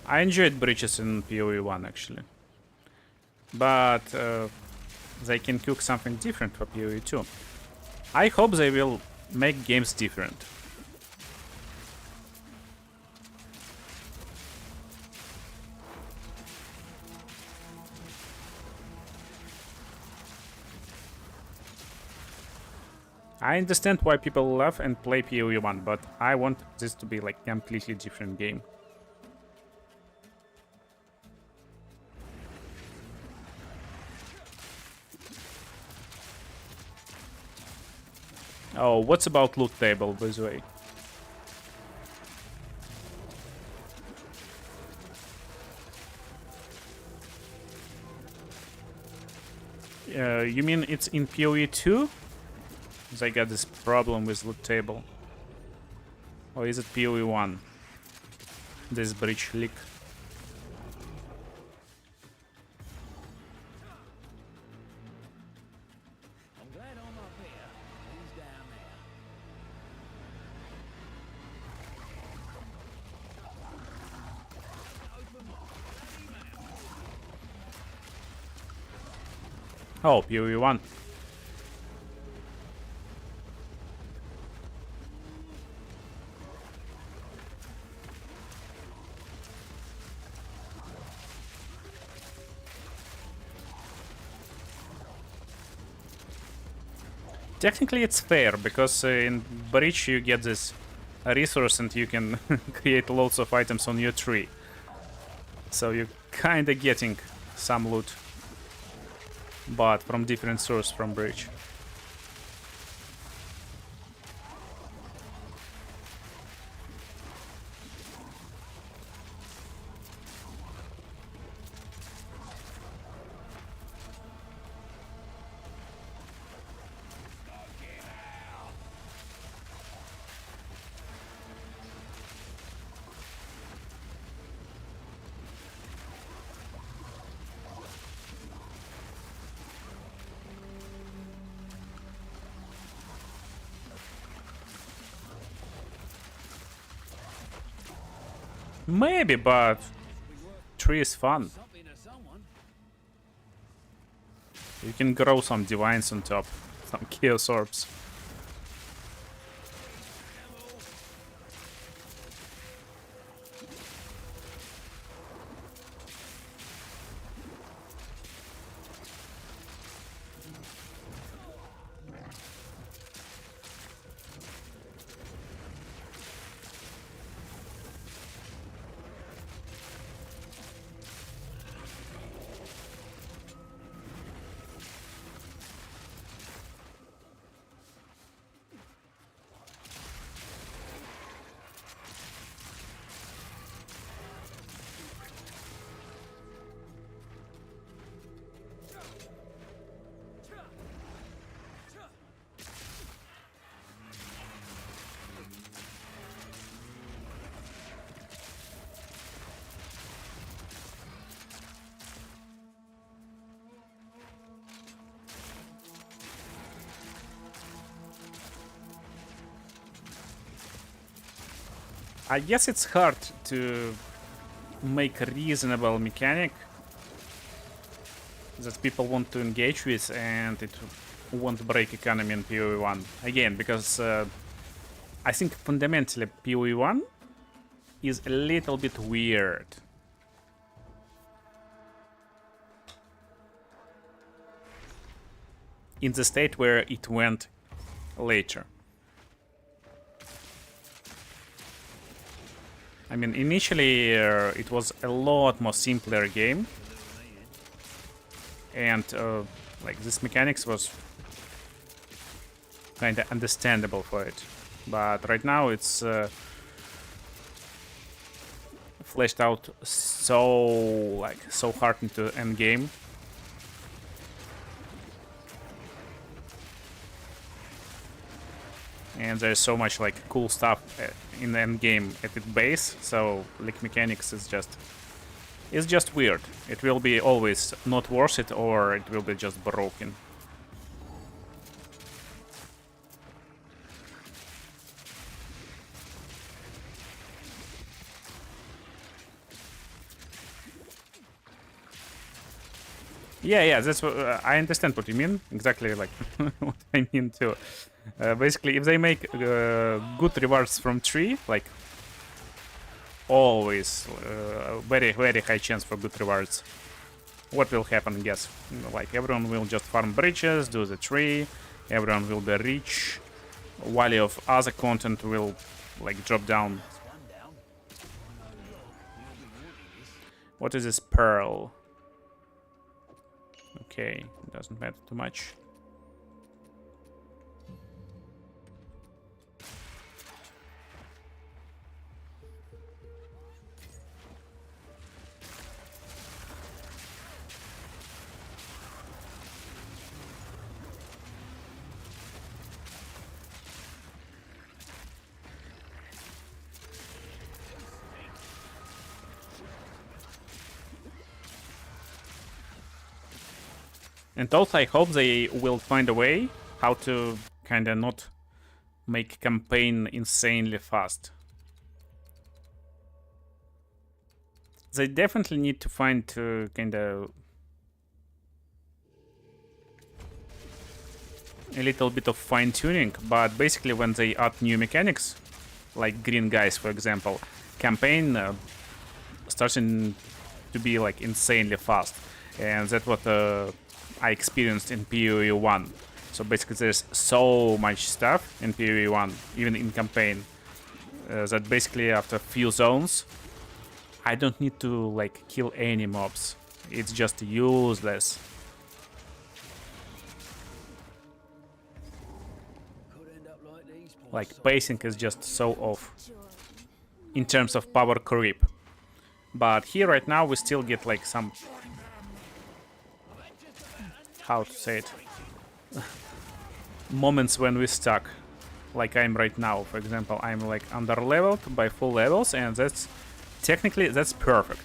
I enjoyed bridges in POE1 actually. But they can cook something different for POE2. I hope they will make games different. I understand why people love and play POE1, but I want this to be like a completely different game. Oh, what's about loot table, by the way? You mean it's in POE2? Because I got this problem with loot table. Or is it POE1? This breach leak. I'm glad I'm up here. He's down there. Oh, POE1. Technically it's fair, because in Breach you get this resource and you can create loads of items on your tree. So you're kinda getting some loot, but from different source from Breach. Maybe, but tree is fun. You can grow some divines on top, some chaos orbs. I guess it's hard to make a reasonable mechanic that people want to engage with and it won't break economy in POE1. Again, because I think fundamentally POE1 is a little bit weird. In the state where it went later. I mean, initially it was a lot more simpler game, and like this mechanics was kind of understandable for it. But right now it's fleshed out so hard into Endgame. And there's so much like cool stuff in the end game at its base, so like mechanics is just weird. It will be always not worth it, or it will be just broken. Yeah, that's what I understand what you mean. Exactly like what I mean too. Basically, if they make good rewards from tree, like always very high chance for good rewards, what will happen? Guess, like everyone will just farm bridges, do the tree, everyone will be rich, value of other content will like drop down. What is this pearl? Okay, doesn't matter too much. And also I hope they will find a way how to kinda not make campaign insanely fast. They definitely need to find kinda a little bit of fine-tuning, but basically when they add new mechanics, like green guys for example, campaign starting to be like insanely fast, and that's what I experienced in POE1. So basically there's so much stuff in POE1, even in campaign, that basically after a few zones I don't need to like kill any mobs. It's just useless. Like pacing is just so off in terms of power creep. But here right now we still get like some, how to say it, moments when we're stuck. Like I'm right now, for example, I'm like under leveled by full levels, and that's technically that's perfect.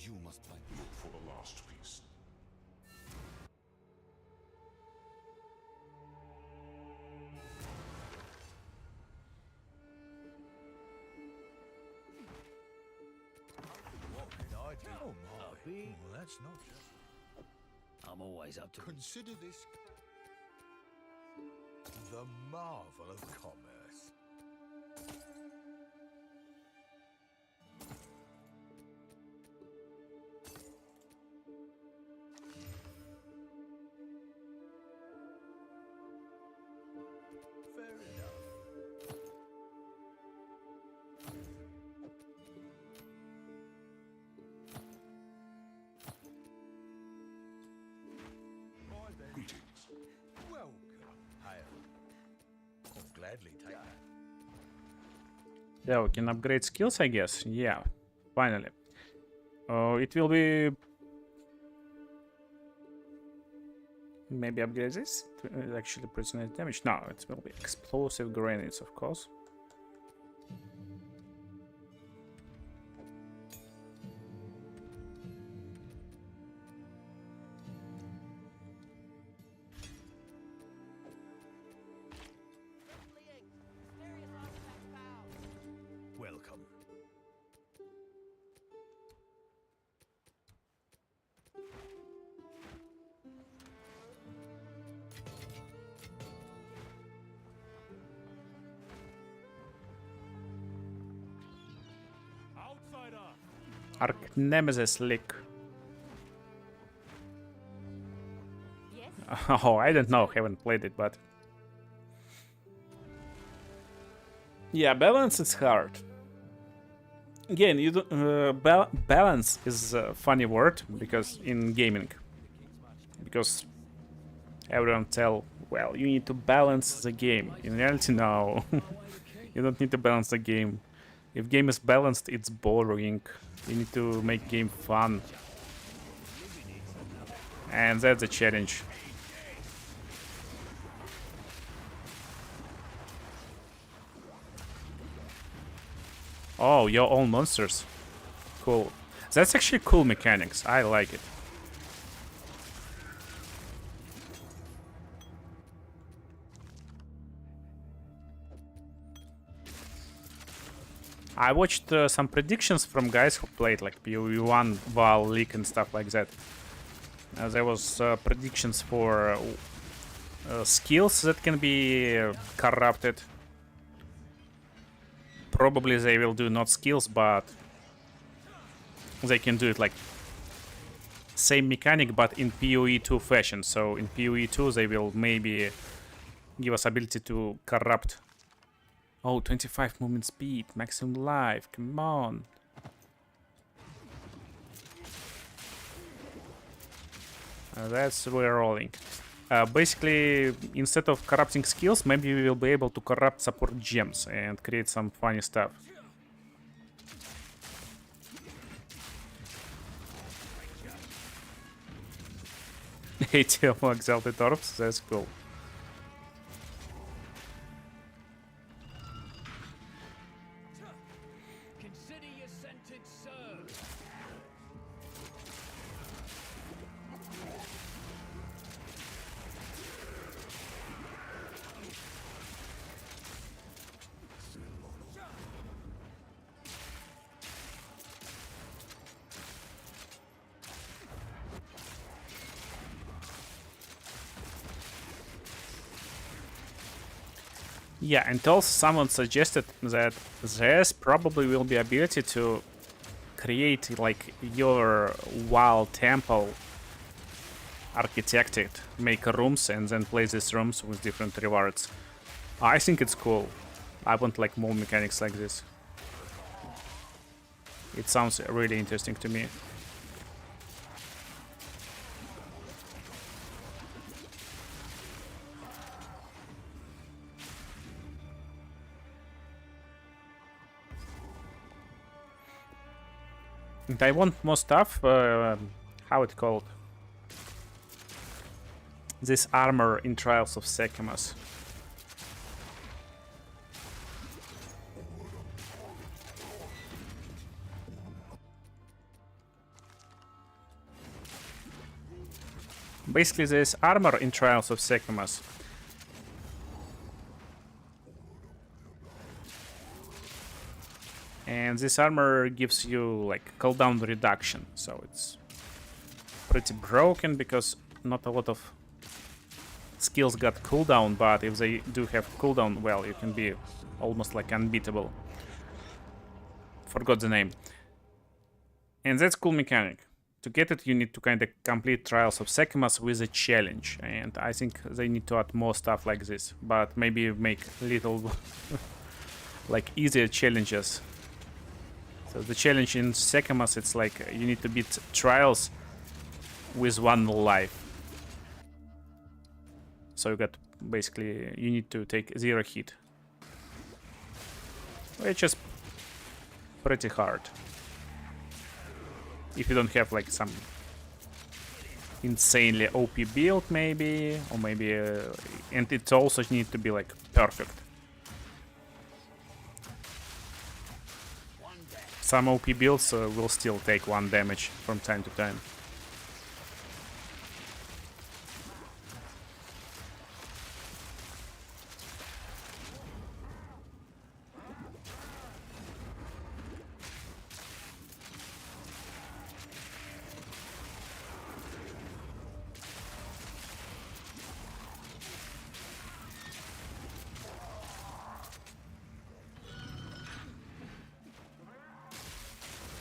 You must find Look for the last piece. What did I do? Oh my. Well, that's not just... I'm always up to... Consider this the marvel of commerce. Greetings. Welcome, Herald. I'll gladly take that. Yeah, we can upgrade skills, I guess. Yeah, finally. It will be... Maybe upgrade this? Actually, personal damage? No, it will be explosive grenades, of course. Welcome. Arc Nemesis Lick. Yes? Oh, I don't know, haven't played it, but... Yeah, balance is hard. Again, you don't, balance is a funny word because in gaming, because Everyone tell, well, you need to balance the game. In reality, no. You don't need to balance the game. If game is balanced, it's boring. You need to make game fun. And that's a challenge. Oh, your own monsters. Cool. That's actually cool mechanics. I like it. I watched some predictions from guys who played like POE1, Val, Leak and stuff like that. There was predictions for skills that can be corrupted. Probably they will do not skills, but they can do it like same mechanic, but in POE2 fashion. So in POE2 they will maybe give us ability to corrupt. Oh, 25 movement speed, maximum life, come on. That's we're rolling. Basically, instead of corrupting skills, maybe we will be able to corrupt support gems and create some funny stuff. ATM exalted orbs, that's cool. Yeah, and also someone suggested that there's probably will be ability to create like your wild temple architected, make rooms and then play these rooms with different rewards. I think it's cool. I want like more mechanics like this. It sounds really interesting to me. And I want more stuff. How it called? This armor in Trials of Sekimas. Basically, there's armor in Trials of Sekimas. And this armor gives you like cooldown reduction, so it's pretty broken because not a lot of skills got cooldown, but if they do have cooldown, well, you can be almost like unbeatable. Forgot the name. And that's cool mechanic. To get it, you need to kind of complete Trials of Sekimas with a challenge, and I think they need to add more stuff like this, but maybe make little like easier challenges. So the challenge in Sekimas, it's like you need to beat Trials with 1 life. So you got basically you need to take 0 hit, which is pretty hard if you don't have like some insanely OP build, maybe, or maybe, and it also needs to be like perfect. Some OP builds will still take 1 damage from time to time.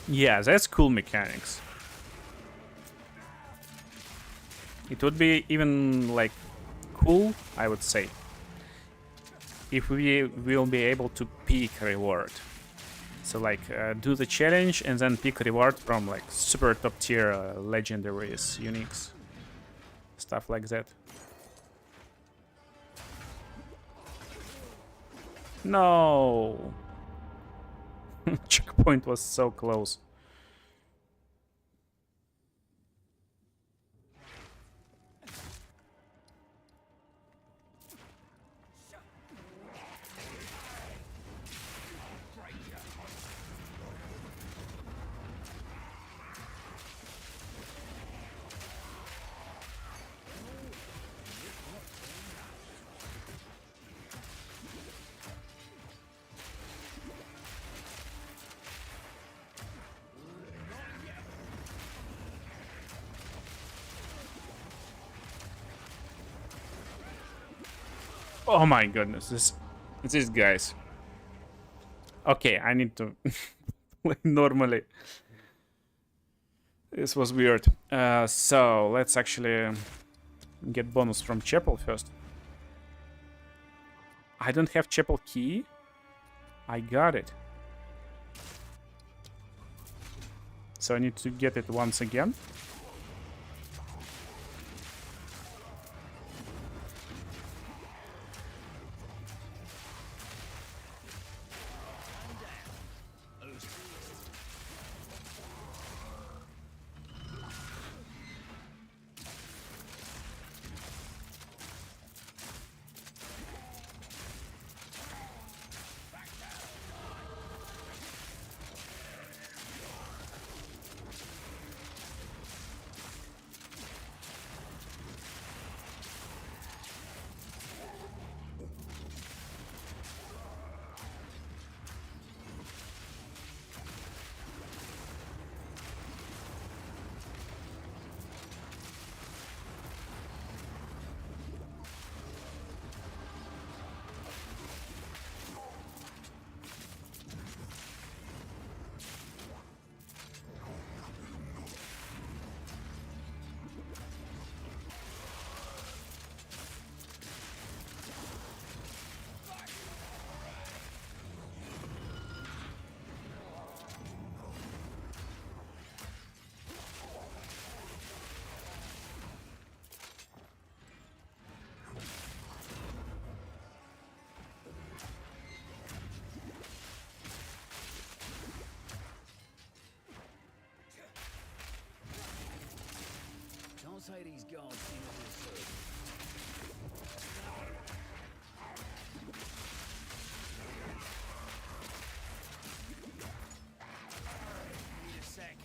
Yeah, that's cool mechanics. It would be even like cool, I would say, if we will be able to pick reward. So like do the challenge and then pick reward from like super top tier legendaries, uniques, stuff like that. No! Checkpoint was so close. Oh my goodness, this guys. Okay, I need to play normally. This was weird. So let's actually get bonus from Chapel first. I don't have Chapel key. I got it. So I need to get it once again. Can't say these guards seem to be served. Need a sec.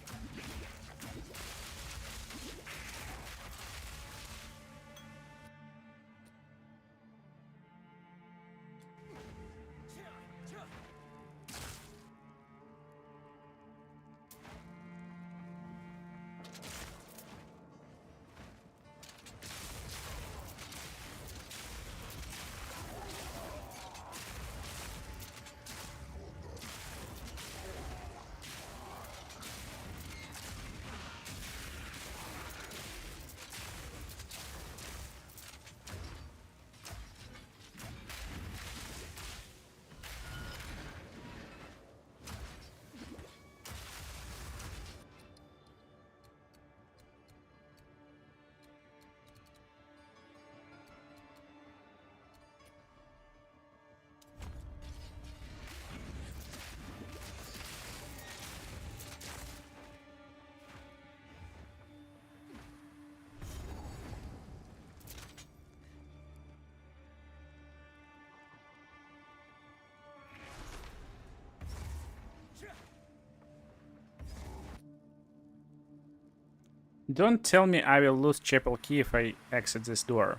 Don't tell me I will lose Chapel key if I exit this door.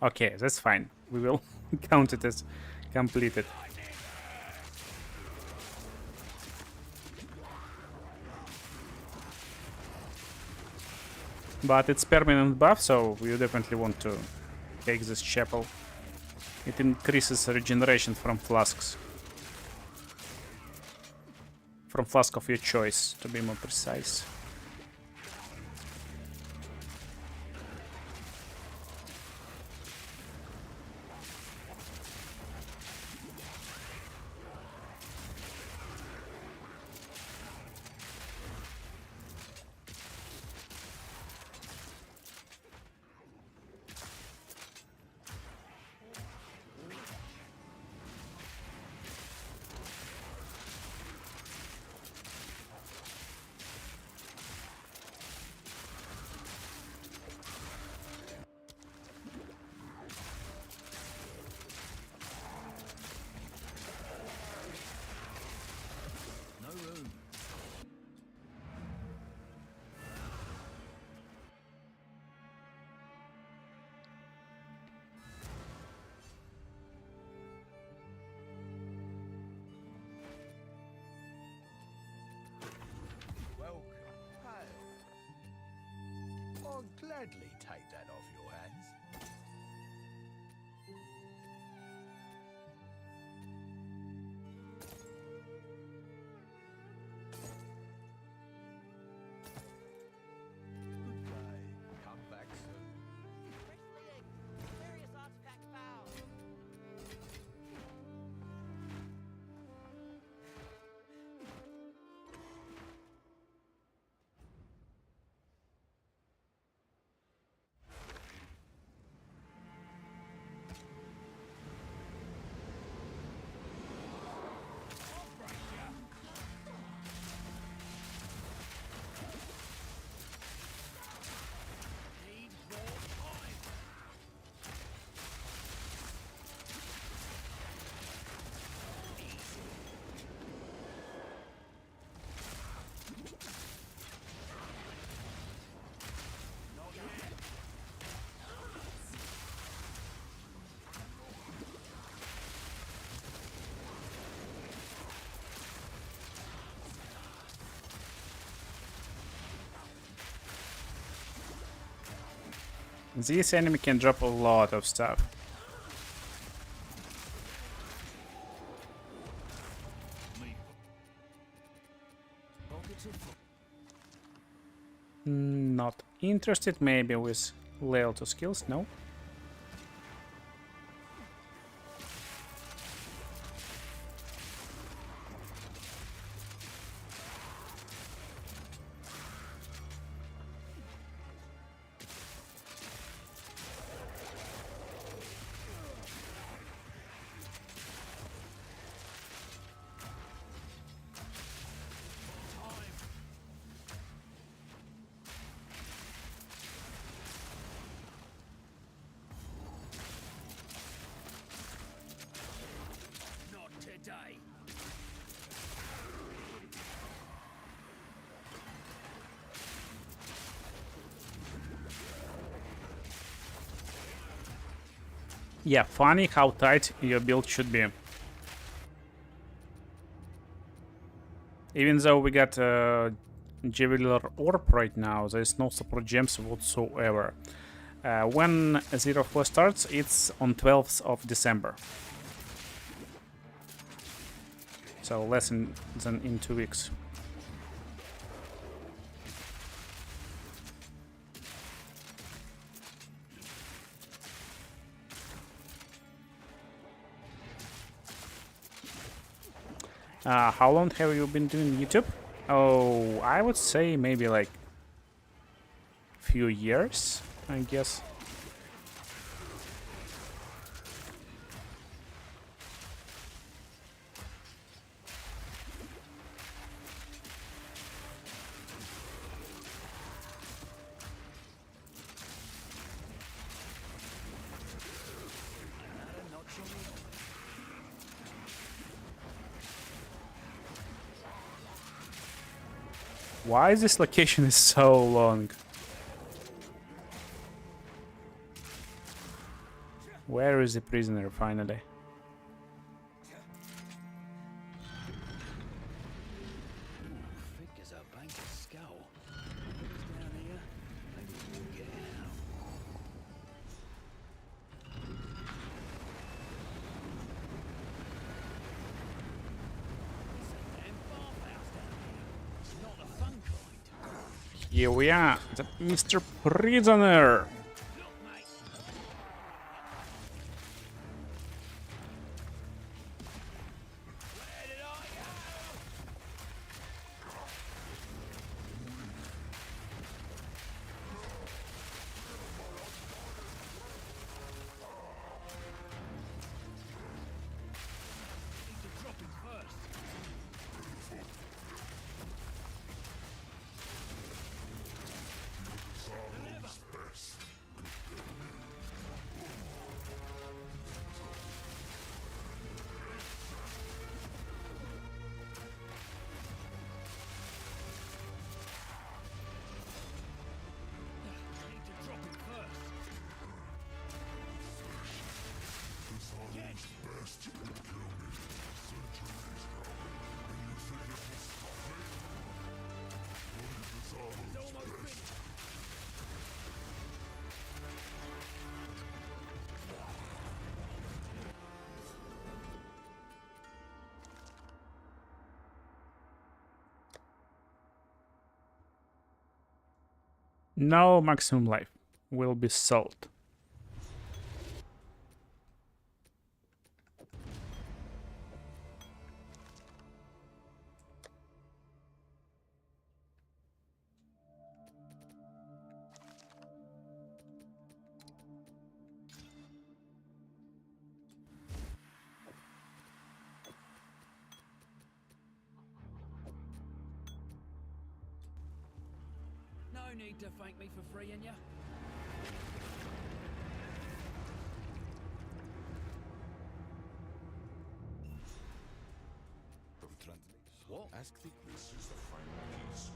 Okay, that's fine. We will count it as completed. But it's permanent buff, so you definitely want to take this Chapel. It increases regeneration from flasks. From flask of your choice, to be more precise. gladly take that off your hands. Good day. Come back soon. Fresh fleeing. Various artifact found. This enemy can drop a lot of stuff. Not interested, maybe with level 2 skills, no? Not today. Yeah, funny how tight your build should be. Even though we got Juveler Orb right now, there's no support gems whatsoever. When Zero Flow starts, it's on 12th of December. So less than in 2 weeks. How long have you been doing YouTube? Oh, I would say maybe like few years, I guess. Why this location is so long? Where is the prisoner finally? Thick as a banker's skull. Who's down here? Maybe we'll get out. It's a damn bathhouse down here. It's not the fun kind. Here we are, the Mr. Prisoner. No maximum life will be sold. No need to thank me for freeing you. What? Ask the This is the final piece.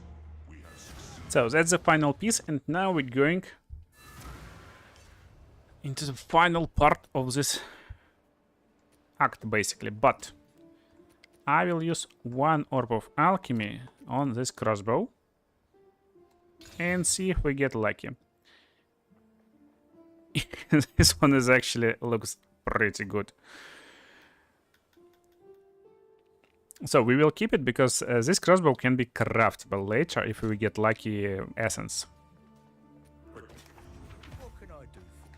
We have succeeded. So that's the final piece, and now we're going into the final part of this act, basically. But I will use one orb of alchemy on this crossbow and see if we get lucky. This one is actually looks pretty good. So we will keep it because this crossbow can be craftable later if we get lucky essence. What can I do for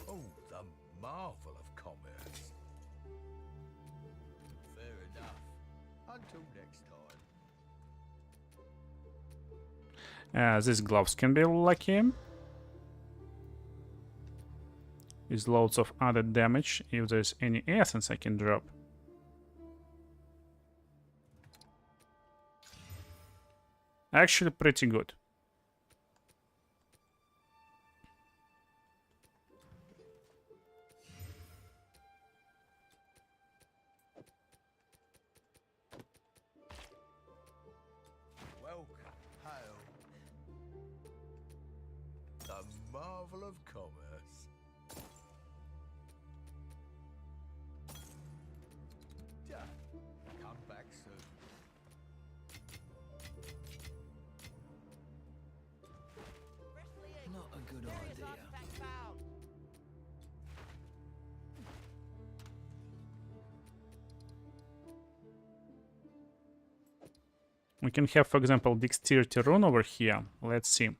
you? Oh, the marvel of commerce. Fair enough. Until next time. These gloves can be lucky. With loads of added damage if there's any essence I can drop. Actually pretty good. Welcome, hail. The marvel of commerce. Ja, come back soon. Not a good idea. We can have, for example, dexterity rune over here. Let's see.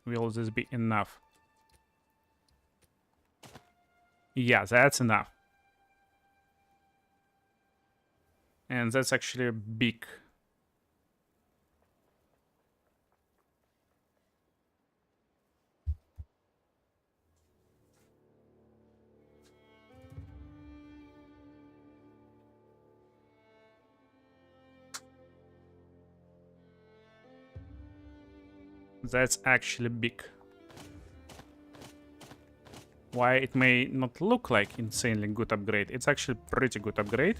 Will this be enough? Yeah, that's enough. And that's actually big. That's actually big. Why it may not look like insanely good upgrade, it's actually pretty good upgrade.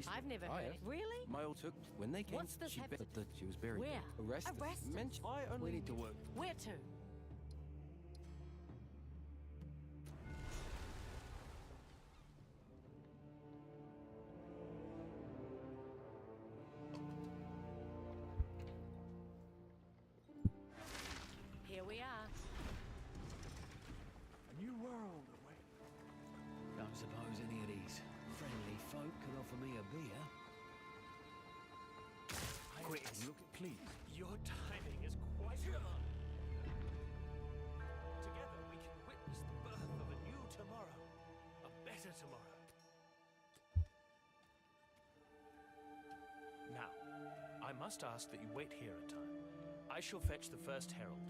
I've never heard it. Really? My old took when they came. What's this she happen- bet that she was buried. Where? Arrested. Arrested? Mention. I only. We need to work. Where to? Here we are. A new world away. Don't suppose any of these friendly folk could offer me a beer. Quick, look, please. Your timing is quite remarkable. Together we can witness the birth of a new tomorrow. A better tomorrow. Now, I must ask that you wait here a time. I shall fetch the first Herald.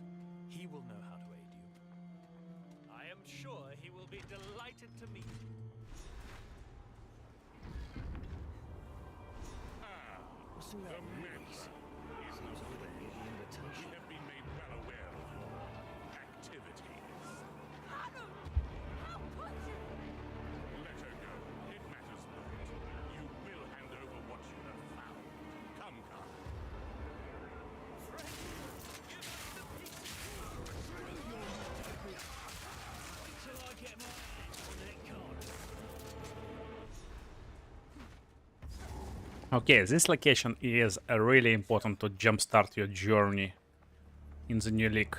He will know how to aid you. I am sure he will be delighted to meet you. What's all that noise? Seems I didn't get the invitation. We have been made well aware of your activities. Hanu! How could you? Let her go. It matters not. You will hand over what you have found. Come, come. Friend, give us the peace. Okay, this location is really important to jumpstart your journey in the new league.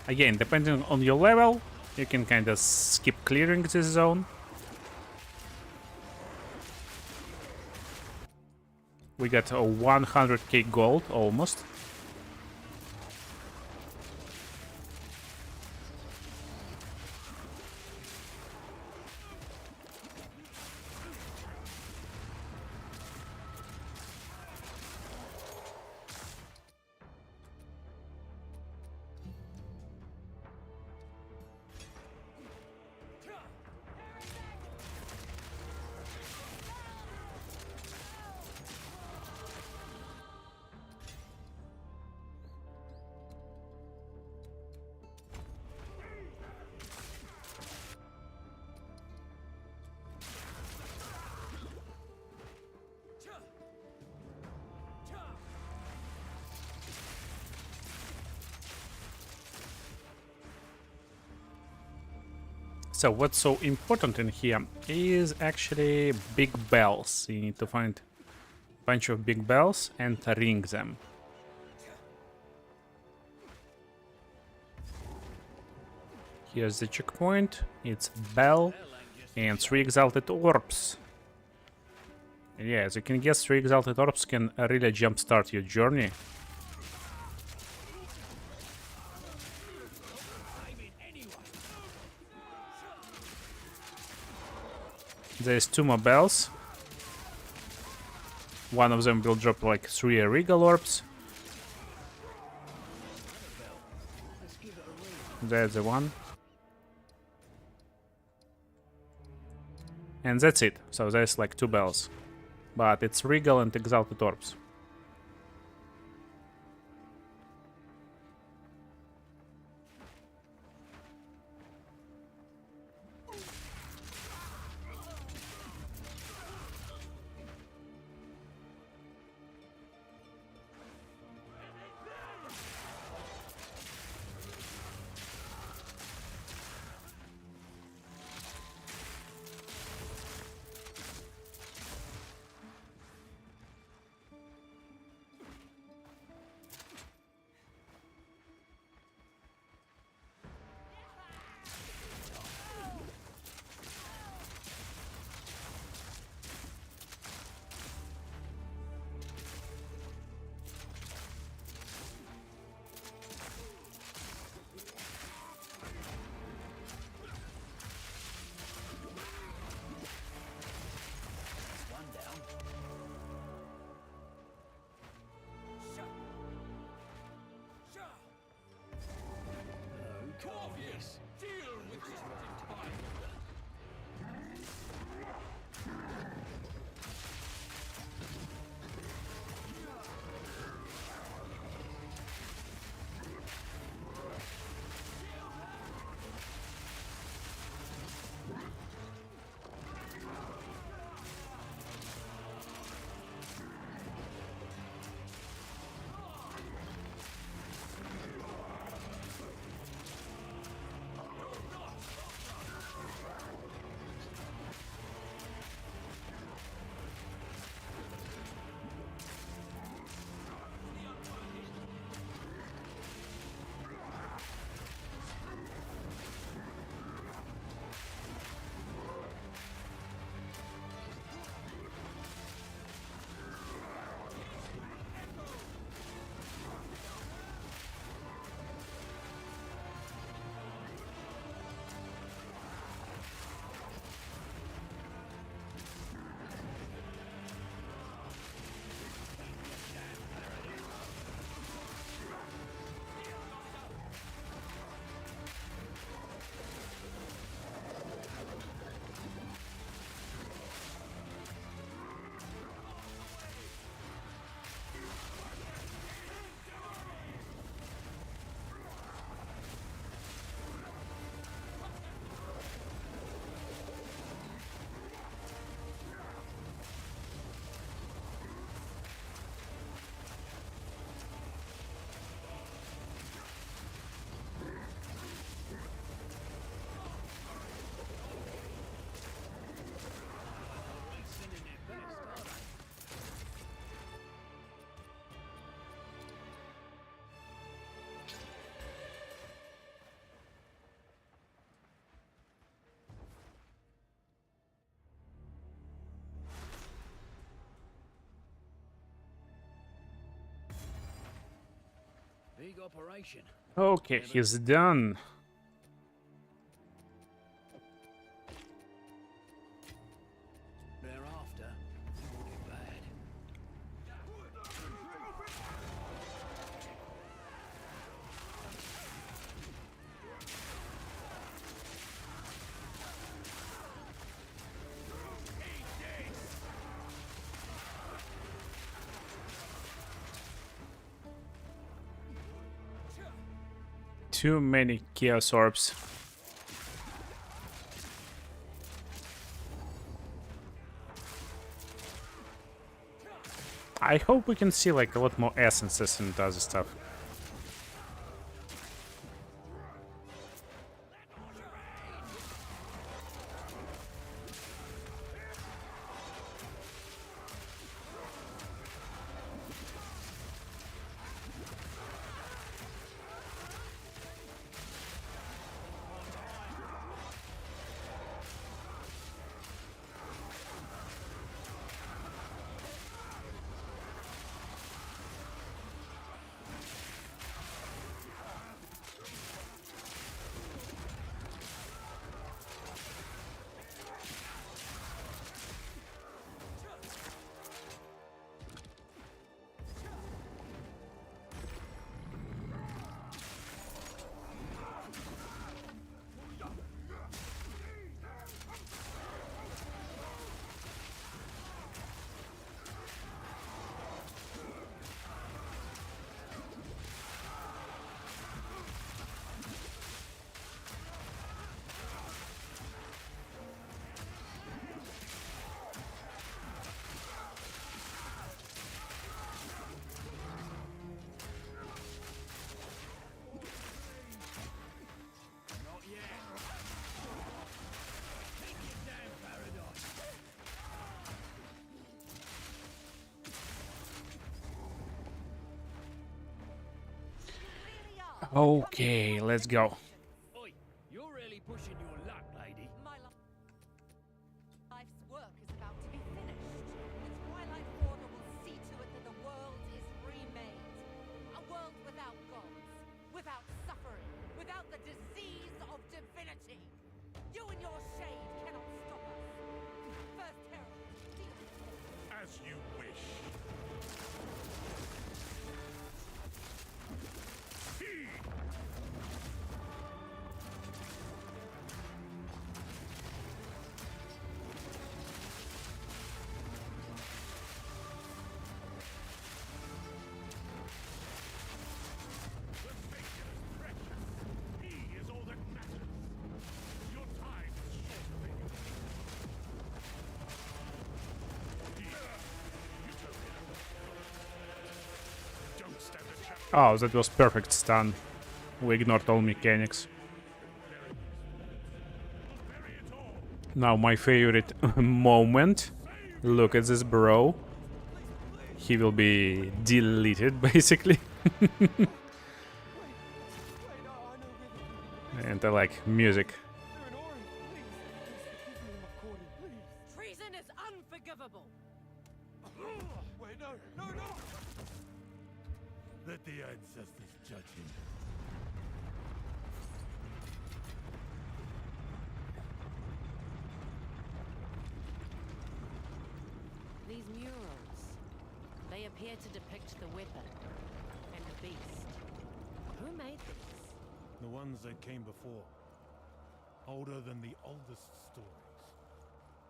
Again, depending on your level, you can kind of skip clearing this zone. We got a 100k gold almost. So what's so important in here is actually big bells. You need to find a bunch of big bells and ring them. Here's the checkpoint. It's bell and 3 exalted orbs. Yeah, as you can guess, 3 exalted orbs can really jumpstart your journey. There's 2 more bells. One of them will drop like 3 regal orbs. There's the one. And that's it. So there's like 2 bells. But it's regal and exalted orbs. Big operation. Okay, he's done. Thereafter, it will get bad. Too many Chaos Orbs. I hope we can see like a lot more essences and other stuff. Okay, let's go. Oi, you're really pushing your luck, lady. My life's work is about to be finished. The Twilight Order will see to it that the world is remade. A world without gods, without suffering, without the disease of divinity. You and your shade cannot stop us. First Herald, deal with it. As you wish. Oh, that was perfect stun. We ignored all mechanics. Now my favorite moment. Look at this bro. He will be deleted basically. And I like music. Treason is unforgivable. Wait, no, no, no! Let the ancestors judge him. These murals, they appear to depict the weapon and the beast. Who made these? The ones that came before. Older than the oldest stories.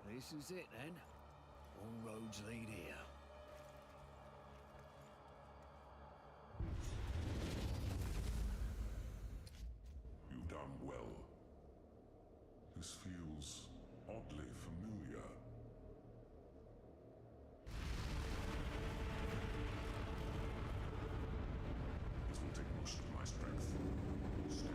This is it then. All roads lead here. You've done well. This feels oddly familiar. This will take most of my strength. Still.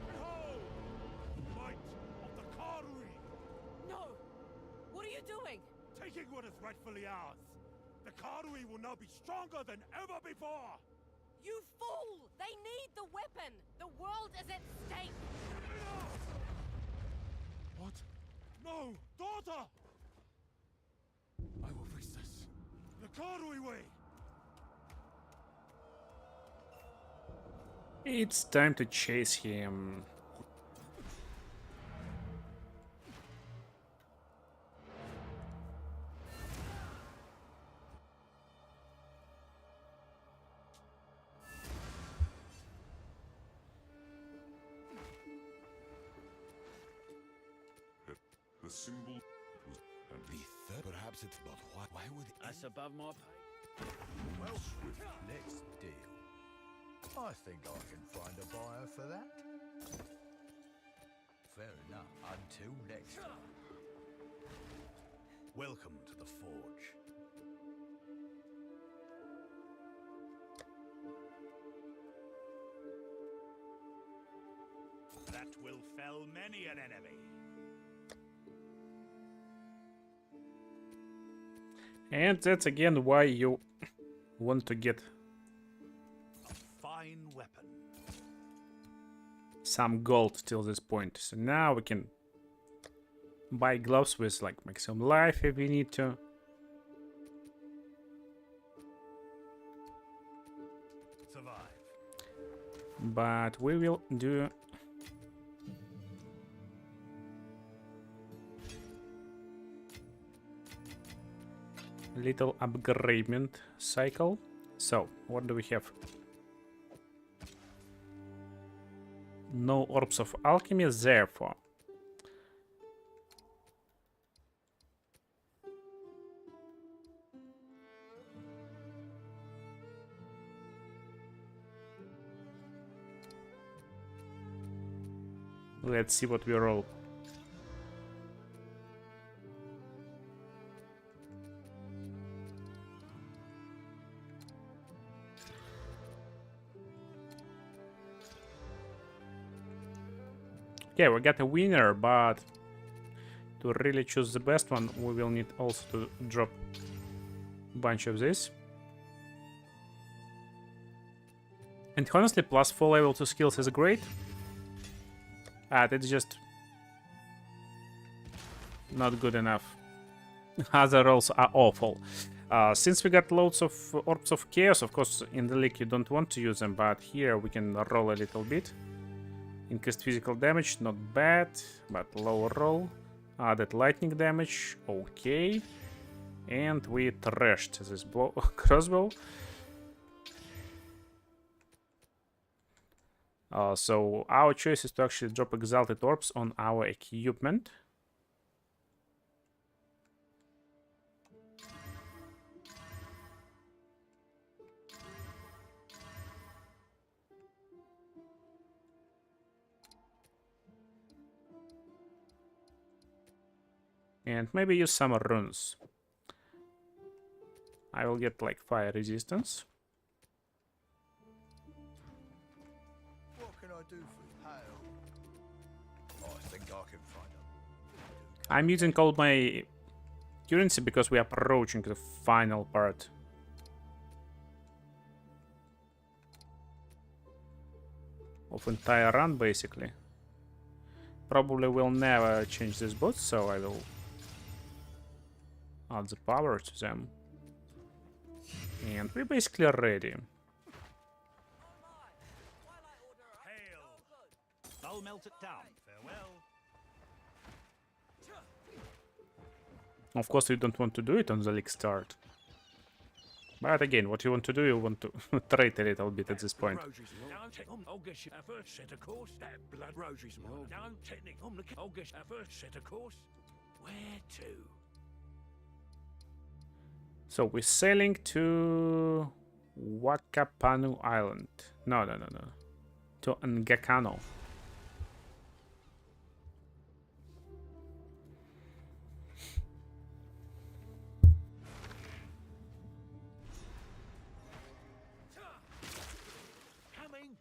Behold! Might of the Karui! No! What are you doing? Taking what is rightfully ours! The Karui will now be stronger than ever before! You fool! They need the weapon! The world is at stake! What? No! Daughter! I will fix this. The Karui way! It's time to chase him. The symbol was The third, perhaps it's not. Why would That's above my pay. Well, next deal. I think I can find a buyer for that. Fair enough. Until next time. Welcome to the Forge. That will fell many an enemy. And that's again why you want to get A fine weapon. some gold till this point. So now we can buy gloves with like maximum life if we need to. Survive. But we will do little upgradement cycle. So what do we have? No orbs of alchemy, therefore let's see what we roll. Okay, we got a winner, but to really choose the best one, we will need also to drop a bunch of this. And honestly, plus 4 level 2 skills is great. It's just not good enough. Other rolls are awful. Since we got loads of Orbs of Chaos, of course, in the league you don't want to use them, but here we can roll a little bit. Increased physical damage, not bad, but lower roll. Added lightning damage, okay. And we trashed this crossbow. So our choice is to actually drop Exalted Orbs on our equipment. And maybe use some runes. I will get like fire resistance. What can I do for you? Hail. I think I can find them. I'm using all my currency because we are approaching the final part. Of entire run, basically. Probably will never change this bot, so I will add the power to them. And we're basically ready. Hail! I'll melt it down. Farewell. Of course, you don't want to do it on the league start. But again, what you want to do, you want to trade a little bit at this point. I'll guess you first set a course. That blood rosaries more. Don't technic on the I'll guess you first set a course. Where to? So we're sailing to Wakapanu Island. No. To Ngakano. Coming.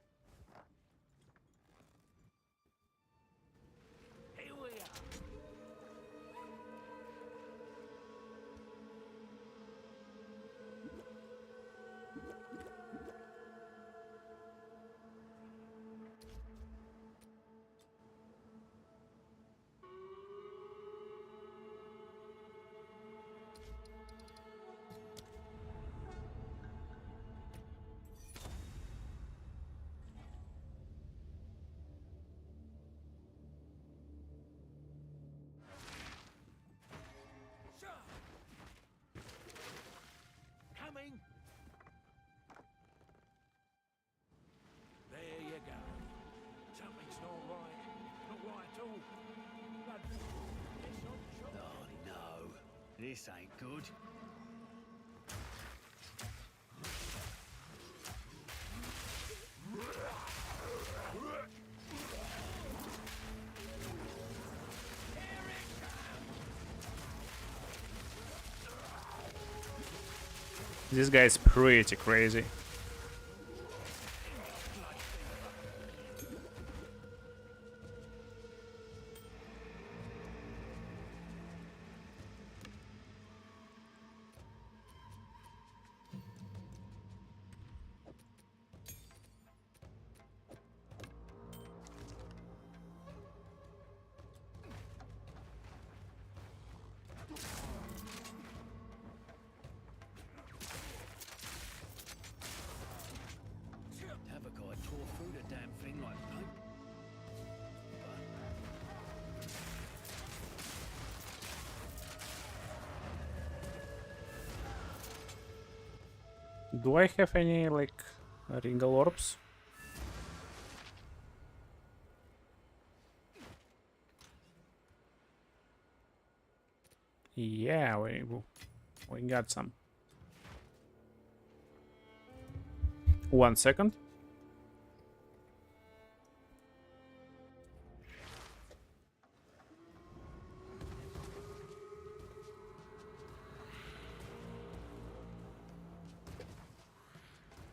Here we are. This ain't good. This guy is pretty crazy. Do I have any, like, Ringal orbs? Yeah, we got some. 1 second.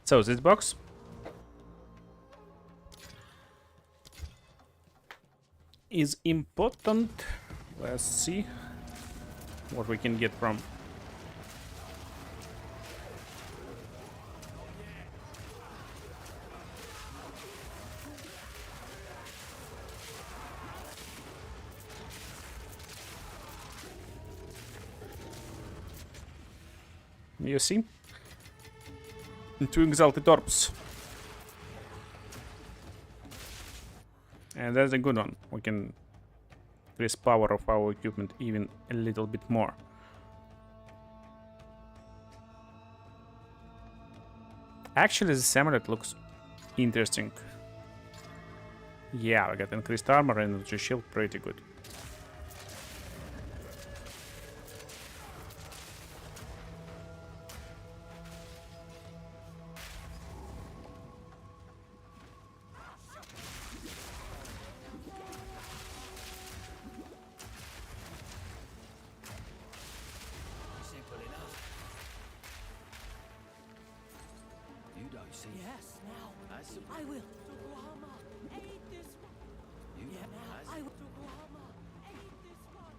So this box is important. Let's see what we can get from. You see? 2 exalted orbs. And that's a good one. We can increase power of our equipment even a little bit more. Actually, this amulet looks interesting. Yeah, we got increased armor and energy shield, pretty good. Yes, now. I will. Tokuhama, aid this one. Yeah, now. I will. Tokuhama, aid this one.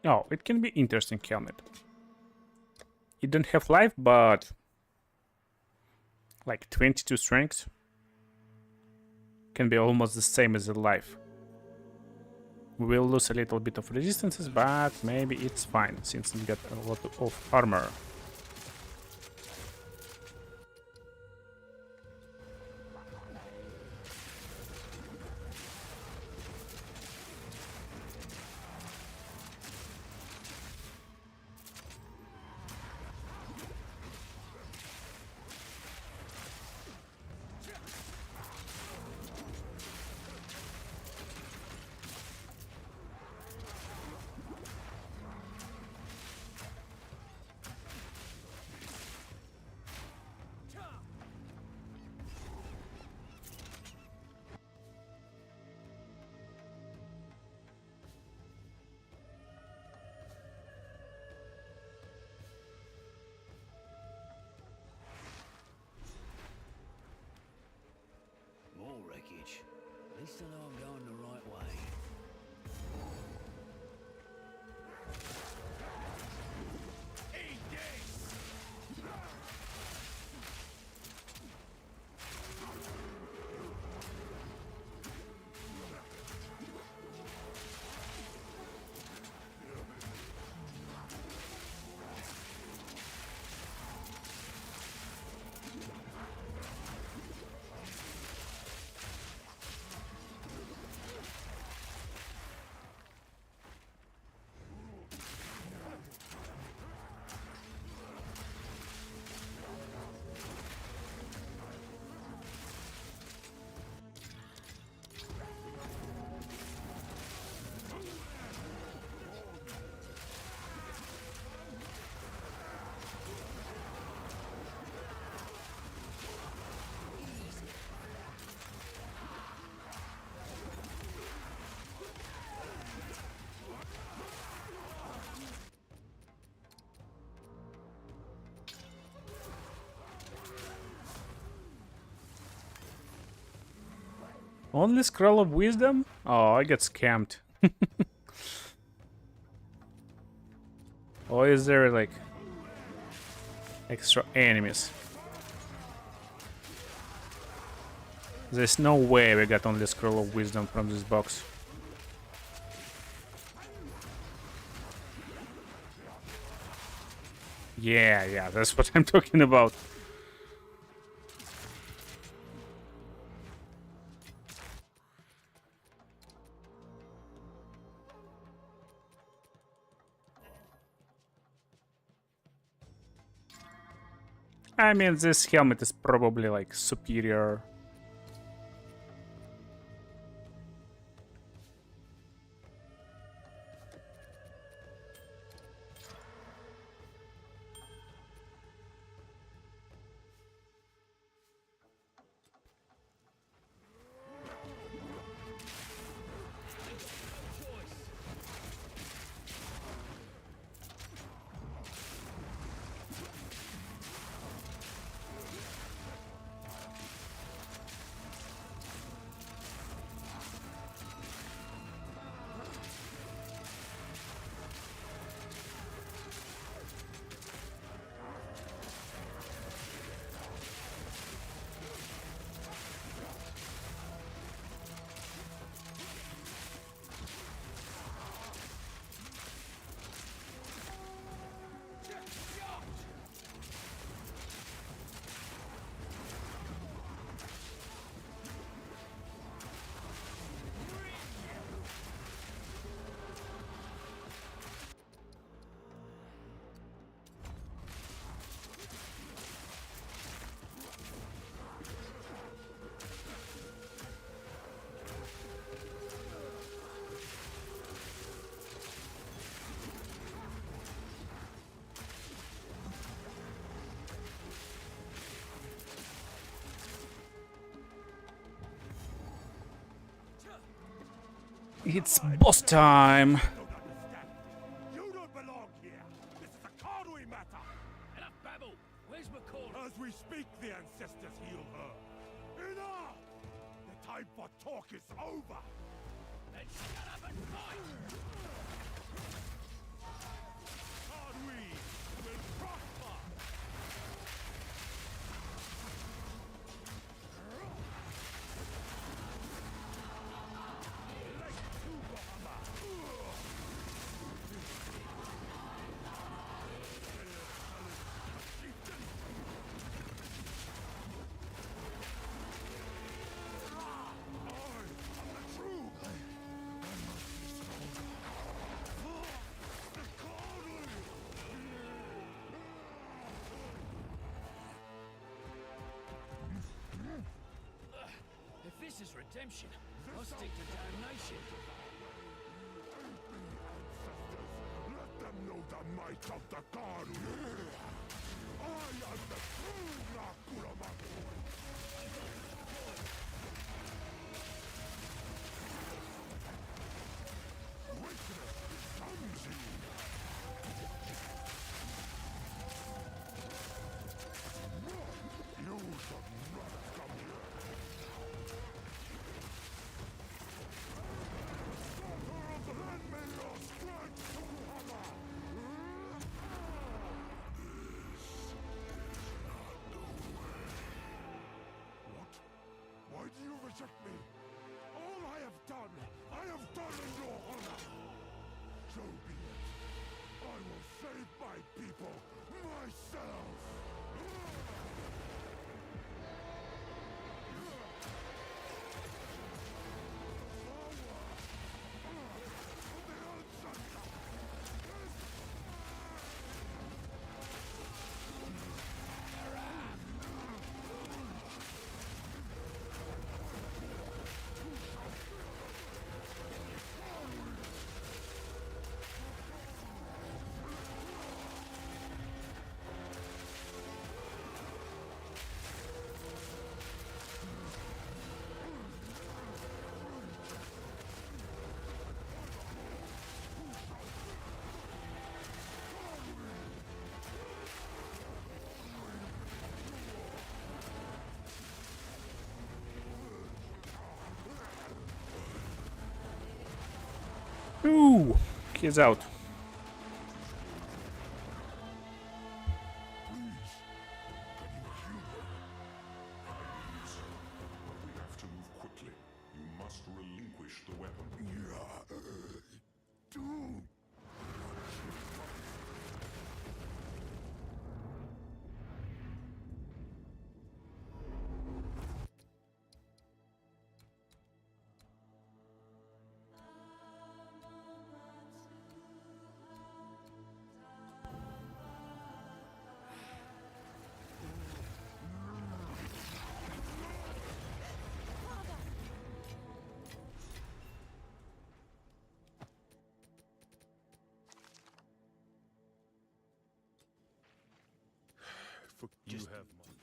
Oh, it can be interesting helmet. You don't have life, but like 22 strength can be almost the same as the life. We will lose a little bit of resistances, but maybe it's fine since we got a lot of armor. More wreckage. At least I know I'm going the right way. Eat this! Only scroll of wisdom? Oh, I get scammed. Or is there like extra enemies? There's no way we got only scroll of wisdom from this box. Yeah, that's what I'm talking about. I mean, this helmet is probably like superior. It's boss time. You don't belong here. This is a Cardui matter. Enough babble. Where's McCall? As we speak, the ancestors heal her. Enough! The time for talk is over. Then shut up and fight! Cardui will prosper. redemption. I'll stick to damnation. Let them know the might of the Karu. I am the true Nakuramaku. Witness Samji. You should not come here. Lend me your strength to hammer. What? Why do you reject me? All I have done in your honor. So be it. I will save my people myself. Ooh, he's out. We have to move quickly. You must relinquish the weapon. You have money.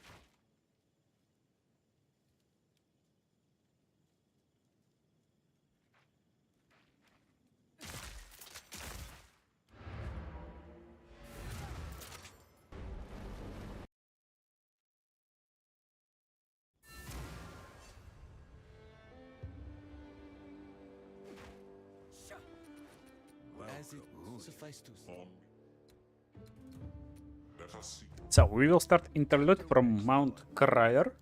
As it suffice to say. Let us see. So we will start interlude from Mount Crier.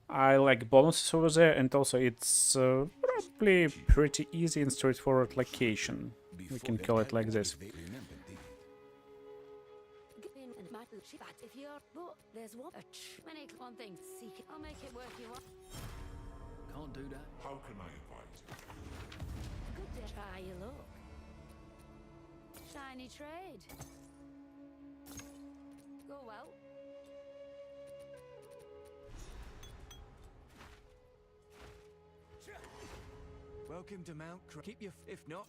I like bonuses over there, and also it's probably pretty easy and straightforward location. We can call it like this. If you're, but there's one thing. Seek. I'll make it worth you. Can't do that. How can I advise? Good day. Try your luck. Shiny trade. Go well. Welcome to Mount Keep your if not.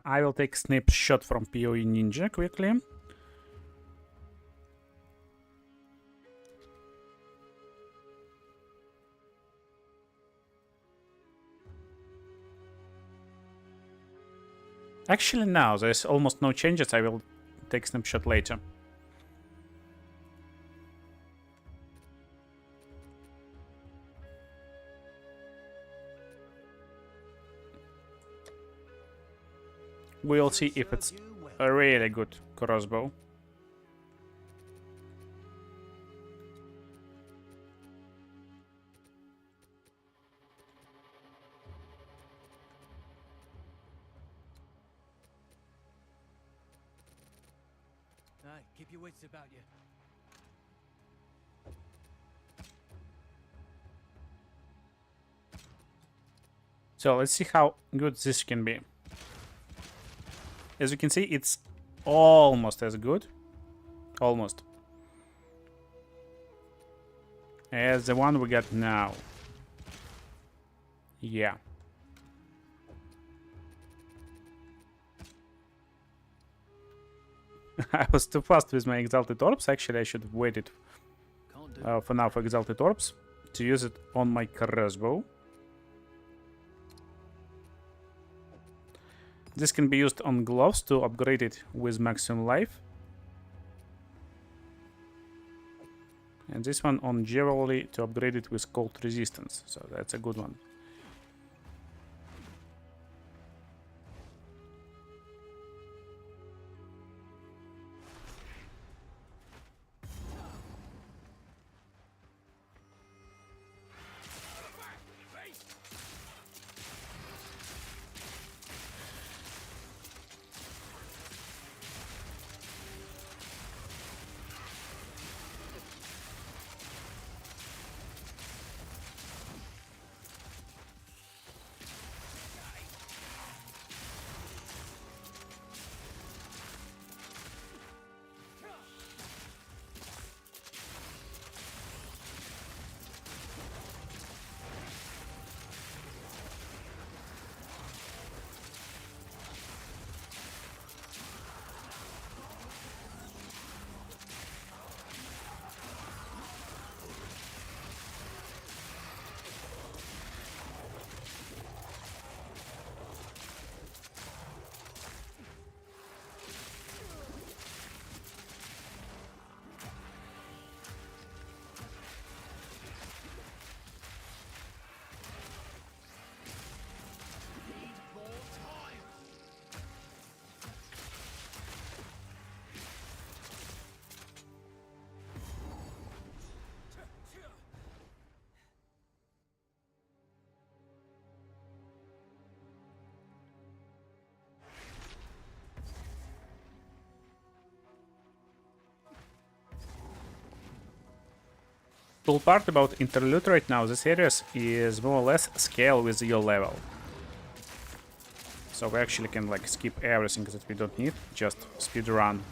I will take snapshot from POE Ninja quickly. Actually, now there's almost no changes. I will take snapshot later. We'll see if it's a really good crossbow. Aye, keep your wits about you. So let's see how good this can be. as you can see, it's almost as good. Almost. As the one we got now. Yeah. I was too fast with my Exalted Orbs. Actually, I should have waited for now for Exalted Orbs to use it on my crossbow. This can be used on gloves to upgrade it with maximum life. And this one on Javelry to upgrade it with cold resistance. So that's a good one. Cool part about Interlude right now, this series is more or less scale with your level. So we actually can like skip everything that we don't need, just speed run.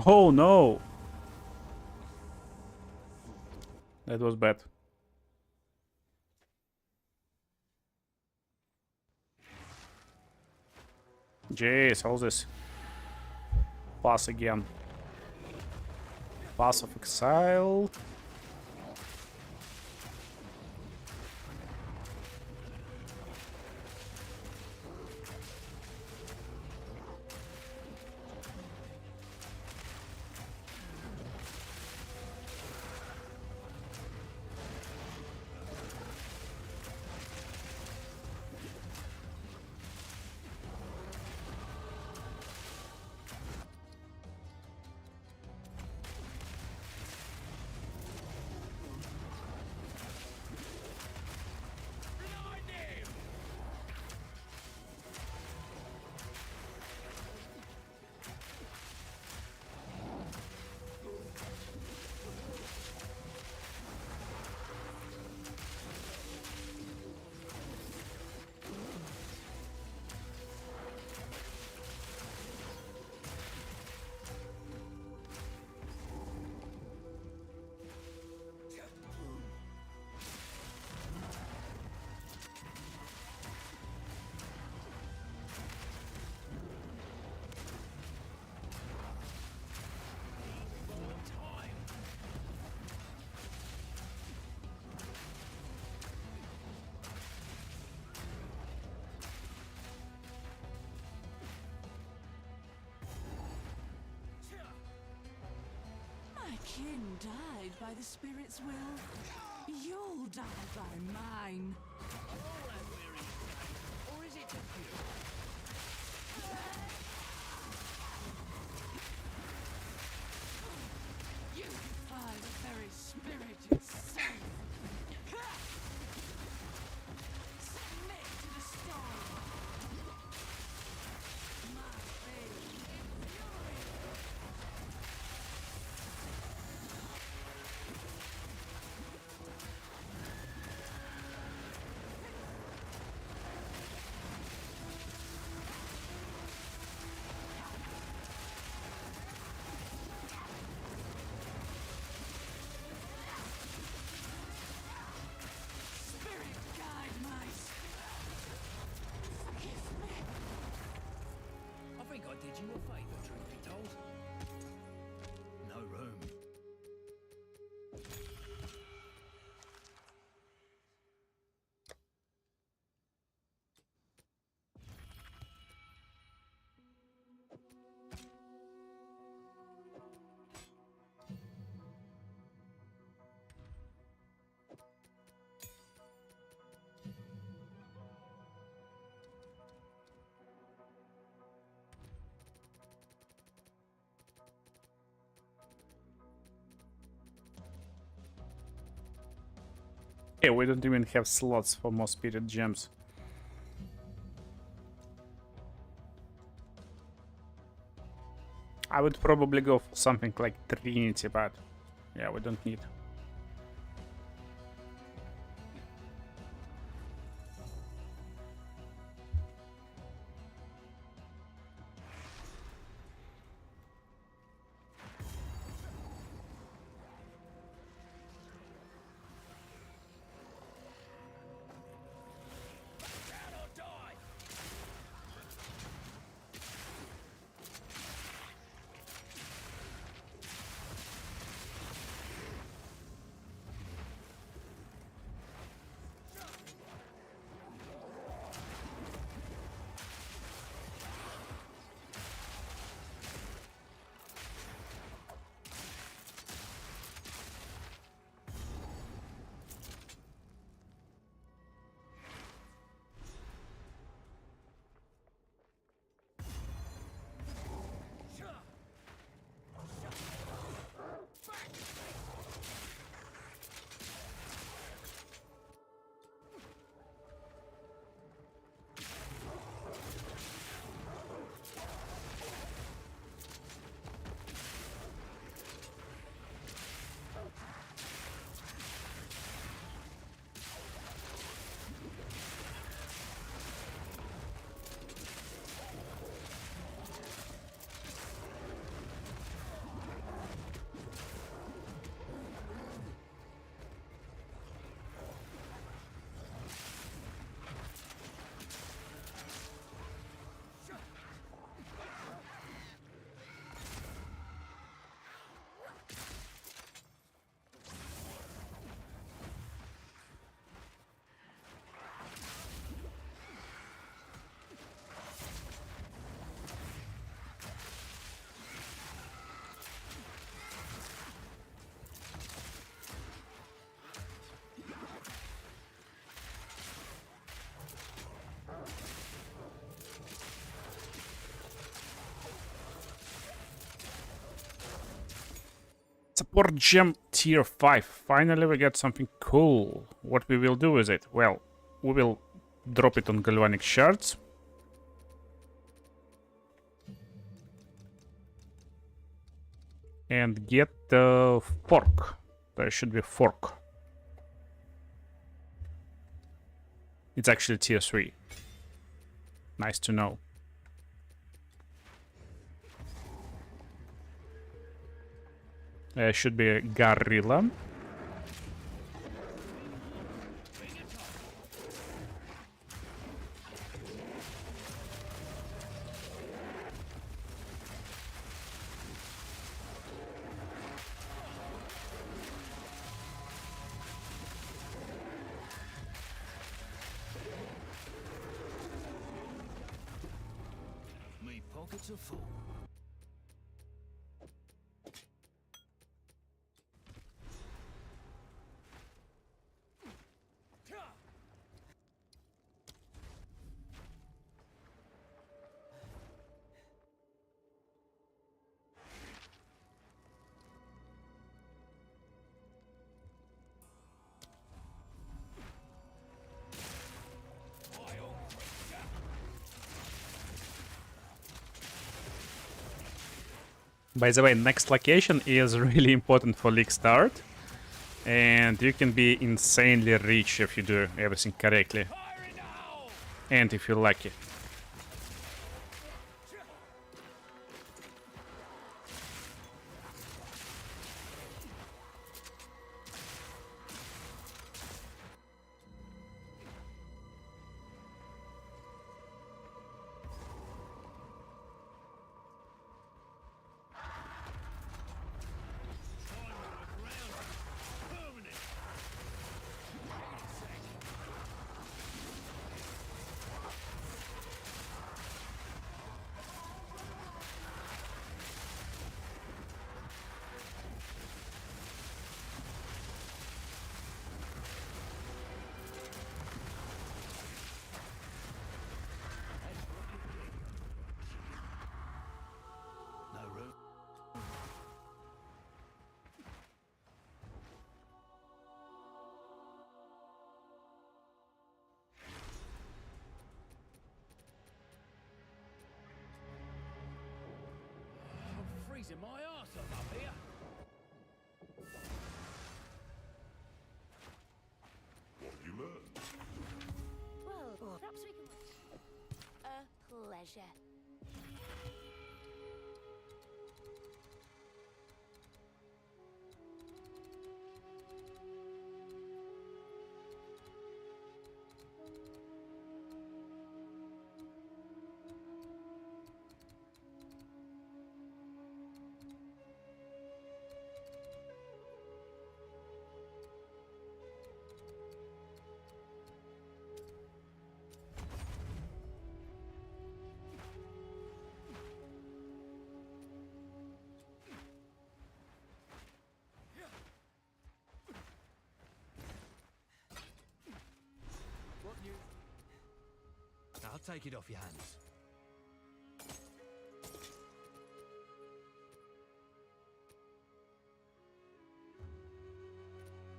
Oh no! That was bad. Jeez, all this. Pass again. Pass of Exile. kin died by the spirit's will. You'll die by mine. Or is it just you? You defy the very spirit itself. Submit to the storm. My fate is fury. Spirit guide my forgive me. I think I did you a favour, truth be told. No room. Yeah, we don't even have slots for more spirit gems. I would probably go for something like Trinity, but yeah, we don't need. Support gem tier 5. Finally we get something cool. What we will do with it? Well, we will drop it on Galvanic Shards. And get the fork. There should be a fork. It's actually tier 3. Nice to know. Should be a gorilla. Me pockets are full. By the way, next location is really important for league start, and you can be insanely rich if you do everything correctly, and if you're lucky. Freezing my arse off up here. What have you learned? Well, perhaps we can... A pleasure. I'll take it off your hands.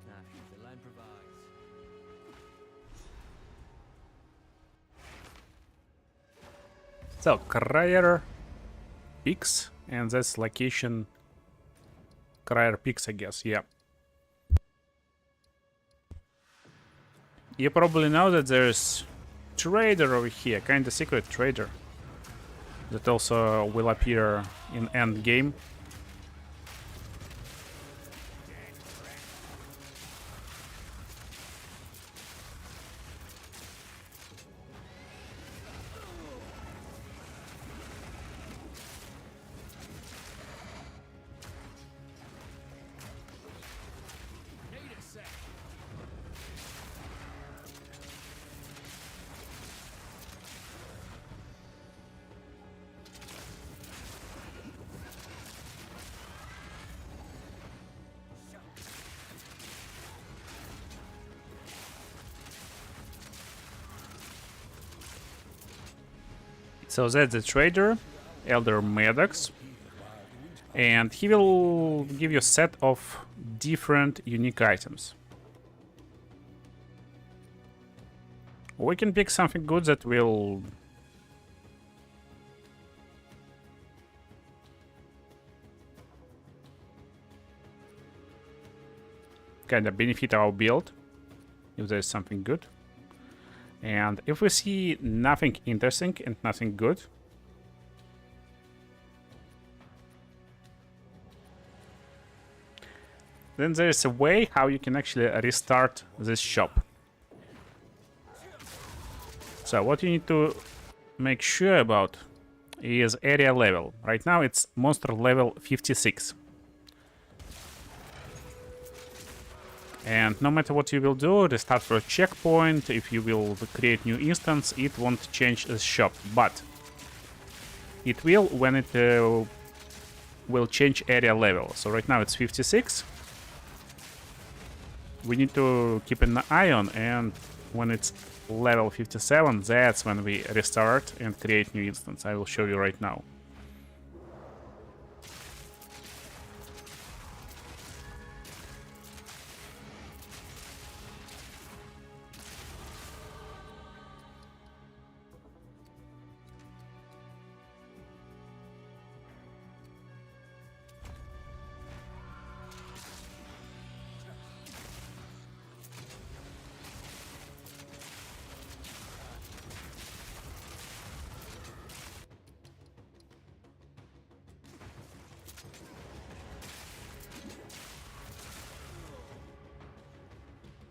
The land provides. So, Crier Peaks, and that's location Crier Peaks, I guess, yeah. You probably know that there's trader over here, kinda secret trader, that also will appear in Endgame. So that's the trader, Elder Maddox, and he will give you a set of different unique items. We can pick something good that will kind of benefit our build, if there is something good. And if we see nothing interesting and nothing good, then there is a way how you can actually restart this shop. So what you need to make sure about is area level. Right now it's monster level 56. And no matter what you will do, restart for a checkpoint, if you will create new instance, it won't change the shop. But it will when it will change area level. So right now it's 56. We need to keep an eye on, and when it's level 57, that's when we restart and create new instance. I will show you right now.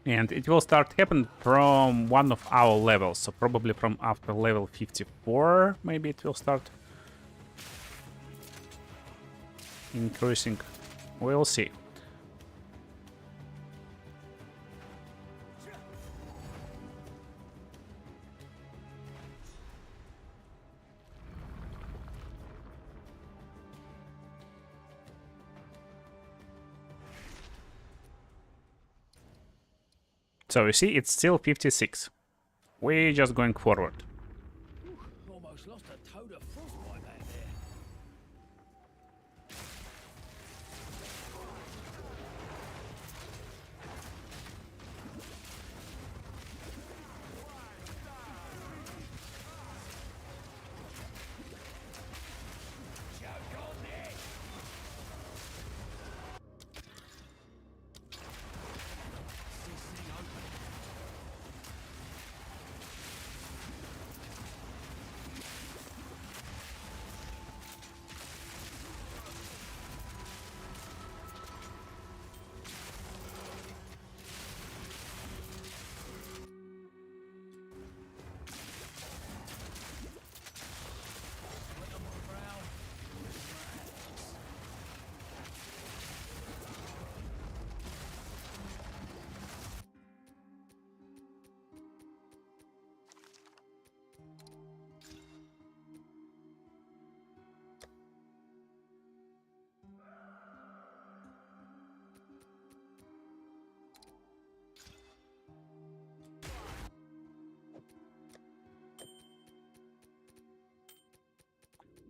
And it will start happen from one of our levels, so probably from after level 54, maybe it will start increasing. We'll see. So you see, it's still 56. We're just going forward. Almost lost a toad of frostbite back there.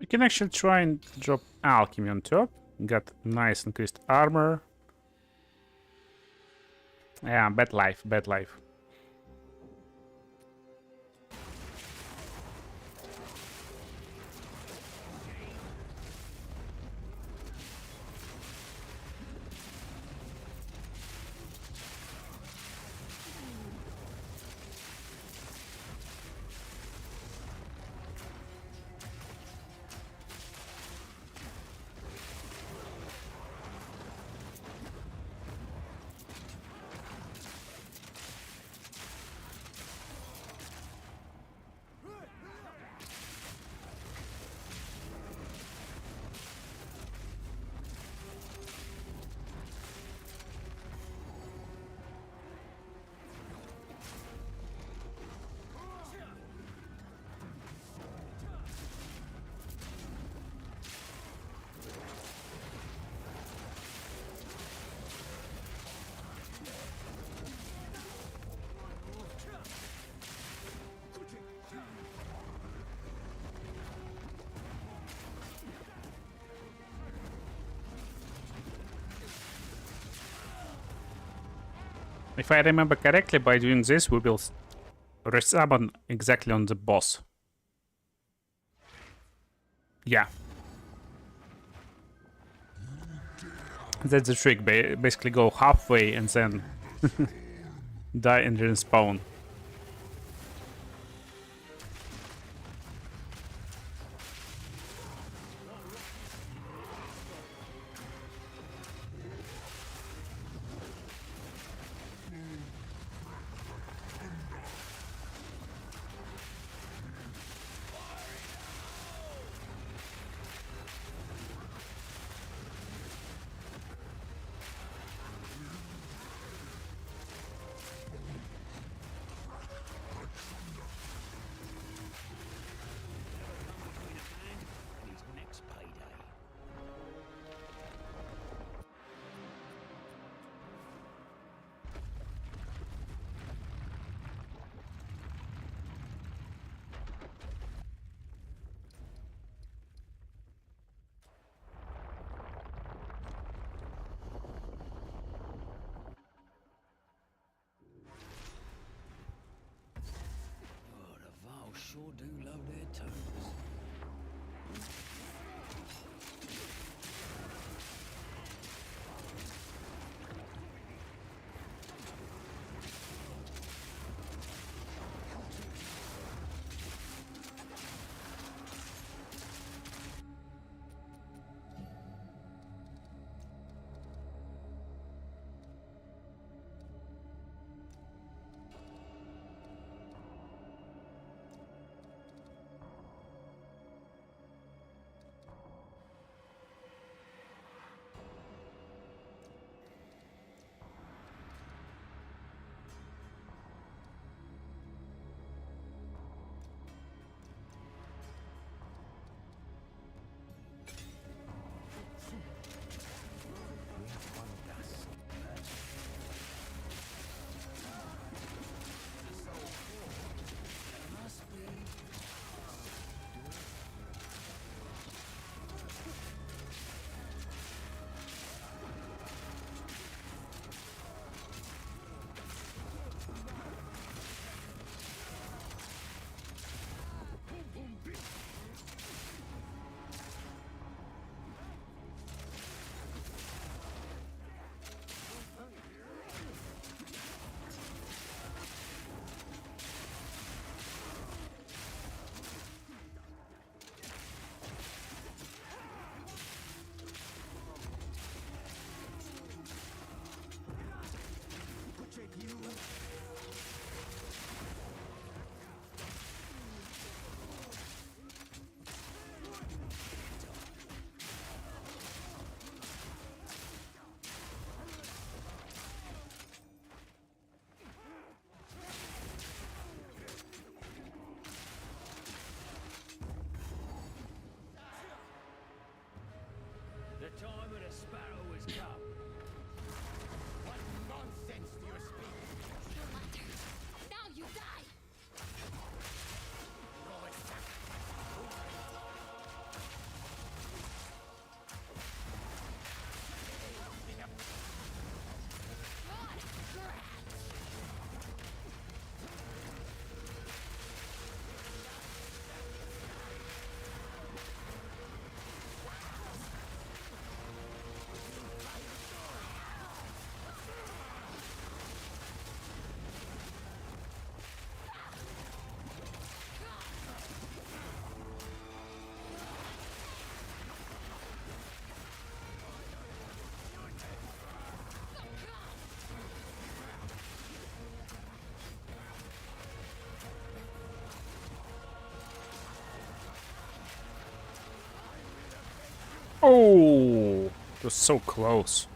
We can actually try and drop alchemy on top. Got nice increased armor. Yeah, bad life, bad life. If I remember correctly, by doing this, we will resummon exactly on the boss. Yeah. That's the trick. Basically go halfway and then die and respawn. Oh, it was so close.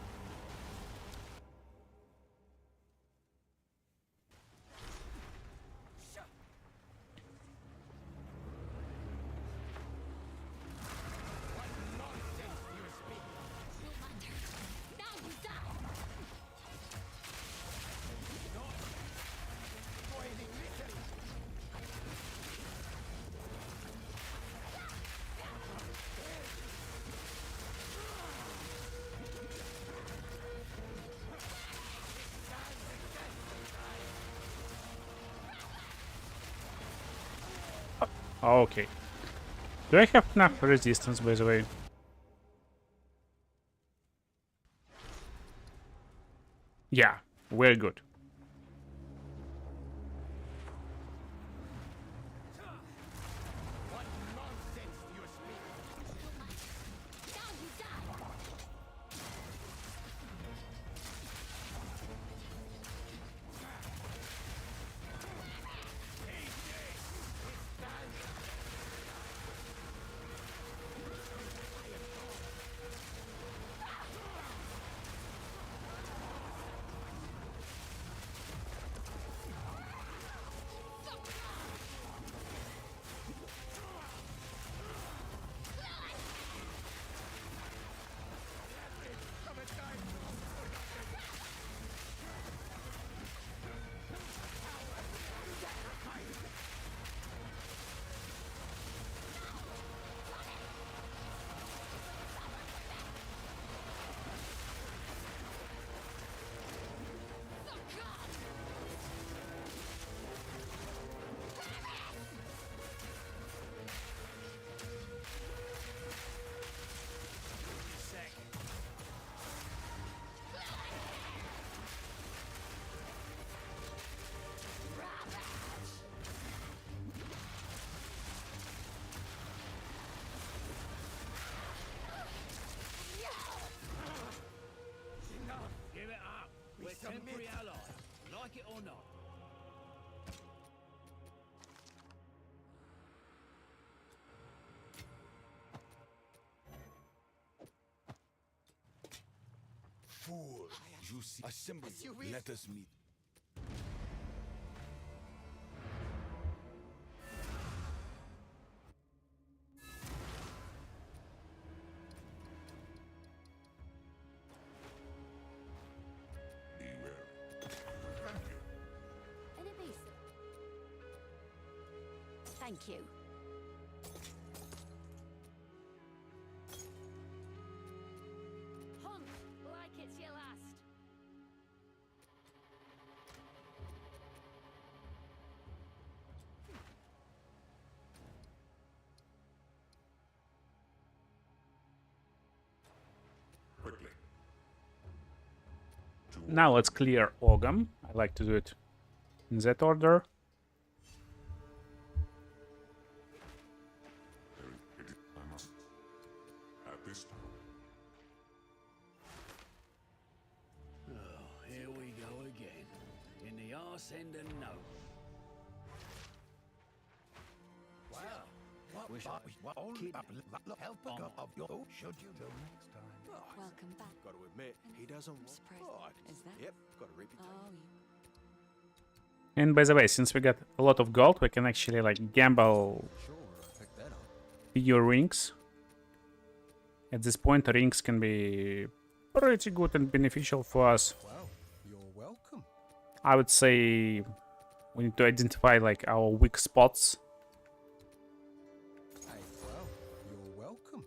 Okay. Do I have enough resistance, by the way? Yeah, very good. Temporary ally, like it or not. Fool, you see a symbol. Let us meet. Thank you. Hunt like it's your last. Quickly. Now let's clear Ogam. I like to do it in that order. Here we go again. In the arse end and no. Wow. Wish Help a god of your should you do next time? Welcome back. Got to admit, he doesn't. I'm surprised. Is that? Yep, got a reputation. Oh, And by the way, since we got a lot of gold, we can actually like gamble your rings. At this point, rings can be pretty good and beneficial for us. Well, you're welcome. I would say we need to identify like our weak spots. Hey, well, you're welcome.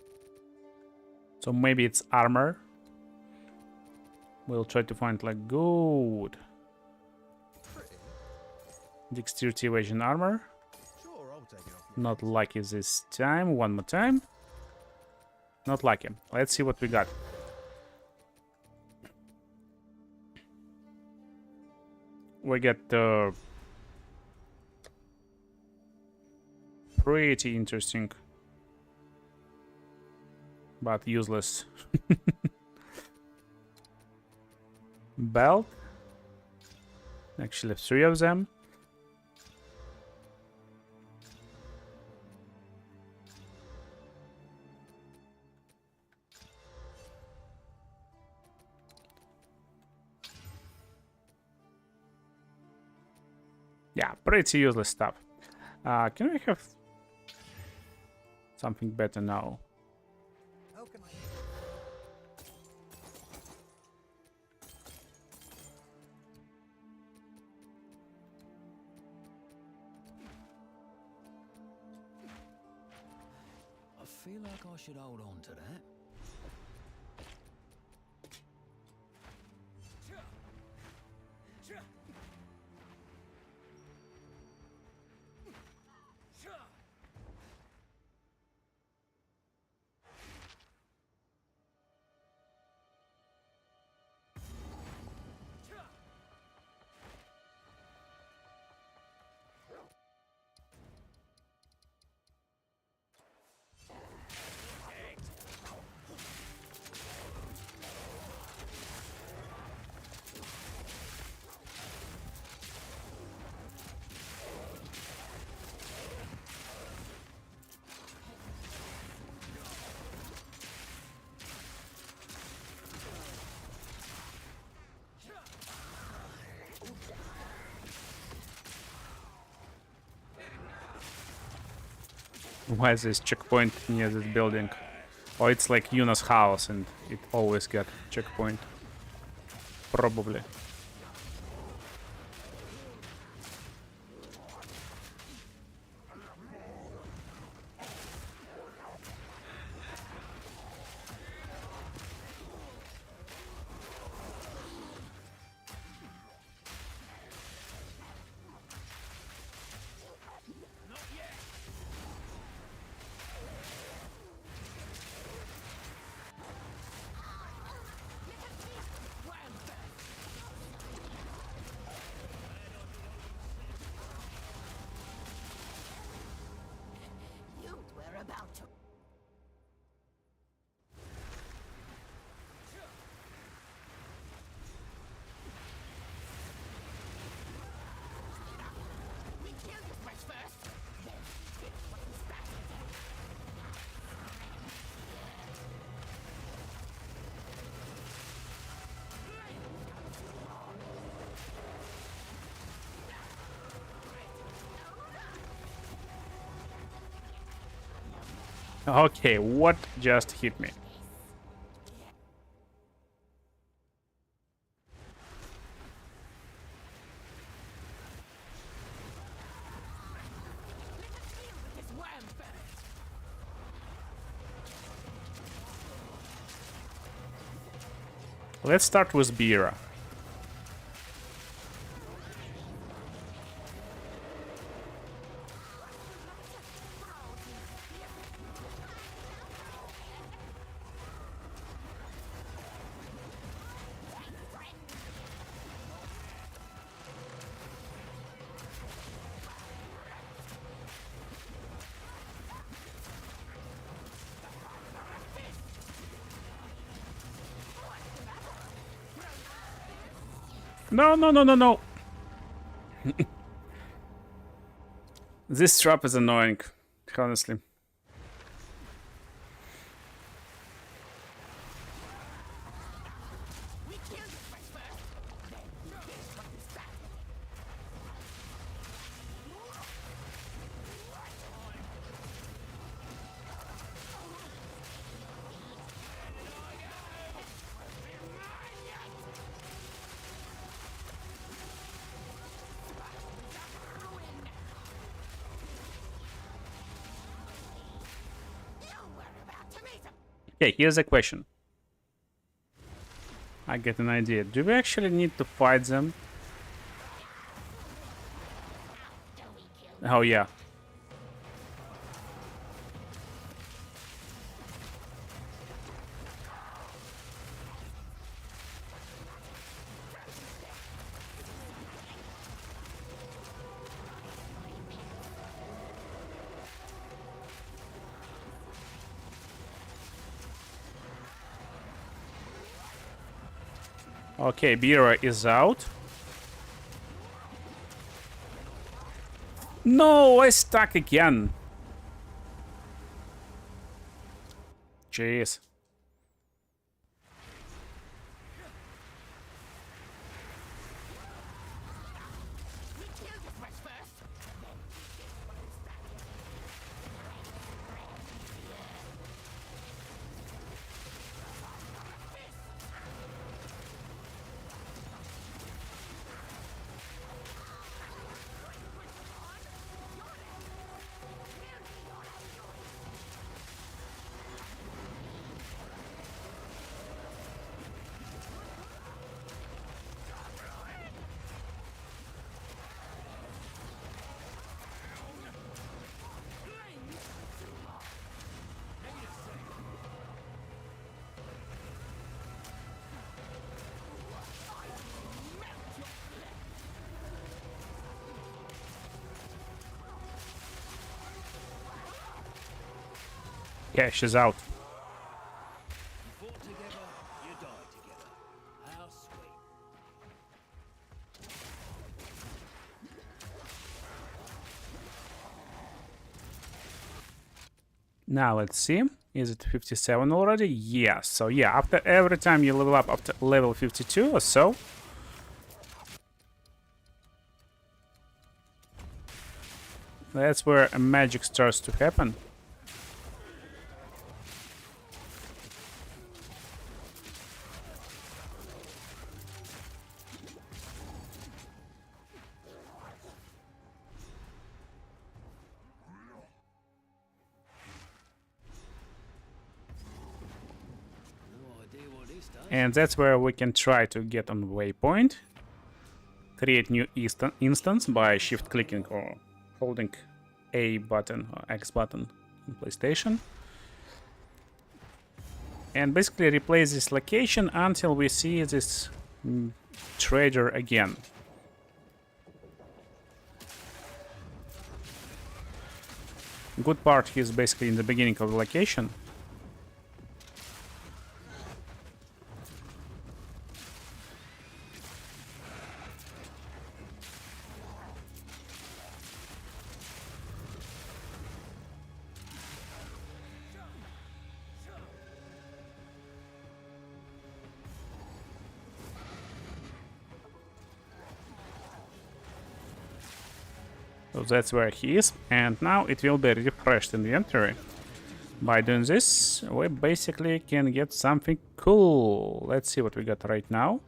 So maybe it's armor. We'll try to find like good dexterity, evasion, armor. Sure, I'll take it off. Not lucky this time. One more time. Not lucky. Let's see what we got. We get pretty interesting, but useless belt. Actually, 3 of them. Yeah, pretty useless stuff. Can we have something better now? How can I? I feel like I should hold on to that. Why is this checkpoint near this building? Oh, it's like Yuna's house and it always got checkpoint. Probably. Okay, what just hit me? Let's start with Bira. No, no, no, no, no. This trap is annoying, honestly. Okay, here's a question. I get an idea. Do we actually need to fight them? Oh, yeah. Okay, Bira is out. No, I stuck again. Jeez. Yeah, she's out. You fought together, you died together. How sweet. Now let's see. Is it 57 already? Yes. So yeah, after every time you level up after level 52 or so, that's where a magic starts to happen. And that's where we can try to get on waypoint. Create new instance by shift clicking or holding A button or X button on PlayStation. And basically replace this location until we see this trader again. Good part is basically in the beginning of the location. So that's where he is, and now it will be refreshed in the inventory. By doing this, we basically can get something cool. Let's see what we got right now.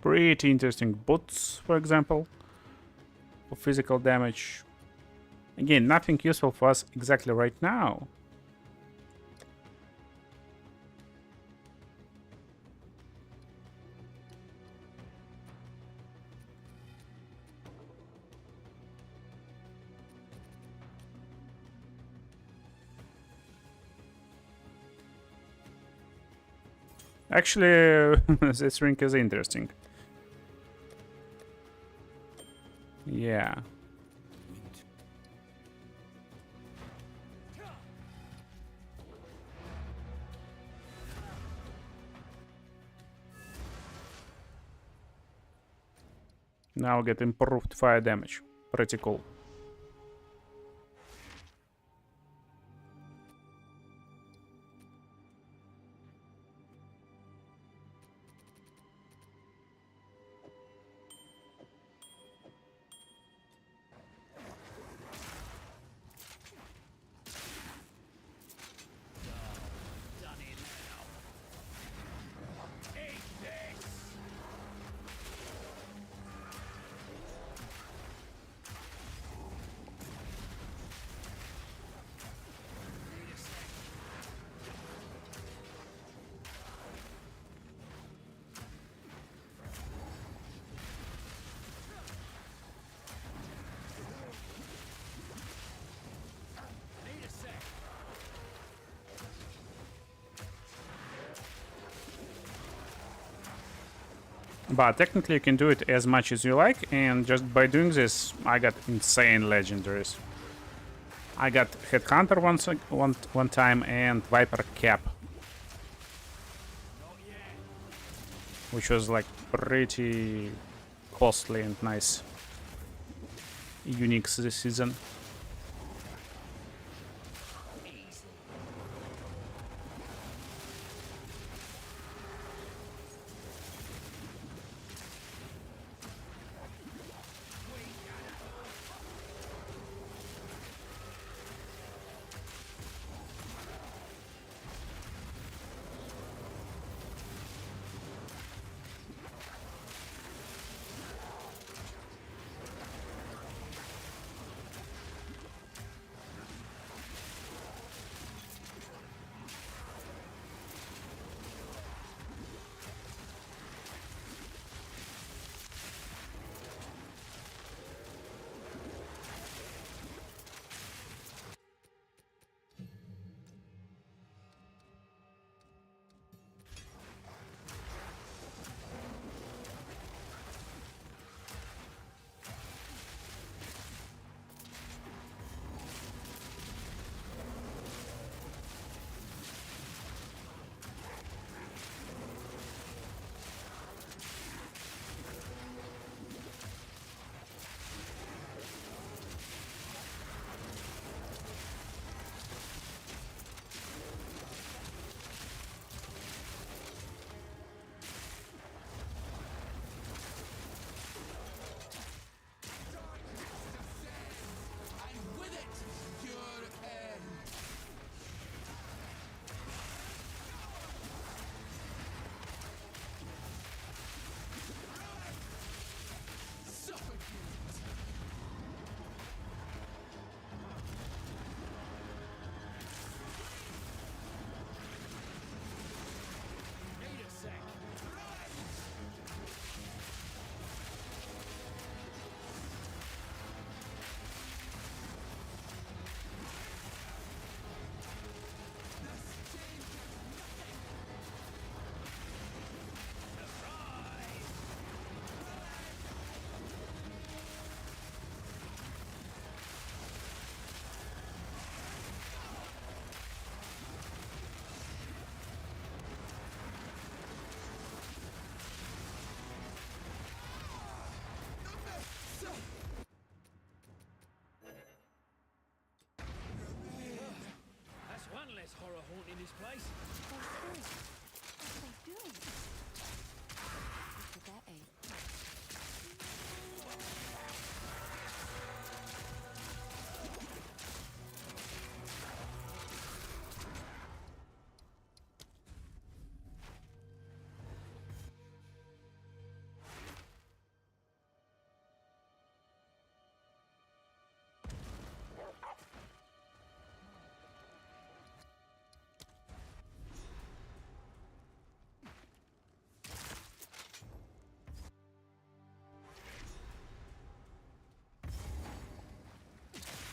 Pretty interesting boots, for example, for physical damage. Again, nothing useful for us exactly right now. Actually, this ring is interesting. Yeah. Now get improved fire damage. Pretty cool. But technically you can do it as much as you like, and just by doing this I got insane legendaries. I got Headhunter one time and Viper Cap, which was like pretty costly and nice uniques this season. haunting this place? What are they doing? Look at that ape.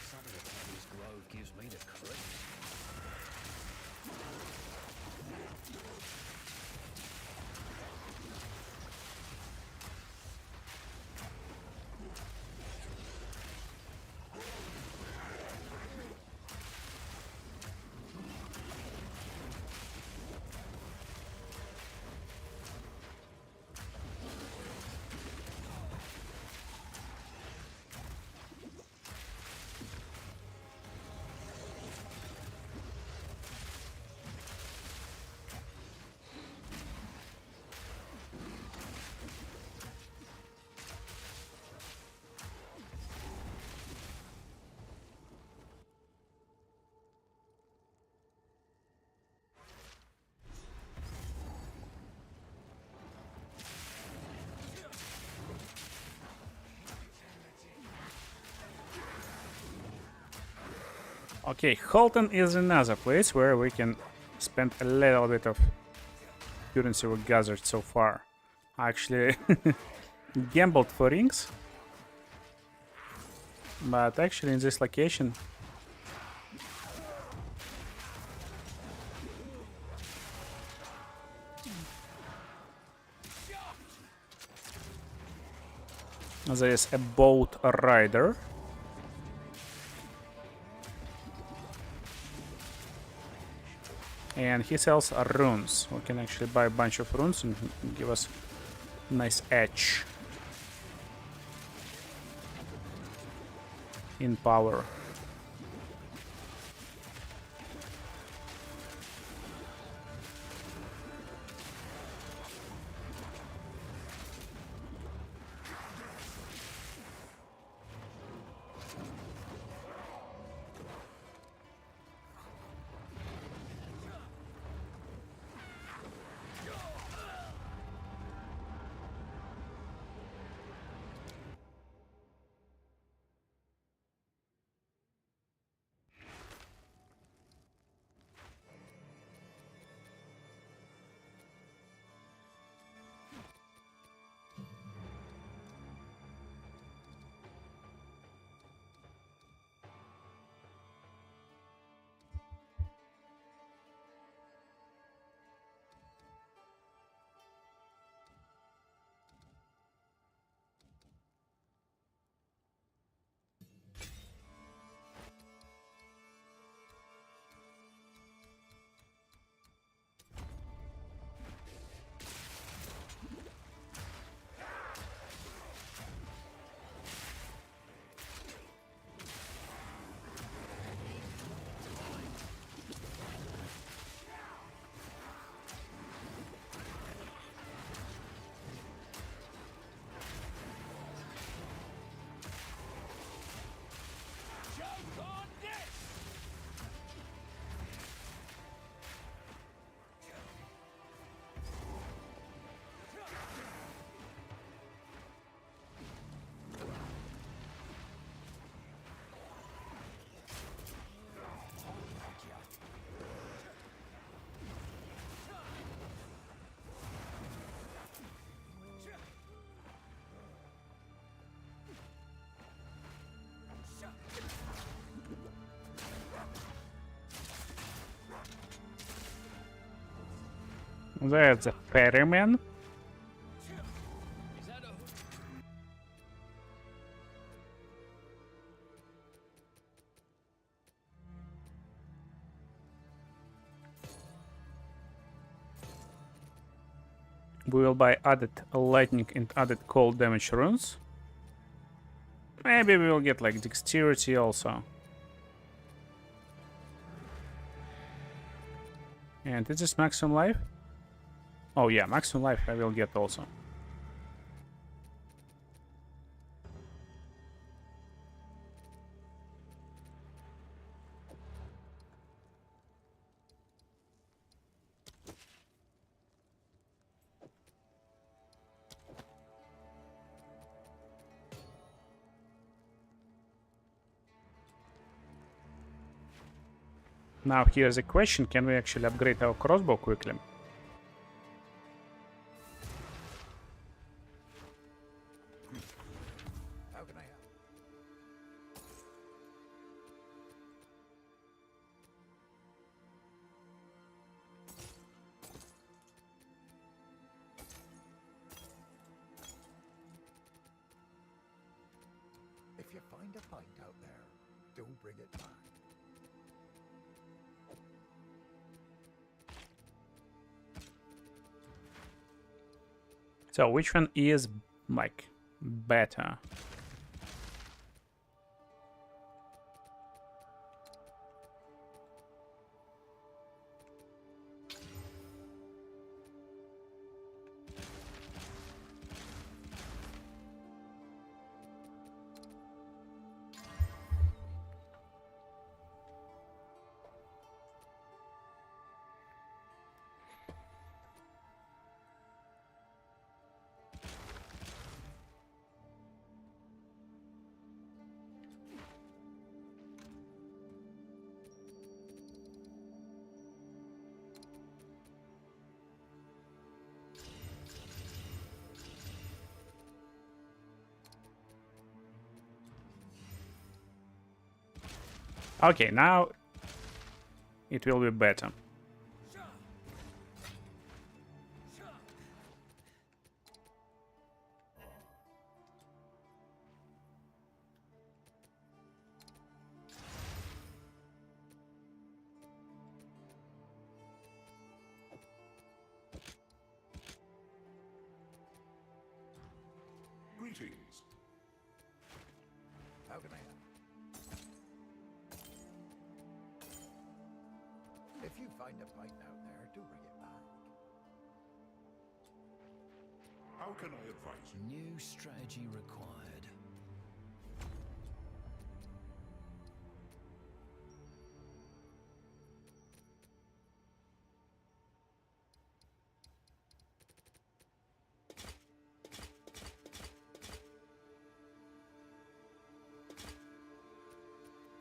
Something about this grove gives me the creeps. Okay, Holton is another place where we can spend a little bit of currency we gathered so far. Actually, gambled for rings, but actually in this location there is a boat rider. And he sells runes. We can actually buy a bunch of runes and give us nice edge in power. That's a ferryman. We will buy added lightning and added cold damage runes. Maybe we will get like dexterity also. And is this maximum life? Oh yeah, maximum life I will get also. Now here's a question, can we actually upgrade our crossbow quickly? How can I help? If you find a pint out there, don't bring it back. So which one is like better? Okay, now it will be better. Greetings. How can I help? If you find a pint out there, do bring it back. How can I advise you? New strategy required.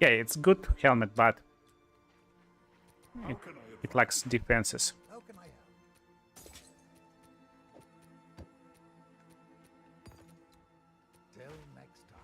Yeah, it's good helmet, but it lacks defenses. How can I help? Till next time.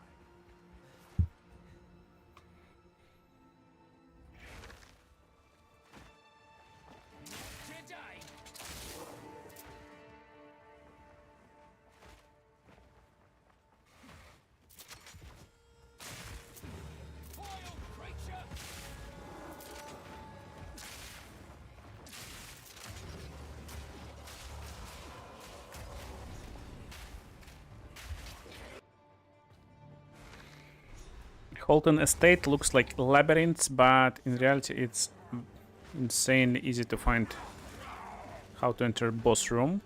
Holton Estate looks like labyrinths, but in reality it's insanely easy to find how to enter boss room.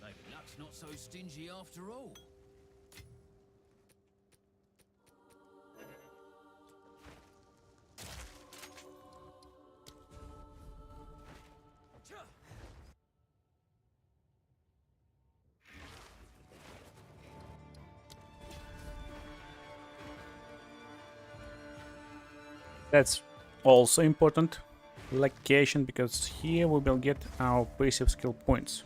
Maybe luck's not so stingy after all. That's also important location, because here we will get our passive skill points.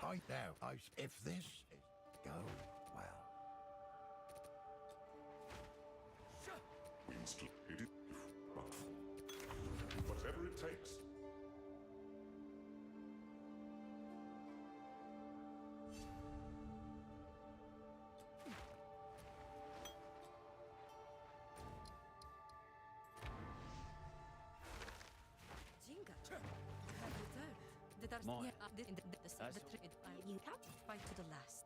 I know. If this is go well. Whatever it takes. You can't fight to the last.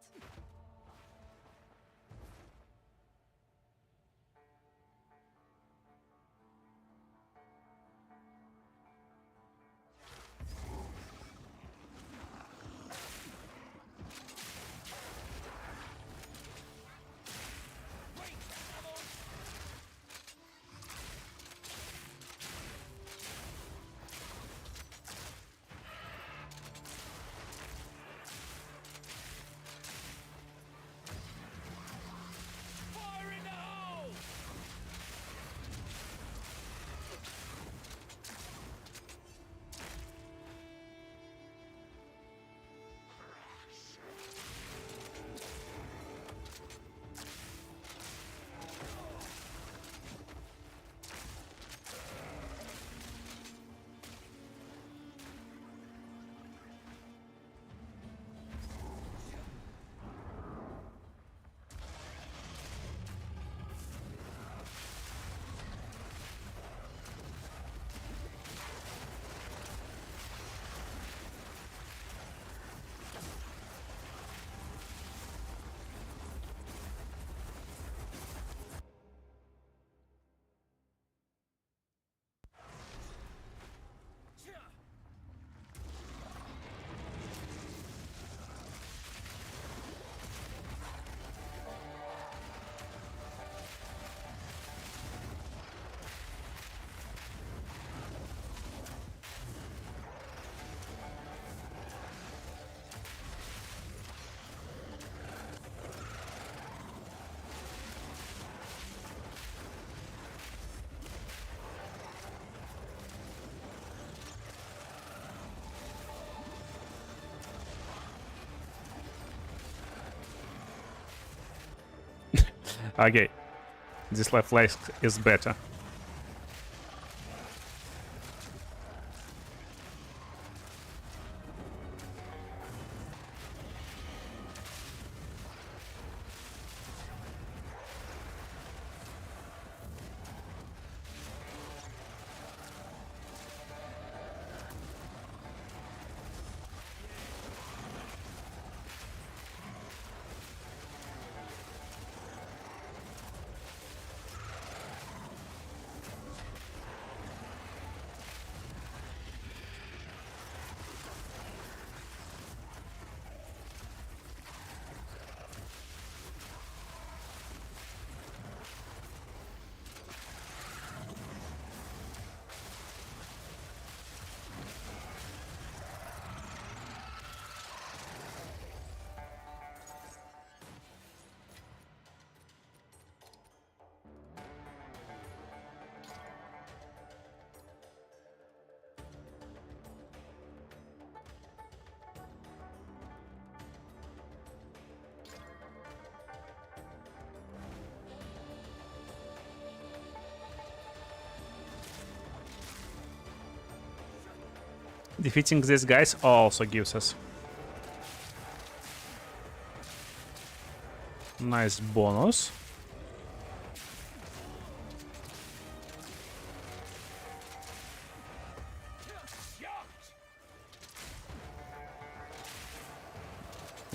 Okay, this left flank is better. Defeating these guys also gives us nice bonus.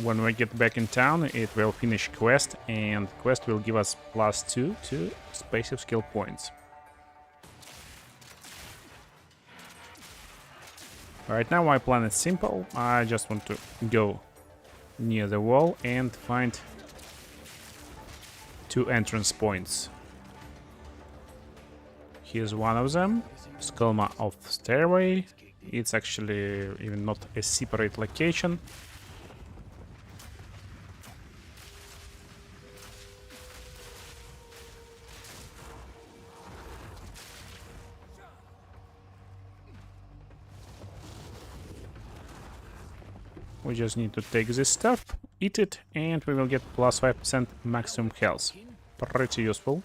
When we get back in town, it will finish quest, and quest will give us +2 to spaceship skill points. Right now my plan is simple. I just want to go near the wall and find 2 entrance points. Here's one of them, Skelma of Stairway. It's actually even not a separate location. We just need to take this stuff, eat it, and we will get +5% maximum health. Pretty useful.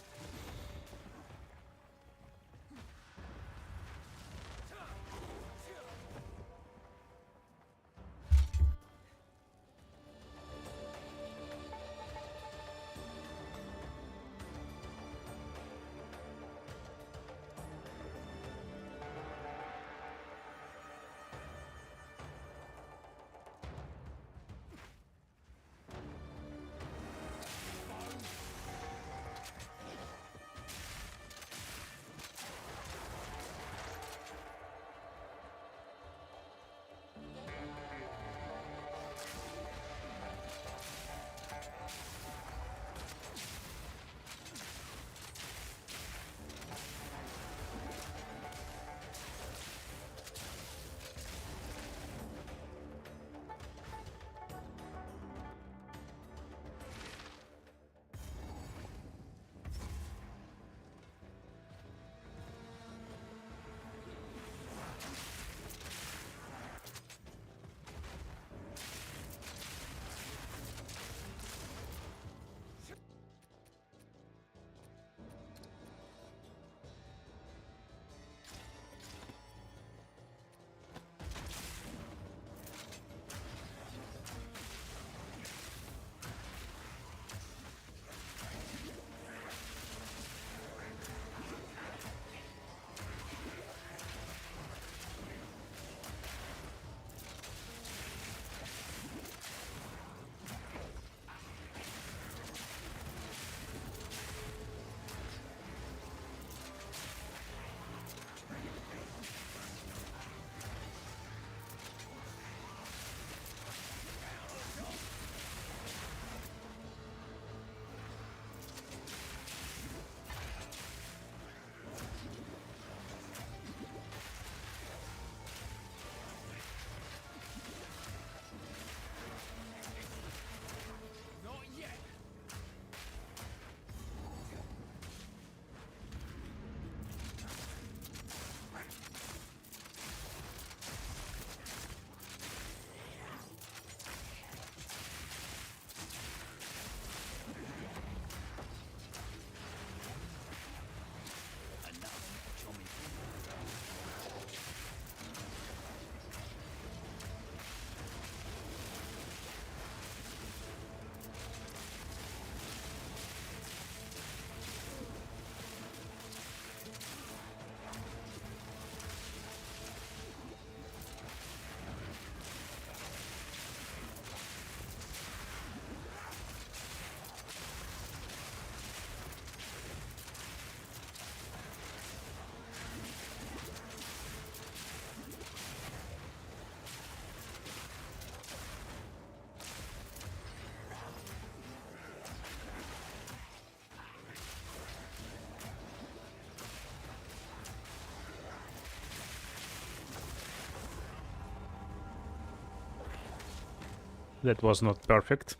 That was not perfect.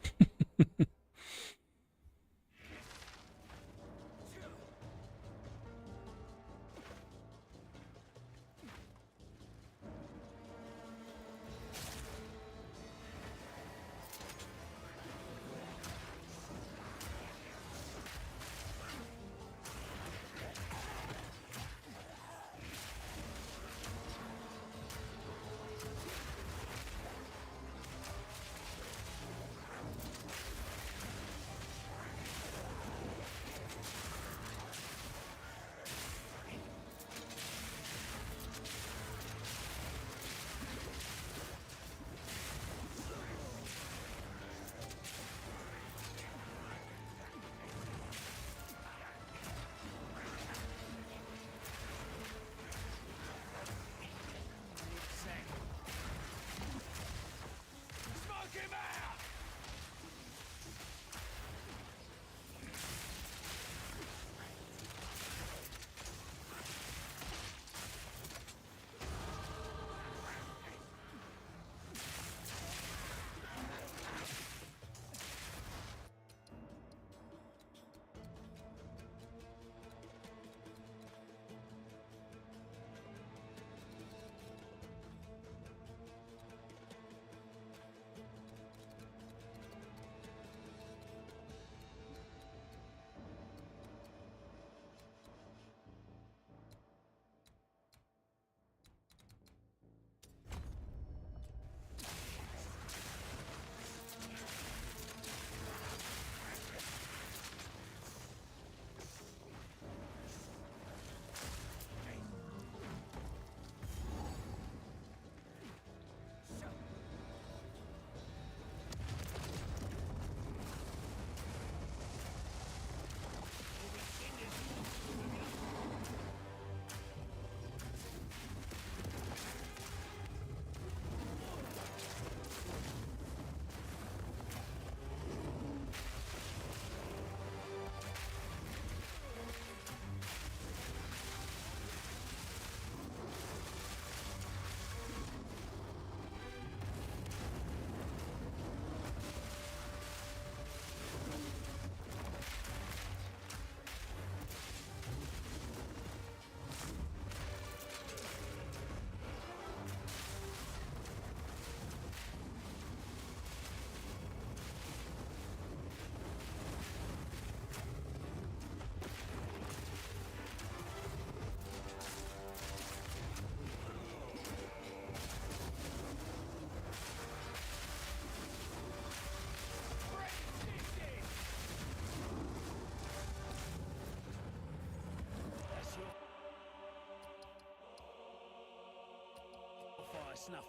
Snuff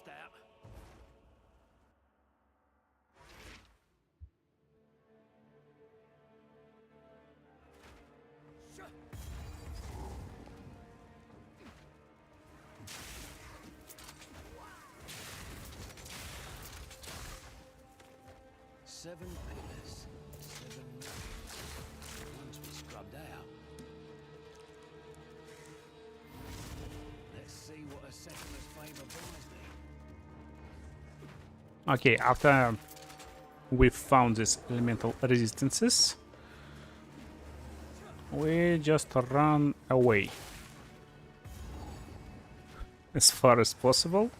that. Seven pillars, 7 million. Once we scrubbed out. Let's see what a secondless flame buys me. Okay, after we found these elemental resistances, we just run away as far as possible.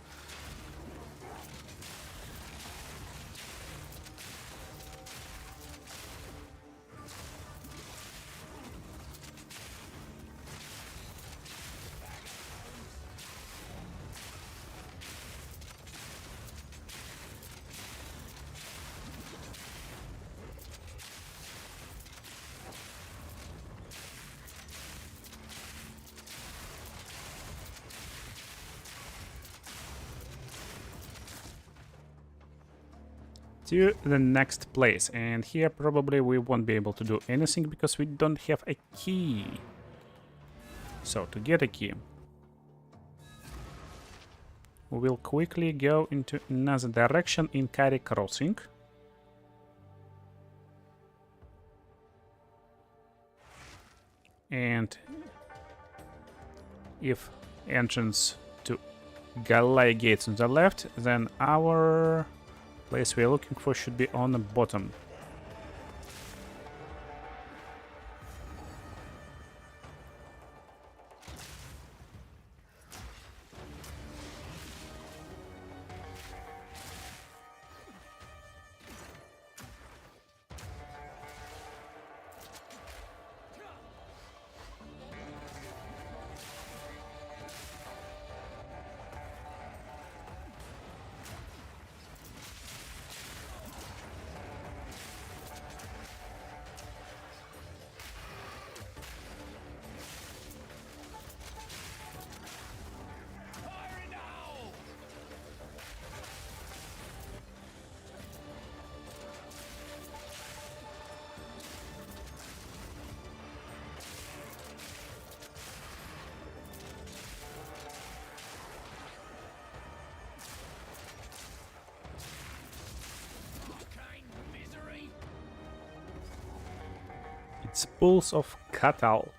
To the next place, and here probably we won't be able to do anything because we don't have a key. So to get a key, we will quickly go into another direction in Carry Crossing. And if entrance to Galvanic gates on the left, then our place we're looking for should be on the bottom. It's Pulse of Catal.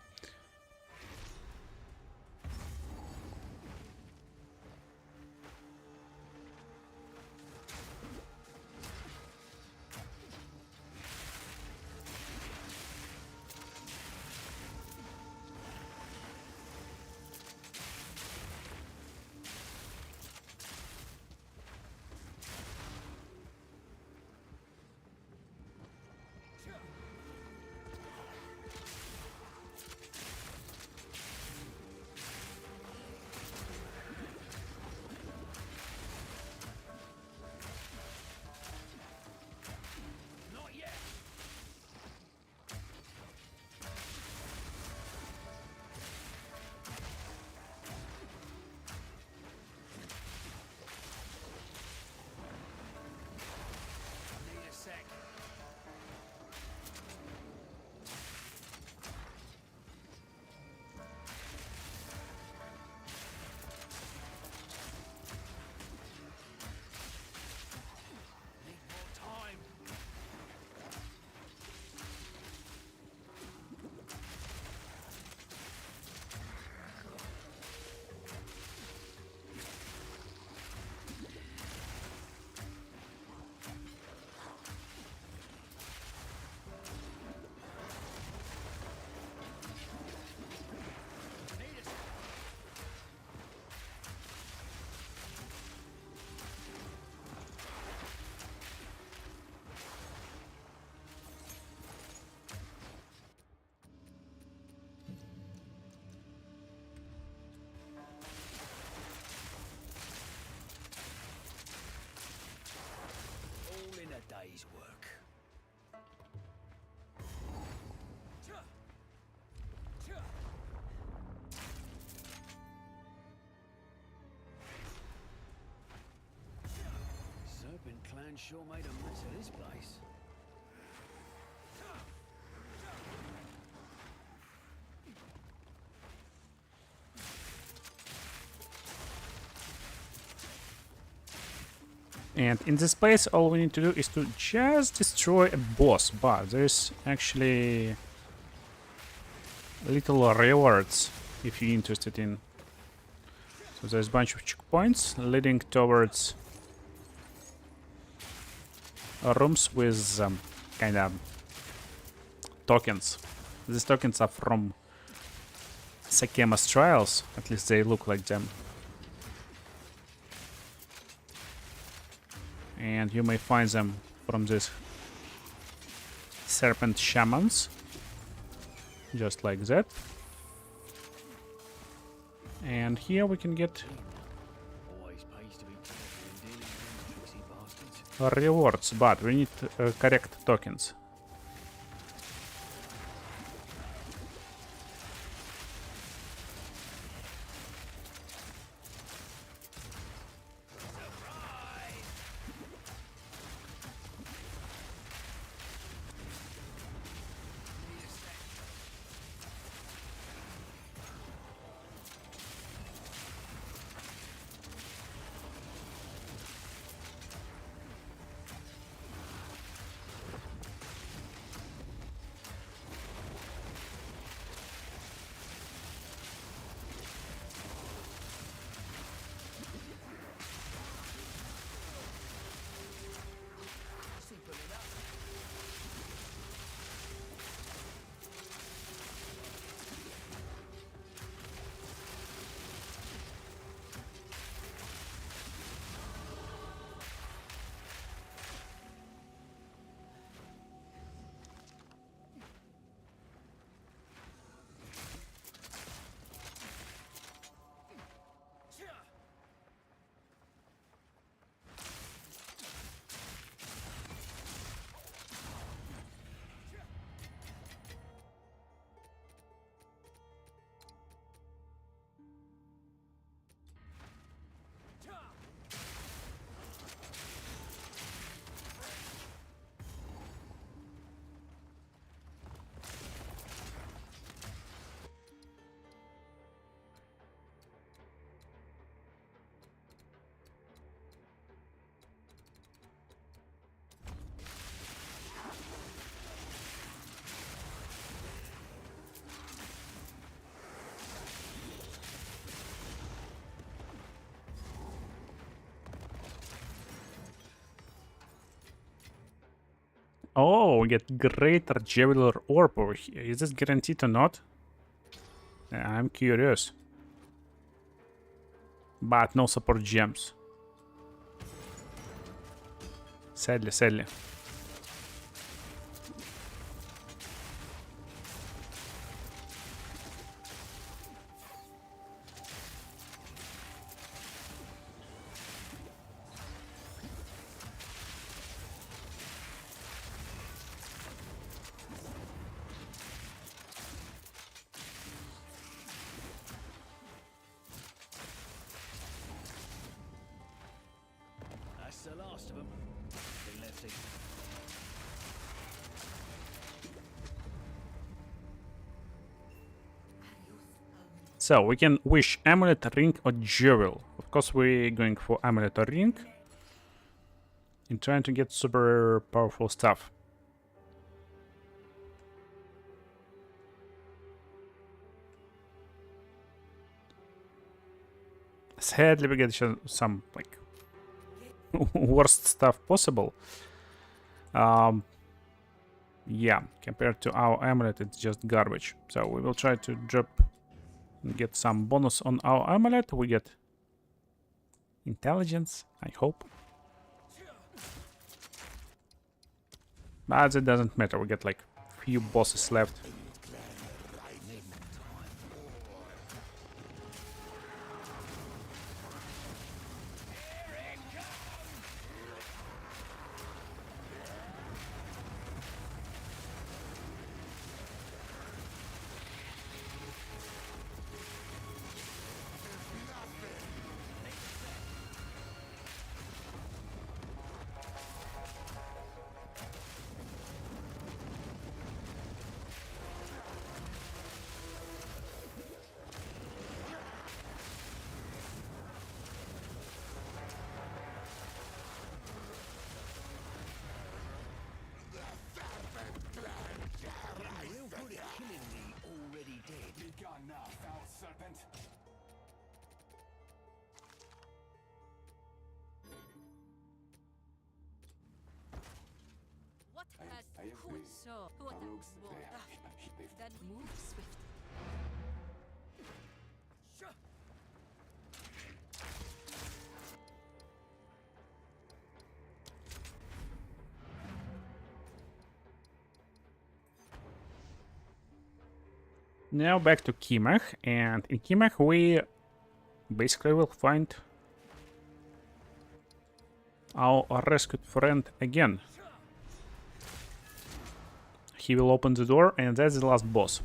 Day's work. Serpent clan sure made a mess of this place. And in this place, all we need to do is to just destroy a boss, but there's actually little rewards if you're interested in. So there's a bunch of checkpoints leading towards rooms with kind of tokens. These tokens are from Sakema's trials, at least they look like them. And you may find them from these serpent shamans, just like that. And here we can get rewards, but we need correct tokens. Oh, we get Greater Javeler Orb over here. Is this guaranteed or not? I'm curious. But no support gems. Sadly, sadly. That's the last of them. They left it. So we can wish amulet, ring, or jewel. Of course, we're going for amulet or ring. In trying to get super powerful stuff. Sadly, we get some like worst stuff possible. Yeah, compared to our amulet, it's just garbage. So we will try to drop and get some bonus on our amulet. We get intelligence, I hope. But it doesn't matter. We get like few bosses left. What has cool so who then move swift. Now back to Kimach, and in Kimach we basically will find our rescued friend again. He will open the door, and that's the last boss.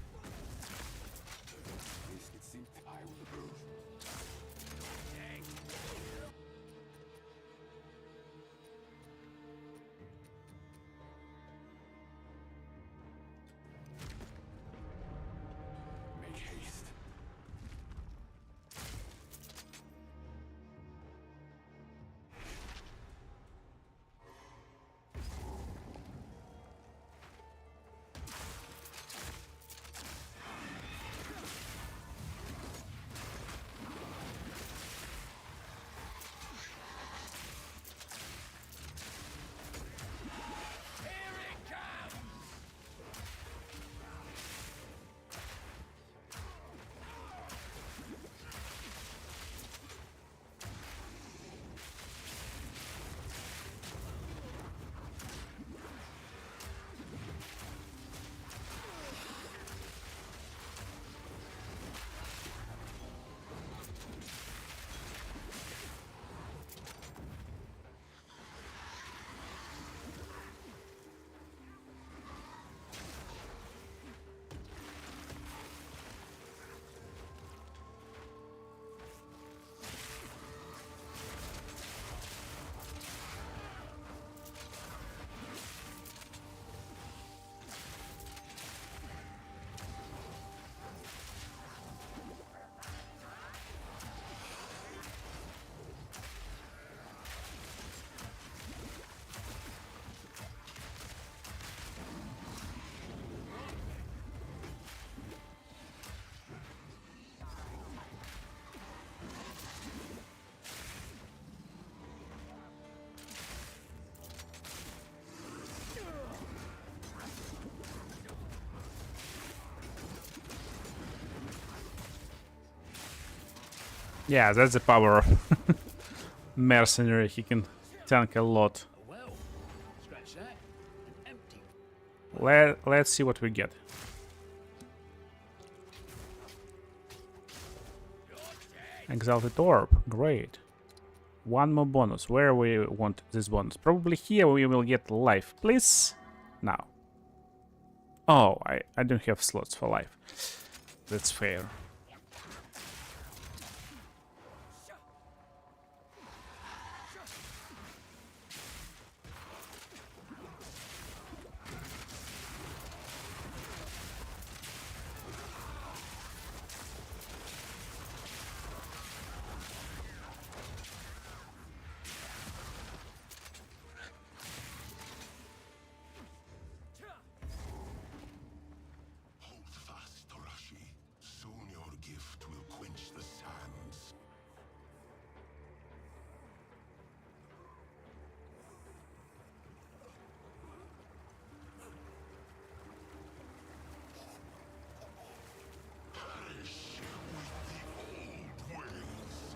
Yeah, that's the power of Mercenary. He can tank a lot. Well, scratch that. An empty. Let's see what we get. Exalted Orb. Great. One more bonus. Where we want this bonus? Probably here we will get life. Please? Now. Oh, I don't have slots for life. That's fair. Hold fast, Torashi. Soon your gift will quench the sands. Perish with the old ways.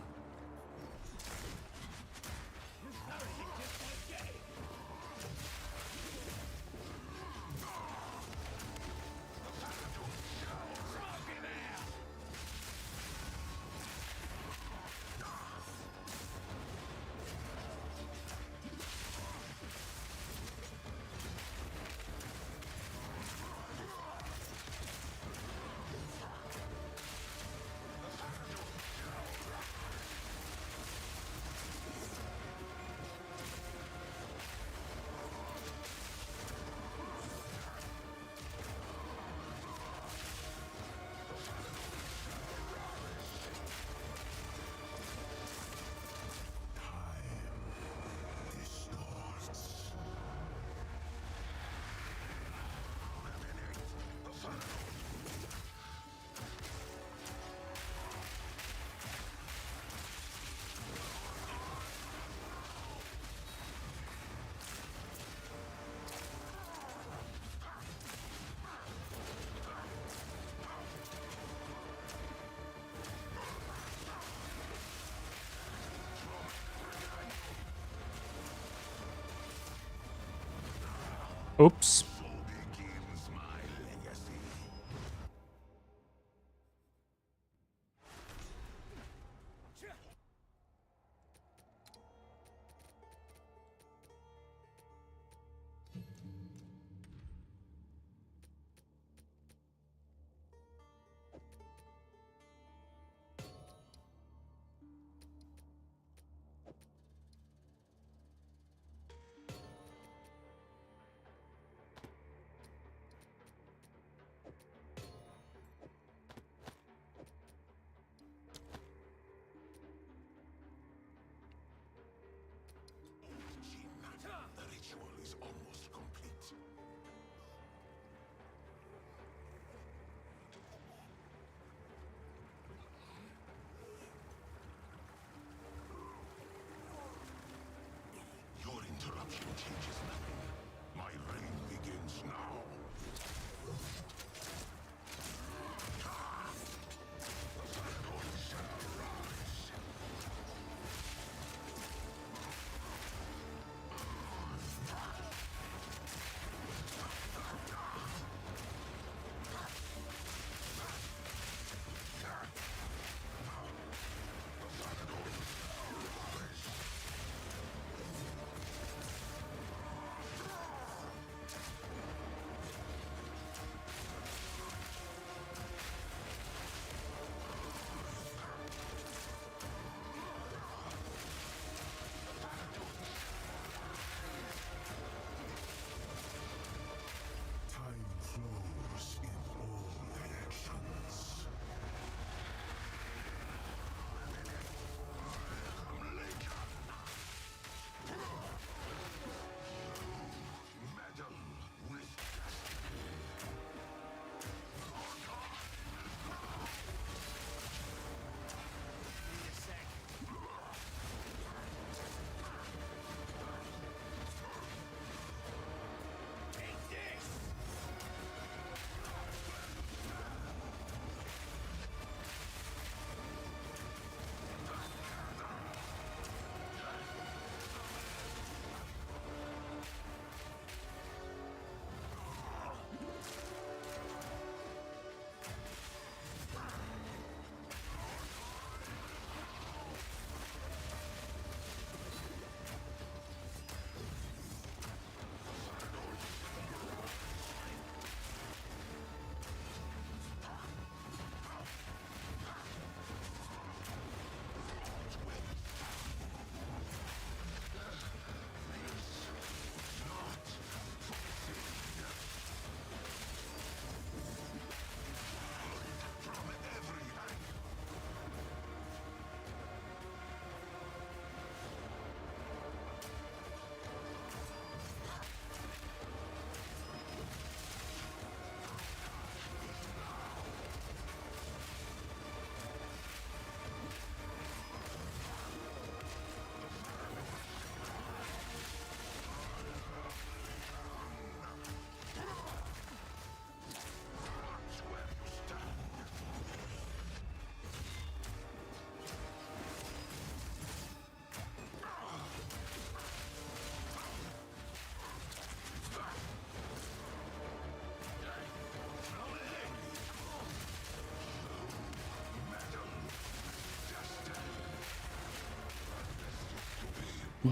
Oops. Begins my legacy.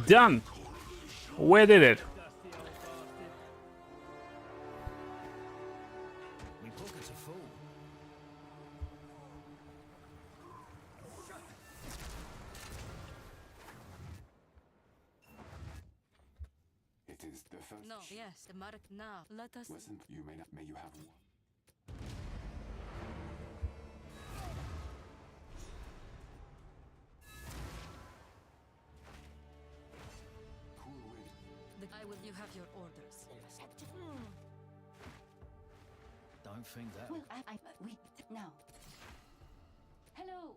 Done! We did it! My pockets are full. It is the first. No, yes, the mark now. Let us. Listen, you may you have one. Cool wind. I will. You have your orders. Don't think that. Well, we now. Hello.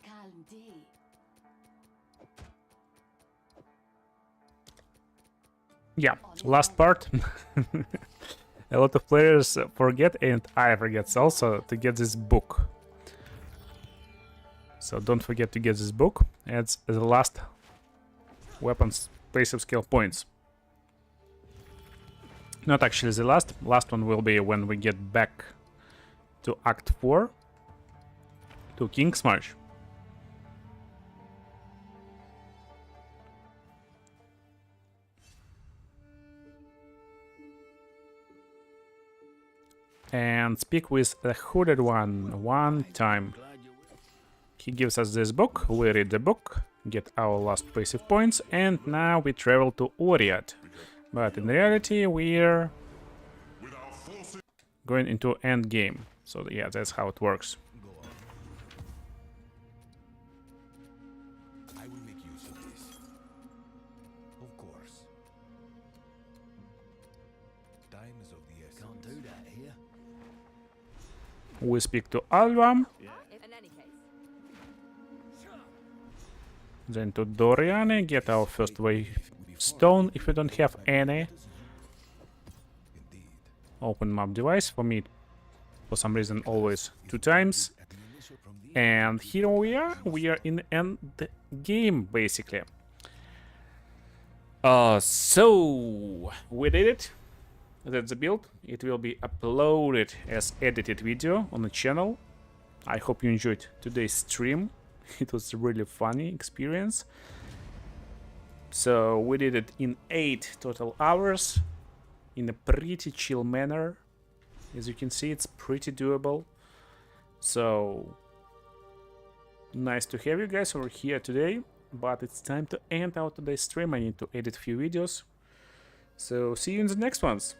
Calm day. Yeah, last part. A lot of players forget, and I forget also, to get this book. So don't forget to get this book. It's the last weapons passive skill points. Not actually the last. Last one will be when we get back to Act 4, to King's March. And speak with the hooded one time. He gives us this book, we read the book, get our last passive points, and now we travel to Oriat. But in reality we're going into Endgame. So yeah, that's how it works. I will make use of this. Of course. Time is of the essence. Can't do that here. We speak to Alva, In any case. then to Doriane, get our first wave stone if we don't have any. Open map device, for me for some reason always 2 times. And here we are in end game basically. So we did it. That's the build. It will be uploaded as edited video on the channel. I hope you enjoyed today's stream. It was a really funny experience. So we did it in 8 total hours in a pretty chill manner. As you can see, it's pretty doable. So nice to have you guys over here today, but it's time to end out today's stream. I need to edit a few videos. So see you in the next ones.